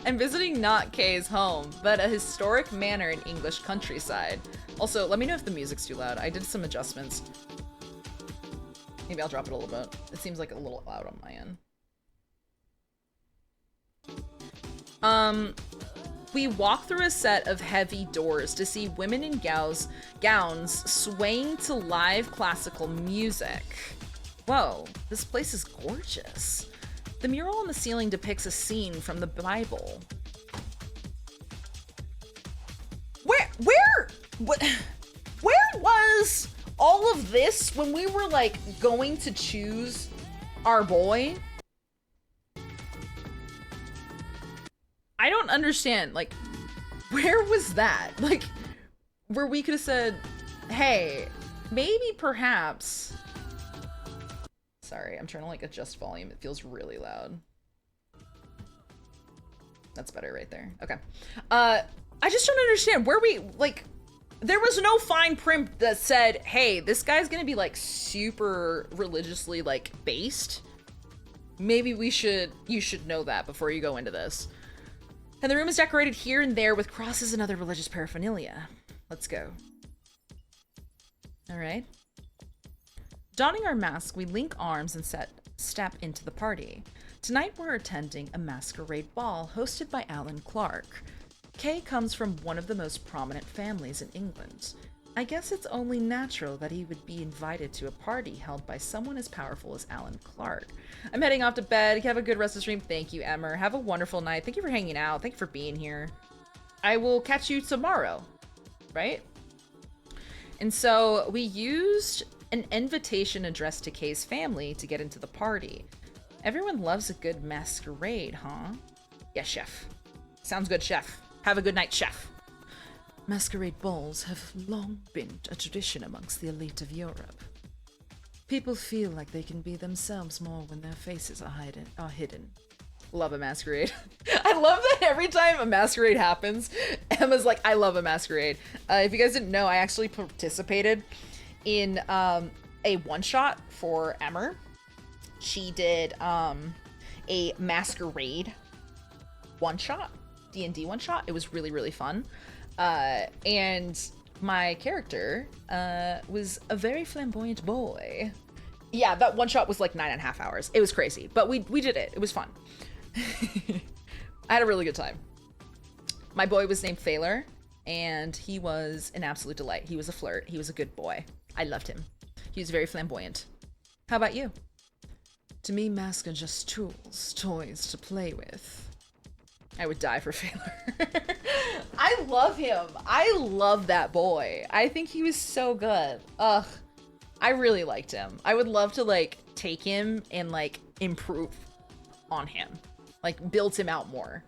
S10: I'm visiting not Kay's home, but a historic manor in English countryside. Also, let me know if the music's too loud. I did some adjustments. Maybe I'll drop it a little bit. It seems like a little loud on my end. We walk through a set of heavy doors to see women in gowns swaying to live classical music. Whoa, this place is gorgeous. The mural on the ceiling depicts a scene from the Bible. Where was all of this when we were like going to choose our boy? I don't understand. Like, where was that? Like, where we could have said, hey, maybe perhaps. Sorry, I'm trying to like adjust volume. It feels really loud. That's better right there. Okay. I just don't understand where we like. There was no fine print that said, hey, this guy's gonna be like super religiously like based. Maybe you should know that before you go into this. And the room is decorated here and there with crosses and other religious paraphernalia. Let's go. All right. Donning our mask, we link arms and step into the party. Tonight we're attending a masquerade ball hosted by Alan Clark. Kay comes from one of the most prominent families in England. I guess it's only natural that he would be invited to a party held by someone as powerful as Alan Clark. I'm heading off to bed. Have a good rest of the stream. Thank you, Emmer. Have a wonderful night. Thank you for hanging out. Thank you for being here. I will catch you tomorrow, right? And so we used an invitation addressed to Kay's family to get into the party. Everyone loves a good masquerade, huh? Yeah, chef. Sounds good, chef. Have a good night, chef. Masquerade balls have long been a tradition amongst the elite of Europe. People feel like they can be themselves more when their faces are hidden. Love a masquerade. I love that every time a masquerade happens, Emma's like, I love a masquerade. If you guys didn't know, I actually participated in a one-shot for Emmer. She did a masquerade one-shot, D&D one-shot. It was really, really fun. And my character was a very flamboyant boy. Yeah, that one shot was like 9.5 hours. It was crazy, but we did it. It was fun. I had a really good time. My boy was named Thaler, and he was an absolute delight. He was a flirt. He was a good boy. I loved him. He was very flamboyant. How about you? To me, masks are just tools, toys to play with. I would die for Failer. I love him. I love that boy. I think he was so good. Ugh. I really liked him. I would love to like take him and like improve on him. Like build him out more.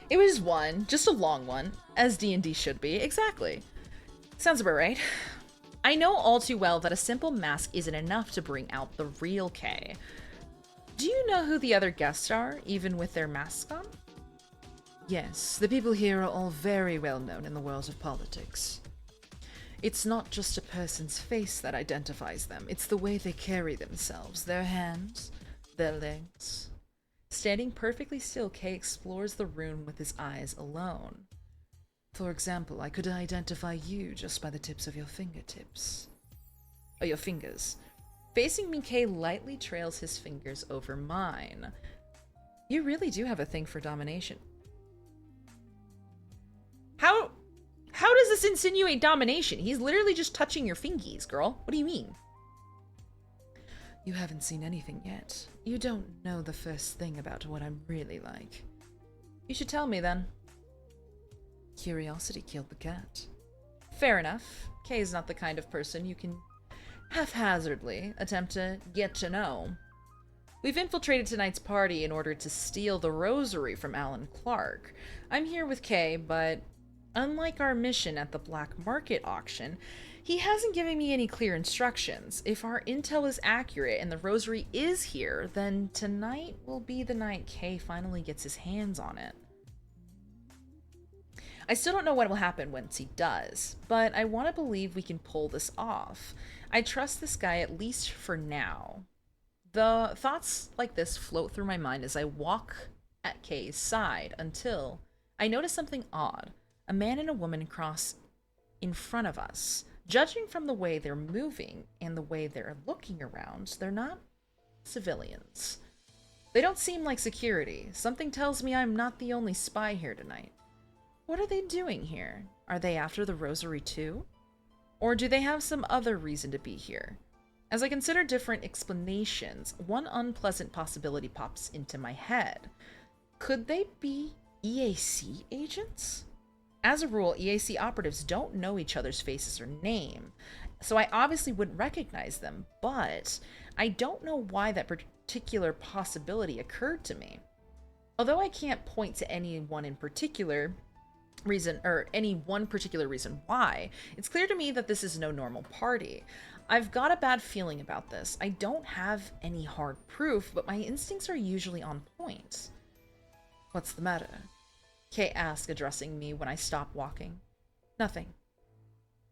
S10: It was one, just a long one, as D&D should be. Exactly. Sounds about right. I know all too well that a simple mask isn't enough to bring out the real Kay. Do you know who the other guests are, even with their masks on? Yes, the people here are all very well known in the world of politics. It's not just a person's face that identifies them, it's the way they carry themselves, their hands, their legs. Standing perfectly still, Kay explores the room with his eyes alone.
S1: For example, I could identify you just by the tips of your fingertips. Or your fingers. Facing me, Kay lightly trails his fingers over mine. You really do have a thing for domination. How does this insinuate domination? He's literally just touching your fingies, girl. What do you mean? You haven't seen anything yet. You don't know the first thing about what I'm really like. You should tell me then. Curiosity killed the cat. Fair enough. Kay is not the kind of person you can haphazardly attempt to get to know. We've infiltrated tonight's party in order to steal the rosary from Alan Clark. I'm here with Kay, but unlike our mission at the black market auction, he hasn't given me any clear instructions. If our intel is accurate and the rosary is here, then tonight will be the night Kay finally gets his hands on it. I still don't know what will happen once he does, but I want to believe we can pull this off. I trust this guy at least for now. The thoughts like this float through my mind as I walk at Kay's side until I notice something odd. A man and a woman cross in front of us. Judging from the way they're moving and the way they're looking around, they're not civilians. They don't seem like security. Something tells me I'm not the only spy here tonight. What are they doing here? Are they after the rosary too? Or do they have some other reason to be here? As I consider different explanations, one unpleasant possibility pops into my head. Could they be EAC agents? As a rule, EAC operatives don't know each other's faces or name, so I obviously wouldn't recognize them, but I don't know why that particular possibility occurred to me. Although I can't point to any one particular reason why, it's clear to me that this is no normal party. I've got a bad feeling about this. I don't have any hard proof, but my instincts are usually on point. What's the matter? Kay asked, addressing me when I stopped walking. Nothing.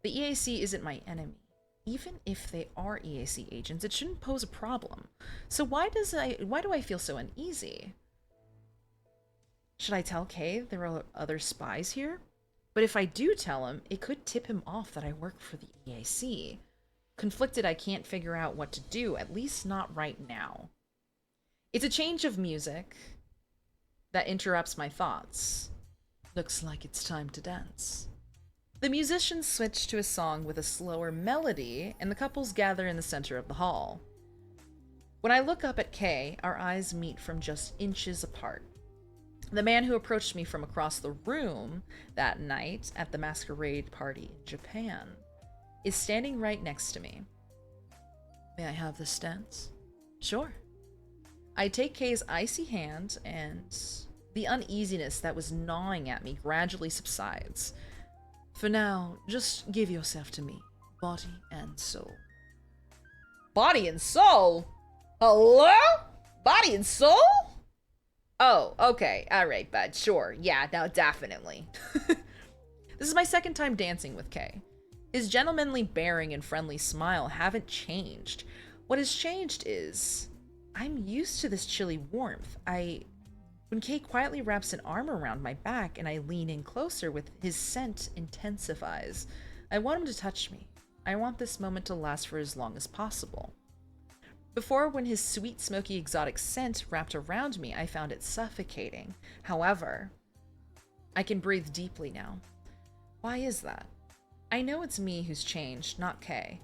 S1: The EAC isn't my enemy. Even if they are EAC agents, it shouldn't pose a problem. So why do I feel so uneasy? Should I tell Kay there are other spies here? But if I do tell him, it could tip him off that I work for the EAC. Conflicted, I can't figure out what to do, at least not right now. It's a change of music that interrupts my thoughts. Looks like it's time to dance. The musicians switch to a song with a slower melody, and the couples gather in the center of the hall. When I look up at Kay, our eyes meet from just inches apart. The man who approached me from across the room that night at the Masquerade party in Japan is standing right next to me. May I have this dance? Sure. I take Kay's icy hand, and the uneasiness that was gnawing at me gradually subsides. For now, just give yourself to me, body and soul. Body and soul? Hello? Body and soul? Oh, okay. Alright, bud. Sure. Yeah, no, definitely. This is my second time dancing with Kay. His gentlemanly bearing and friendly smile haven't changed. What has changed is I'm used to this chilly warmth. When Kay quietly wraps an arm around my back and I lean in closer, with his scent intensifies. I want him to touch me. I want this moment to last for as long as possible. Before, when his sweet, smoky, exotic scent wrapped around me, I found it suffocating. However, I can breathe deeply now. Why is that? I know it's me who's changed, not Kay.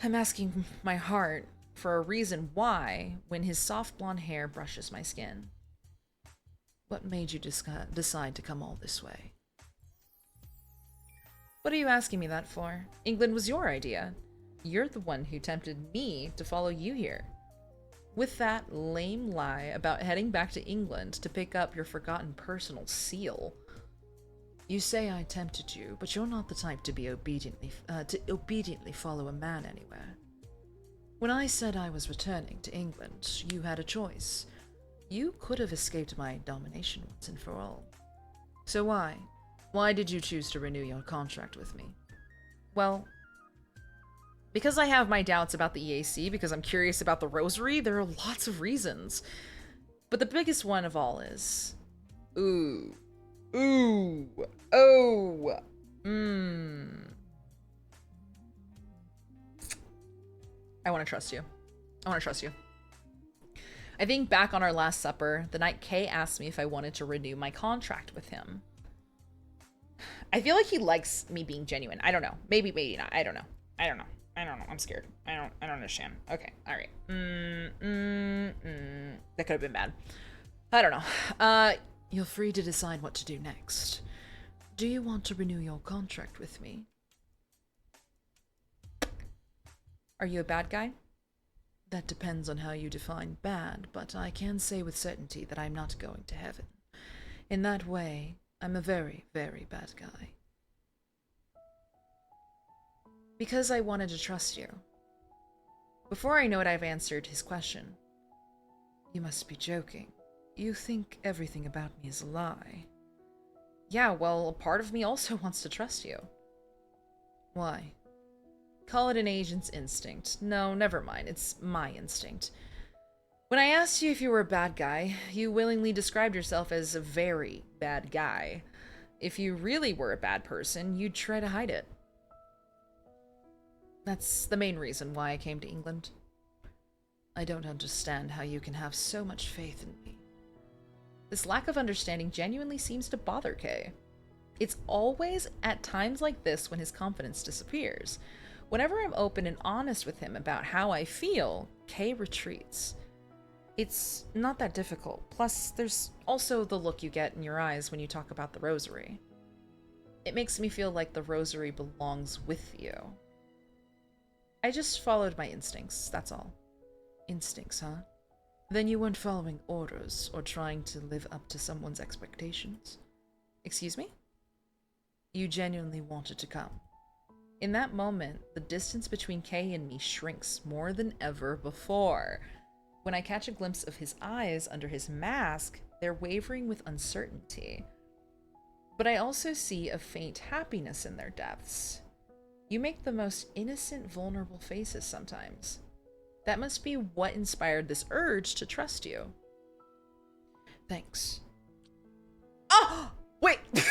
S1: I'm asking my heart for a reason why when his soft blonde hair brushes my skin. What made you decide to come all this way? What are you asking me that for? England was your idea. You're the one who tempted me to follow you here. With that lame lie about heading back to England to pick up your forgotten personal seal. You say I tempted you, but you're not the type to be obediently follow a man anywhere. When I said I was returning to England, you had a choice. You could have escaped my domination once and for all. So why? Why did you choose to renew your contract with me? Well, because I have my doubts about the EAC, because I'm curious about the rosary, there are lots of reasons. But the biggest one of all is... Ooh. Oh. I want to trust you. I want to trust you. I think back on our last supper, the night Kay asked me if I wanted to renew my contract with him. I feel like he likes me being genuine. I don't know. Maybe, maybe not. I don't know. I don't know. I don't know. I'm scared. I don't understand. Okay. All right. That could have been bad. I don't know. You're free to decide what to do next. Do you want to renew your contract with me? Are you a bad guy? That depends on how you define bad, but I can say with certainty that I'm not going to heaven. In that way, I'm a very, very bad guy. Because I wanted to trust you. Before I know it, I've answered his question. You must be joking. You think everything about me is a lie. Yeah, well, a part of me also wants to trust you. Why? Call it an agent's instinct. No, never mind. It's my instinct. When I asked you if you were a bad guy, you willingly described yourself as a very bad guy. If you really were a bad person, you'd try to hide it. That's the main reason why I came to England. I don't understand how you can have so much faith in me. This lack of understanding genuinely seems to bother Kay. It's always at times like this when his confidence disappears. Whenever I'm open and honest with him about how I feel, Kay retreats. It's not that difficult. Plus, there's also the look you get in your eyes when you talk about the rosary. It makes me feel like the rosary belongs with you. I just followed my instincts, that's all. Instincts, huh? Then you weren't following orders or trying to live up to someone's expectations. Excuse me? You genuinely wanted to come. In that moment, the distance between Kay and me shrinks more than ever before. When I catch a glimpse of his eyes under his mask, they're wavering with uncertainty. But I also see a faint happiness in their depths. You make the most innocent, vulnerable faces sometimes. That must be what inspired this urge to trust you. Thanks. Oh! Wait! Did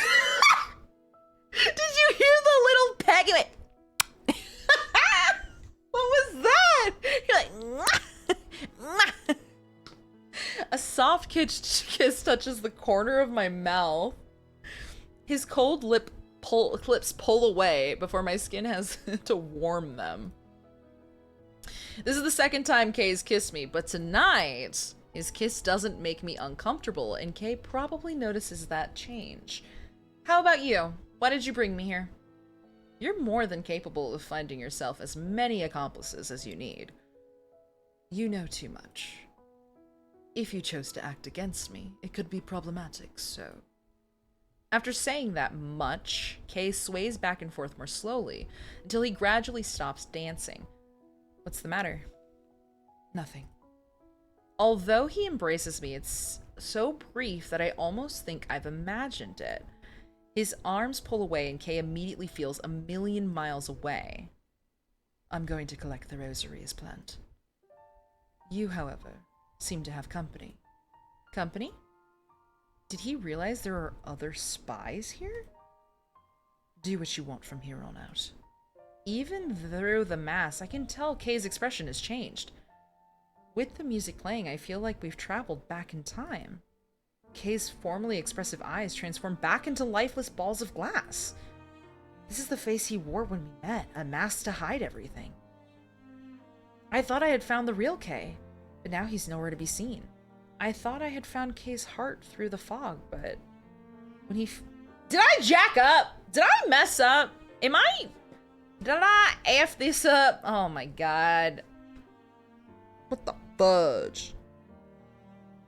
S1: you hear the little peg? Wait. What was that? You're like, a soft kiss touches the corner of my mouth. His cold lips pull away before my skin has to warm them. This is the second time Kay's kissed me, but tonight, his kiss doesn't make me uncomfortable, and Kay probably notices that change. How about you? Why did you bring me here? You're more than capable of finding yourself as many accomplices as you need. You know too much. If you chose to act against me, it could be problematic, so... After saying that much, Kay sways back and forth more slowly, until he gradually stops dancing. What's the matter? Nothing. Although he embraces me, it's so brief that I almost think I've imagined it. His arms pull away and Kay immediately feels 1,000,000 miles away. I'm going to collect the rosary as planned. You, however, seem to have company. Company? Did he realize there are other spies here? Do what you want from here on out. Even through the mask, I can tell Kay's expression has changed. With the music playing, I feel like we've traveled back in time. Kay's formerly expressive eyes transform back into lifeless balls of glass. This is the face he wore when we met, a mask to hide everything. I thought I had found the real Kay, but now he's nowhere to be seen. I thought I had found Kay's heart through the fog, but when he did I jack up? Did I mess up? Did I F this up? Oh my god. What the fudge?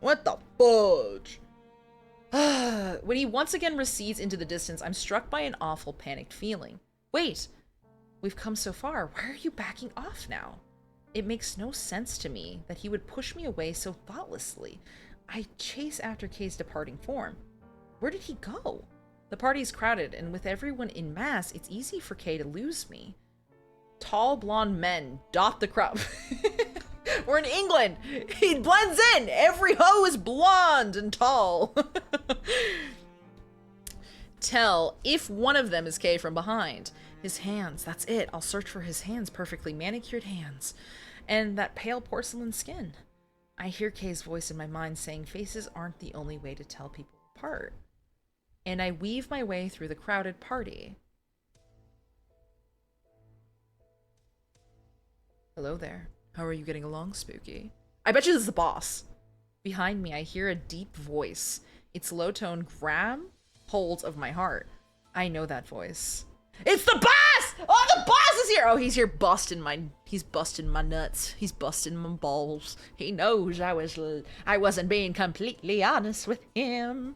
S1: What the fudge? When he once again recedes into the distance, I'm struck by an awful panicked feeling. Wait, we've come so far. Why are you backing off now? It makes no sense to me that he would push me away so thoughtlessly. I chase after Kay's departing form. Where did he go? The party's crowded, and with everyone in mass, it's easy for Kay to lose me. Tall blonde men dot the crowd. We're in England. He blends in. Every hoe is blonde and tall.
S10: tell if one of them is Kay from behind. His hands, that's it. I'll search for his hands, perfectly manicured hands. And that pale porcelain skin. I hear Kay's voice in my mind saying faces aren't the only way to tell people apart. And I weave my way through the crowded party. Hello there. How are you getting along, Spooky? I bet you this is the boss. Behind me, I hear a deep voice. Its low tone grab hold of my heart. I know that voice. It's the boss! Oh, the boss is here! Oh, he's here busting he's busting my nuts. He's busting my balls. He knows I wasn't being completely honest with him.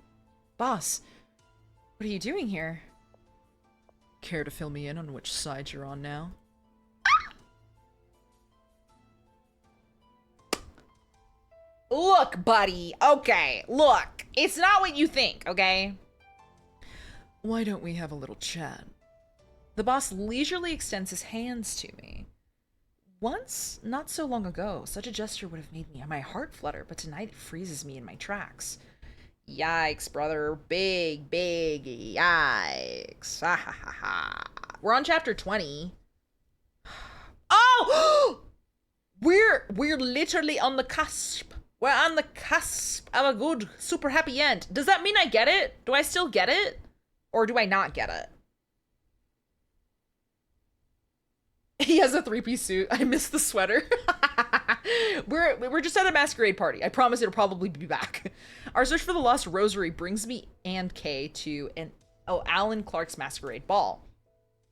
S10: Boss, what are you doing here? Care to fill me in on which side you're on now? Look, buddy. Okay, look. It's not what you think, okay? Why don't we have a little chat? The boss leisurely extends his hands to me. Once, not so long ago, such a gesture would have made my heart flutter, but tonight it freezes me in my tracks. Yikes, brother. Big yikes. Ha ha ha ha. We're on chapter 20. Oh! We're literally on the cusp. We're on the cusp of a good, super happy end. Does that mean I get it? Do I still get it? Or do I not get it? He has a 3-piece suit. I miss the sweater. We're just at a masquerade party. I promise it'll probably be back. Our search for the lost rosary brings me and Kay to Alan Clark's masquerade ball.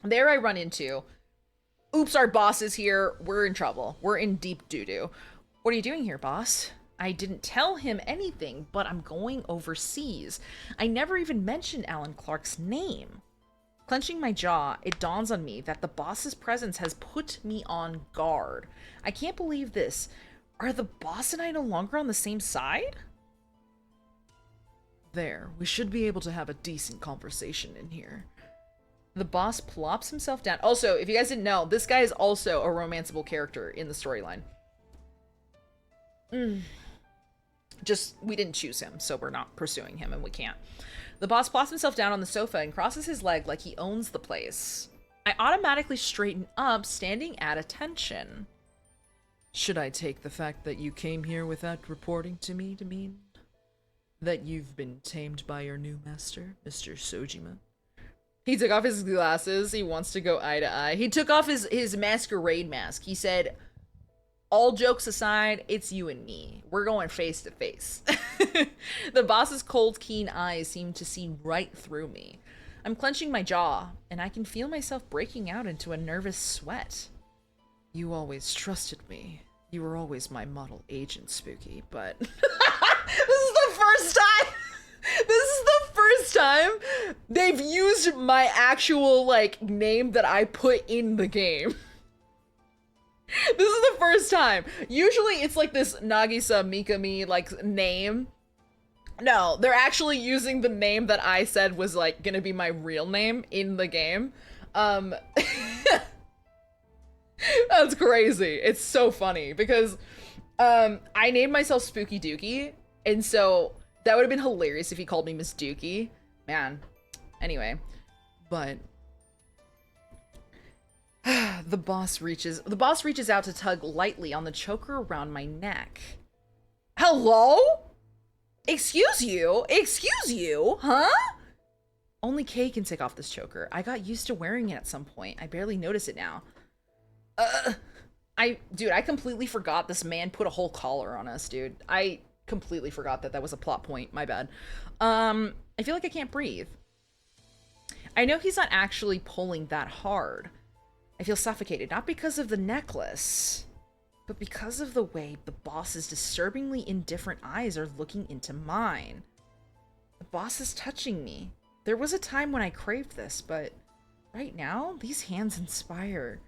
S10: There I run into, oops, our boss is here. We're in trouble. We're in deep doo-doo. What are you doing here, boss? I didn't tell him anything, but I'm going overseas. I never even mentioned Alan Clark's name. Clenching my jaw, it dawns on me that the boss's presence has put me on guard. I can't believe this. Are the boss and I no longer on the same side? There, we should be able to have a decent conversation in here. The boss plops himself down. Also, if you guys didn't know, this guy is also a romanceable character in the storyline. Just, we didn't choose him, so we're not pursuing him, and we can't. The boss plops himself down on the sofa and crosses his leg like he owns the place. I automatically straighten up, standing at attention. Should I take the fact that you came here without reporting to me to mean that you've been tamed by your new master, Mr. Sojima? He took off his glasses. He wants to go eye to eye. He took off his masquerade mask. He said, all jokes aside, it's you and me. We're going face to face. The boss's cold, keen eyes seem to see right through me. I'm clenching my jaw, and I can feel myself breaking out into a nervous sweat. You always trusted me. You were always my model agent, Spooky, but... This is the first time! This is the first time they've used my actual, like, name that I put in the game. This is the first time. Usually it's like this Nagisa Mikami like name. No, they're actually using the name that I said was like gonna be my real name in the game. That's crazy. It's so funny because I named myself Spooky Dookie, and so that would have been hilarious if he called me Miss Dookie. Man. Anyway, but the boss reaches out to tug lightly on the choker around my neck. Hello? Excuse you? Excuse you? Huh? Only Kay can take off this choker. I got used to wearing it at some point. I barely notice it now. Dude, I completely forgot this man put a whole collar on us, dude. I completely forgot that was a plot point. My bad. I feel like I can't breathe. I know he's not actually pulling that hard. I feel suffocated, not because of the necklace, but because of the way the boss's disturbingly indifferent eyes are looking into mine. The boss is touching me. There was a time when I craved this, but right now, these hands inspire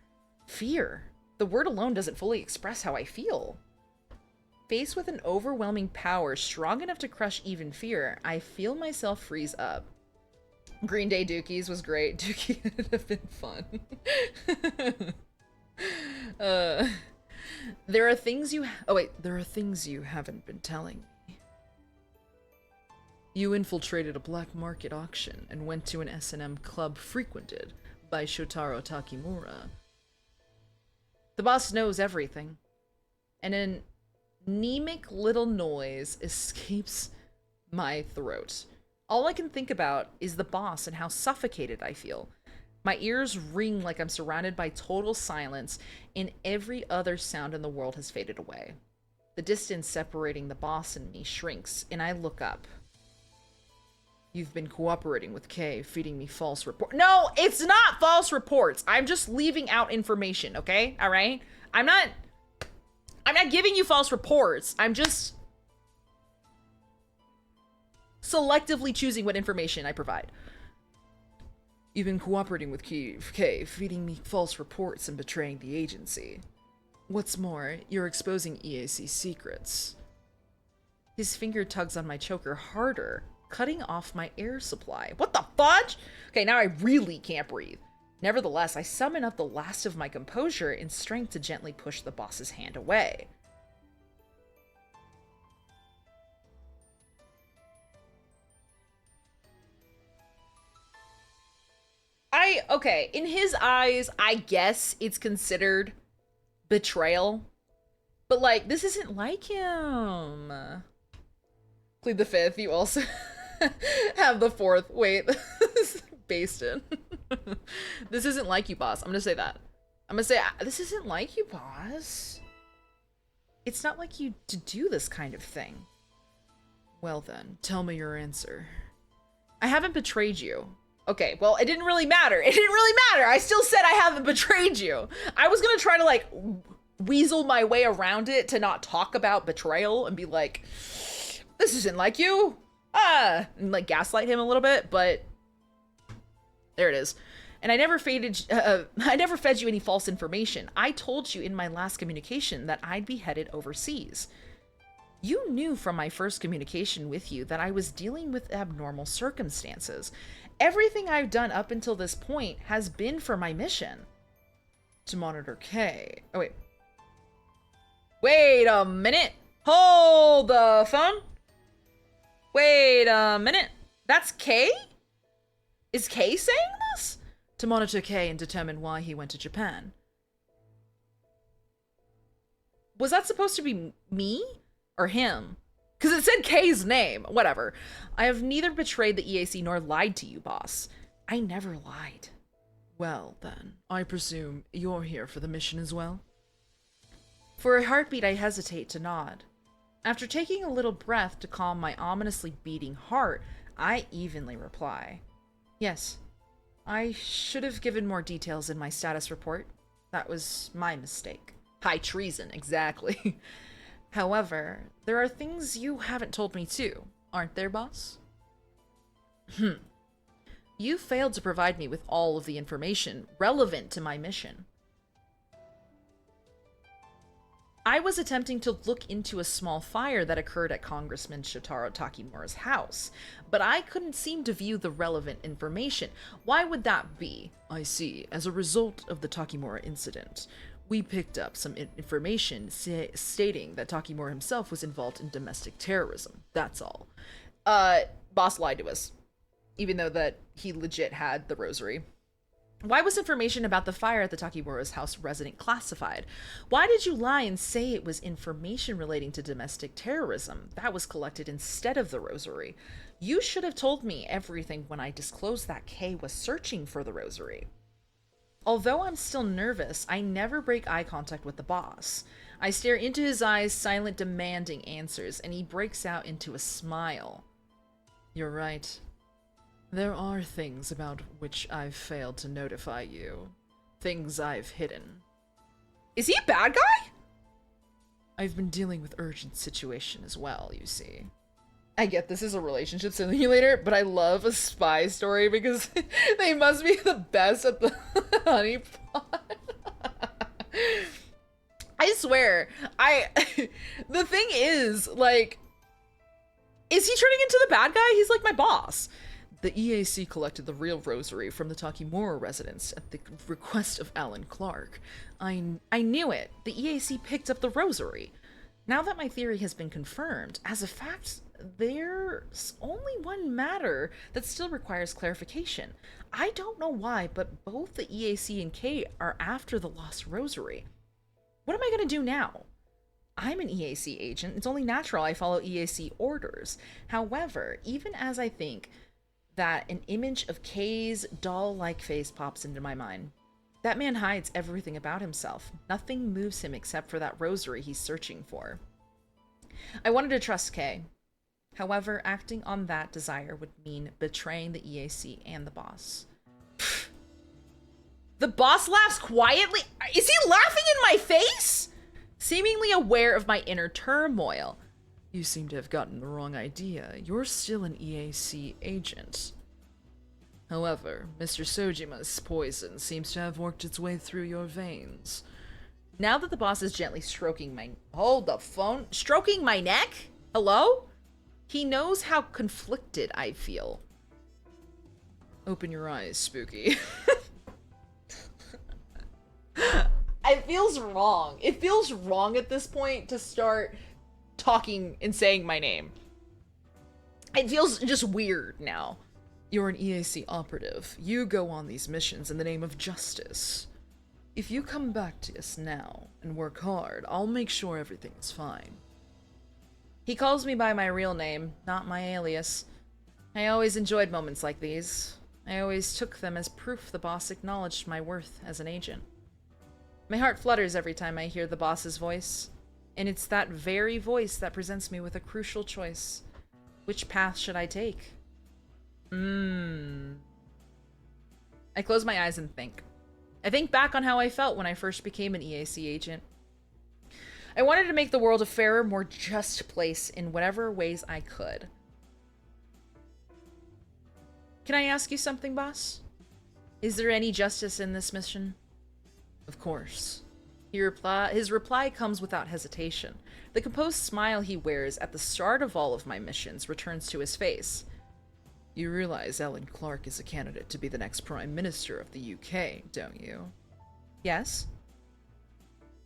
S10: fear. The word alone doesn't fully express how I feel. Faced with an overwhelming power strong enough to crush even fear, I feel myself freeze up. Green Day Dookies was great. Dookie would have been fun. There are things you haven't been telling me.
S1: You infiltrated a black market auction and went to an S&M club frequented by Shotaro Takimura. The boss knows everything, and an anemic little noise escapes my throat. All I can think about is the boss and how suffocated I feel. My ears ring like I'm surrounded by total silence, and every other sound in the world has faded away. The distance separating the boss and me shrinks, and I look up. You've been cooperating with Kay, feeding me false reports. No, it's not false reports. I'm just leaving out information, okay? All right? I'm not giving you false reports. I'm just selectively choosing what information I provide. You've been cooperating with Kay, feeding me false reports and betraying the agency. What's more, you're exposing EAC secrets. His finger tugs on my choker harder, cutting off my air supply. What the fudge? Okay, now I really can't breathe. Nevertheless, I summon up the last of my composure and strength to gently push the boss's hand away. Okay, in his eyes, I guess it's considered betrayal. But, like, this isn't like him. Plead the fifth, you also have the fourth. Wait, this is based in. This isn't like you, boss. I'm gonna say that. I'm gonna say, this isn't like you, boss. It's not like you to do this kind of thing. Well then, tell me your answer. I haven't betrayed you. Okay, well, it didn't really matter. It didn't really matter. I still said I haven't betrayed you. I was gonna try to, like, weasel my way around it to not talk about betrayal and be like, this isn't like you. And, like, gaslight him a little bit, but there it is. And I never fed you any false information. I told you in my last communication that I'd be headed overseas. You knew from my first communication with you that I was dealing with abnormal circumstances. Everything I've done up until this point has been for my mission. To monitor Kay. Oh, wait. Wait a minute. Hold the phone. Wait a minute. That's Kay? Is Kay saying this? To monitor Kay and determine why he went to Japan. Was that supposed to be me? Or him? Because it said Kay's name. Whatever. I have neither betrayed the EAC nor lied to you, boss. I never lied. Well, then, I presume you're here for the mission as well? For a heartbeat, I hesitate to nod. After taking a little breath to calm my ominously beating heart, I evenly reply. Yes. I should have given more details in my status report. That was my mistake. High treason, exactly. However, there are things you haven't told me too, aren't there, boss? You failed to provide me with all of the information relevant to my mission. I was attempting to look into a small fire that occurred at Congressman Shotaro Takimura's house, but I couldn't seem to view the relevant information. Why would that be? I see. As a result of the Takimura incident, we picked up some information stating that Takimura himself was involved in domestic terrorism. That's all. Boss lied to us, even though that he legit had the rosary. Why was information about the fire at the Takimura's house resident classified? Why did you lie and say it was information relating to domestic terrorism? That was collected instead of the rosary. You should have told me everything when I disclosed that Kay was searching for the rosary. Although I'm still nervous, I never break eye contact with the boss. I stare into his eyes, silent, demanding answers, and he breaks out into a smile. You're right. There are things about which I've failed to notify you. Things I've hidden. Is he a bad guy? I've been dealing with urgent situation as well, you see. I get this is a relationship simulator, but I love a spy story because they must be the best at the honeypot. I swear, the thing is, like, is he turning into the bad guy? He's like my boss. The EAC collected the real rosary from the Takimura residence at the request of Alan Clark. I knew it. The EAC picked up the rosary. Now that my theory has been confirmed, as a fact, there's only one matter that still requires clarification. I don't know why, but both the EAC and K are after the Lost Rosary. What am I going to do now? I'm an EAC agent. It's only natural I follow EAC orders. However, even as I think that, an image of K's doll-like face pops into my mind. That man hides everything about himself. Nothing moves him except for that rosary he's searching for. I wanted to trust K. However, acting on that desire would mean betraying the EAC and the boss. The boss laughs quietly. Is he laughing in my face? Seemingly aware of my inner turmoil. You seem to have gotten the wrong idea. You're still an EAC agent. However, Mr. Sojima's poison seems to have worked its way through your veins. Now that the boss is gently stroking my... Hold the phone. Stroking my neck? Hello? He knows how conflicted I feel. Open your eyes, Spooky. It feels wrong. It feels wrong at this point to start talking and saying my name. It feels just weird now. You're an EAC operative. You go on these missions in the name of justice. If you come back to us now and work hard, I'll make sure everything is fine. He calls me by my real name, not my alias. I always enjoyed moments like these. I always took them as proof the boss acknowledged my worth as an agent. My heart flutters every time I hear the boss's voice, and it's that very voice that presents me with a crucial choice. Which path should I take? I close my eyes and think. I think back on how I felt when I first became an EAC agent. I wanted to make the world a fairer, more just place in whatever ways I could. Can I ask you something, boss? Is there any justice in this mission? Of course. His reply comes without hesitation. The composed smile he wears at the start of all of my missions returns to his face. You realize Ellen Clark is a candidate to be the next Prime Minister of the UK, don't you? Yes.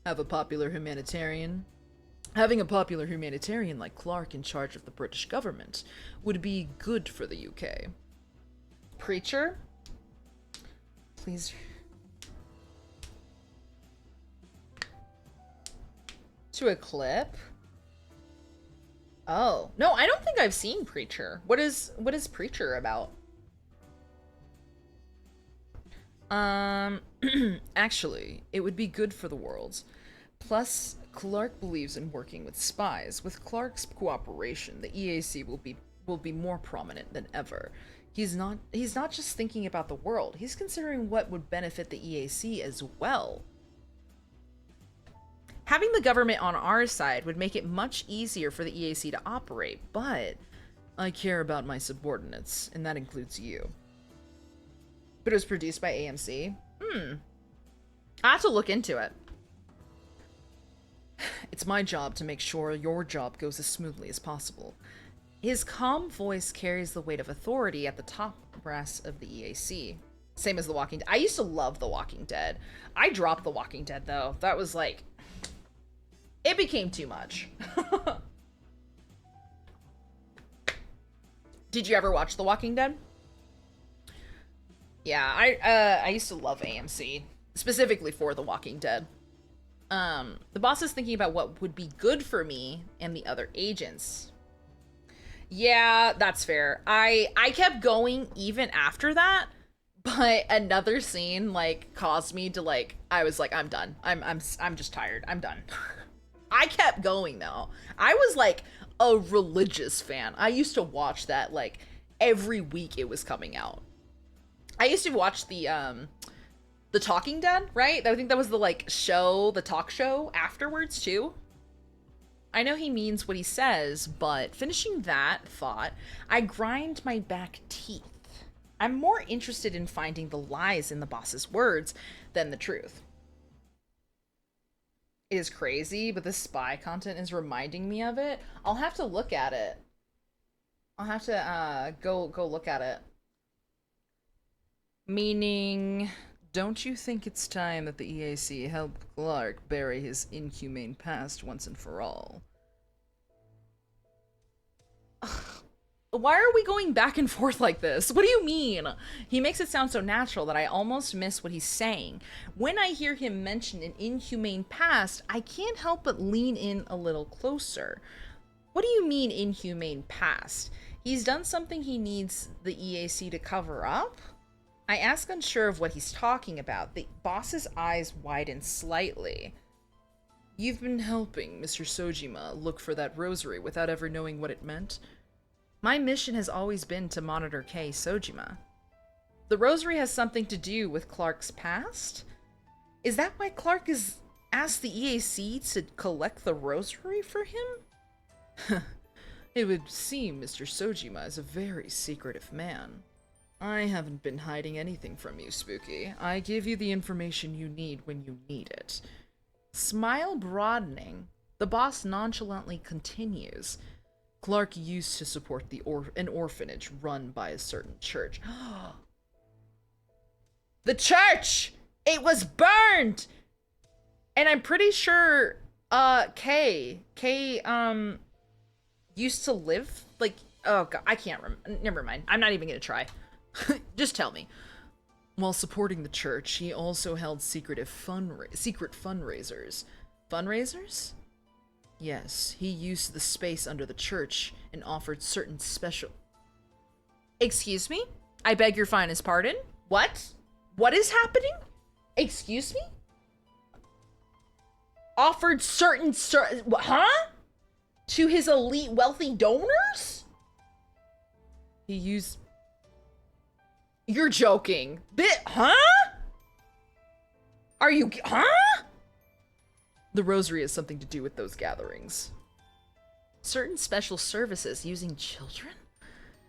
S1: Having a popular humanitarian like Clark in charge of the British government would be good for the UK. Preacher? Please. To a clip? Oh. No, I don't think I've seen Preacher. What is Preacher about? Actually, it would be good for the world. Plus, Clark believes in working with spies. With Clark's cooperation, the EAC will be more prominent than ever. He's not just thinking about the world. He's considering what would benefit the EAC as well. Having the government on our side would make it much easier for the EAC to operate, but I care about my subordinates, and that includes you. But it was produced by AMC. I have to look into it. It's my job to make sure your job goes as smoothly as possible. His calm voice carries the weight of authority at the top brass of the EAC. Same as The Walking Dead. I used to love The Walking Dead. I dropped The Walking Dead, though. That was like... It became too much. Did you ever watch The Walking Dead? Yeah, I used to love AMC, specifically for The Walking Dead. The boss is thinking about what would be good for me and the other agents. Yeah, that's fair. I kept going even after that, but another scene like caused me to like, I was like, I'm done. I'm just tired. I'm done. I kept going though. I was like a religious fan. I used to watch that like every week it was coming out. I used to watch the Talking Dead, right? I think that was the like show, the talk show afterwards too. I know he means what he says, but finishing that thought, I grind my back teeth. I'm more interested in finding the lies in the boss's words than the truth. It is crazy, but the spy content is reminding me of it. I'll have to look at it. I'll have to go look at it. Meaning, don't you think it's time that the EAC help Clark bury his inhumane past once and for all? Why are we going back and forth like this? What do you mean? He makes it sound so natural that I almost miss what he's saying. When I hear him mention an inhumane past, I can't help but lean in a little closer. What do you mean inhumane past? He's done something he needs the EAC to cover up? I ask, unsure of what he's talking about. The boss's eyes widen slightly. You've been helping Mr. Sojima look for that rosary without ever knowing what it meant? My mission has always been to monitor Kei Sojima. The rosary has something to do with Clark's past? Is that why Clark has asked the EAC to collect the rosary for him? It would seem Mr. Sojima is a very secretive man. I haven't been hiding anything from you, Spooky. I give you the information you need when you need it. Smile broadening, the boss nonchalantly continues. Clark used to support an orphanage run by a certain church. The church! It was burned! And I'm pretty sure, Kay, used to live, like, oh god, I can't remember. Never mind. I'm not even gonna try. Just tell me. While supporting the church, he also held secret fundraisers. Fundraisers? Yes, he used the space under the church and offered certain special... Excuse me? I beg your finest pardon? What? What is happening? Excuse me? Offered certain... Huh? To his elite wealthy donors? He used... You're joking. Huh? Are you... Huh? The rosary has something to do with those gatherings. Certain special services using children?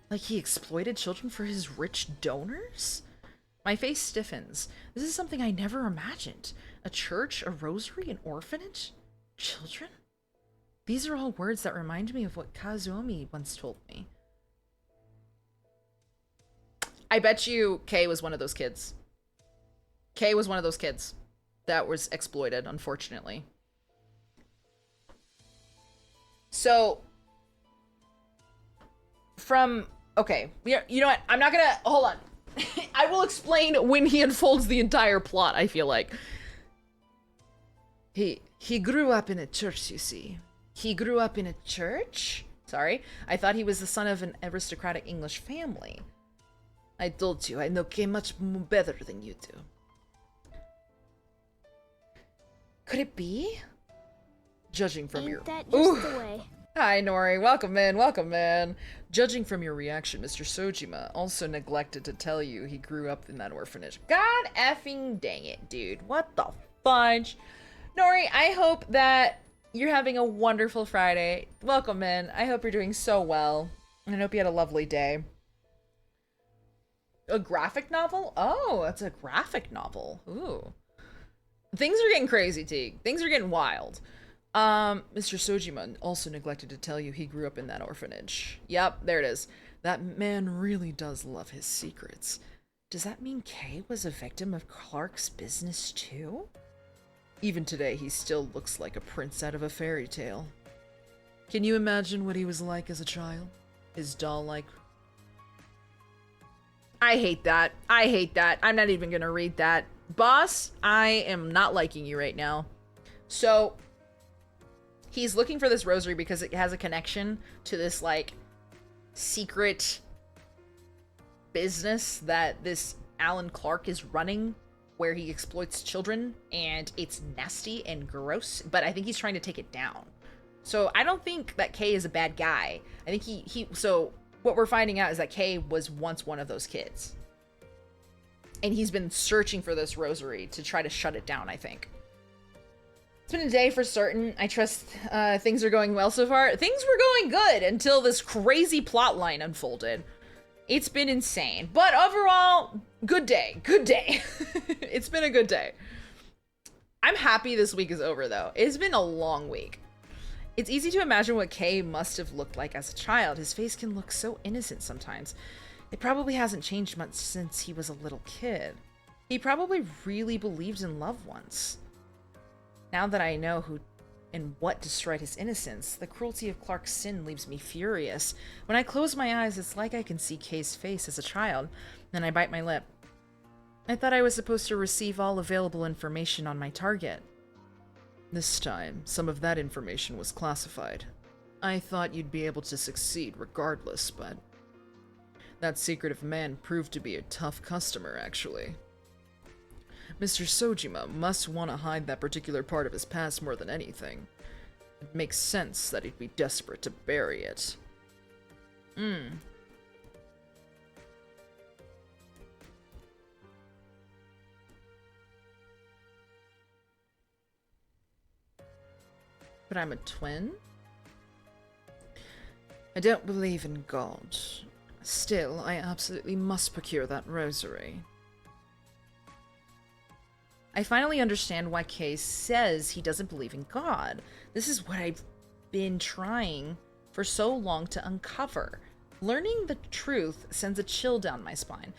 S1: Like he exploited children for his rich donors? My face stiffens. This is something I never imagined. A church, a rosary, an orphanage? Children? These are all words that remind me of what Kazuomi once told me. I bet you Kay was one of those kids. Kay was one of those kids that was exploited, unfortunately. So, okay, you know what? I'm not gonna, hold on. I will explain when he unfolds the entire plot, I feel like. He grew up in a church, you see. He grew up in a church? Sorry, I thought he was the son of an aristocratic English family. I told you, I know Kay much better than you do. Could it be? Judging from your...
S17: That just the way.
S1: Hi, Nori. Welcome in, welcome in. Judging from your reaction, Mr. Sojima also neglected to tell you he grew up in that orphanage. God effing dang it, dude. What the fudge? Nori, I hope that you're having a wonderful Friday. Welcome in. I hope you're doing so well. And I hope you had a lovely day. A graphic novel? Oh, that's a graphic novel. Ooh. Things are getting crazy, Teague. Things are getting wild. Mr. Sojima also neglected to tell you he grew up in that orphanage. Yep, there it is. That man really does love his secrets. Does that mean Kay was a victim of Clark's business too? Even today, he still looks like a prince out of a fairy tale. Can you imagine what he was like as a child? His doll-like... I hate that. I hate that. I'm not even gonna read that. Boss, I am not liking you right now. So, he's looking for this rosary because it has a connection to this, like, secret business that this Alan Clark is running where he exploits children, and it's nasty and gross, but I think he's trying to take it down. So, I don't think that Kay is a bad guy. I think so what we're finding out is that Kay was once one of those kids. And he's been searching for this rosary to try to shut it down, I think. It's been a day for certain. I trust things are going well so far. Things were going good until this crazy plot line unfolded. It's been insane. But overall, good day. Good day. It's been a good day. I'm happy this week is over, though. It's been a long week. It's easy to imagine what Kay must have looked like as a child. His face can look so innocent sometimes. It probably hasn't changed much since he was a little kid. He probably really believed in love once. Now that I know who and what destroyed his innocence. The cruelty of Clark's sin leaves me furious. When I close my eyes, it's like I can see Kay's face as a child. Then I bite my lip. I thought I was supposed to receive all available information on my target. This time, some of that information was classified. I thought you'd be able to succeed regardless, but that secretive man proved to be a tough customer, actually. Mr. Sojima must want to hide that particular part of his past more than anything. It makes sense that he'd be desperate to bury it. But I'm a twin? I don't believe in God. Still, I absolutely must procure that rosary. I finally understand why Kay says he doesn't believe in God. This is what I've been trying for so long to uncover. Learning the truth sends a chill down my spine.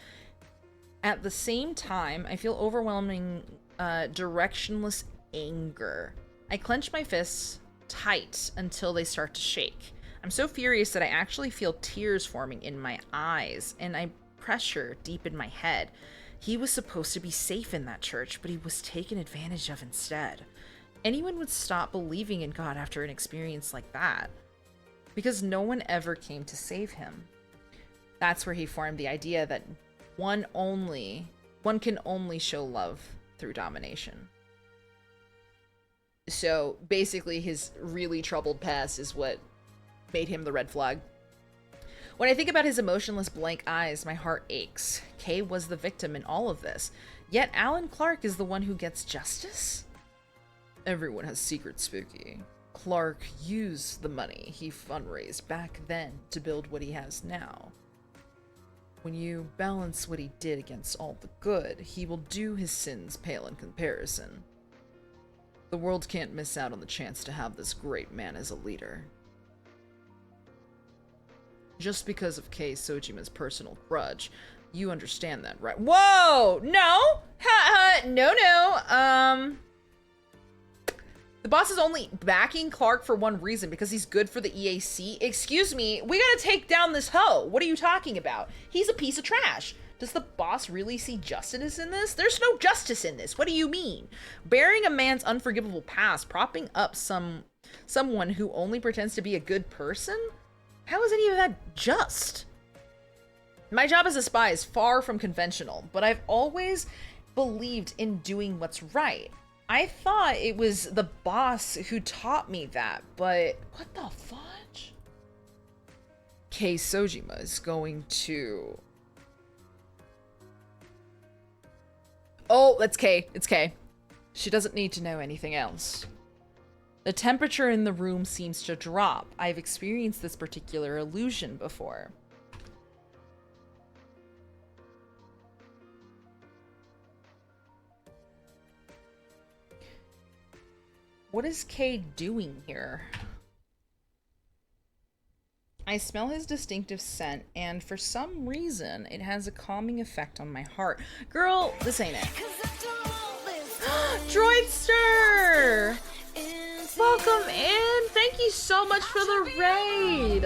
S1: At the same time, I feel overwhelming, directionless anger. I clench my fists tight until they start to shake. I'm so furious that I actually feel tears forming in my eyes, and I pressure deep in my head. He was supposed to be safe in that church, but he was taken advantage of instead. Anyone would stop believing in God after an experience like that, because no one ever came to save him. That's where he formed the idea that one can only show love through domination. So basically his really troubled past is what made him the red flag. When I think about his emotionless blank eyes, my heart aches. Kay was the victim in all of this, yet Alan Clark is the one who gets justice? Everyone has secrets, Spooky. Clark used the money he fundraised back then to build what he has now. When you balance what he did against all the good, he will do his sins pale in comparison. The world can't miss out on the chance to have this great man as a leader. Just because of Kei Sojima's personal grudge. You understand that, right? Whoa! No! No. The boss is only backing Clark for one reason, because he's good for the EAC. Excuse me, we gotta take down this hoe. What are you talking about? He's a piece of trash. Does the boss really see justice in this? There's no justice in this. What do you mean? Burying a man's unforgivable past, propping up someone who only pretends to be a good person? How is any of that just? My job as a spy is far from conventional, but I've always believed in doing what's right. I thought it was the boss who taught me that, but what the fudge? Kei Sojima is going to... Oh, that's Kay. It's Kay. She doesn't need to know anything else. The temperature in the room seems to drop. I've experienced this particular illusion before. What is Kay doing here? I smell his distinctive scent, and for some reason, it has a calming effect on my heart. Girl, this ain't it. Droidster! Welcome in! Thank you so much for the raid!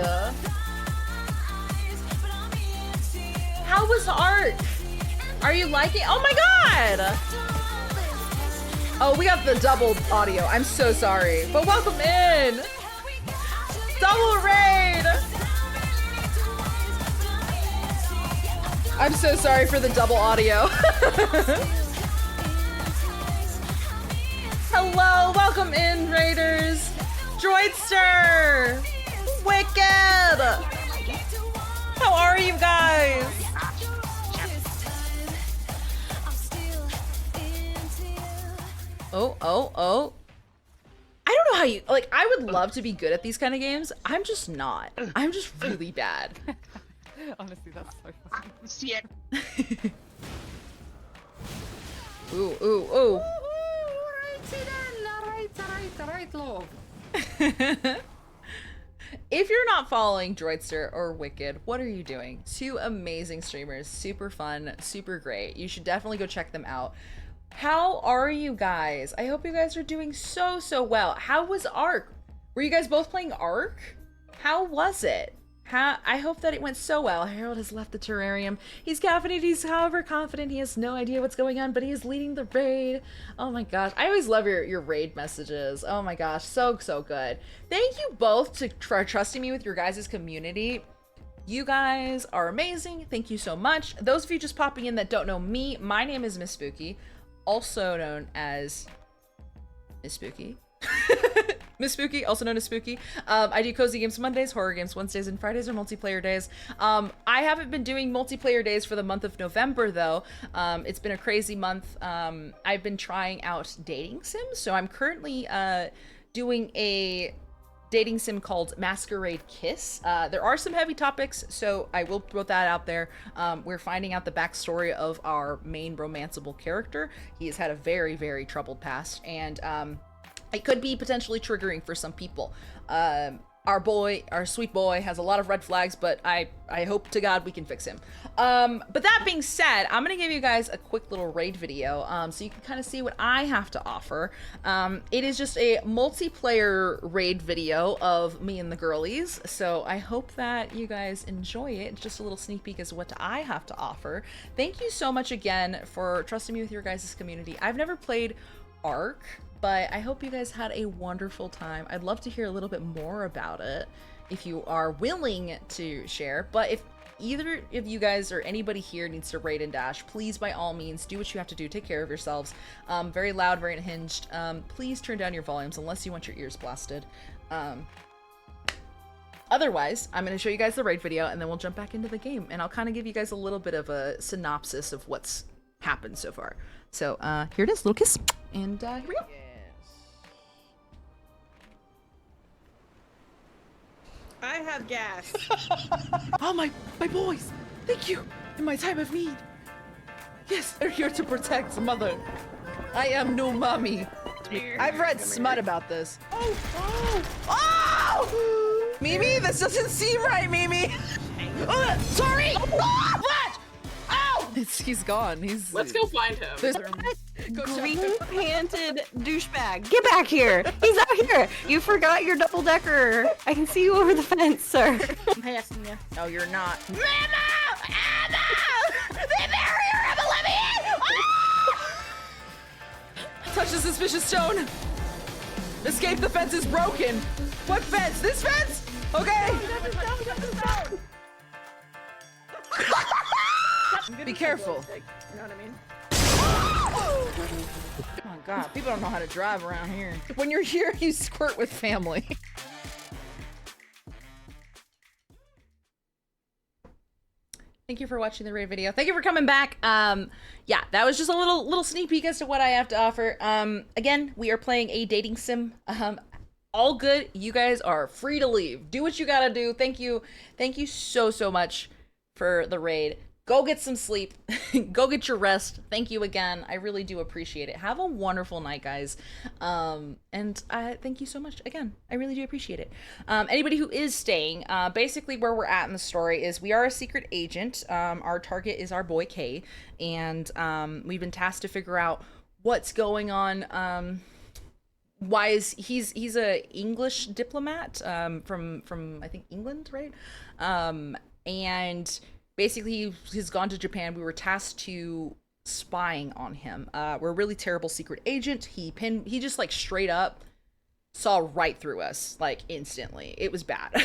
S1: How was art? Are you liking it? Oh my god! Oh, we got the double audio. I'm so sorry. But welcome in! Double raid! I'm so sorry for the double audio. Hello, welcome in, raiders. Droidster! Wicked! How are you guys? Oh. I don't know how you, like, I would love to be good at these kind of games. I'm just not. I'm just really bad.
S7: Honestly, that's so funny. Shit.
S1: Ooh.
S7: Right, love.
S1: If you're not following Droidster or Wicked, what are you doing? Two amazing streamers, super fun, super great. You should definitely go check them out.
S10: How are you guys? I hope you guys are doing so well. How was Ark? Were you guys both playing Ark? How was it? I hope that it went so well. Harold has left the terrarium. He's caffeinated. He's however confident. He has no idea what's going on, but he is leading the raid. Oh my gosh. I always love your raid messages. Oh my gosh. So good. Thank you both for trusting me with your guys' community. You guys are amazing. Thank you so much. Those of you just popping in that don't know me, my name is Miss Spooky, also known as Miss Spooky. Miss Spooky, also known as Spooky. I do cozy games Mondays, horror games Wednesdays, and Fridays are multiplayer days. I haven't been doing multiplayer days for the month of November though. It's been a crazy month. I've been trying out dating sims, so I'm currently doing a dating sim called Masquerade Kiss. There are some heavy topics, so I will throw that out there. We're finding out the backstory of our main romanceable character. He has had a very troubled past, and it could be potentially triggering for some people. Our sweet boy has a lot of red flags, but I hope to God we can fix him. But that being said, I'm gonna give you guys a quick little raid video so you can kind of see what I have to offer. It is just a multiplayer raid video of me and the girlies, so I hope that you guys enjoy it. It's just a little sneak peek as to what I have to offer. Thank you so much again for trusting me with your guys' community. I've never played Ark, but I hope you guys had a wonderful time. I'd love to hear a little bit more about it if you are willing to share. But if either of you guys or anybody here needs to raid and dash, please by all means do what you have to do. Take care of yourselves. Very loud, very unhinged. Please turn down your volumes unless you want your ears blasted. Otherwise, I'm going to show you guys the raid video and then we'll jump back into the game. And I'll kind of give you guys a little bit of a synopsis of what's happened so far. So here it is, little kiss. And here we go.
S17: I have gas.
S10: Oh, my boys. Thank you. In my time of need. Yes, they're here to protect mother. I am no mommy. I've read smut about this. Oh! Mimi, this doesn't seem right, Mimi. Sorry. Oh, what? Oh! He's gone.
S17: Let's go find him.
S7: Green-panted douchebag. Get back here. He's out here. You forgot your double-decker. I can see you over the fence, sir.
S17: I'm passing you.
S10: No, you're not.
S3: Mama! Emma! The barrier of Olivia!
S10: Touch the suspicious stone. Escape, the fence is broken. What fence? This fence? Okay. Be careful.
S17: You know what I mean?
S10: Oh my god, people don't know how to drive around here. When you're here, you squirt with family. Thank you for watching the raid video. Thank you for coming back. Yeah, that was just a little sneak peek as to what I have to offer. Again, we are playing a dating sim. All good. You guys are free to leave. Do what you gotta do. Thank you so much for the raid. Go get some sleep. Go get your rest. Thank you again. I really do appreciate it. Have a wonderful night, guys. And thank you so much again. I really do appreciate it. Anybody who is staying, basically where we're at in the story is we are a secret agent. Our target is our boy Kay, and we've been tasked to figure out what's going on. Why is he's a English diplomat from I think England, right? And basically, he's gone to Japan. We were tasked to spying on him. We're a really terrible secret agent. He just like straight up saw right through us, like instantly. It was bad.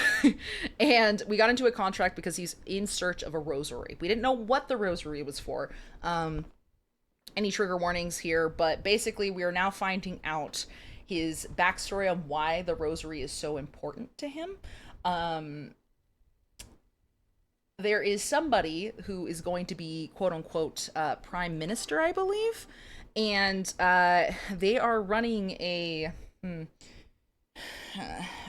S10: And we got into a contract because he's in search of a rosary. We didn't know what the rosary was for. Any trigger warnings here, but basically we are now finding out his backstory on why the rosary is so important to him. There is somebody who is going to be quote unquote prime minister, I believe, and they are running a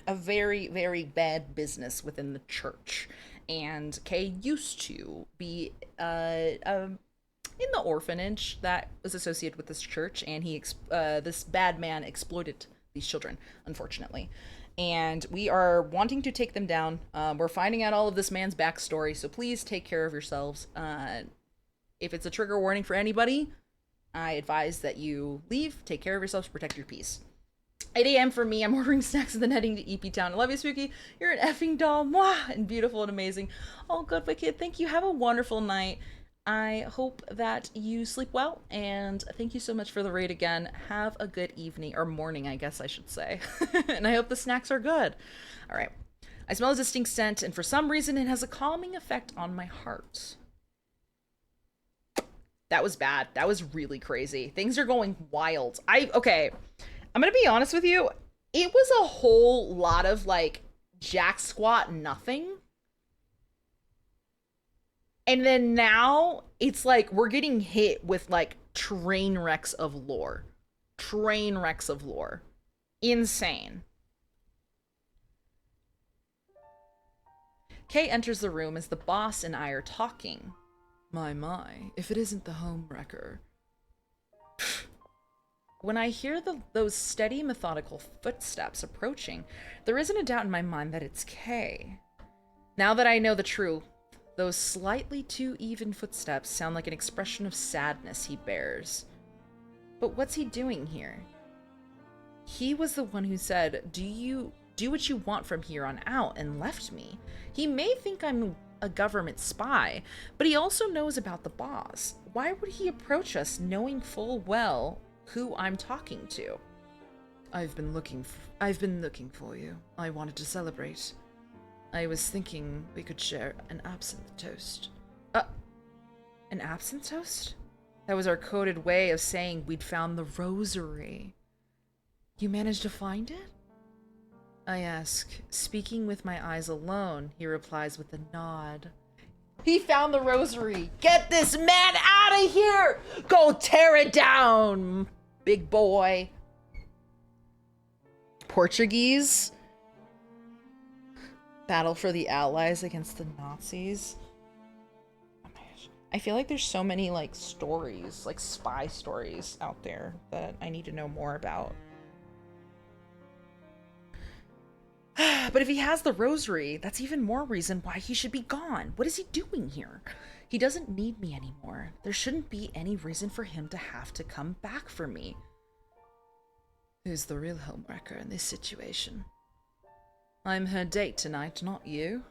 S10: very bad business within the church. And Kay used to be in the orphanage that was associated with this church, and this bad man exploited these children, unfortunately. And we are wanting to take them down. We're finding out all of this man's backstory, so please take care of yourselves. If it's a trigger warning for anybody,
S1: I advise that you leave, take care of yourselves, protect your peace. 8 a.m. for me. I'm ordering snacks and then heading to EP Town. I love you, Spooky. You're an effing doll. Mwah! And beautiful and amazing. Oh, good, Wicked. Thank you. Have a wonderful night. I hope that you sleep well. And thank you so much for the raid again. Have a good evening. Or morning, I guess I should say. And I hope the snacks are good. All right. I smell a distinct scent, and for some reason, it has a calming effect on my heart. That was bad. That was really crazy. Things are going wild. Okay. I'm gonna be honest with you. It was a whole lot of like jack squat nothing. And then now it's like we're getting hit with like train wrecks of lore. Train wrecks of lore. Insane. Kay enters the room as the boss and I are talking. My, if it isn't the homewrecker. When I hear those steady, methodical footsteps approaching, there isn't a doubt in my mind that it's Kay. Now that I know the truth, those slightly too even footsteps sound like an expression of sadness he bears. But what's he doing here? He was the one who said, do what you want from here on out, and left me. He may think I'm a government spy, but he also knows about the boss. Why would he approach us knowing full well who I'm talking to? I've been looking for you. I wanted to celebrate. I was thinking we could share an absinthe toast. An absinthe toast? That was our coded way of saying we'd found the rosary. You managed to find it? I ask, speaking with my eyes alone. He replies with a nod. He found the rosary. Get this man out of here! Go tear it down, big boy. Portuguese. Battle for the Allies against the Nazis. Oh my gosh. I feel like there's so many like stories, like spy stories out there that I need to know more about. But if he has the rosary, that's even more reason why he should be gone. What is he doing here? He doesn't need me anymore. There shouldn't be any reason for him to have to come back for me. Who's the real homewrecker in this situation? I'm her date tonight, not you.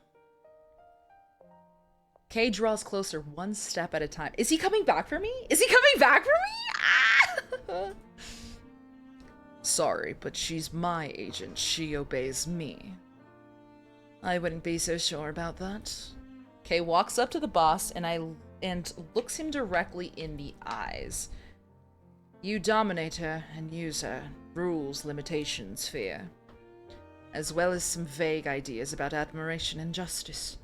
S1: Kay draws closer one step at a time. Is he coming back for me? Is he coming back for me? Ah! Sorry, but she's my agent. She obeys me. I wouldn't be so sure about that. Kay walks up to the boss and looks him directly in the eyes. You dominate her and use her. Rules, limitations, fear. As well as some vague ideas about admiration and justice.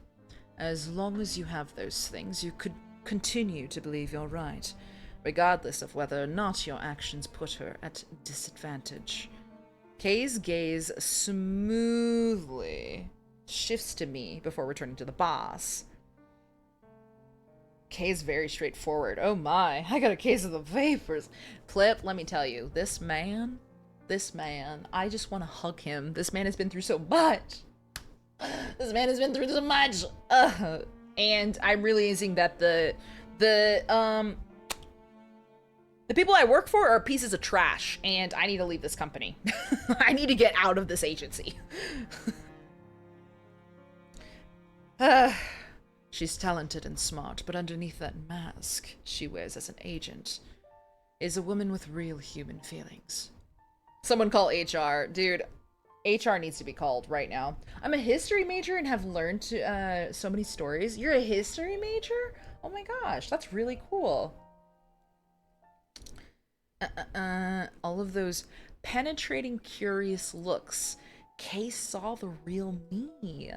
S1: As long as you have those things, you could continue to believe you're right, regardless of whether or not your actions put her at disadvantage. Kay's gaze smoothly shifts to me before returning to the boss. Kay's very straightforward. Oh my, I got a case of the vapors. Clip, let me tell you, this man, I just want to hug him. This man has been through so much. This man has been through so much. And I'm realizing that the people I work for are pieces of trash, and I need to leave this company. I need to get out of this agency. She's talented and smart, but underneath that mask she wears as an agent is a woman with real human feelings. Someone call HR. Dude, HR needs to be called right now. I'm a history major and have learned so many stories. You're a history major? Oh my gosh, that's really cool. All of those penetrating, curious looks. Kay saw the real me.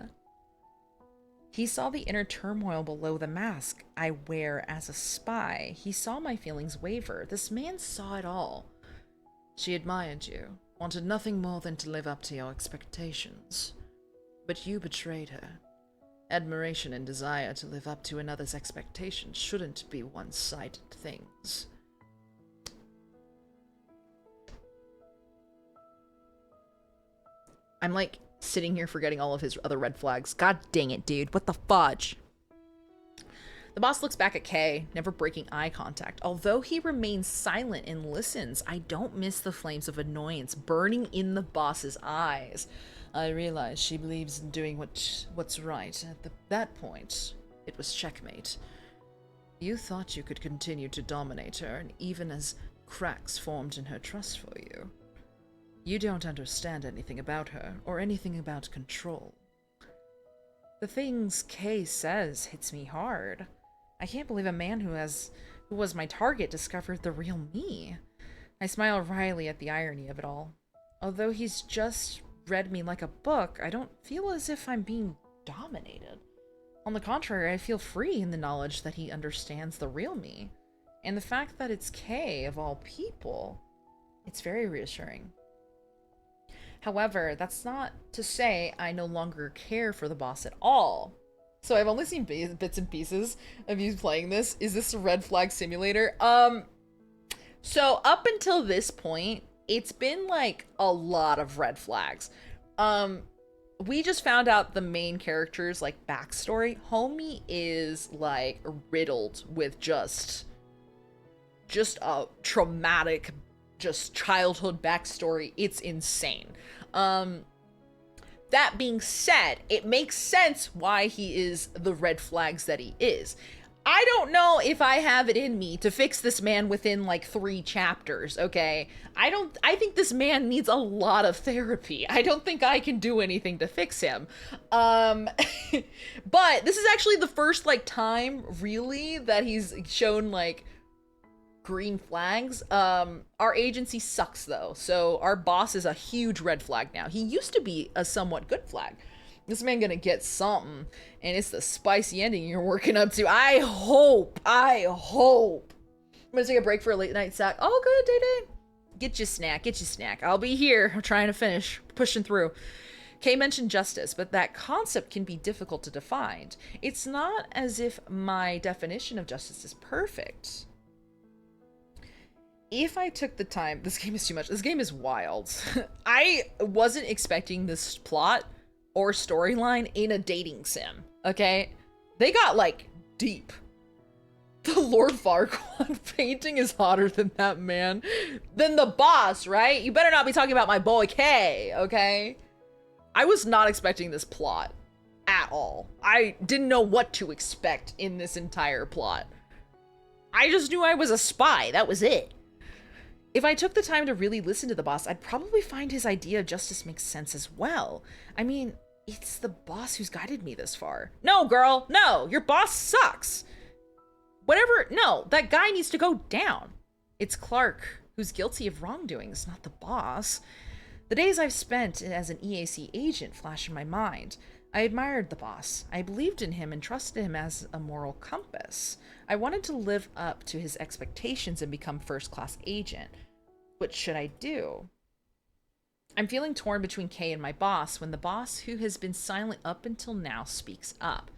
S1: He saw the inner turmoil below the mask I wear as a spy. He saw my feelings waver. This man saw it all. She admired you, wanted nothing more than to live up to your expectations. But you betrayed her. Admiration and desire to live up to another's expectations shouldn't be one-sided things. I'm like sitting here forgetting all of his other red flags. God dang it, dude. What the fudge? The boss looks back at Kay, never breaking eye contact. Although he remains silent and listens, I don't miss the flames of annoyance burning in the boss's eyes. I realize she believes in doing what's right. At that point, it was checkmate. You thought you could continue to dominate her, and even as cracks formed in her trust for you. You don't understand anything about her, or anything about control. The things Kay says hits me hard. I can't believe a man who was my target discovered the real me. I smile wryly at the irony of it all. Although he's just read me like a book, I don't feel as if I'm being dominated. On the contrary, I feel free in the knowledge that he understands the real me. And the fact that it's Kay, of all people, it's very reassuring. However, that's not to say I no longer care for the boss at all. So I've only seen bits and pieces of you playing this. Is this a red flag simulator? So up until this point, it's been like a lot of red flags. We just found out the main character's like backstory. Homie is like riddled with just a traumatic, just childhood backstory. It's insane. That being said, it makes sense why he is the red flags that he is. I don't know if I have it in me to fix this man within like 3 chapters, okay? I think this man needs a lot of therapy. I don't think I can do anything to fix him. But this is actually the first like time really that he's shown like green flags. Our agency sucks though, so our boss is a huge red flag now. He used to be a somewhat good flag. This man gonna get something, and it's the spicy ending you're working up to. I hope. I'm gonna take a break for a late night sack. Oh, good, Day. Get your snack. I'll be here. I'm trying to finish, pushing through. Kay mentioned justice, but that concept can be difficult to define. It's not as if my definition of justice is perfect. If I took the time, this game is too much. This game is wild. I wasn't expecting this plot or storyline in a dating sim, okay? They got like deep. The Lord Farquaad painting is hotter than that man. Than the boss, right? You better not be talking about my boy Kay, okay? I was not expecting this plot at all. I didn't know what to expect in this entire plot. I just knew I was a spy, that was it. If I took the time to really listen to the boss, I'd probably find his idea of justice makes sense as well. I mean, it's the boss who's guided me this far. No, girl, no, your boss sucks. No, that guy needs to go down. It's Clark who's guilty of wrongdoings, not the boss. The days I've spent as an EAC agent flash in my mind. I admired the boss. I believed in him and trusted him as a moral compass. I wanted to live up to his expectations and become first-class agent. What should I do? I'm feeling torn between Kay and my boss when the boss, who has been silent up until now, speaks up.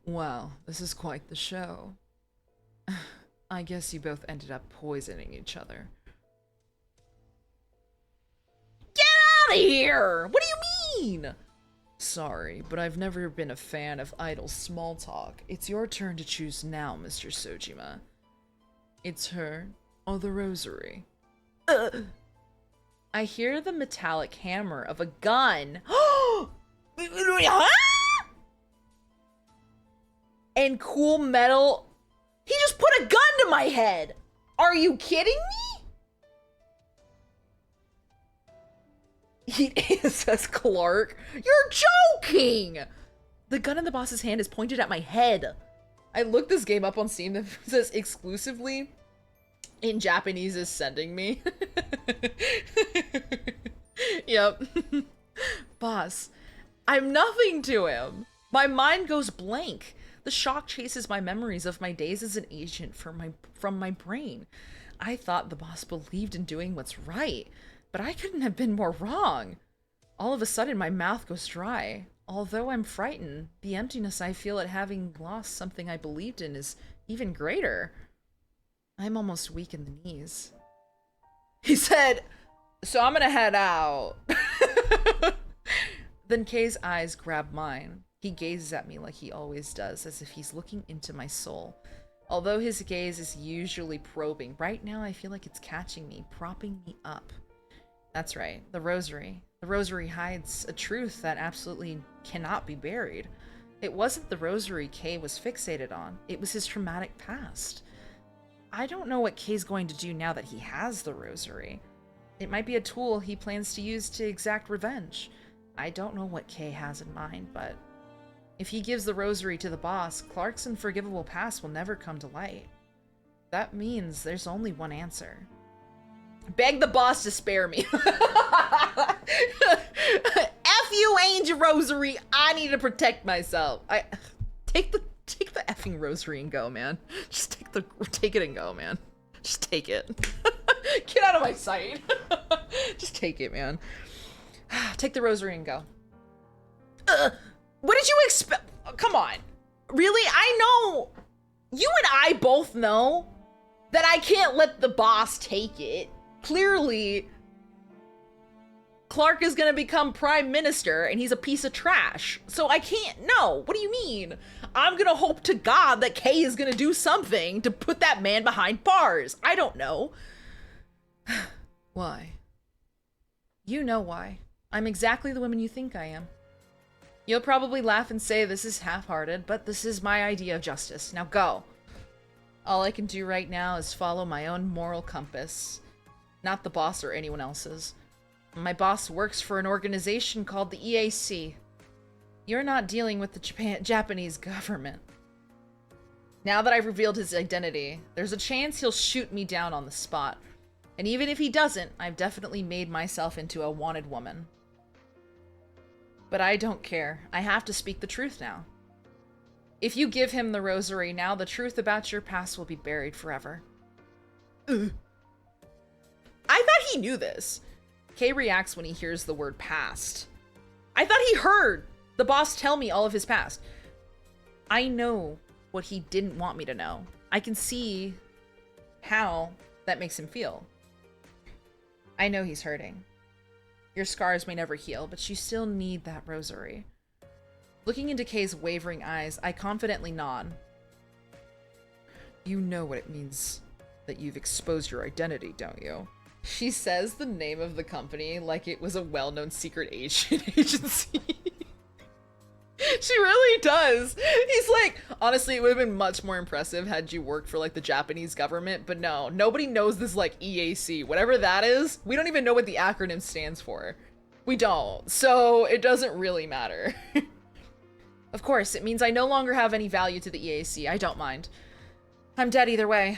S1: Wow, this is quite the show. I guess you both ended up poisoning each other. Get out of here! What do you mean? Sorry, but I've never been a fan of idle small talk. It's your turn to choose now, Mr. Sojima. It's her or the rosary. I hear the metallic hammer of a gun. And cool metal. He just put a gun to my head. Are you kidding me? It says Clark. You're joking! The gun in the boss's hand is pointed at my head. I looked this game up on Steam that says exclusively in Japanese is sending me. Yep. Boss, I'm nothing to him. My mind goes blank. The shock chases my memories of my days as an agent from my brain. I thought the boss believed in doing what's right, but I couldn't have been more wrong. All of a sudden, my mouth goes dry. Although I'm frightened, the emptiness I feel at having lost something I believed in is even greater. I'm almost weak in the knees. He said, so I'm gonna head out. Then Kay's eyes grab mine. He gazes at me like he always does, as if he's looking into my soul. Although his gaze is usually probing, right now I feel like it's catching me, propping me up. That's right, the rosary. The rosary hides a truth that absolutely cannot be buried. It wasn't the rosary Kay was fixated on, it was his traumatic past. I don't know what Kay's going to do now that he has the rosary. It might be a tool he plans to use to exact revenge. I don't know what Kay has in mind, but if he gives the rosary to the boss, Clark's unforgivable past will never come to light. That means there's only one answer. Beg the boss to spare me. F you, Angel Rosary. I need to protect myself. Take the effing rosary and go, man. Just take it and go, man. Just take it. Get out of my sight. Just take it, man. Take the rosary and go. What did you expect? Come on. Really? I know. You and I both know that I can't let the boss take it. Clearly, Clark is gonna become prime minister and he's a piece of trash. So I can't, no, what do you mean? I'm gonna hope to God that Kay is gonna do something to put that man behind bars. I don't know. Why? You know why. I'm exactly the woman you think I am. You'll probably laugh and say this is half-hearted, but this is my idea of justice. Now go. All I can do right now is follow my own moral compass. Not the boss or anyone else's. My boss works for an organization called the EAC. You're not dealing with the Japanese government. Now that I've revealed his identity, there's a chance he'll shoot me down on the spot. And even if he doesn't, I've definitely made myself into a wanted woman. But I don't care. I have to speak the truth now. If you give him the rosary, now the truth about your past will be buried forever. Ugh. I thought he knew this. Kay reacts when he hears the word past. I thought he heard the boss tell me all of his past. I know what he didn't want me to know. I can see how that makes him feel. I know he's hurting. Your scars may never heal, but you still need that rosary. Looking into Kay's wavering eyes, I confidently nod. You know what it means that you've exposed your identity, don't you? She says the name of the company like it was a well-known secret agency. She really does. He's like, honestly, it would have been much more impressive had you worked for like the Japanese government, but no, nobody knows this like EAC, whatever that is. We don't even know what the acronym stands for. We don't, so it doesn't really matter. Of course, it means I no longer have any value to the EAC. I don't mind. I'm dead either way.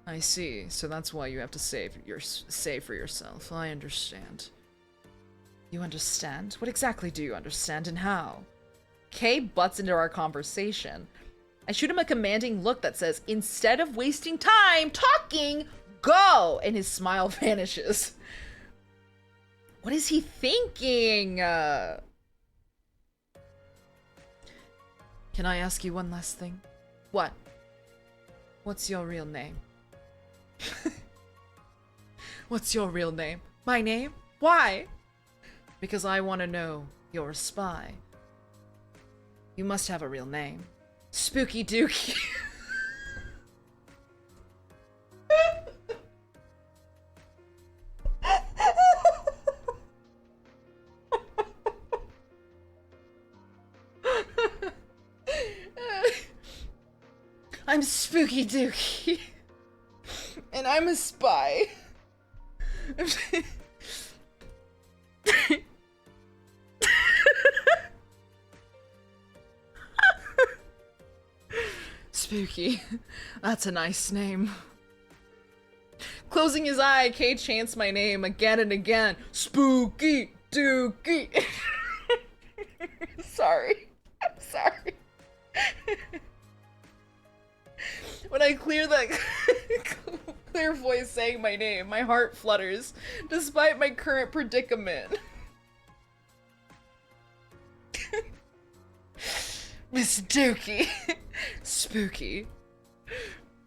S1: I see, so that's why you have to save for yourself. I understand. You understand? What exactly do you understand and how? Kay butts into our conversation. I shoot him a commanding look that says, instead of wasting time talking, go! And his smile vanishes. What is he thinking? Can I ask you one last thing? What? What's your real name? What's your real name? My name? Why? Because I want to know you're a spy. You must have a real name. Spooky Dookie. I'm Spooky Dookie. And I'm a spy. Spooky. That's a nice name. Closing his eye, Kay chants my name again and again. Spooky Dookie. Sorry. I'm sorry. When I clear that clear voice saying my name, my heart flutters, despite my current predicament. Miss Dookie. Spooky.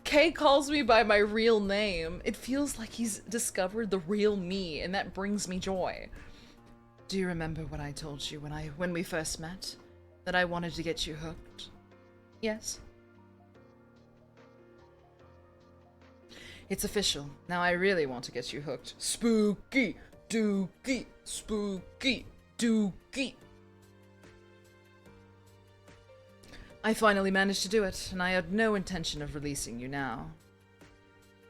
S1: Kay calls me by my real name. It feels like he's discovered the real me, and that brings me joy. Do you remember what I told you when we first met? That I wanted to get you hooked? Yes? It's official. Now I really want to get you hooked. Spooky, dooky, spooky, dooky. I finally managed to do it, and I had no intention of releasing you now.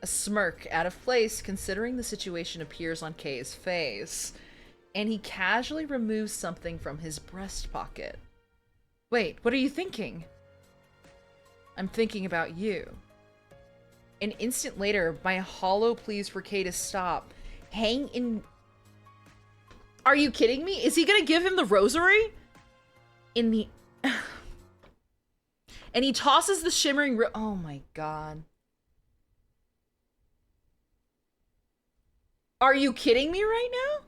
S1: A smirk out of place considering the situation appears on Kay's face, and he casually removes something from his breast pocket. Wait, what are you thinking? I'm thinking about you. An instant later, my hollow pleas for Kay to stop hang in... Are you kidding me? Is he gonna give him the rosary? In the... And he tosses the shimmering oh my god. Are you kidding me right now?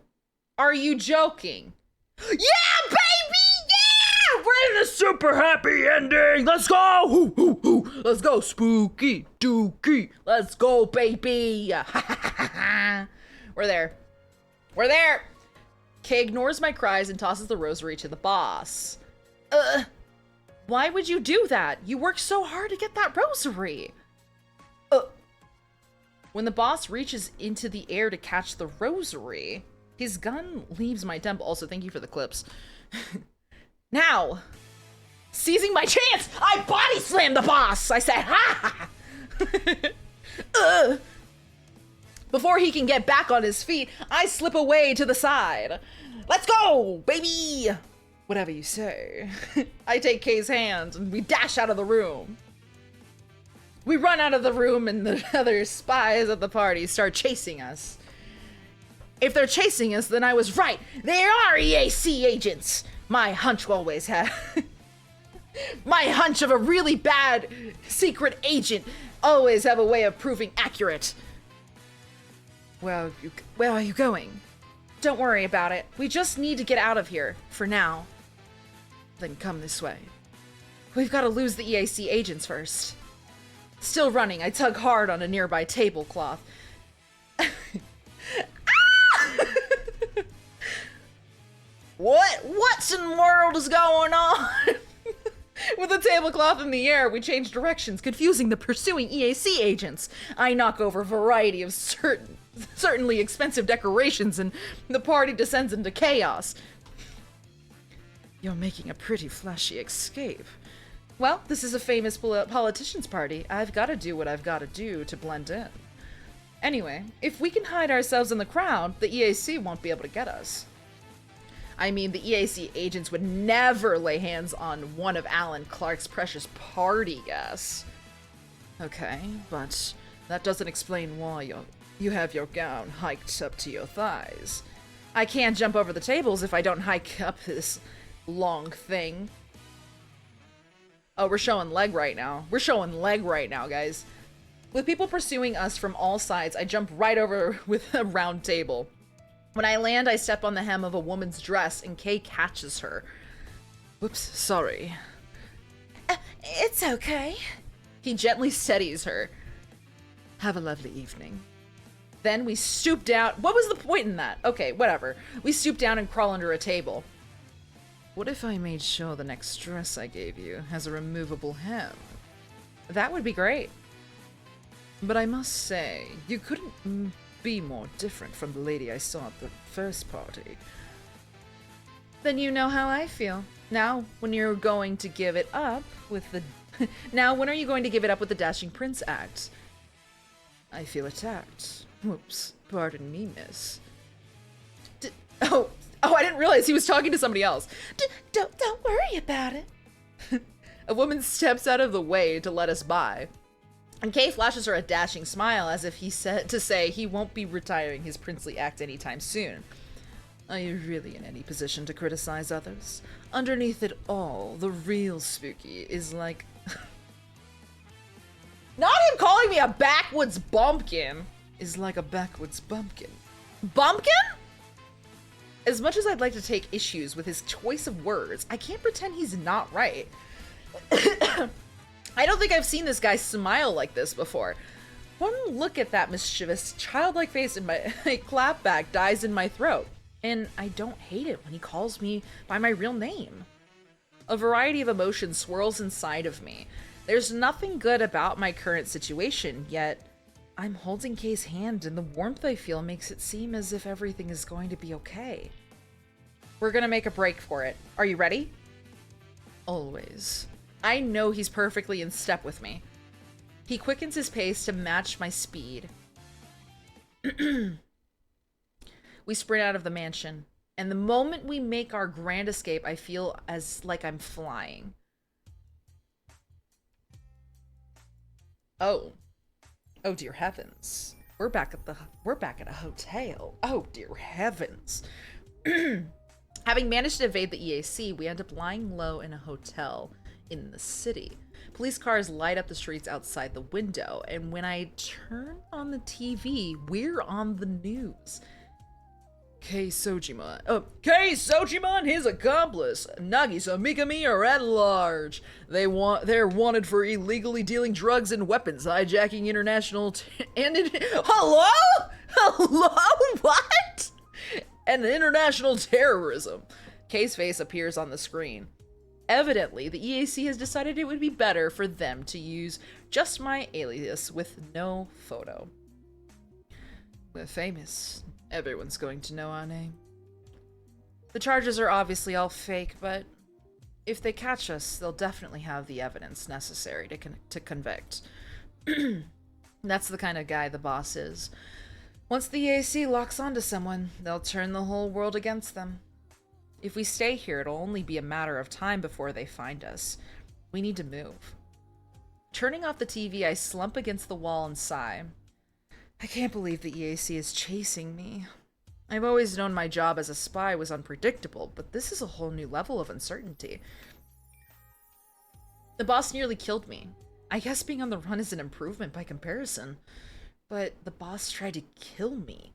S1: Are you joking? Yeah, baby! Yeah! We're in a super happy ending! Let's go! Hoo, hoo, hoo. Let's go, spooky, dooky. Let's go, baby! We're there. We're there! Kay ignores my cries and tosses the rosary to the boss. Why would you do that? You worked so hard to get that rosary. When the boss reaches into the air to catch the rosary, his gun leaves my temple. Also, thank you for the clips. Now, seizing my chance, I body slammed the boss. I said, ha! Before he can get back on his feet, I slip away to the side. Let's go, baby! Whatever you say. I take Kay's hands and we dash out of the room. We run out of the room and the other spies at the party start chasing us. If they're chasing us, then I was right. They are EAC agents. My hunch always had. My hunch of a really bad secret agent always have a way of proving accurate. Where are you going? Don't worry about it. We just need to get out of here, for now. Then come this way. We've got to lose the EAC agents first. Still running, I tug hard on a nearby tablecloth. What's in the world is going on? With the tablecloth in the air, we change directions, confusing the pursuing EAC agents. I knock over a variety of certainly expensive decorations, and the party descends into chaos. You're making a pretty flashy escape. Well, this is a famous politician's party. I've got to do what I've got to do to blend in. Anyway, if we can hide ourselves in the crowd, the EAC won't be able to get us. I mean, the EAC agents would never lay hands on one of Alan Clark's precious party guests. Okay, but that doesn't explain why you have your gown hiked up to your thighs. I can't jump over the tables if I don't hike up this long thing. Oh, we're showing leg right now. We're showing leg right now, guys. With people pursuing us from all sides, I jump right over with a round table. When I land, I step on the hem of a woman's dress, and Kay catches her. Whoops, sorry. It's okay. He gently steadies her. Have a lovely evening. Then we stoop down. What was the point in that? Okay, whatever. We stoop down and crawl under a table. What if I made sure the next dress I gave you has a removable hem? That would be great. But I must say, you couldn't be more different from the lady I saw at the first party. Then you know how I feel. Now, when you're going to give it up with the... Now, when are you going to give it up with the Dashing Prince act? I feel attacked. Whoops. Pardon me, miss. Oh, I didn't realize he was talking to somebody else. Don't worry about it. A woman steps out of the way to let us by. And Kay flashes her a dashing smile as if he said to say he won't be retiring his princely act anytime soon. Are you really in any position to criticize others? Underneath it all, the real Spooky is like... Not him calling me a backwoods bumpkin! Is like a backwoods bumpkin. Bumpkin? As much as I'd like to take issues with his choice of words, I can't pretend he's not right. I don't think I've seen this guy smile like this before. One look at that mischievous, childlike face and my clapback dies in my throat. And I don't hate it when he calls me by my real name. A variety of emotions swirls inside of me. There's nothing good about my current situation, yet I'm holding Kay's hand and the warmth I feel makes it seem as if everything is going to be okay. We're gonna make a break for it. Are you ready? Always. I know he's perfectly in step with me. He quickens his pace to match my speed. We sprint out of the mansion, and the moment we make our grand escape, I feel as like I'm flying. Oh dear heavens. We're back at a hotel. Oh dear heavens. Having managed to evade the EAC, we end up lying low in a hotel in the city. Police cars light up the streets outside the window, and when I turn on the TV, we're on the news. Kei Sojima and his accomplice, Nagisa Mikami, are at large. They're wanted for illegally dealing drugs and weapons, hijacking international hello? What? And international terrorism. Kei's face appears on the screen. Evidently, the EAC has decided it would be better for them to use just my alias with no photo. We're famous. Everyone's going to know our name. The charges are obviously all fake, but if they catch us, they'll definitely have the evidence necessary to convict. That's the kind of guy the boss is. Once the EAC locks onto someone, they'll turn the whole world against them. If we stay here, it'll only be a matter of time before they find us. We need to move. Turning off the TV, I slump against the wall and sigh. I can't believe the EAC is chasing me. I've always known my job as a spy was unpredictable, but this is a whole new level of uncertainty. The boss nearly killed me. I guess being on the run is an improvement by comparison. But the boss tried to kill me.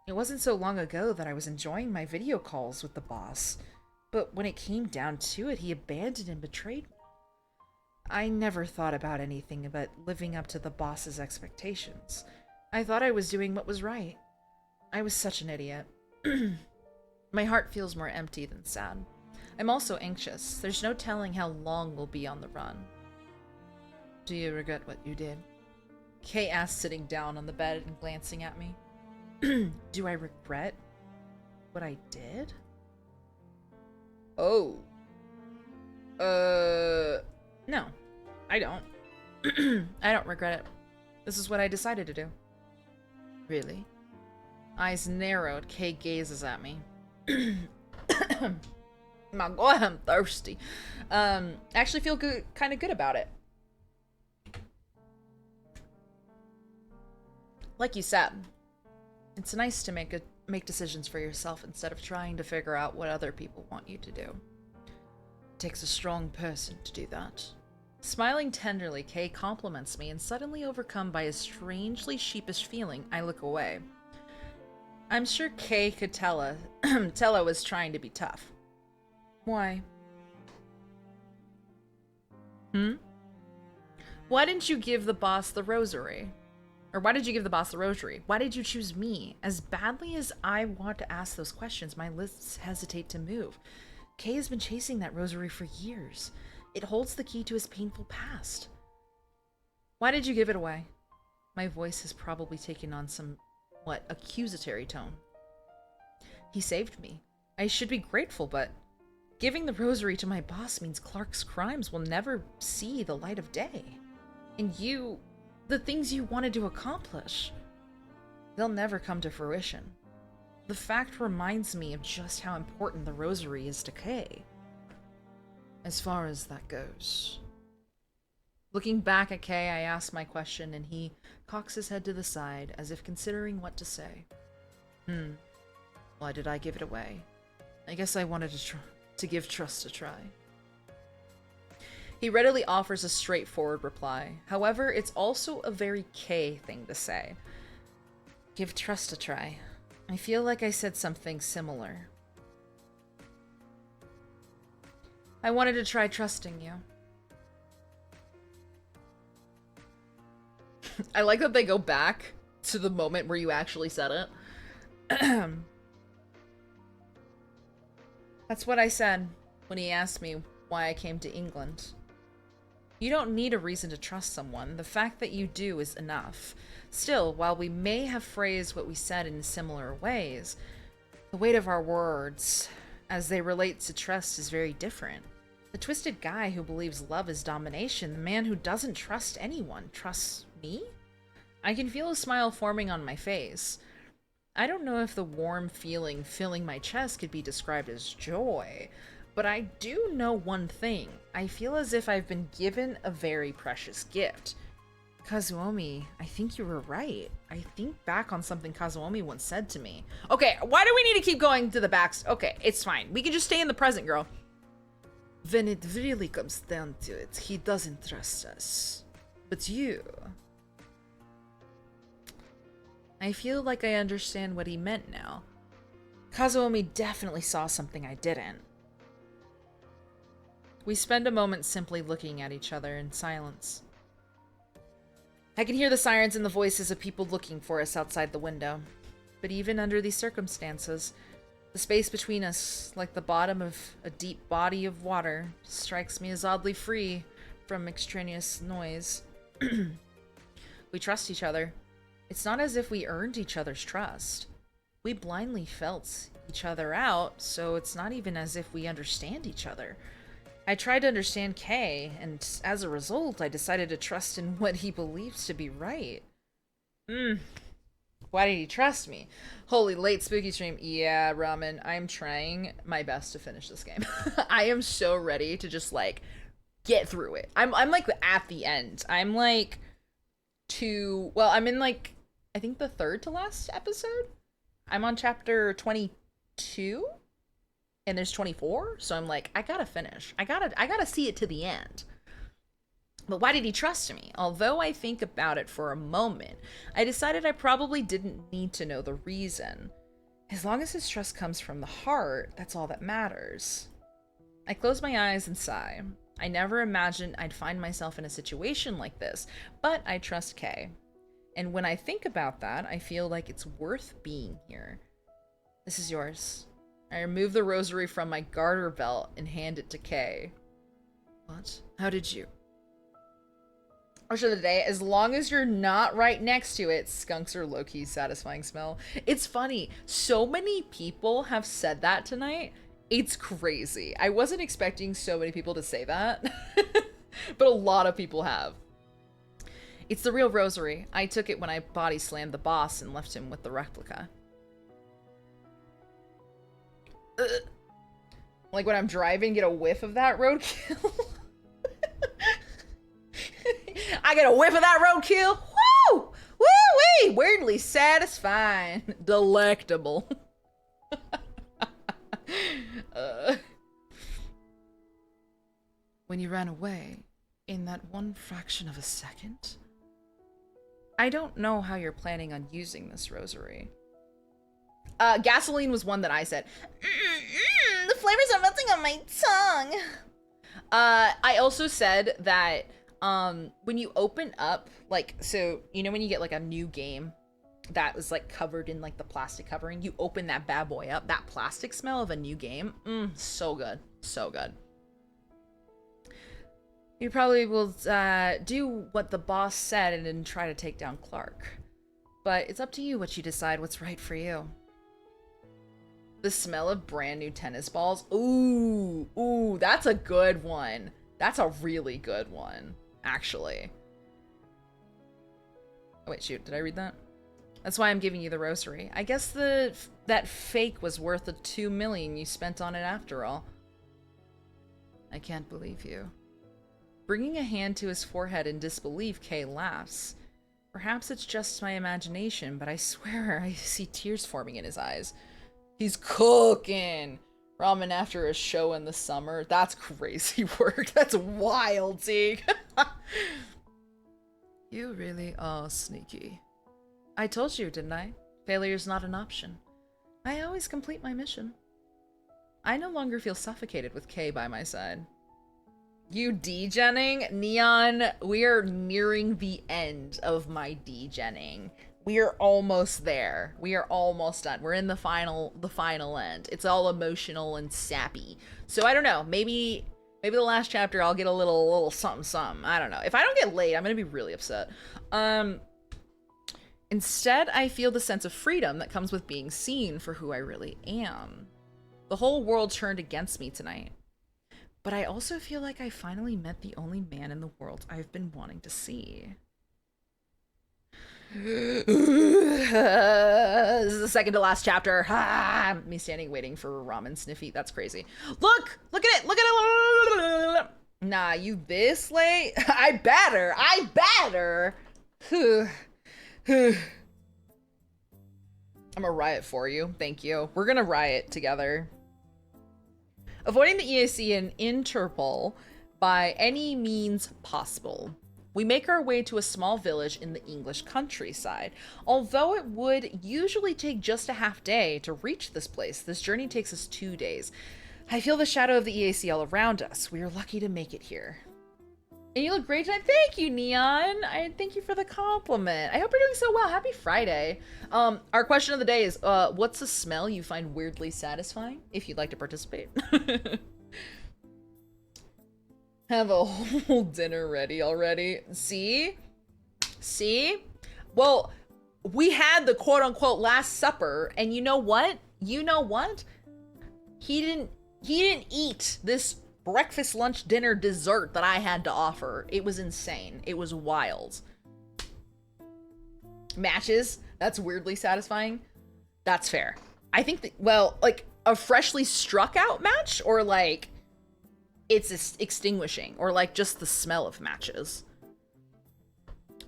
S1: It wasn't so long ago that I was enjoying my video calls with the boss, but when it came down to it, he abandoned and betrayed me. I never thought about anything but living up to the boss's expectations. I thought I was doing what was right. I was such an idiot. My heart feels more empty than sad. I'm also anxious. There's no telling how long we'll be on the run. Do you regret what you did? Kay asks, sitting down on the bed and glancing at me. Do I regret what I did? Oh. No. I don't. I don't regret it. This is what I decided to do. Really? Eyes narrowed, Kay gazes at me. My God, I'm thirsty. I actually feel kind of good about it. Like you said, it's nice to make decisions for yourself instead of trying to figure out what other people want you to do. It takes a strong person to do that. Smiling tenderly, Kay compliments me, and suddenly overcome by a strangely sheepish feeling, I look away. I'm sure Kay could tell I was trying to be tough. Why? Why didn't you give the boss the rosary? Or why did you give the boss the rosary? Why did you choose me? As badly as I want to ask those questions, my lips hesitate to move. Kay has been chasing that rosary for years. It holds the key to his painful past. Why did you give it away? My voice has probably taken on some, accusatory tone. He saved me. I should be grateful, but giving the rosary to my boss means Clark's crimes will never see the light of day. And the things you wanted to accomplish, they'll never come to fruition. The fact reminds me of just how important the rosary is to Kay. As far as that goes. Looking back at Kay, I ask my question, and he cocks his head to the side, as if considering what to say. Why did I give it away? I guess I wanted to give trust a try. He readily offers a straightforward reply. However, it's also a very Kay thing to say. Give trust a try. I feel like I said something similar. I wanted to try trusting you. I like that they go back to the moment where you actually said it. That's what I said when he asked me why I came to England. You don't need a reason to trust someone. The fact that you do is enough. Still, while we may have phrased what we said in similar ways, the weight of our words, as they relate to trust, is very different. The twisted guy who believes love is domination, the man who doesn't trust anyone, trusts me? I can feel a smile forming on my face. I don't know if the warm feeling filling my chest could be described as joy, but I do know one thing. I feel as if I've been given a very precious gift. Kazuomi, I think you were right. I think back on something Kazuomi once said to me. Okay, why do we need to keep going to the backs? Okay, it's fine. We can just stay in the present, girl. When it really comes down to it, he doesn't trust us. But you... I feel like I understand what he meant now. Kazuomi definitely saw something I didn't. We spend a moment simply looking at each other in silence. I can hear the sirens and the voices of people looking for us outside the window. But even under these circumstances, the space between us, like the bottom of a deep body of water, strikes me as oddly free from extraneous noise. We trust each other. It's not as if we earned each other's trust. We blindly felt each other out, so it's not even as if we understand each other. I tried to understand Kay, and as a result, I decided to trust in what he believes to be right. Why did he trust me? Holy late spooky stream. Yeah, Ramen, I'm trying my best to finish this game. I am so ready to just, like, get through it. I'm like, at the end. I'm, like, I'm in, like, I think the third to last episode? I'm on chapter 22? And there's 24, so I'm like, I gotta finish. I gotta see it to the end. But why did he trust me? Although I think about it for a moment, I decided I probably didn't need to know the reason. As long as his trust comes from the heart, that's all that matters. I close my eyes and sigh. I never imagined I'd find myself in a situation like this, but I trust Kay. And when I think about that, I feel like it's worth being here. This is yours. I remove the rosary from my garter belt and hand it to Kay. What? How did you? Question of the day, as long as you're not right next to it, skunks are low-key satisfying smell. It's funny, so many people have said that tonight. It's crazy. I wasn't expecting so many people to say that, but a lot of people have. It's the real rosary. I took it when I body slammed the boss and left him with the replica. Like when I'm driving, get a whiff of that roadkill. I get a whiff of that roadkill. Woo! Woo-wee! Weirdly satisfying. Delectable. When you ran away, in that one fraction of a second, I don't know how you're planning on using this rosary. Gasoline was one that I said. The flavors are melting on my tongue. I also said that when you open up, like, so, you know when you get, like, a new game that was, like, covered in, like, the plastic covering, you open that bad boy up, that plastic smell of a new game, so good. So good. You probably will do what the boss said and then try to take down Clark. But it's up to you what you decide what's right for you. The smell of brand new tennis balls. Ooh, that's a good one. That's a really good one, actually. Oh, wait, shoot, did I read that? That's why I'm giving you the rosary. I guess that fake was worth the $2 million you spent on it after all. I can't believe you. Bringing a hand to his forehead in disbelief, Kay laughs. Perhaps it's just my imagination, but I swear I see tears forming in his eyes. He's cooking ramen after a show in the summer. That's crazy work. That's wild, Zeke. You really are sneaky. I told you, didn't I? Failure's not an option. I always complete my mission. I no longer feel suffocated with Kay by my side. You degenning? Neon, we are nearing the end of my degenning. We are almost there. We are almost done. We're in the final end. It's all emotional and sappy. So I don't know. Maybe the last chapter I'll get a little something. I don't know. If I don't get laid, I'm gonna be really upset. Instead, I feel the sense of freedom that comes with being seen for who I really am. The whole world turned against me tonight. But I also feel like I finally met the only man in the world I've been wanting to see. This is the second to last chapter. Me standing waiting for ramen sniffy. That's crazy. Look at it. Nah, you this late? I better. I'm gonna riot for you. Thank you. We're gonna riot together. Avoiding the EAC and Interpol by any means possible. We make our way to a small village in the English countryside. Although it would usually take just a half day to reach this place, this journey takes us 2 days. I feel the shadow of the EAC all around us. We are lucky to make it here. And you look great tonight. Thank you, Neon. Thank you for the compliment. I hope you're doing so well. Happy Friday. Our question of the day is, what's a smell you find weirdly satisfying? If you'd like to participate. Have a whole dinner ready already. See? Well, we had the quote-unquote Last Supper, and you know what? He didn't eat this breakfast, lunch, dinner, dessert that I had to offer. It was insane. It was wild. Matches, that's weirdly satisfying. That's fair. I think that, well, like a freshly struck out match, or like it's extinguishing, or like just the smell of matches.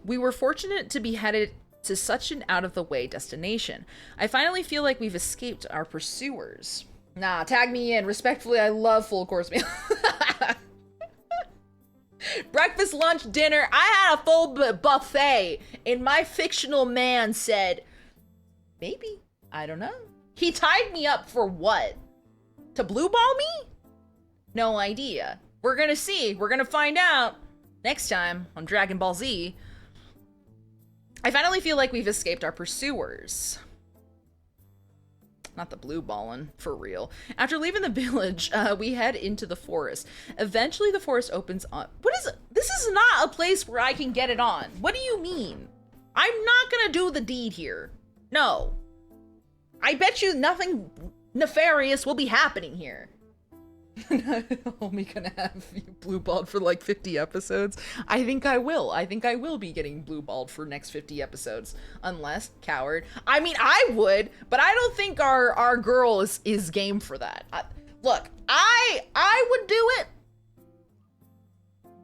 S1: We were fortunate to be headed to such an out-of-the-way destination. I finally feel like we've escaped our pursuers. Nah, tag me in. Respectfully, I love full course meal. Breakfast, lunch, dinner. I had a full buffet, and my fictional man said, maybe. I don't know. He tied me up for what? To blue ball me? No idea. We're gonna see. We're gonna find out next time on Dragon Ball Z. I finally feel like we've escaped our pursuers. Not the blue ballin', for real. After leaving the village, we head into the forest. Eventually the forest opens up. What is it? This is not a place where I can get it on. What do you mean? I'm not gonna do the deed here. No. I bet you nothing nefarious will be happening here. Only gonna have you blue balled for like 50 episodes. I think I will. I think I will be getting blue balled for next 50 episodes. Unless, coward. I mean, I would, but I don't think our girl is game for that. Look, I would do it,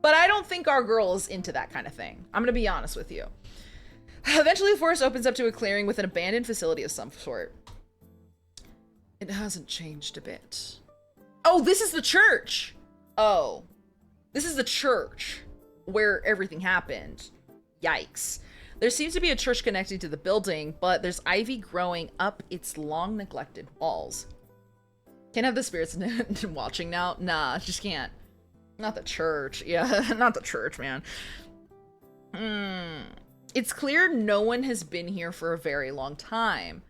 S1: but I don't think our girl is into that kind of thing. I'm gonna be honest with you. Eventually the forest opens up to a clearing with an abandoned facility of some sort. It hasn't changed a bit. Oh, this is the church. Oh, this is the church where everything happened. Yikes. There seems to be a church connected to the building, but there's ivy growing up its long neglected walls. Can't have the spirits watching now? Nah, just can't. Not the church. Yeah, not the church, man. It's clear no one has been here for a very long time.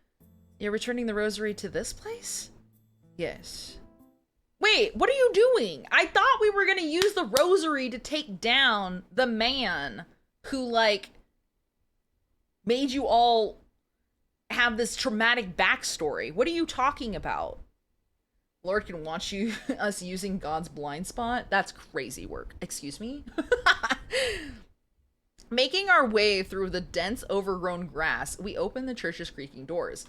S1: You're returning the rosary to this place? Yes. Wait, what are you doing? I thought we were gonna use the rosary to take down the man who, like, made you all have this traumatic backstory. What are you talking about? Lord can watch us using God's blind spot? That's crazy work. Excuse me? Making our way through the dense, overgrown grass, we open the church's creaking doors.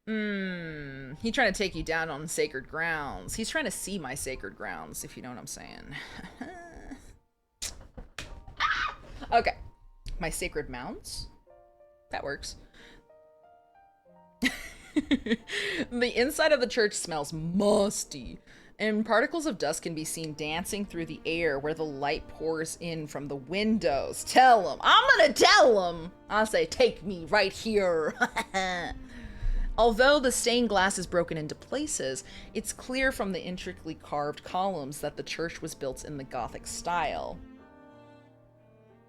S1: He's trying to take you down on sacred grounds. He's trying to see my sacred grounds, if you know what I'm saying. Okay. My sacred mounds? That works. The inside of the church smells musty, and particles of dust can be seen dancing through the air where the light pours in from the windows. Tell him. I'm gonna tell him. I'll say, take me right here. Although the stained glass is broken into places, it's clear from the intricately carved columns that the church was built in the Gothic style.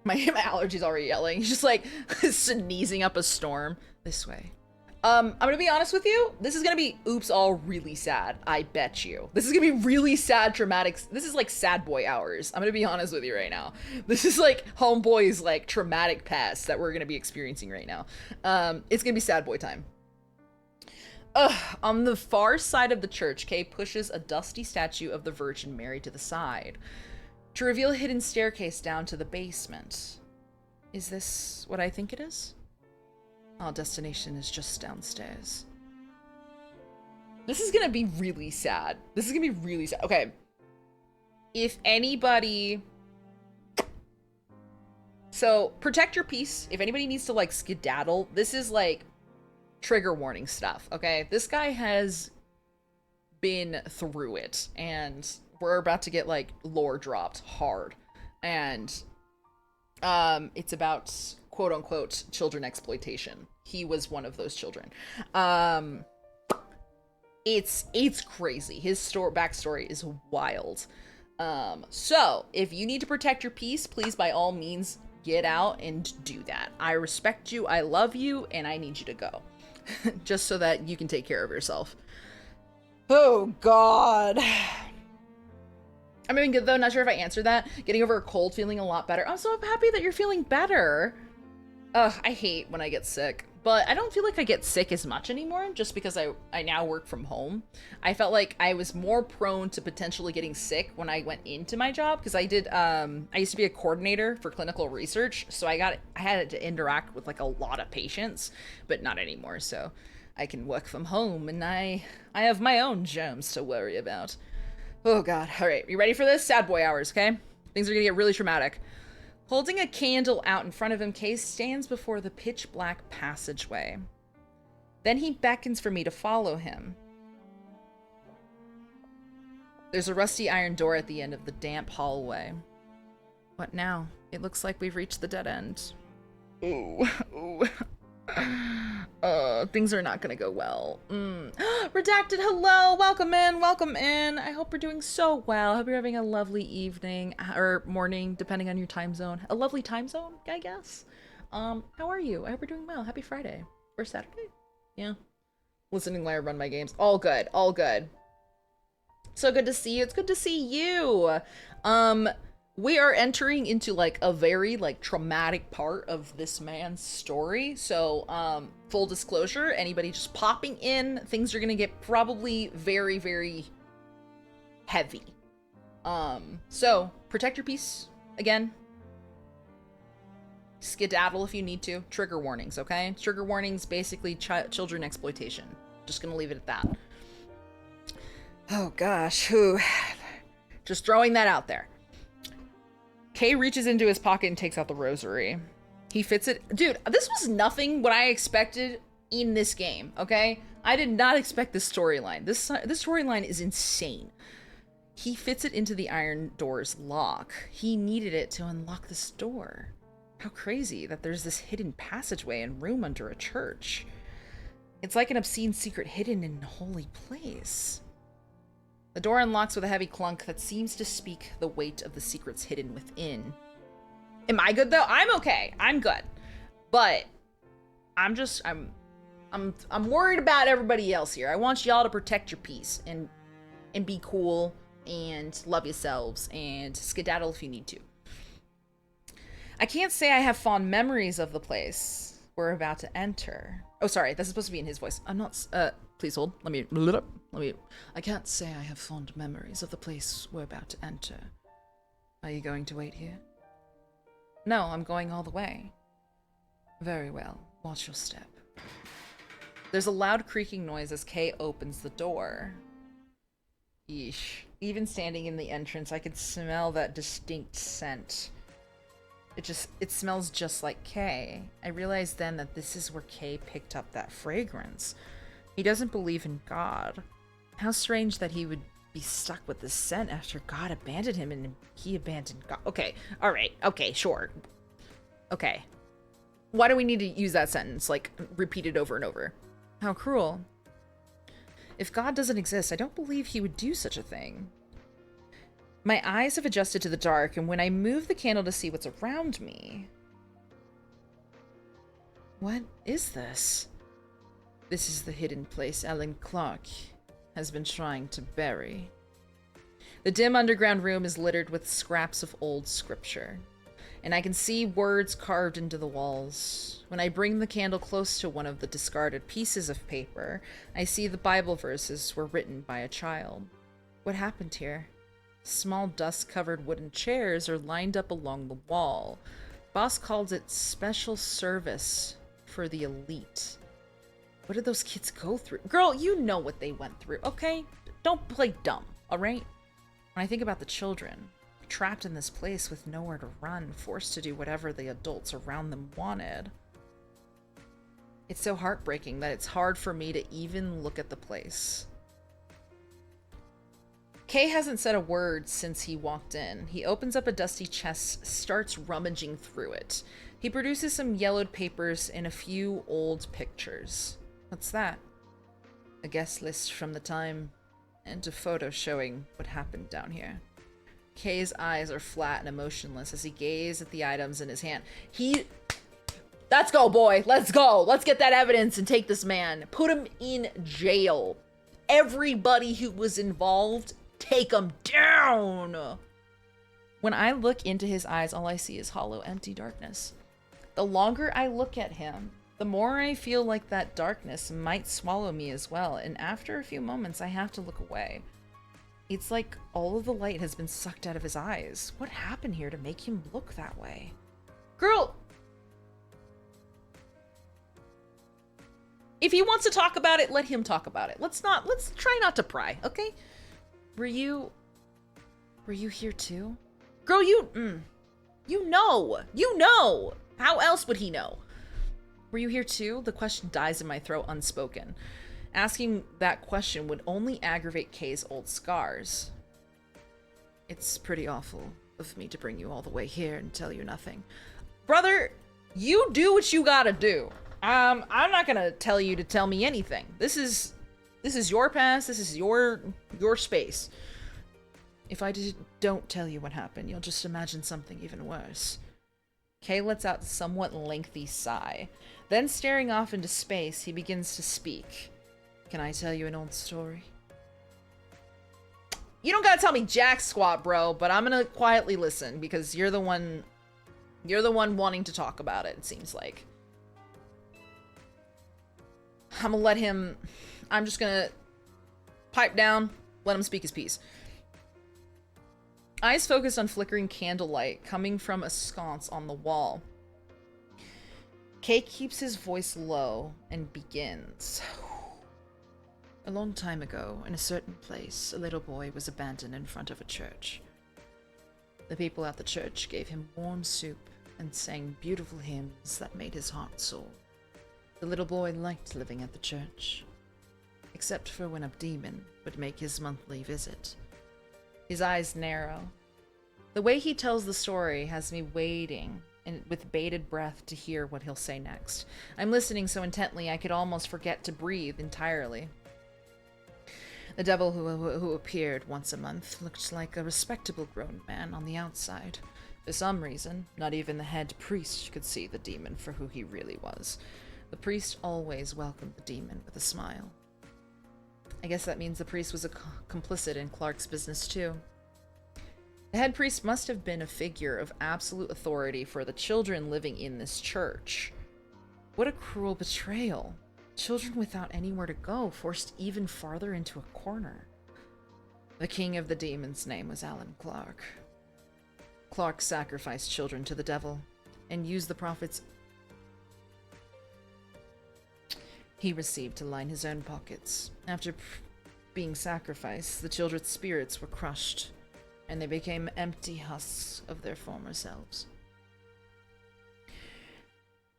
S1: My allergies already yelling. He's just like sneezing up a storm. This way. I'm gonna be honest with you. This is gonna be oops all really sad. I bet you. This is gonna be really sad, traumatic. This is like sad boy hours. I'm gonna be honest with you right now. This is like homeboy's like traumatic past that we're gonna be experiencing right now. It's gonna be sad boy time. On the far side of the church, Kay pushes a dusty statue of the Virgin Mary to the side to reveal a hidden staircase down to the basement. Is this what I think it is? Our destination is just downstairs. This is gonna be really sad. This is gonna be really sad. Okay. If anybody... So, protect your peace. If anybody needs to, like, skedaddle, this is, like, trigger warning stuff, okay? This guy has been through it, and we're about to get, like, lore dropped hard. And, it's about... quote-unquote children exploitation. He was one of those children. It's crazy. His backstory is wild. So if you need to protect your peace, please by all means get out and do that. I respect you, I love you, and I need you to go. Just so that you can take care of yourself. Oh god. I'm doing good though, not sure if I answered that. Getting over a cold, feeling a lot better. I'm so happy that you're feeling better. Ugh, I hate when I get sick, but I don't feel like I get sick as much anymore just because I now work from home. I felt like I was more prone to potentially getting sick when I went into my job because I did, I used to be a coordinator for clinical research, so I had to interact with like a lot of patients, but not anymore, so I can work from home and I have my own germs to worry about. Oh god, alright, you ready for this? Sad boy hours, okay? Things are gonna get really traumatic. Holding a candle out in front of him, Kay stands before the pitch black passageway. Then he beckons for me to follow him. There's a rusty iron door at the end of the damp hallway. What now? It looks like we've reached the dead end. Ooh, ooh. Things are not gonna go well. Redacted, hello, welcome in, welcome in. I hope you're doing so well. I hope you're having a lovely evening or morning, depending on your time zone. A lovely time zone, I guess. How are you? I hope you're doing well. Happy Friday or Saturday. Yeah. Listening while I run my games. All good, all good. So good to see you. It's good to see you. We are entering into like a very like traumatic part of this man's story. So, full disclosure, anybody just popping in, things are gonna get probably very, very heavy. So protect your peace again. Skedaddle if you need to. Trigger warnings, okay? Trigger warnings, basically children exploitation. Just gonna leave it at that. Oh gosh, whew. Just throwing that out there. Kay reaches into his pocket and takes out the rosary. He fits it. Dude, this was nothing what I expected in this game, okay? I did not expect this storyline. This storyline is insane. He fits it into the iron door's lock. He needed it to unlock this door. How crazy that there's this hidden passageway and room under a church. It's like an obscene secret hidden in a holy place. The door unlocks with a heavy clunk that seems to speak the weight of the secrets hidden within. Am I good though? I'm okay. I'm good. But I'm worried about everybody else here. I want y'all to protect your peace and be cool and love yourselves and skedaddle if you need to. I can't say I have fond memories of the place we're about to enter. Oh, sorry. That's supposed to be in his voice. I'm not, please hold. Let me, I can't say I have fond memories of the place we're about to enter. Are you going to wait here? No, I'm going all the way. Very well. Watch your step. There's a loud creaking noise as Kay opens the door. Yeesh. Even standing in the entrance, I could smell that distinct scent. It smells just like Kay. I realized then that this is where Kay picked up that fragrance. He doesn't believe in God. How strange that he would be stuck with this scent after God abandoned him and he abandoned God. Okay, alright, okay, sure. Okay. Why do we need to use that sentence, like, repeated over and over? How cruel. If God doesn't exist, I don't believe he would do such a thing. My eyes have adjusted to the dark, and when I move the candle to see what's around me... What is this? This is the hidden place Alan Clark has been trying to bury. The dim underground room is littered with scraps of old scripture, and I can see words carved into the walls. When I bring the candle close to one of the discarded pieces of paper, I see the Bible verses were written by a child. What happened here? Small dust-covered wooden chairs are lined up along the wall. Boss called it special service for the elite. What did those kids go through? Girl, you know what they went through, okay? Don't play dumb, alright? When I think about the children, trapped in this place with nowhere to run, forced to do whatever the adults around them wanted, it's so heartbreaking that it's hard for me to even look at the place. Kay hasn't said a word since he walked in. He opens up a dusty chest, starts rummaging through it. He produces some yellowed papers and a few old pictures. What's that? A guest list from the time and a photo showing what happened down here. Kay's eyes are flat and emotionless as he gazes at the items in his hand. Let's go, boy. Let's go. Let's get that evidence and take this man. Put him in jail. Everybody who was involved, take him down. When I look into his eyes, all I see is hollow, empty darkness. The longer I look at him, the more I feel like that darkness might swallow me as well, and after a few moments, I have to look away. It's like all of the light has been sucked out of his eyes. What happened here to make him look that way? Girl! If he wants to talk about it, let him talk about it. Let's try not to pry, okay? Were you here too? Girl, you know! How else would he know? Were you here too? The question dies in my throat unspoken. Asking that question would only aggravate Kay's old scars. It's pretty awful of me to bring you all the way here and tell you nothing. Brother, you do what you gotta do. I'm not gonna tell you to tell me anything. This is your past, this is your space. If I don't tell you what happened, you'll just imagine something even worse. Kay lets out a somewhat lengthy sigh. Then, staring off into space, he begins to speak. Can I tell you an old story? You don't gotta tell me jack squat, bro, but I'm gonna quietly listen because you're the one wanting to talk about it seems like. I'm just gonna pipe down, let him speak his piece. Eyes focused on flickering candlelight coming from a sconce on the wall. Kay keeps his voice low and begins. A long time ago, in a certain place, a little boy was abandoned in front of a church. The people at the church gave him warm soup and sang beautiful hymns that made his heart soar. The little boy liked living at the church, except for when a demon would make his monthly visit. His eyes narrow. The way he tells the story has me waiting and with bated breath to hear what he'll say next. I'm listening so intently I could almost forget to breathe entirely. The devil who appeared once a month looked like a respectable grown man on the outside. For some reason, not even the head priest could see the demon for who he really was. The priest always welcomed the demon with a smile. I guess that means the priest was complicit in Clark's business too. The head priest must have been a figure of absolute authority for the children living in this church. What a cruel betrayal. Children without anywhere to go, forced even farther into a corner. The king of the demons' name was Alan Clark. Clark sacrificed children to the devil and used the profits he received to line his own pockets. After being sacrificed, the children's spirits were crushed, and they became empty husks of their former selves.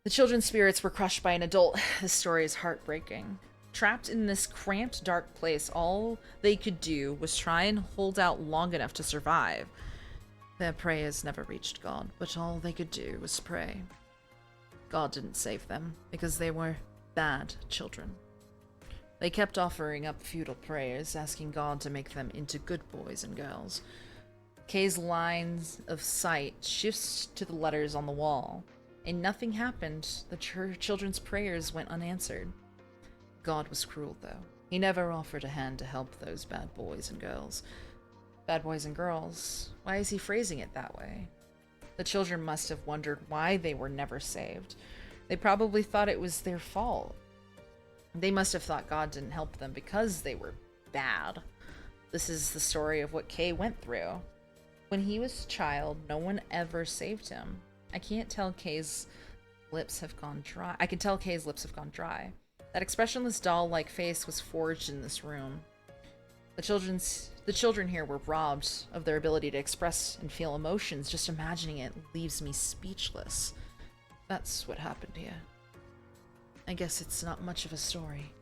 S1: The children's spirits were crushed by an adult. This story is heartbreaking. Trapped in this cramped, dark place, all they could do was try and hold out long enough to survive. Their prayers never reached God, but all they could do was pray. God didn't save them, because they were bad children. They kept offering up futile prayers, asking God to make them into good boys and girls. Kay's lines of sight shifts to the letters on the wall, and nothing happened. The children's prayers went unanswered. God was cruel, though. He never offered a hand to help those bad boys and girls. Bad boys and girls? Why is he phrasing it that way? The children must have wondered why they were never saved. They probably thought it was their fault. They must have thought God didn't help them because they were bad. This is the story of what Kay went through. When he was a child, no one ever saved him. I can't tell Kay's lips have gone dry. I can tell Kay's lips have gone dry. That expressionless doll-like face was forged in this room. The children here were robbed of their ability to express and feel emotions. Just imagining it leaves me speechless. That's what happened here. I guess it's not much of a story.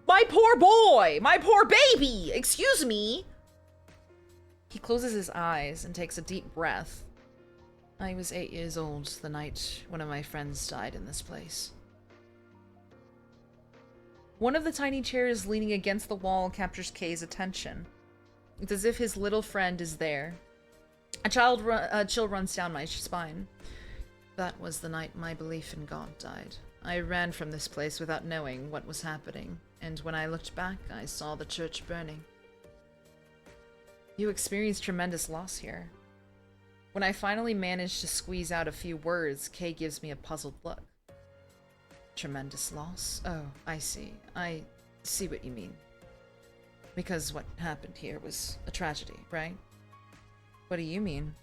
S1: My poor boy! My poor baby! Excuse me! He closes his eyes and takes a deep breath. I was 8 years old the night one of my friends died in this place. One of the tiny chairs leaning against the wall captures Kay's attention. It's as if his little friend is there. A chill runs down my spine. That was the night my belief in God died. I ran from this place without knowing what was happening, and when I looked back, I saw the church burning. You experienced tremendous loss here. When I finally managed to squeeze out a few words, Kay gives me a puzzled look. Tremendous loss? Oh, I see. I see what you mean. Because what happened here was a tragedy, right? What do you mean?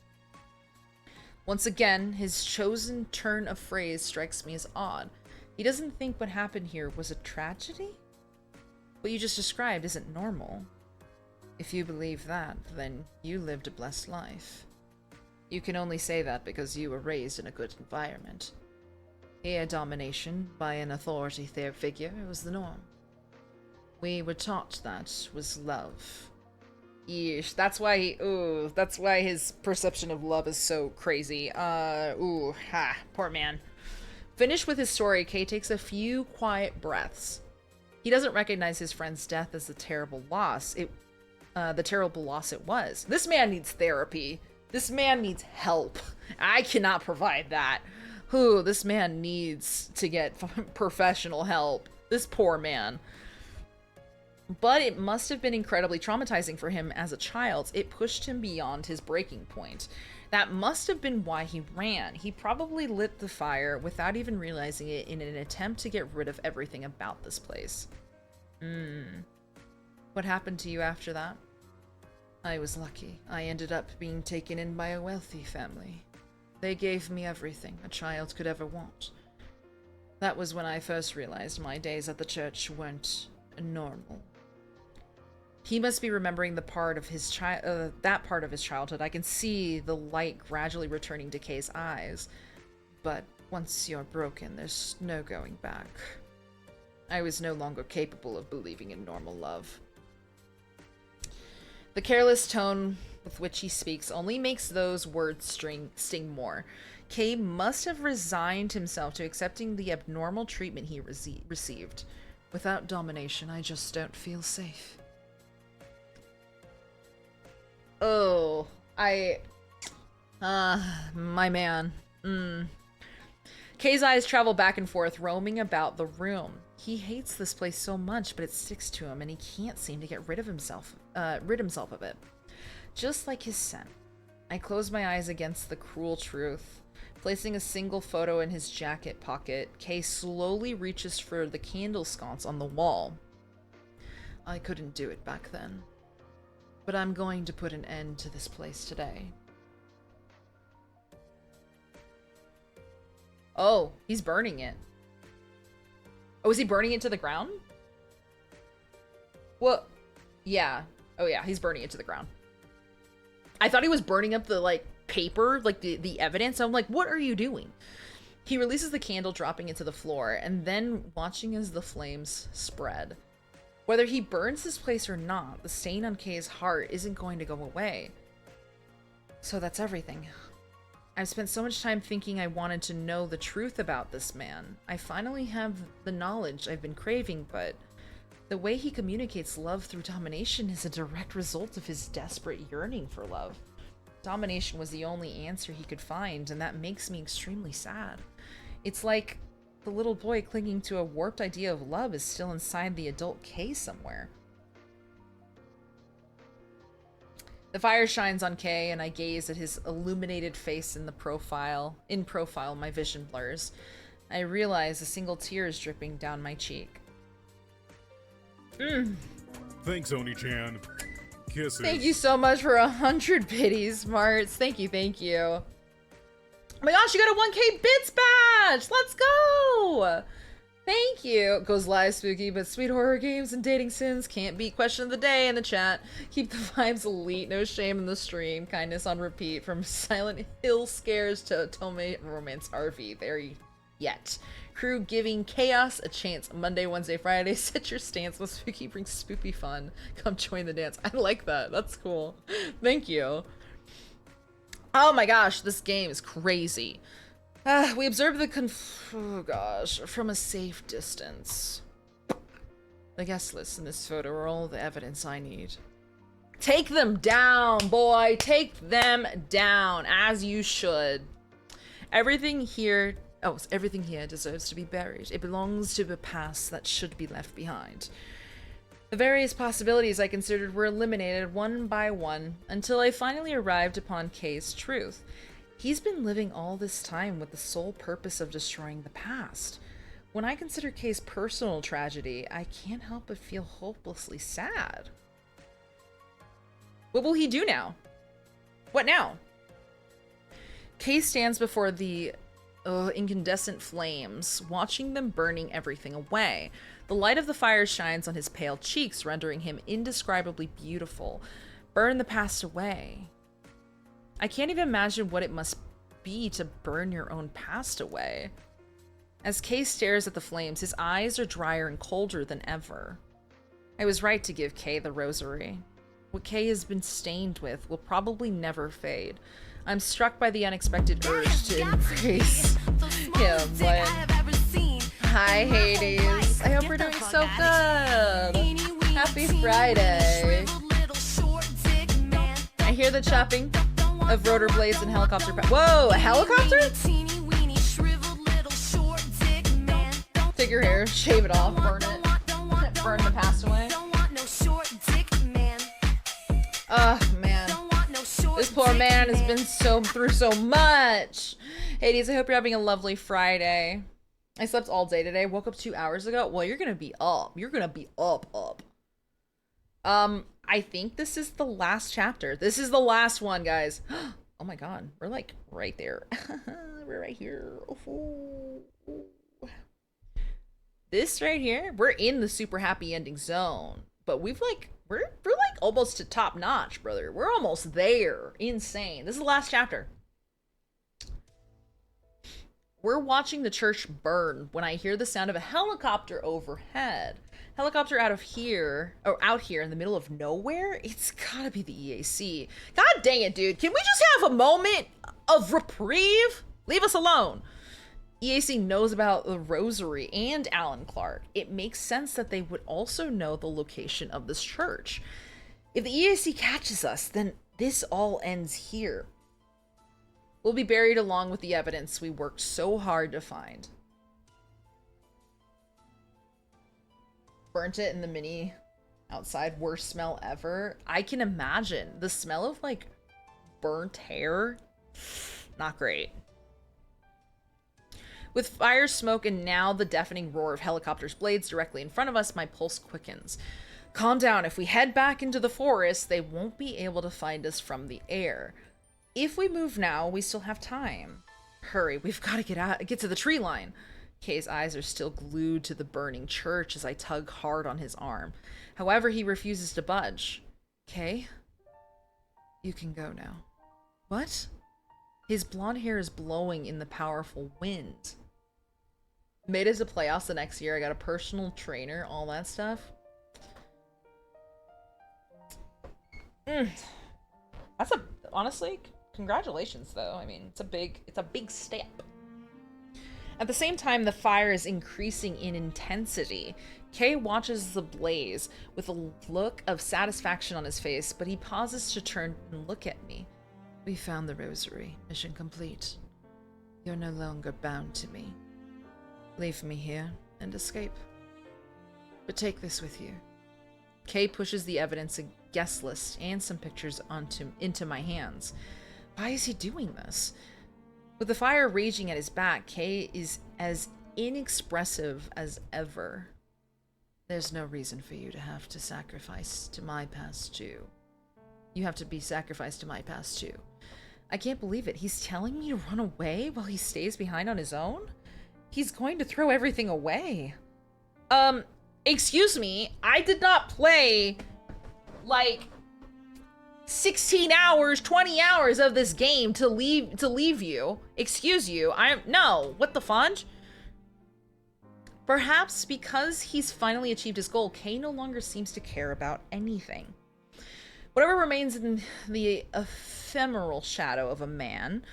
S1: Once again, his chosen turn of phrase strikes me as odd. He doesn't think what happened here was a tragedy? What you just described isn't normal. If you believe that, then you lived a blessed life. You can only say that because you were raised in a good environment. Here, domination by an authority figure was the norm. We were taught that was love. Yeesh, that's why his perception of love is so crazy. Poor man. Finished with his story, Kay takes a few quiet breaths. He doesn't recognize his friend's death as the terrible loss it was. This man needs therapy. This man needs help. I cannot provide that. This man needs to get professional help. This poor man. But it must have been incredibly traumatizing for him as a child. It pushed him beyond his breaking point. That must have been why he ran. He probably lit the fire without even realizing it in an attempt to get rid of everything about this place. What happened to you after that? I was lucky. I ended up being taken in by a wealthy family. They gave me everything a child could ever want. That was when I first realized my days at the church weren't normal. He must be remembering that part of his childhood. I can see the light gradually returning to Kay's eyes. But once you're broken, there's no going back. I was no longer capable of believing in normal love. The careless tone with which he speaks only makes those words sting more. Kay must have resigned himself to accepting the abnormal treatment he received. Without domination, I just don't feel safe. Oh, my man. Kay's eyes travel back and forth, roaming about the room. He hates this place so much, but it sticks to him, and he can't seem to get rid himself of it. Just like his scent. I close my eyes against the cruel truth. Placing a single photo in his jacket pocket, Kay slowly reaches for the candle sconce on the wall. I couldn't do it back then. But I'm going to put an end to this place today. Oh, he's burning it. Oh, is he burning it to the ground? Well, yeah. Oh yeah, he's burning it to the ground. I thought he was burning up the, like, paper, like the evidence. I'm like, what are you doing? He releases the candle, dropping it to the floor, and then watching as the flames spread. Whether he burns this place or not, the stain on Kay's heart isn't going to go away. So that's everything. I've spent so much time thinking I wanted to know the truth about this man. I finally have the knowledge I've been craving, but The way he communicates love through domination is a direct result of his desperate yearning for love. Domination was the only answer he could find, and that makes me extremely sad. It's like the little boy clinging to a warped idea of love is still inside the adult Kay somewhere. The fire shines on Kay, and I gaze at his illuminated face in the profile. In profile, my vision blurs. I realize a single tear is dripping down my cheek.
S18: Thanks, Oni-chan. Kisses.
S1: Thank you so much for 100 biddies, Marts. Thank you, thank you. Oh my gosh, you got a 1K bits badge! Let's go! Thank you. Goes live, Spooky, but sweet horror games and dating sims can't beat question of the day in the chat. Keep the vibes elite, no shame in the stream. Kindness on repeat from Silent Hill scares to Otome Romance RV. There yet. Crew giving chaos a chance. Monday, Wednesday, Friday. Set your stance. Let Spooky bring spoopy fun. Come join the dance. I like that. That's cool. Thank you. Oh my gosh, this game is crazy. We observe the oh gosh, from a safe distance. The guest lists in this photo are all the evidence I need. Take them down, boy. Take them down, as you should. Everything here deserves to be buried. It belongs to the past that should be left behind. The various possibilities I considered were eliminated one by one until I finally arrived upon Kay's truth. He's been living all this time with the sole purpose of destroying the past. When I consider Kay's personal tragedy, I can't help but feel hopelessly sad. What will he do now? What now? Kay stands before the incandescent flames, watching them burning everything away. The light of the fire shines on his pale cheeks, rendering him indescribably beautiful. Burn the past away. I can't even imagine what it must be to burn your own past away. As Kay stares at the flames, his eyes are drier and colder than ever. I was right to give Kay the rosary. What Kay has been stained with will probably never fade. I'm struck by the unexpected urge to embrace him when... Hi, Hades. I hope we're doing so good. Happy Friday. I hear the chopping of rotor blades and helicopter. Whoa, a helicopter? Take your hair, shave it off, burn it, burn the past away. Oh man, this poor man has been through so much. Hades, I hope you're having a lovely Friday. I slept all day today. Woke up 2 hours ago. Well, you're gonna be up. You're gonna be up. I think this is the last chapter. This is the last one, guys. Oh my god, we're like right there. We're right here. This right here, we're in the super happy ending zone. But we're like almost to top notch, brother. We're almost there. Insane. This is the last chapter. We're watching the church burn when I hear the sound of a helicopter overhead. Helicopter out here in the middle of nowhere? It's gotta be the EAC. God dang it, dude. Can we just have a moment of reprieve? Leave us alone. EAC knows about the rosary and Alan Clark. It makes sense that they would also know the location of this church. If the EAC catches us, then this all ends here. We'll be buried along with the evidence we worked so hard to find. Burnt it in the mini outside. Worst smell ever. I can imagine. The smell of like burnt hair. Not great. With fire, smoke, and now the deafening roar of helicopters' blades directly in front of us, my pulse quickens. Calm down. If we head back into the forest, they won't be able to find us from the air. If we move now, we still have time. Hurry, we've got to get to the tree line. Kay's eyes are still glued to the burning church as I tug hard on his arm. However, he refuses to budge. Kay? You can go now. What? His blonde hair is blowing in the powerful wind. Made it to playoffs the next year. I got a personal trainer, all that stuff. That's honestly, congratulations though. I mean, it's a big step.
S10: At the same time, the fire is increasing in intensity. Kay watches the blaze with a look of satisfaction on his face, but he pauses to turn and look at me. We found the rosary. Mission complete. You're no longer bound to me. Leave me here and escape. But take this with you. Kay pushes the evidence, a guest list, and some pictures into my hands. Why is he doing this? With the fire raging at his back, Kay is as inexpressive as ever. There's no reason for you to have to sacrifice to my past too. You have to be sacrificed to my past too. I can't believe it. He's telling me to run away while he stays behind on his own? He's going to throw everything away. Excuse me, I did not play, like, 16 hours, 20 hours of this game to leave you. Excuse you, no, what the fudge? Perhaps because he's finally achieved his goal, Kay no longer seems to care about anything. Whatever remains in the ephemeral shadow of a man,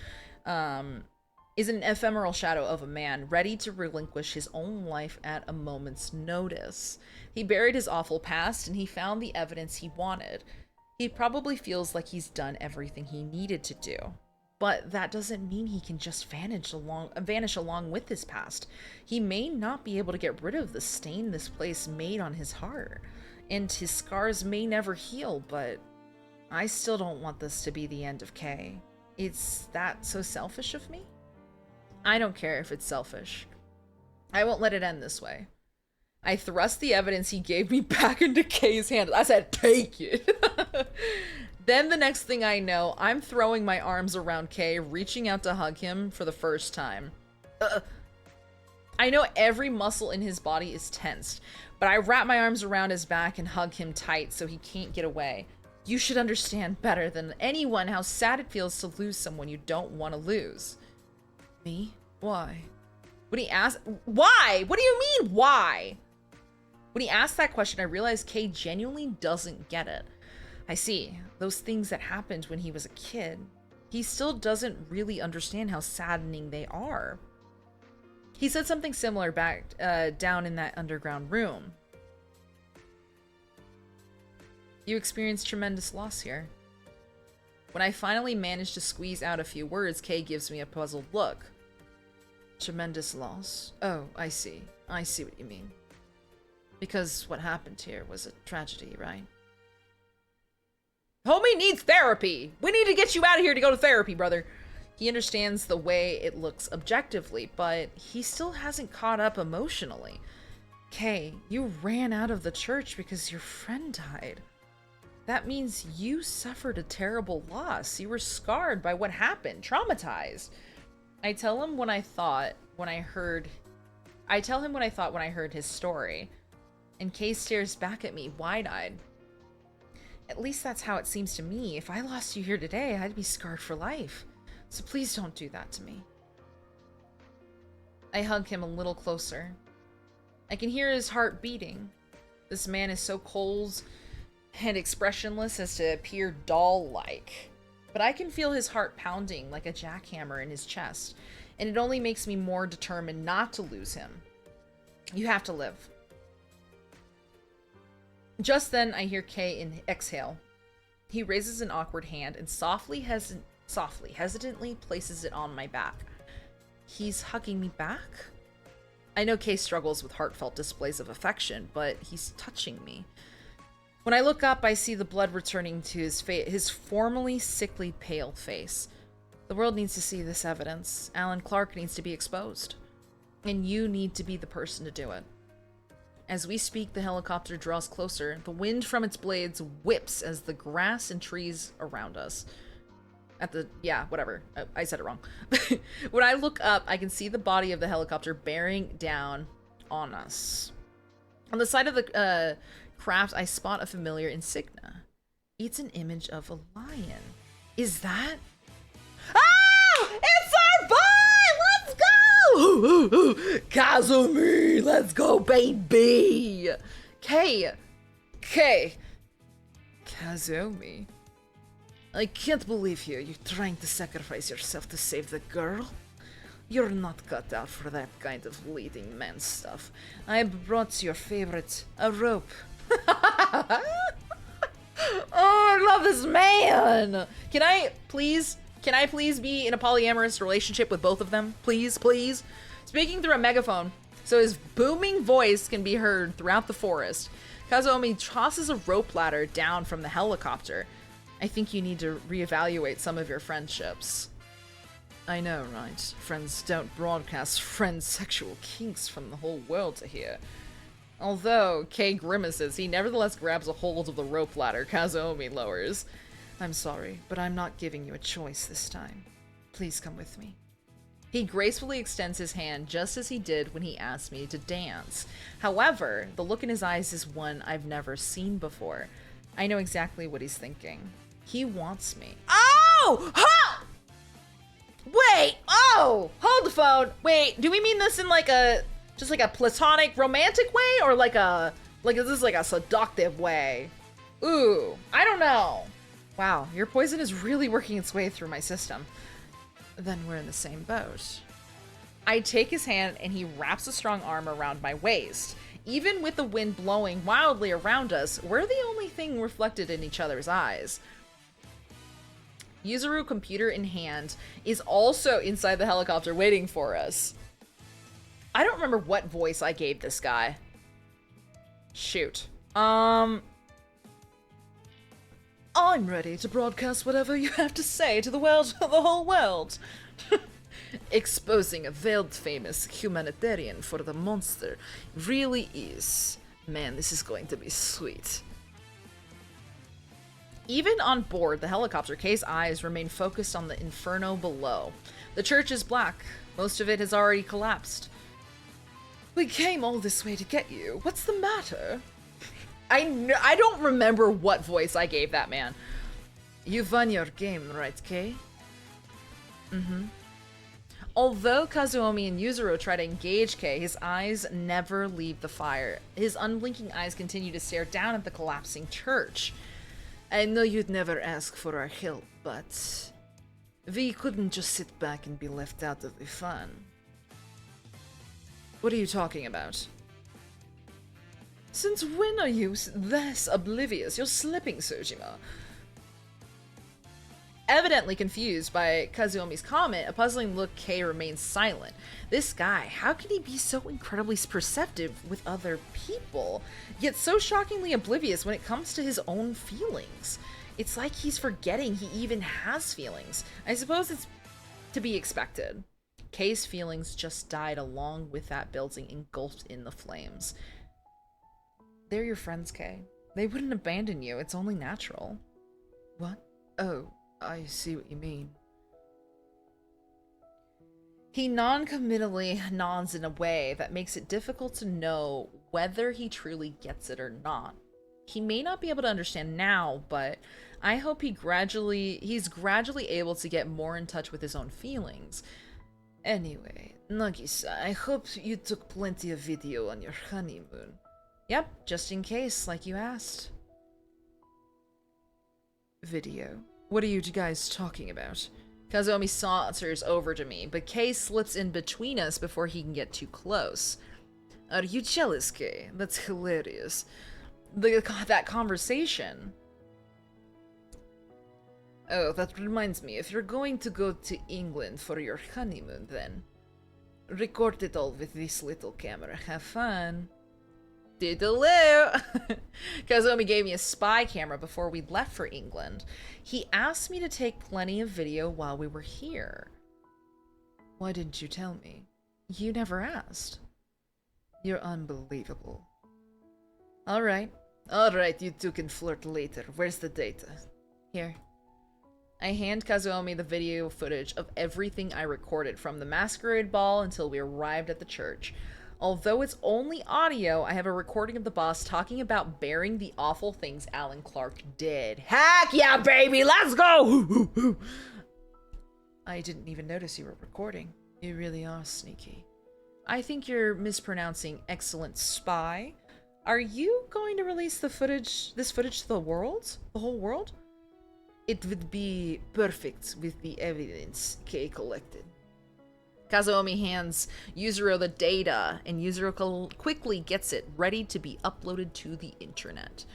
S10: is an ephemeral shadow of a man ready to relinquish his own life at a moment's notice. He buried his awful past and he found the evidence he wanted. He probably feels like he's done everything he needed to do. But that doesn't mean he can just vanish along with his past. He may not be able to get rid of the stain this place made on his heart. And his scars may never heal, but I still don't want this to be the end of Kay. Is that so selfish of me? I don't care if it's selfish. I won't let it end this way. I thrust the evidence he gave me back into Kay's hand. I said, take it. Then the next thing I know, I'm throwing my arms around Kay, reaching out to hug him for the first time. I know every muscle in his body is tensed, but I wrap my arms around his back and hug him tight so he can't get away. You should understand better than anyone how sad it feels to lose someone you don't want to lose. Me? Why? When he asked, why? What do you mean, why? When he asked that question, I realized Kay genuinely doesn't get it. I see. Those things that happened when he was a kid. He still doesn't really understand how saddening they are. He said something similar back down in that underground room. You experienced tremendous loss here. When I finally manage to squeeze out a few words, Kay gives me a puzzled look. Tremendous loss? Oh, I see. I see what you mean. Because what happened here was a tragedy, right? Homie needs therapy! We need to get you out of here to go to therapy, brother! He understands the way it looks objectively, but he still hasn't caught up emotionally. Kay, you ran out of the church because your friend died. That means you suffered a terrible loss. You were scarred by what happened, traumatized. I tell him what I thought when I heard his story. And Kay stares back at me, wide-eyed. At least that's how it seems to me. If I lost you here today, I'd be scarred for life. So please don't do that to me. I hug him a little closer. I can hear his heart beating. This man is so cold and expressionless as to appear doll-like. But I can feel his heart pounding like a jackhammer in his chest, and it only makes me more determined not to lose him. You have to live. Just then, I hear Kay exhale. He raises an awkward hand and softly, hesitantly places it on my back. He's hugging me back? I know Kay struggles with heartfelt displays of affection, but he's touching me. When I look up, I see the blood returning to his formerly sickly pale face. The world needs to see this evidence. Alan Clark needs to be exposed. And you need to be the person to do it. As we speak, the helicopter draws closer. The wind from its blades whips as the grass and trees around us. I said it wrong. When I look up, I can see the body of the helicopter bearing down on us. On the side of the craft, I spot a familiar insignia. It's an image of a lion. Is that? Oh! It's our boy! Let's go! Kazumi! Let's go, baby! Kay! Kazumi. I can't believe you're trying to sacrifice yourself to save the girl.
S1: You're not cut out for that kind of leading man stuff. I brought your favorite, a rope. Oh, I love this man! Can I please be in a polyamorous relationship with both of them? Please, please? Speaking through a megaphone, so his booming voice can be heard throughout the forest, Kazuomi tosses a rope ladder down from the helicopter. I think you need to reevaluate some of your friendships. I know, right? Friends don't broadcast friends' sexual kinks from the whole world to hear. Although Kay grimaces, he nevertheless grabs a hold of the rope ladder Kazuomi lowers. I'm sorry, but I'm not giving you a choice this time. Please come with me. He gracefully extends his hand just as he did when he asked me to dance. However, the look in his eyes is one I've never seen before. I know exactly what he's thinking. He wants me. Oh! Ha! Wait! Oh! Hold the phone! Wait, do we mean this in like a... just like a platonic romantic way? Or like a... like, is this like a seductive way? Ooh, I don't know. Wow, your poison is really working its way through my system. Then we're in the same boat. I take his hand and he wraps a strong arm around my waist. Even with the wind blowing wildly around us, we're the only thing reflected in each other's eyes. Yuzuru, computer in hand, is also inside the helicopter waiting for us. I don't remember what voice I gave this guy. Shoot. I'm ready to broadcast whatever you have to say to the world, the whole world. Exposing a world-famous humanitarian for the monster really is. Man, this is going to be sweet. Even on board the helicopter, Kay's eyes remain focused on the inferno below. The church is black. Most of it has already collapsed. We came all this way to get you. What's the matter? I don't remember what voice I gave that man. You've won your game, right, Kay? Mm-hmm. Although Kazuomi and Yuzuru try to engage Kay, his eyes never leave the fire. His unblinking eyes continue to stare down at the collapsing church. I know you'd never ask for our help, but we couldn't just sit back and be left out of the fun. What are you talking about? Since when are you this oblivious? You're slipping, Sojima. Evidently confused by Kazuomi's comment, a puzzling look, Kay remains silent. This guy, how can he be so incredibly perceptive with other people, yet so shockingly oblivious when it comes to his own feelings? It's like he's forgetting he even has feelings. I suppose it's to be expected. Kay's feelings just died along with that building engulfed in the flames. They're your friends, Kay. They wouldn't abandon you. It's only natural. What? Oh, I see what you mean. He non-committally nods in a way that makes it difficult to know whether he truly gets it or not. He may not be able to understand now, but I hope he's gradually able to get more in touch with his own feelings. Anyway, Nagisa, I hope you took plenty of video on your honeymoon. Yep, just in case, like you asked. Video? What are you guys talking about? Kazuomi saunters over to me, but Kay slips in between us before he can get too close. Are you jealous, Kay? That's hilarious. That conversation. Oh, that reminds me, if you're going to go to England for your honeymoon then, record it all with this little camera. Have fun. Doodaloo! Kazuomi gave me a spy camera before we left for England. He asked me to take plenty of video while we were here. Why didn't you tell me? You never asked. You're unbelievable. Alright, you two can flirt later. Where's the data? Here. I hand Kazuomi the video footage of everything I recorded from the Masquerade ball until we arrived at the church. Although it's only audio, I have a recording of the boss talking about bearing the awful things Alan Clark did. Heck yeah, baby! Let's go! I didn't even notice you were recording. You really are sneaky. I think you're mispronouncing excellent spy. Are you going to release this footage to the world? The whole world? It would be perfect with the evidence Kay collected. Kazuomi hands Yuzuru the data, and Yuzuru quickly gets it ready to be uploaded to the internet.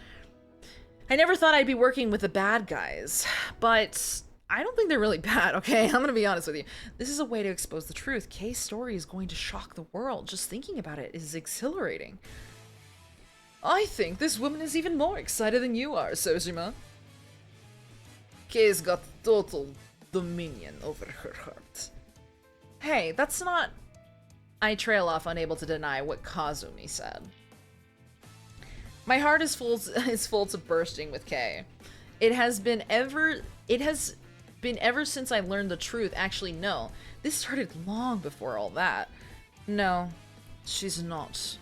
S1: I never thought I'd be working with the bad guys, but I don't think they're really bad, okay? I'm gonna be honest with you. This is a way to expose the truth. Kay's story is going to shock the world. Just thinking about it is exhilarating. I think this woman is even more excited than you are, Sojima. Kay's got total dominion over her heart. Hey, that's not... I trail off, unable to deny what Kazumi said. My heart is full to bursting with Kay. It has been ever since I learned the truth. Actually, no. This started long before all that. No, she's not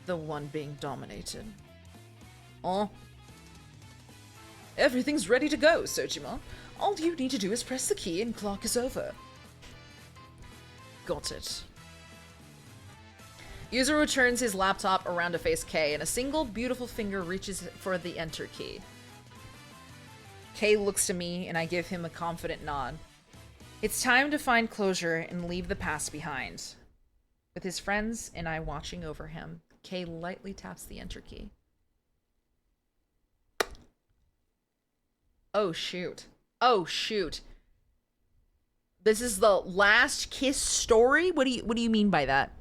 S1: the one being dominated. Oh. Everything's ready to go, Sojima. All you need to do is press the key and clock is over. Got it. Yuzuru turns his laptop around to face Kay, and a single beautiful finger reaches for the enter key. Kay looks to me, and I give him a confident nod. It's time to find closure and leave the past behind. With his friends and I watching over him, Kay lightly taps the enter key. Oh shoot. Oh shoot. This is the last kiss story? What do you mean by that?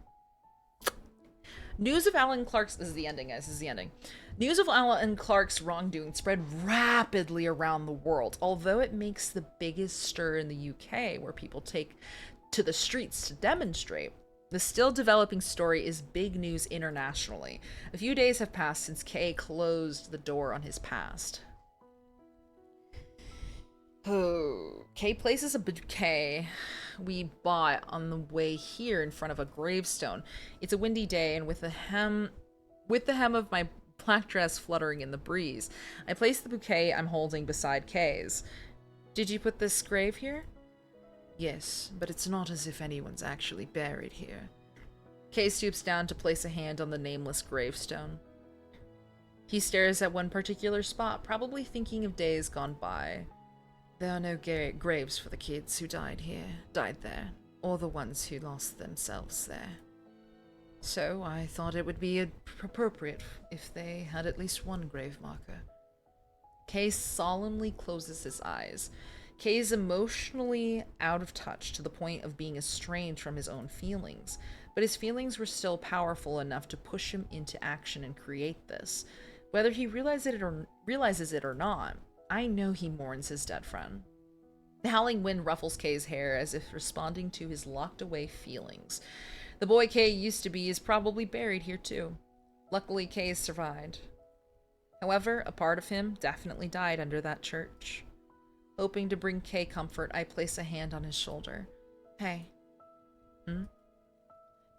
S1: News of Alan Clark's... This is the ending, guys. This is the ending. News of Alan Clark's wrongdoing spread rapidly around the world, although it makes the biggest stir in the UK, where people take to the streets to demonstrate. The still developing story is big news internationally. A few days have passed since Kay closed the door on his past. Oh, Kay places a bouquet we bought on the way here in front of a gravestone. It's a windy day, and with the hem of my black dress fluttering in the breeze, I place the bouquet I'm holding beside Kay's. Did you put this grave here? Yes, but it's not as if anyone's actually buried here. Kay stoops down to place a hand on the nameless gravestone. He stares at one particular spot, probably thinking of days gone by. There are no graves for the kids who died there, or the ones who lost themselves there. So I thought it would be appropriate if they had at least one grave marker. Kay solemnly closes his eyes. Kay is emotionally out of touch to the point of being estranged from his own feelings, but his feelings were still powerful enough to push him into action and create this. Whether he realizes it or not, I know he mourns his dead friend. The howling wind ruffles Kay's hair as if responding to his locked away feelings. The boy Kay used to be is probably buried here too. Luckily, Kay survived. However, a part of him definitely died under that church. Hoping to bring Kay comfort, I place a hand on his shoulder. Hey.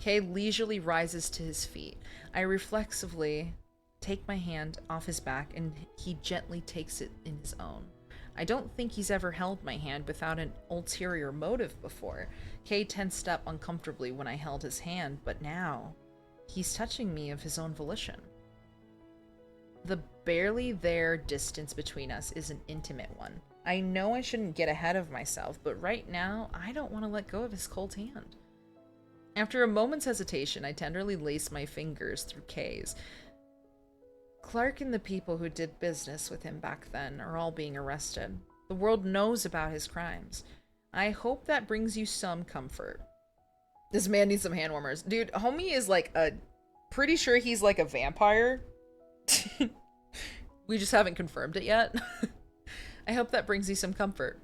S1: Kay leisurely rises to his feet. I reflexively take my hand off his back, and he gently takes it in his own. I don't think he's ever held my hand without an ulterior motive before. Kay tensed up uncomfortably when I held his hand, but now he's touching me of his own volition. The barely there distance between us is an intimate one. I know I shouldn't get ahead of myself, but right now I don't want to let go of his cold hand. After a moment's hesitation, I tenderly lace my fingers through Kay's. Clark and the people who did business with him back then are all being arrested. The world knows about his crimes. I hope that brings you some comfort. This man needs some hand warmers. Dude, homie is like pretty sure he's like a vampire. We just haven't confirmed it yet. I hope that brings you some comfort.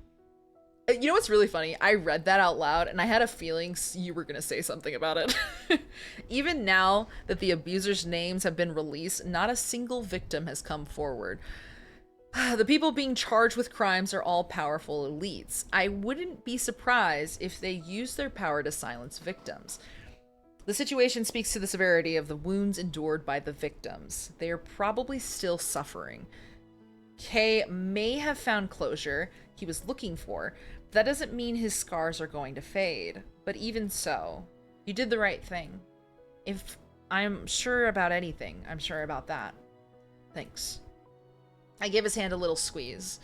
S1: You know what's really funny? I read that out loud and I had a feeling you were gonna say something about it. Even now that the abusers' names have been released, not a single victim has come forward. The people being charged with crimes are all powerful elites. I wouldn't be surprised if they used their power to silence victims. The situation speaks to the severity of the wounds endured by the victims. They are probably still suffering. Kay may have found closure he was looking for, but that doesn't mean his scars are going to fade. But even so, you did the right thing. If I'm sure about anything, I'm sure about that. Thanks. I give his hand a little squeeze.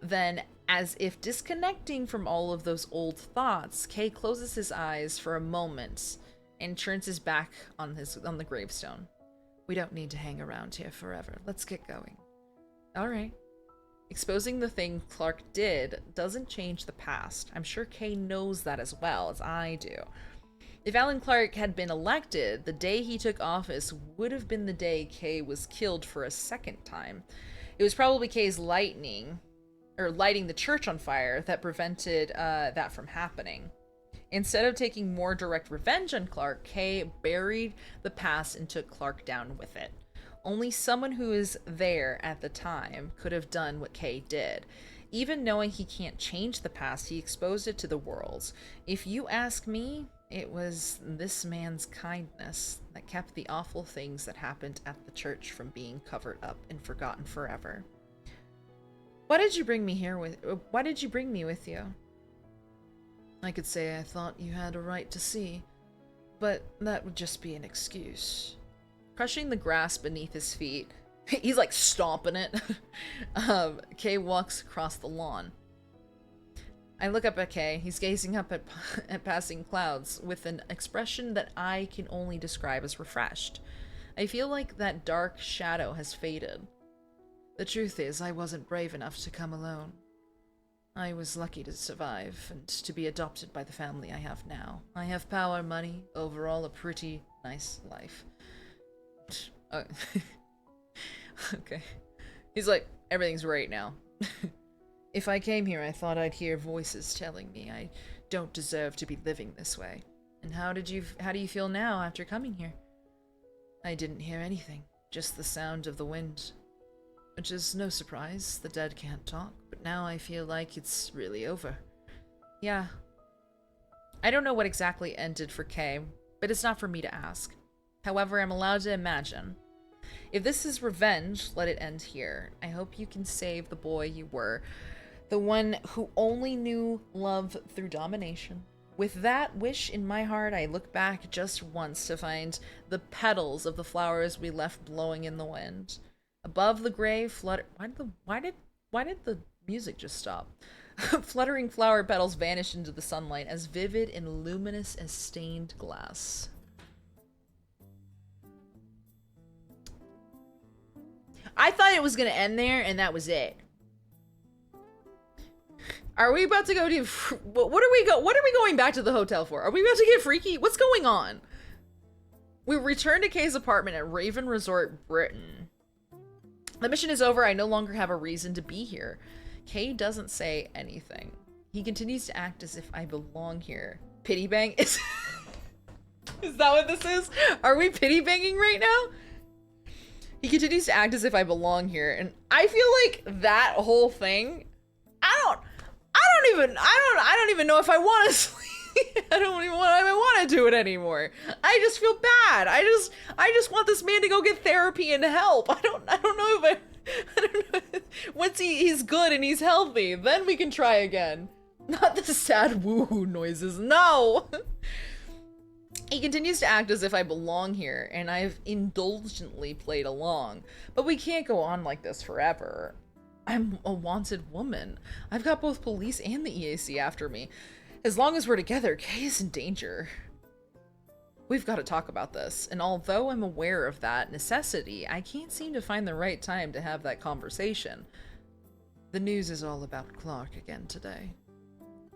S1: Then, as if disconnecting from all of those old thoughts, Kay closes his eyes for a moment and turns his back on the gravestone. We don't need to hang around here forever. Let's get going. All right. Exposing the thing Clark did doesn't change the past. I'm sure Kay knows that as well as I do. If Alan Clark had been elected, the day he took office would have been the day Kay was killed for a second time. It was probably Kay's lighting the church on fire that prevented that from happening. Instead of taking more direct revenge on Clark, Kay buried the past and took Clark down with it. Only someone who was there at the time could have done what Kay did. Even knowing he can't change the past, he exposed it to the world. If you ask me, it was this man's kindness that kept the awful things that happened at the church from being covered up and forgotten forever. Why did you bring me with you? I could say I thought you had a right to see, but that would just be an excuse. Crushing the grass beneath his feet, he's like stomping it. Kay walks across the lawn. I look up at Kay. He's gazing up at passing clouds with an expression that I can only describe as refreshed. I feel like that dark shadow has faded. The truth is, I wasn't brave enough to come alone. I was lucky to survive and to be adopted by the family I have now. I have power, money, overall a pretty nice life. Okay. He's like, everything's right now. If I came here, I thought I'd hear voices telling me I don't deserve to be living this way. And how do you feel now after coming here? I didn't hear anything, just the sound of the wind. Which is no surprise, the dead can't talk, but now I feel like it's really over. Yeah. I don't know what exactly ended for Kay, but it's not for me to ask. However, I'm allowed to imagine. If this is revenge, let it end here. I hope you can save the boy you were. The one who only knew love through domination. With that wish in my heart, I look back just once to find the petals of the flowers we left blowing in the wind. Above the grave, why did the music just stop? Fluttering flower petals vanished into the sunlight, as vivid and luminous as stained glass. I thought it was gonna end there, and that was it. Are we about to go to... What are we going back to the hotel for? Are we about to get freaky? What's going on? We return to Kay's apartment at Raven Resort, Britain. The mission is over. I no longer have a reason to be here. Kay doesn't say anything. He continues to act as if I belong here. Pity bang? Is that what this is? Are we pity banging right now? He continues to act as if I belong here, and I feel like that whole thing, I don't even know if I want to sleep. I don't even want to do it anymore. I just feel bad. I just want this man to go get therapy and help. I don't know once he's good and he's healthy, then we can try again. Not the sad woohoo noises. No. He continues to act as if I belong here, and I've indulgently played along. But we can't go on like this forever. I'm a wanted woman. I've got both police and the EAC after me. As long as we're together, Kay is in danger. We've got to talk about this, and although I'm aware of that necessity, I can't seem to find the right time to have that conversation. The news is all about Clark again today.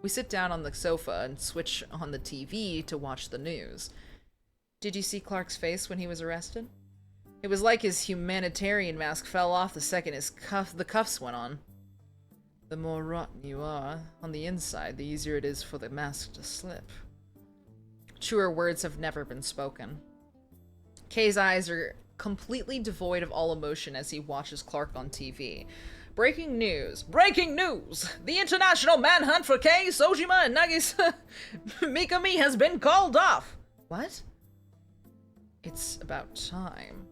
S1: We sit down on the sofa and switch on the TV to watch the news. Did you see Clark's face when he was arrested? It was like his humanitarian mask fell off the second the cuffs went on. The more rotten you are on the inside, the easier it is for the mask to slip. Truer words have never been spoken. Kay's eyes are completely devoid of all emotion as he watches Clark on TV. Breaking news! Breaking news! The international manhunt for Kei, Sojima, and Nagisa Mikami has been called off! What? It's about time.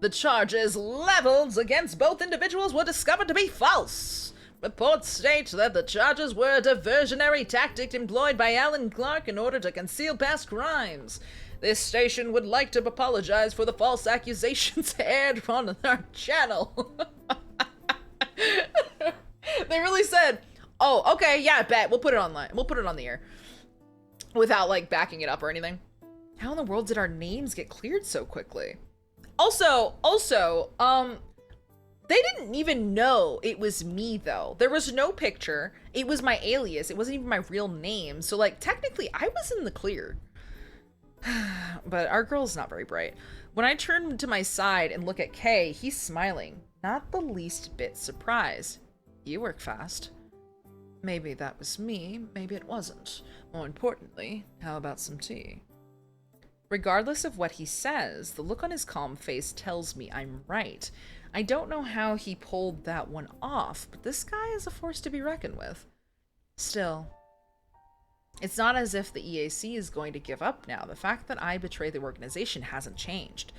S1: The charges leveled against both individuals were discovered to be false. Reports state that the charges were a diversionary tactic employed by Alan Clark in order to conceal past crimes. This station would like to apologize for the false accusations aired on our channel. literally said, "Oh, okay, yeah, bet. We'll put it online. We'll put it on the air," without like backing it up or anything. How in the world did our names get cleared so quickly? Also, they didn't even know it was me though. There was no picture. It was my alias. It wasn't even my real name. So like technically I was in the clear. But our girl's not very bright. When I turn to my side and look at Kay, he's smiling, not the least bit surprised. You work fast. Maybe that was me, maybe it wasn't. More importantly, how about some tea? Regardless of what he says, the look on his calm face tells me I'm right. I don't know how he pulled that one off, but this guy is a force to be reckoned with. Still, it's not as if the EAC is going to give up now. The fact that I betrayed the organization hasn't changed.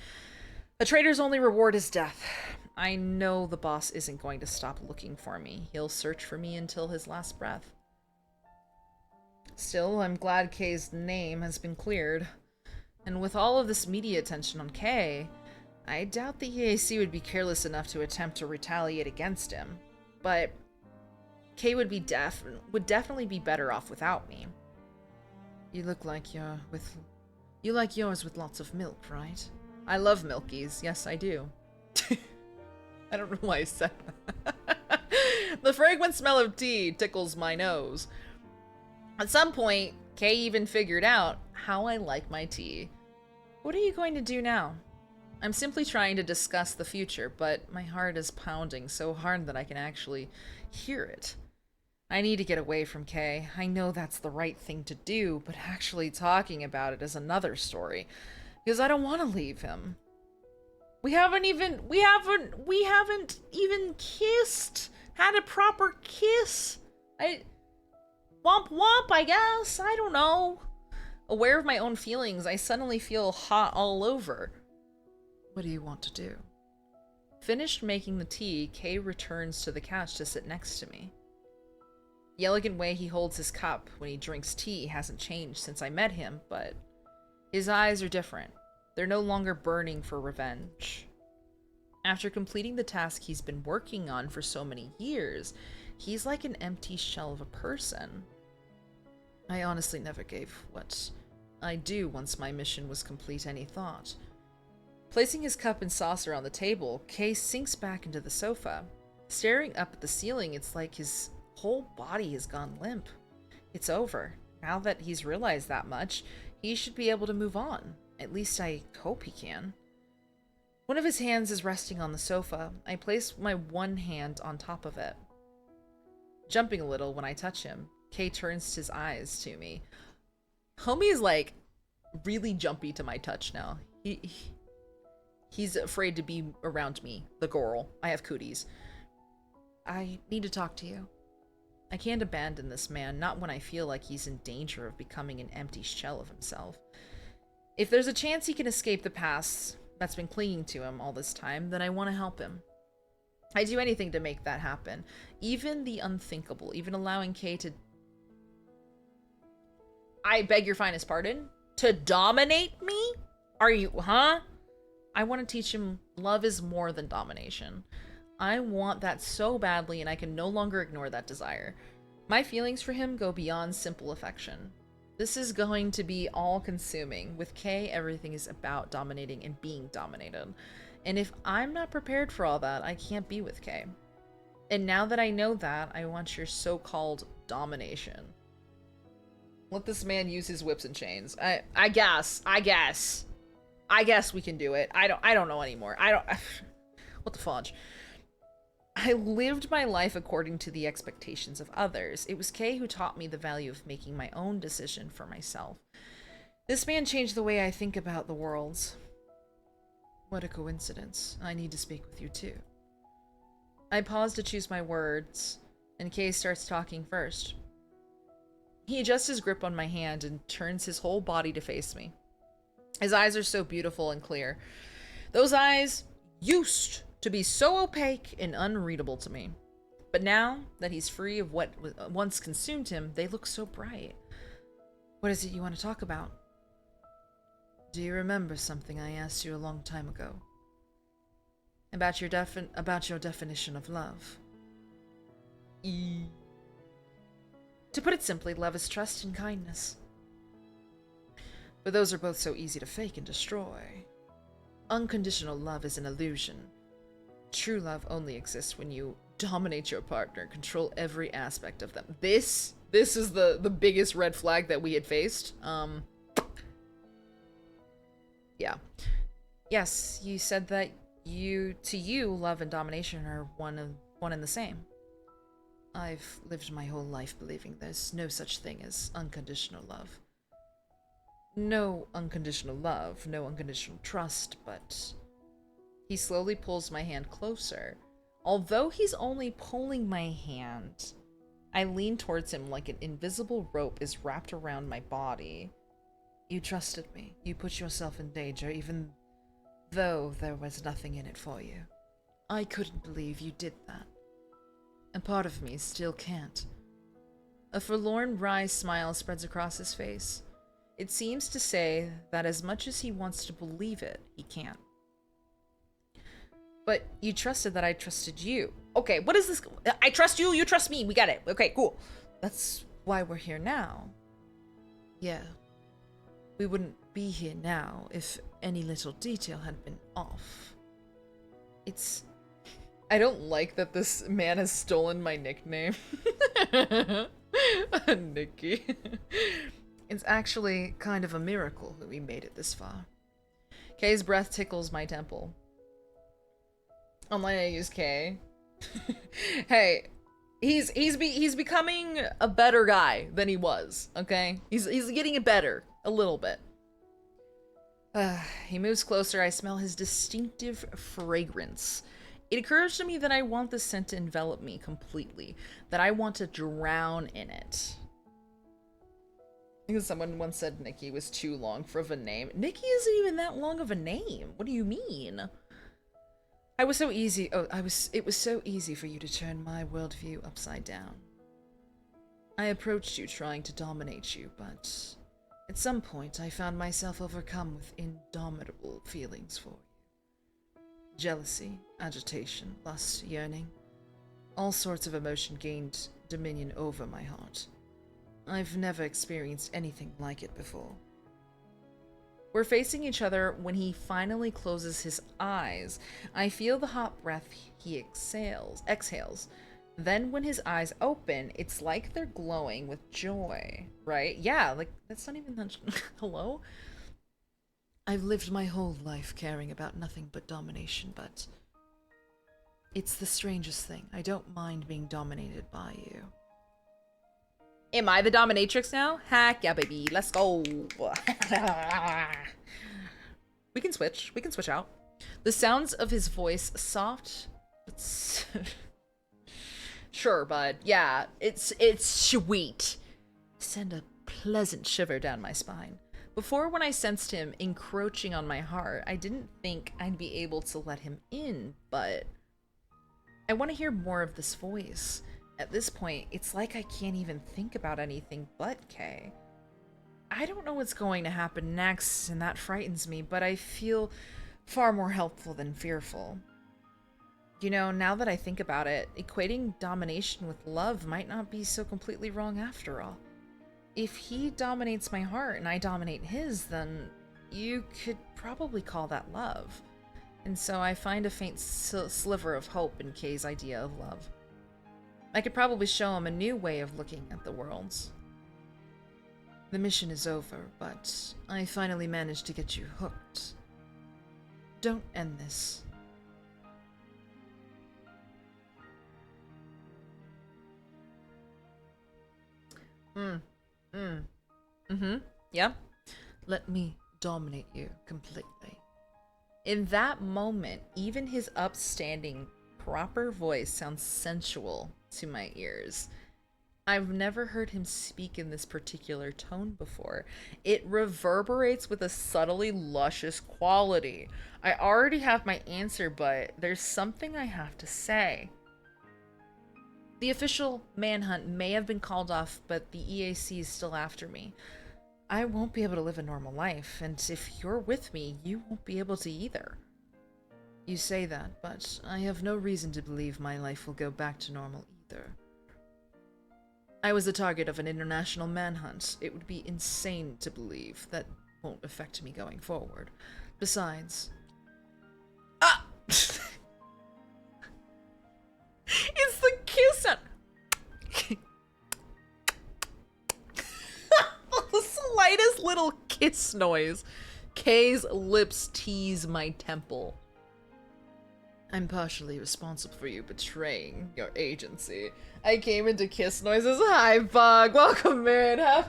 S1: A traitor's only reward is death. I know the boss isn't going to stop looking for me. He'll search for me until his last breath. Still, I'm glad Kay's name has been cleared. And with all of this media attention on Kay, I doubt the EAC would be careless enough to attempt to retaliate against him. But Kay would definitely be better off without me. You look like you like yours with lots of milk, right? I love milkies. Yes, I do. I don't know why I said that. The fragrant smell of tea tickles my nose. At some point, Kay even figured out how I like my tea. What are you going to do now? I'm simply trying to discuss the future, but my heart is pounding so hard that I can actually hear it. I need to get away from Kay. I know that's the right thing to do, but actually talking about it is another story, because I don't want to leave him. We haven't even kissed. Had a proper kiss. Womp womp, I guess. I don't know. Aware of my own feelings, I suddenly feel hot all over. What do you want to do? Finished making the tea, Kay returns to the couch to sit next to me. The elegant way he holds his cup when he drinks tea hasn't changed since I met him, but his eyes are different. They're no longer burning for revenge. After completing the task he's been working on for so many years, he's like an empty shell of a person. I honestly never gave what I'd do once my mission was complete any thought. Placing his cup and saucer on the table, Kay sinks back into the sofa. Staring up at the ceiling, it's like his whole body has gone limp. It's over. Now that he's realized that much, he should be able to move on. At least I hope he can. One of his hands is resting on the sofa. I place my one hand on top of it. Jumping a little when I touch him, Kay turns his eyes to me. Homie is like really jumpy to my touch now. He's afraid to be around me, the girl. I have cooties. I need to talk to you. I can't abandon this man, not when I feel like he's in danger of becoming an empty shell of himself. If there's a chance he can escape the past that's been clinging to him all this time, then I want to help him. I'd do anything to make that happen. Even the unthinkable, even allowing Kay to... I beg your finest pardon? To dominate me? Are you, huh? I want to teach him love is more than domination. I want that so badly, and I can no longer ignore that desire. My feelings for him go beyond simple affection. This is going to be all-consuming. With Kay, everything is about dominating and being dominated. And if I'm not prepared for all that, I can't be with Kay. And now that I know that, I want your so-called domination. Let this man use his whips and chains. I guess we can do it. I don't know anymore. What the fudge? I lived my life according to the expectations of others. It was Kay who taught me the value of making my own decision for myself. This man changed the way I think about the world. What a coincidence. I need to speak with you too. I pause to choose my words, and Kay starts talking first. He adjusts his grip on my hand and turns his whole body to face me. His eyes are so beautiful and clear. Those eyes used to be so opaque and unreadable to me. But now that he's free of what once consumed him, they look so bright. What is it you want to talk about? Do you remember something I asked you a long time ago? About your definition of love.
S10: To put it simply, love is trust and kindness. But those are both so easy to fake and destroy. Unconditional love is an illusion. True love only exists when you dominate your partner, control every aspect of them. This is the biggest red flag that we had faced. Yeah. Yes, you said that to you, love and domination are one and the same. I've lived my whole life believing there's no such thing as unconditional love. No unconditional love, no unconditional trust, but... He slowly pulls my hand closer. Although he's only pulling my hand, I lean towards him like an invisible rope is wrapped around my body. You trusted me. You put yourself in danger, even though there was nothing in it for you. I couldn't believe you did that. And part of me still can't. A forlorn, wry smile spreads across his face. It seems to say that as much as he wants to believe it, he can't. But you trusted that I trusted you. Okay, what is this? I trust you, you trust me. We got it. Okay, cool. That's why we're here now. Yeah. We wouldn't be here now if any little detail had been off. I don't like that this man has stolen my nickname. Nikki. It's actually kind of a miracle that we made it this far. Kay's breath tickles my temple. Online I use K. Hey, he's becoming a better guy than he was, okay? He's getting it better, a little bit. He moves closer. I smell his distinctive fragrance. It occurs to me that I want the scent to envelop me completely, that I want to drown in it. Because someone once said Nikki was too long of a name. Nikki isn't even that long of a name. What do you mean? It was so easy for you to turn my worldview upside down. I approached you trying to dominate you, but at some point I found myself overcome with indomitable feelings for you. Jealousy, agitation, lust, yearning. All sorts of emotion gained dominion over my heart. I've never experienced anything like it before. We're facing each other when he finally closes his eyes. I feel the hot breath he exhales. Then when his eyes open, it's like they're glowing with joy, right? Yeah, like, that's not even that... Hello? I've lived my whole life caring about nothing but domination, but it's the strangest thing. I don't mind being dominated by you. Am I the dominatrix now? Heck yeah, baby. Let's go. We can switch. We can switch out. The sounds of his voice, soft. Sure, bud. Yeah, it's sweet. Send a pleasant shiver down my spine. Before, when I sensed him encroaching on my heart, I didn't think I'd be able to let him in, but I want to hear more of this voice. At this point, it's like I can't even think about anything but Kay. I don't know what's going to happen next, and that frightens me, but I feel far more helpful than fearful. You know, now that I think about it, equating domination with love might not be so completely wrong after all. If he dominates my heart and I dominate his, then you could probably call that love. And so I find a faint sliver of hope in Kay's idea of love. I could probably show him a new way of looking at the world. The mission is over, but I finally managed to get you hooked. Don't end this. Yep. Let me dominate you completely. In that moment, even his upstanding, proper voice sounds sensual to my ears. I've never heard him speak in this particular tone before. It reverberates with a subtly luscious quality. I already have my answer, but there's something I have to say. The official manhunt may have been called off, but the EAC is still after me. I won't be able to live a normal life, and if you're with me, you won't be able to either. You say that, but I have no reason to believe my life will go back to normal either.
S1: I was the target of an international manhunt. It would be insane to believe that won't affect me going forward. Besides... Ah! It's the kiss at... The slightest little kiss noise. Kay's lips tease my temple. I'm partially responsible for you betraying your agency. I came into kiss noises. Hi, Bug. Welcome in. I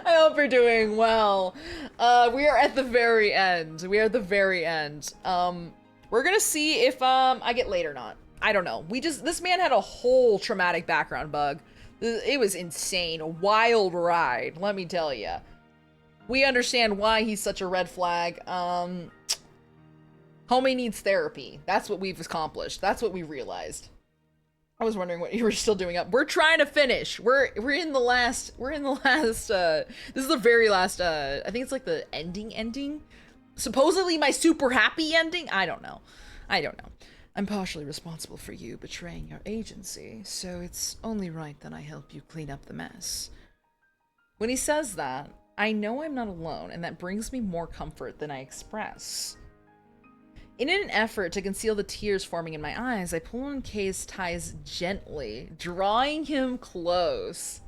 S1: hope you're doing well. We are at the very end. We are at the very end. We're gonna see if I get laid or not. I don't know. This man had a whole traumatic background, Bug. It was insane. A wild ride, let me tell you. We understand why he's such a red flag. Homie needs therapy. That's what we've accomplished. That's what we realized. I was wondering what you were still doing up. We're trying to finish. We're in the last, this is the very last, I think it's like the ending. Supposedly my super happy ending? I don't know. I'm partially responsible for you betraying your agency, so it's only right that I help you clean up the mess. When he says that, I know I'm not alone, and that brings me more comfort than I express. In an effort to conceal the tears forming in my eyes, I pull on Kay's ties gently, drawing him close.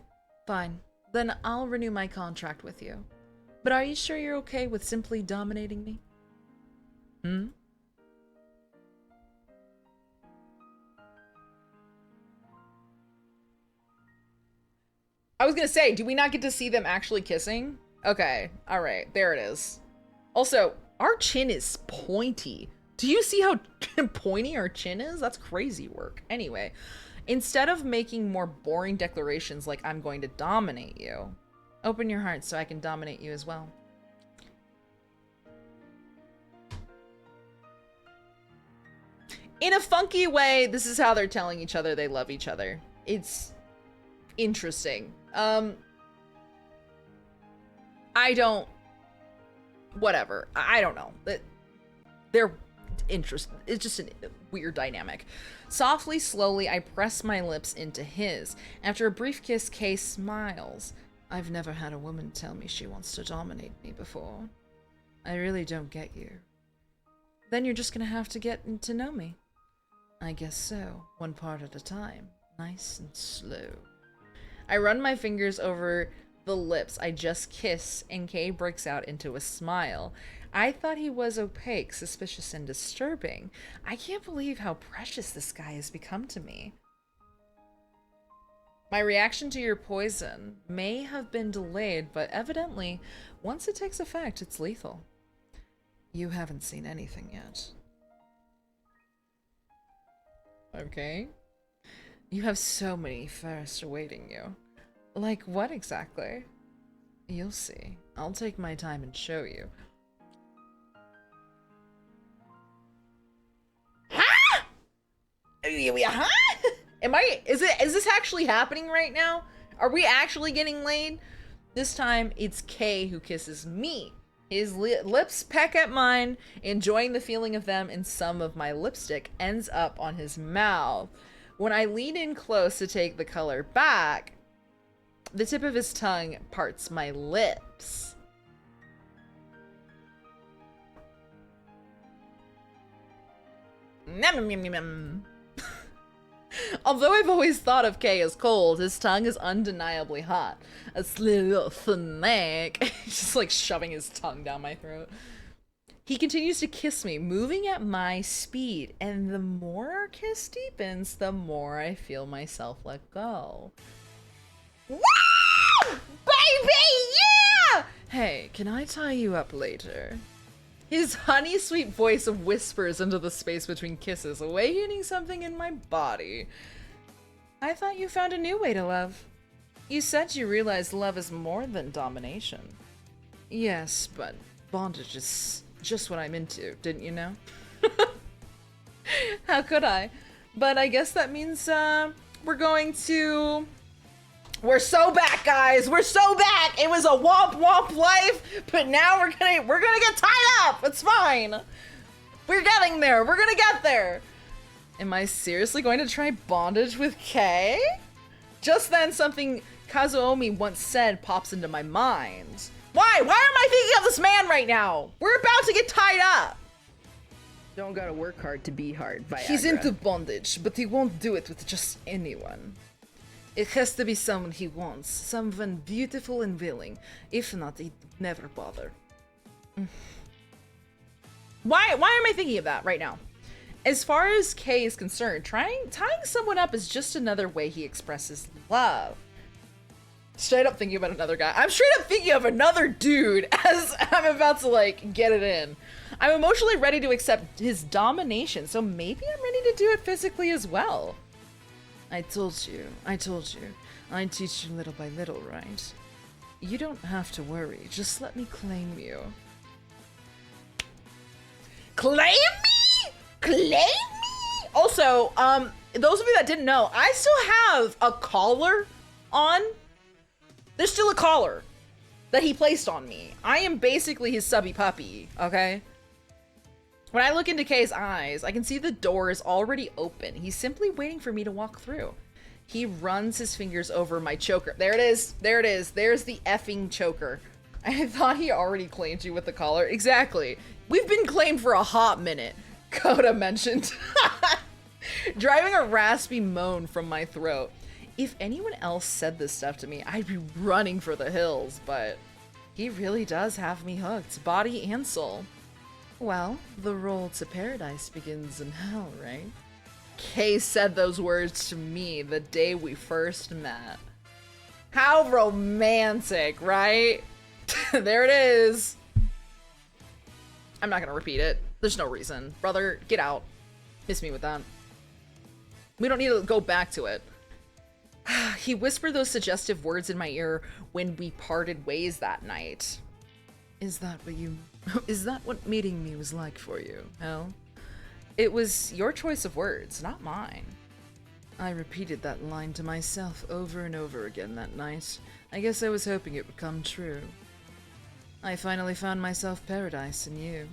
S1: Fine, then I'll renew my contract with you. But are you sure you're okay with simply dominating me? I was gonna say, do we not get to see them actually kissing? Okay, alright, there it is. Also, our chin is pointy. Do you see how pointy our chin is? That's crazy work. Anyway, instead of making more boring declarations like I'm going to dominate you, open your heart so I can dominate you as well. In a funky way, this is how they're telling each other they love each other. It's interesting. Whatever. I don't know. They're interesting. It's just a weird dynamic. Softly, slowly, I press my lips into his. After a brief kiss, Kay smiles. I've never had a woman tell me she wants to dominate me before. I really don't get you. Then you're just gonna have to get to know me. I guess so. One part at a time. Nice and slow. I run my fingers over the lips I just kissed, and Kay breaks out into a smile. I thought he was opaque, suspicious, and disturbing. I can't believe how precious this guy has become to me. My reaction to your poison may have been delayed, but evidently, once it takes effect, it's lethal. You haven't seen anything yet. Okay. You have so many firsts awaiting you. Like what exactly? You'll see. I'll take my time and show you. Huh? Huh? Is this actually happening right now? Are we actually getting laid? This time it's Kay who kisses me. His lips peck at mine, enjoying the feeling of them, and some of my lipstick ends up on his mouth. When I lean in close to take the color back, the tip of his tongue parts my lips. Although I've always thought of Kay as cold, his tongue is undeniably hot. A little snake. He's just like shoving his tongue down my throat. He continues to kiss me, moving at my speed, and the more our kiss deepens, the more I feel myself let go. Woo! Baby, yeah! Hey, can I tie you up later? His honey sweet voice whispers into the space between kisses, awakening something in my body. I thought you found a new way to love. You said you realized love is more than domination. Yes, but bondage is just what I'm into, didn't you know? How could I? But I guess that means we're so back, guys. We're so back. It was a womp womp life, but now we're gonna get tied up. It's fine. We're getting there. We're gonna get there. Am I seriously going to try bondage with Kay? Just then, something Kazuomi once said pops into my mind. Why? Why am I thinking of this man right now? We're about to get tied up.
S7: Don't gotta work hard to be hard, Viagra.
S1: He's into bondage, but he won't do it with just anyone. It has to be someone he wants, someone beautiful and willing. If not, he'd never bother. Why am I thinking of that right now? As far as Kay is concerned, tying someone up is just another way he expresses love. Straight up thinking about another guy. I'm straight up thinking of another dude as I'm about to like get it in. I'm emotionally ready to accept his domination, so maybe I'm ready to do it physically as well. I told you. I'd teach you little by little, right? You don't have to worry, just let me claim you. Claim me? Claim me? Also, those of you that didn't know, I still have a collar on. There's still a collar that he placed on me. I am basically his subby puppy, okay? When I look into Kay's eyes, I can see the door is already open. He's simply waiting for me to walk through. He runs his fingers over my choker. There it is. There it is. There's the effing choker. I thought he already claimed you with the collar. Exactly. We've been claimed for a hot minute. Coda mentioned. Driving a raspy moan from my throat. If anyone else said this stuff to me, I'd be running for the hills, but he really does have me hooked, body and soul. Well, the road to paradise begins in hell, right? Kay said those words to me the day we first met. How romantic, right? There it is. I'm not gonna repeat it. There's no reason. Brother, get out. Miss me with that. We don't need to go back to it. He whispered those suggestive words in my ear when we parted ways that night. Is that what meeting me was like for you, Hell? It was your choice of words, not mine. I repeated that line to myself over and over again that night. I guess I was hoping it would come true. I finally found myself paradise in you.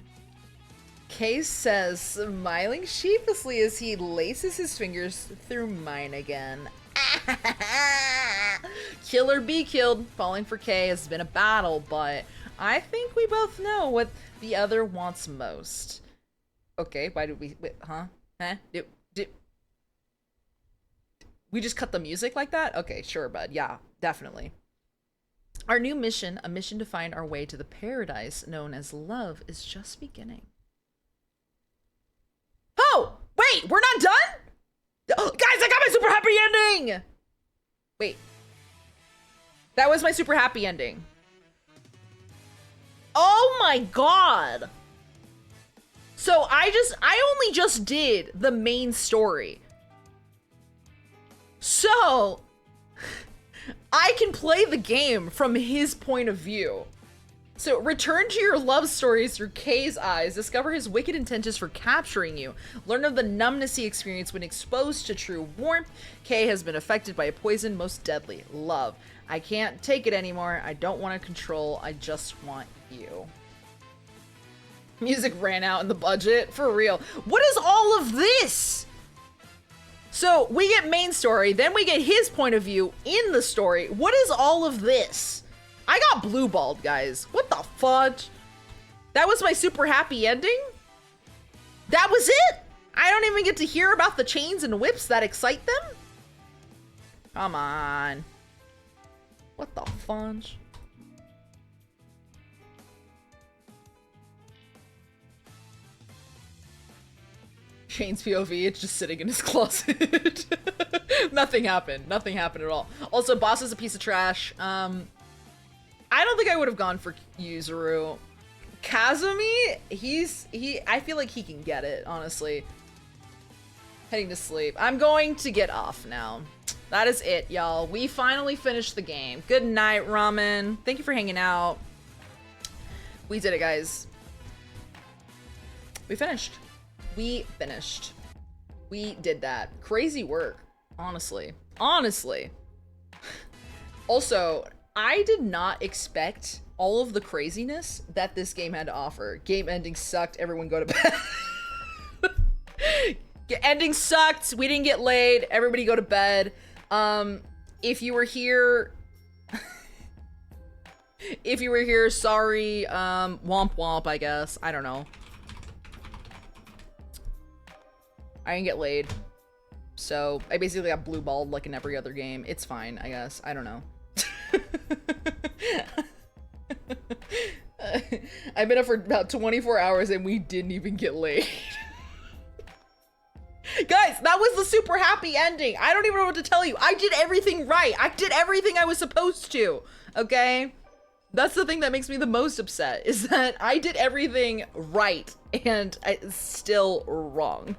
S1: Case says, smiling sheepishly as he laces his fingers through mine again. Kill or be killed. Falling for Kay has been a battle, but I think we both know what the other wants most. Okay, why did we... Wait, huh? Huh? We just cut the music like that? Okay, sure, bud. Yeah, definitely. Our new mission, a mission to find our way to the paradise known as love, is just beginning. Oh! Wait, we're not done? Oh, guys, I got my super happy ending! Wait. That was my super happy ending. Oh my god! So I only just did the main story. So, I can play the game from his point of view. So, return to your love stories through Kay's eyes. Discover his wicked intentions for capturing you. Learn of the numbness he experienced when exposed to true warmth. Kay has been affected by a poison most deadly, love. I can't take it anymore. I don't want to control. I just want you. Music ran out in the budget. For real. What is all of this? So, we get main story, then we get his point of view in the story. What is all of this? I got blue balled, guys. What the fudge? That was my super happy ending? That was it? I don't even get to hear about the chains and whips that excite them? Come on. What the fudge? Chains POV, it's just sitting in his closet. Nothing happened. Nothing happened at all. Also, boss is a piece of trash. I don't think I would have gone for Yuzuru. Kazumi, I feel like he can get it, honestly. Heading to sleep. I'm going to get off now. That is it, y'all. We finally finished the game. Good night, Ramen. Thank you for hanging out. We did it, guys. We finished. We finished. We did that. Crazy work, honestly. Honestly. Also, I did not expect all of the craziness that this game had to offer. Game ending sucked. Everyone go to bed. Ending sucked. We didn't get laid. Everybody go to bed. if you were here, sorry, womp womp, I guess. I don't know. I didn't get laid. So, I basically got blue balled like in every other game. It's fine, I guess. I don't know. I've been up for about 24 hours and we didn't even get laid. Guys, that was the super happy ending. I don't even know what to tell you. I did everything right. I did everything I was supposed to, okay? That's the thing that makes me the most upset, is that I did everything right and it's still wrong.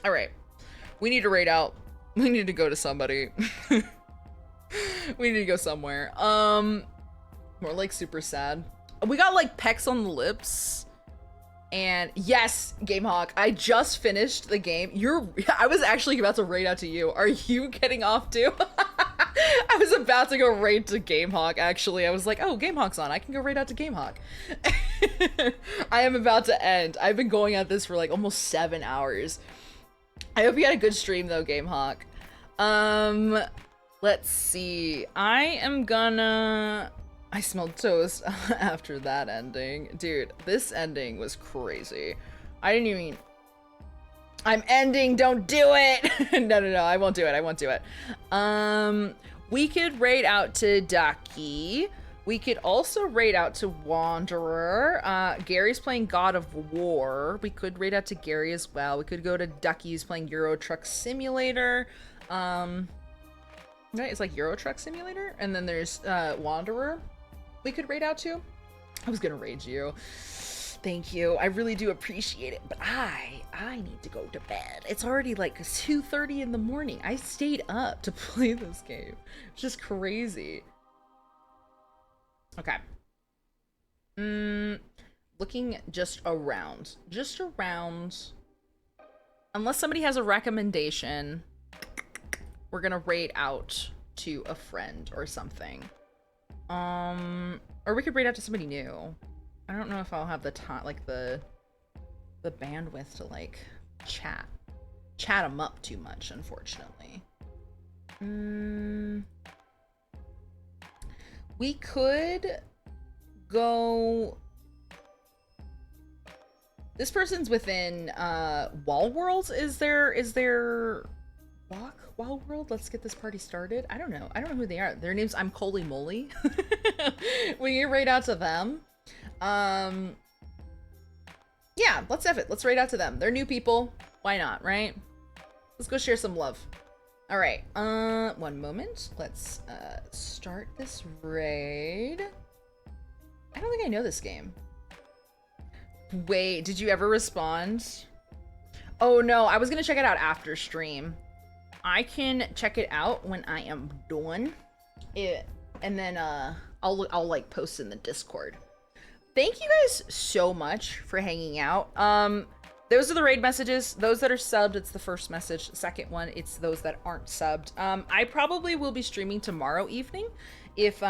S1: All right, we need to raid out. We need to go to somebody. We need to go somewhere. We're like super sad. We got like pecks on the lips. And yes, GameHawk, I just finished the game. I was actually about to raid out to you. Are you getting off too? I was about to go raid to GameHawk, actually. I was like, oh, GameHawk's on. I can go raid out to GameHawk. I am about to end. I've been going at this for like almost 7 hours. I hope you had a good stream though, GameHawk. Let's see. I smelled toast after that ending. Dude, this ending was crazy. I'm ending, don't do it! No, I won't do it. We could raid out to Ducky. We could also raid out to Wanderer. Gary's playing God of War. We could raid out to Gary as well. We could go to Ducky, who's playing Euro Truck Simulator. Right, it's like Euro Truck Simulator. And then there's Wanderer we could raid out to. I was gonna raid you. Thank you. I really do appreciate it. But I need to go to bed. It's already like 2:30 in the morning. I stayed up to play this game. It's just crazy. Okay. Looking just around. Unless somebody has a recommendation, we're gonna raid out to a friend or something. Or we could raid out to somebody new. I don't know if I'll have the time, like the bandwidth to like chat them up too much, unfortunately. We could go. This person's within Wall Worlds. Is there Wall World? Let's get this party started. I don't know who they are. Their name's I'm Coley Moly. We can raid out to them. Yeah, let's have it. Let's raid out to them. They're new people. Why not, right? Let's go share some love. All right. One moment. Let's start this raid. I don't think I know this game. Wait, did you ever respond? Oh no, I was gonna check it out after stream. I can check it out when I am done. And then I'll like post in the Discord. Thank you guys so much for hanging out. Those are the raid messages. Those that are subbed, it's the first message. The second one, it's those that aren't subbed. I probably will be streaming tomorrow evening. If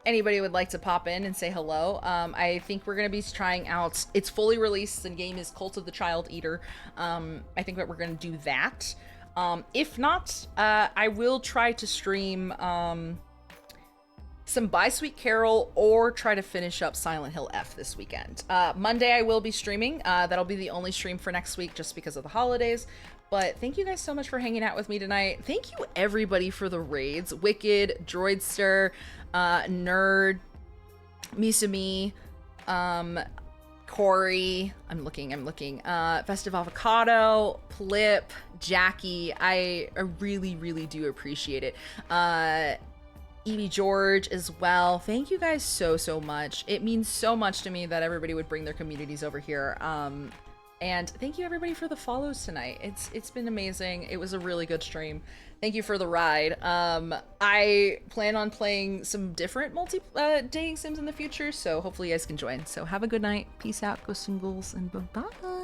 S1: anybody would like to pop in and say hello. I think we're gonna be trying out, it's fully released. The game is Cult of the Child Eater. I think that we're gonna do that. If not, I will try to stream some Bye Sweet Carol or try to finish up Silent Hill F this weekend. Monday I will be streaming. That'll be the only stream for next week just because of the holidays. But thank you guys so much for hanging out with me tonight. Thank you everybody for the raids. Wicked, Droidster, Nerd, Misumi, Corey, I'm looking, Festive Avocado, Plip, Jackie, I really, really do appreciate it. Evie George as well. Thank you guys so much. It means so much to me that everybody would bring their communities over here. And thank you everybody for the follows tonight. It's been amazing. It was a really good stream. Thank you for the ride. I plan on playing some different dating sims in the future, so hopefully you guys can join. So have a good night. Peace out, go singles, and bye-bye.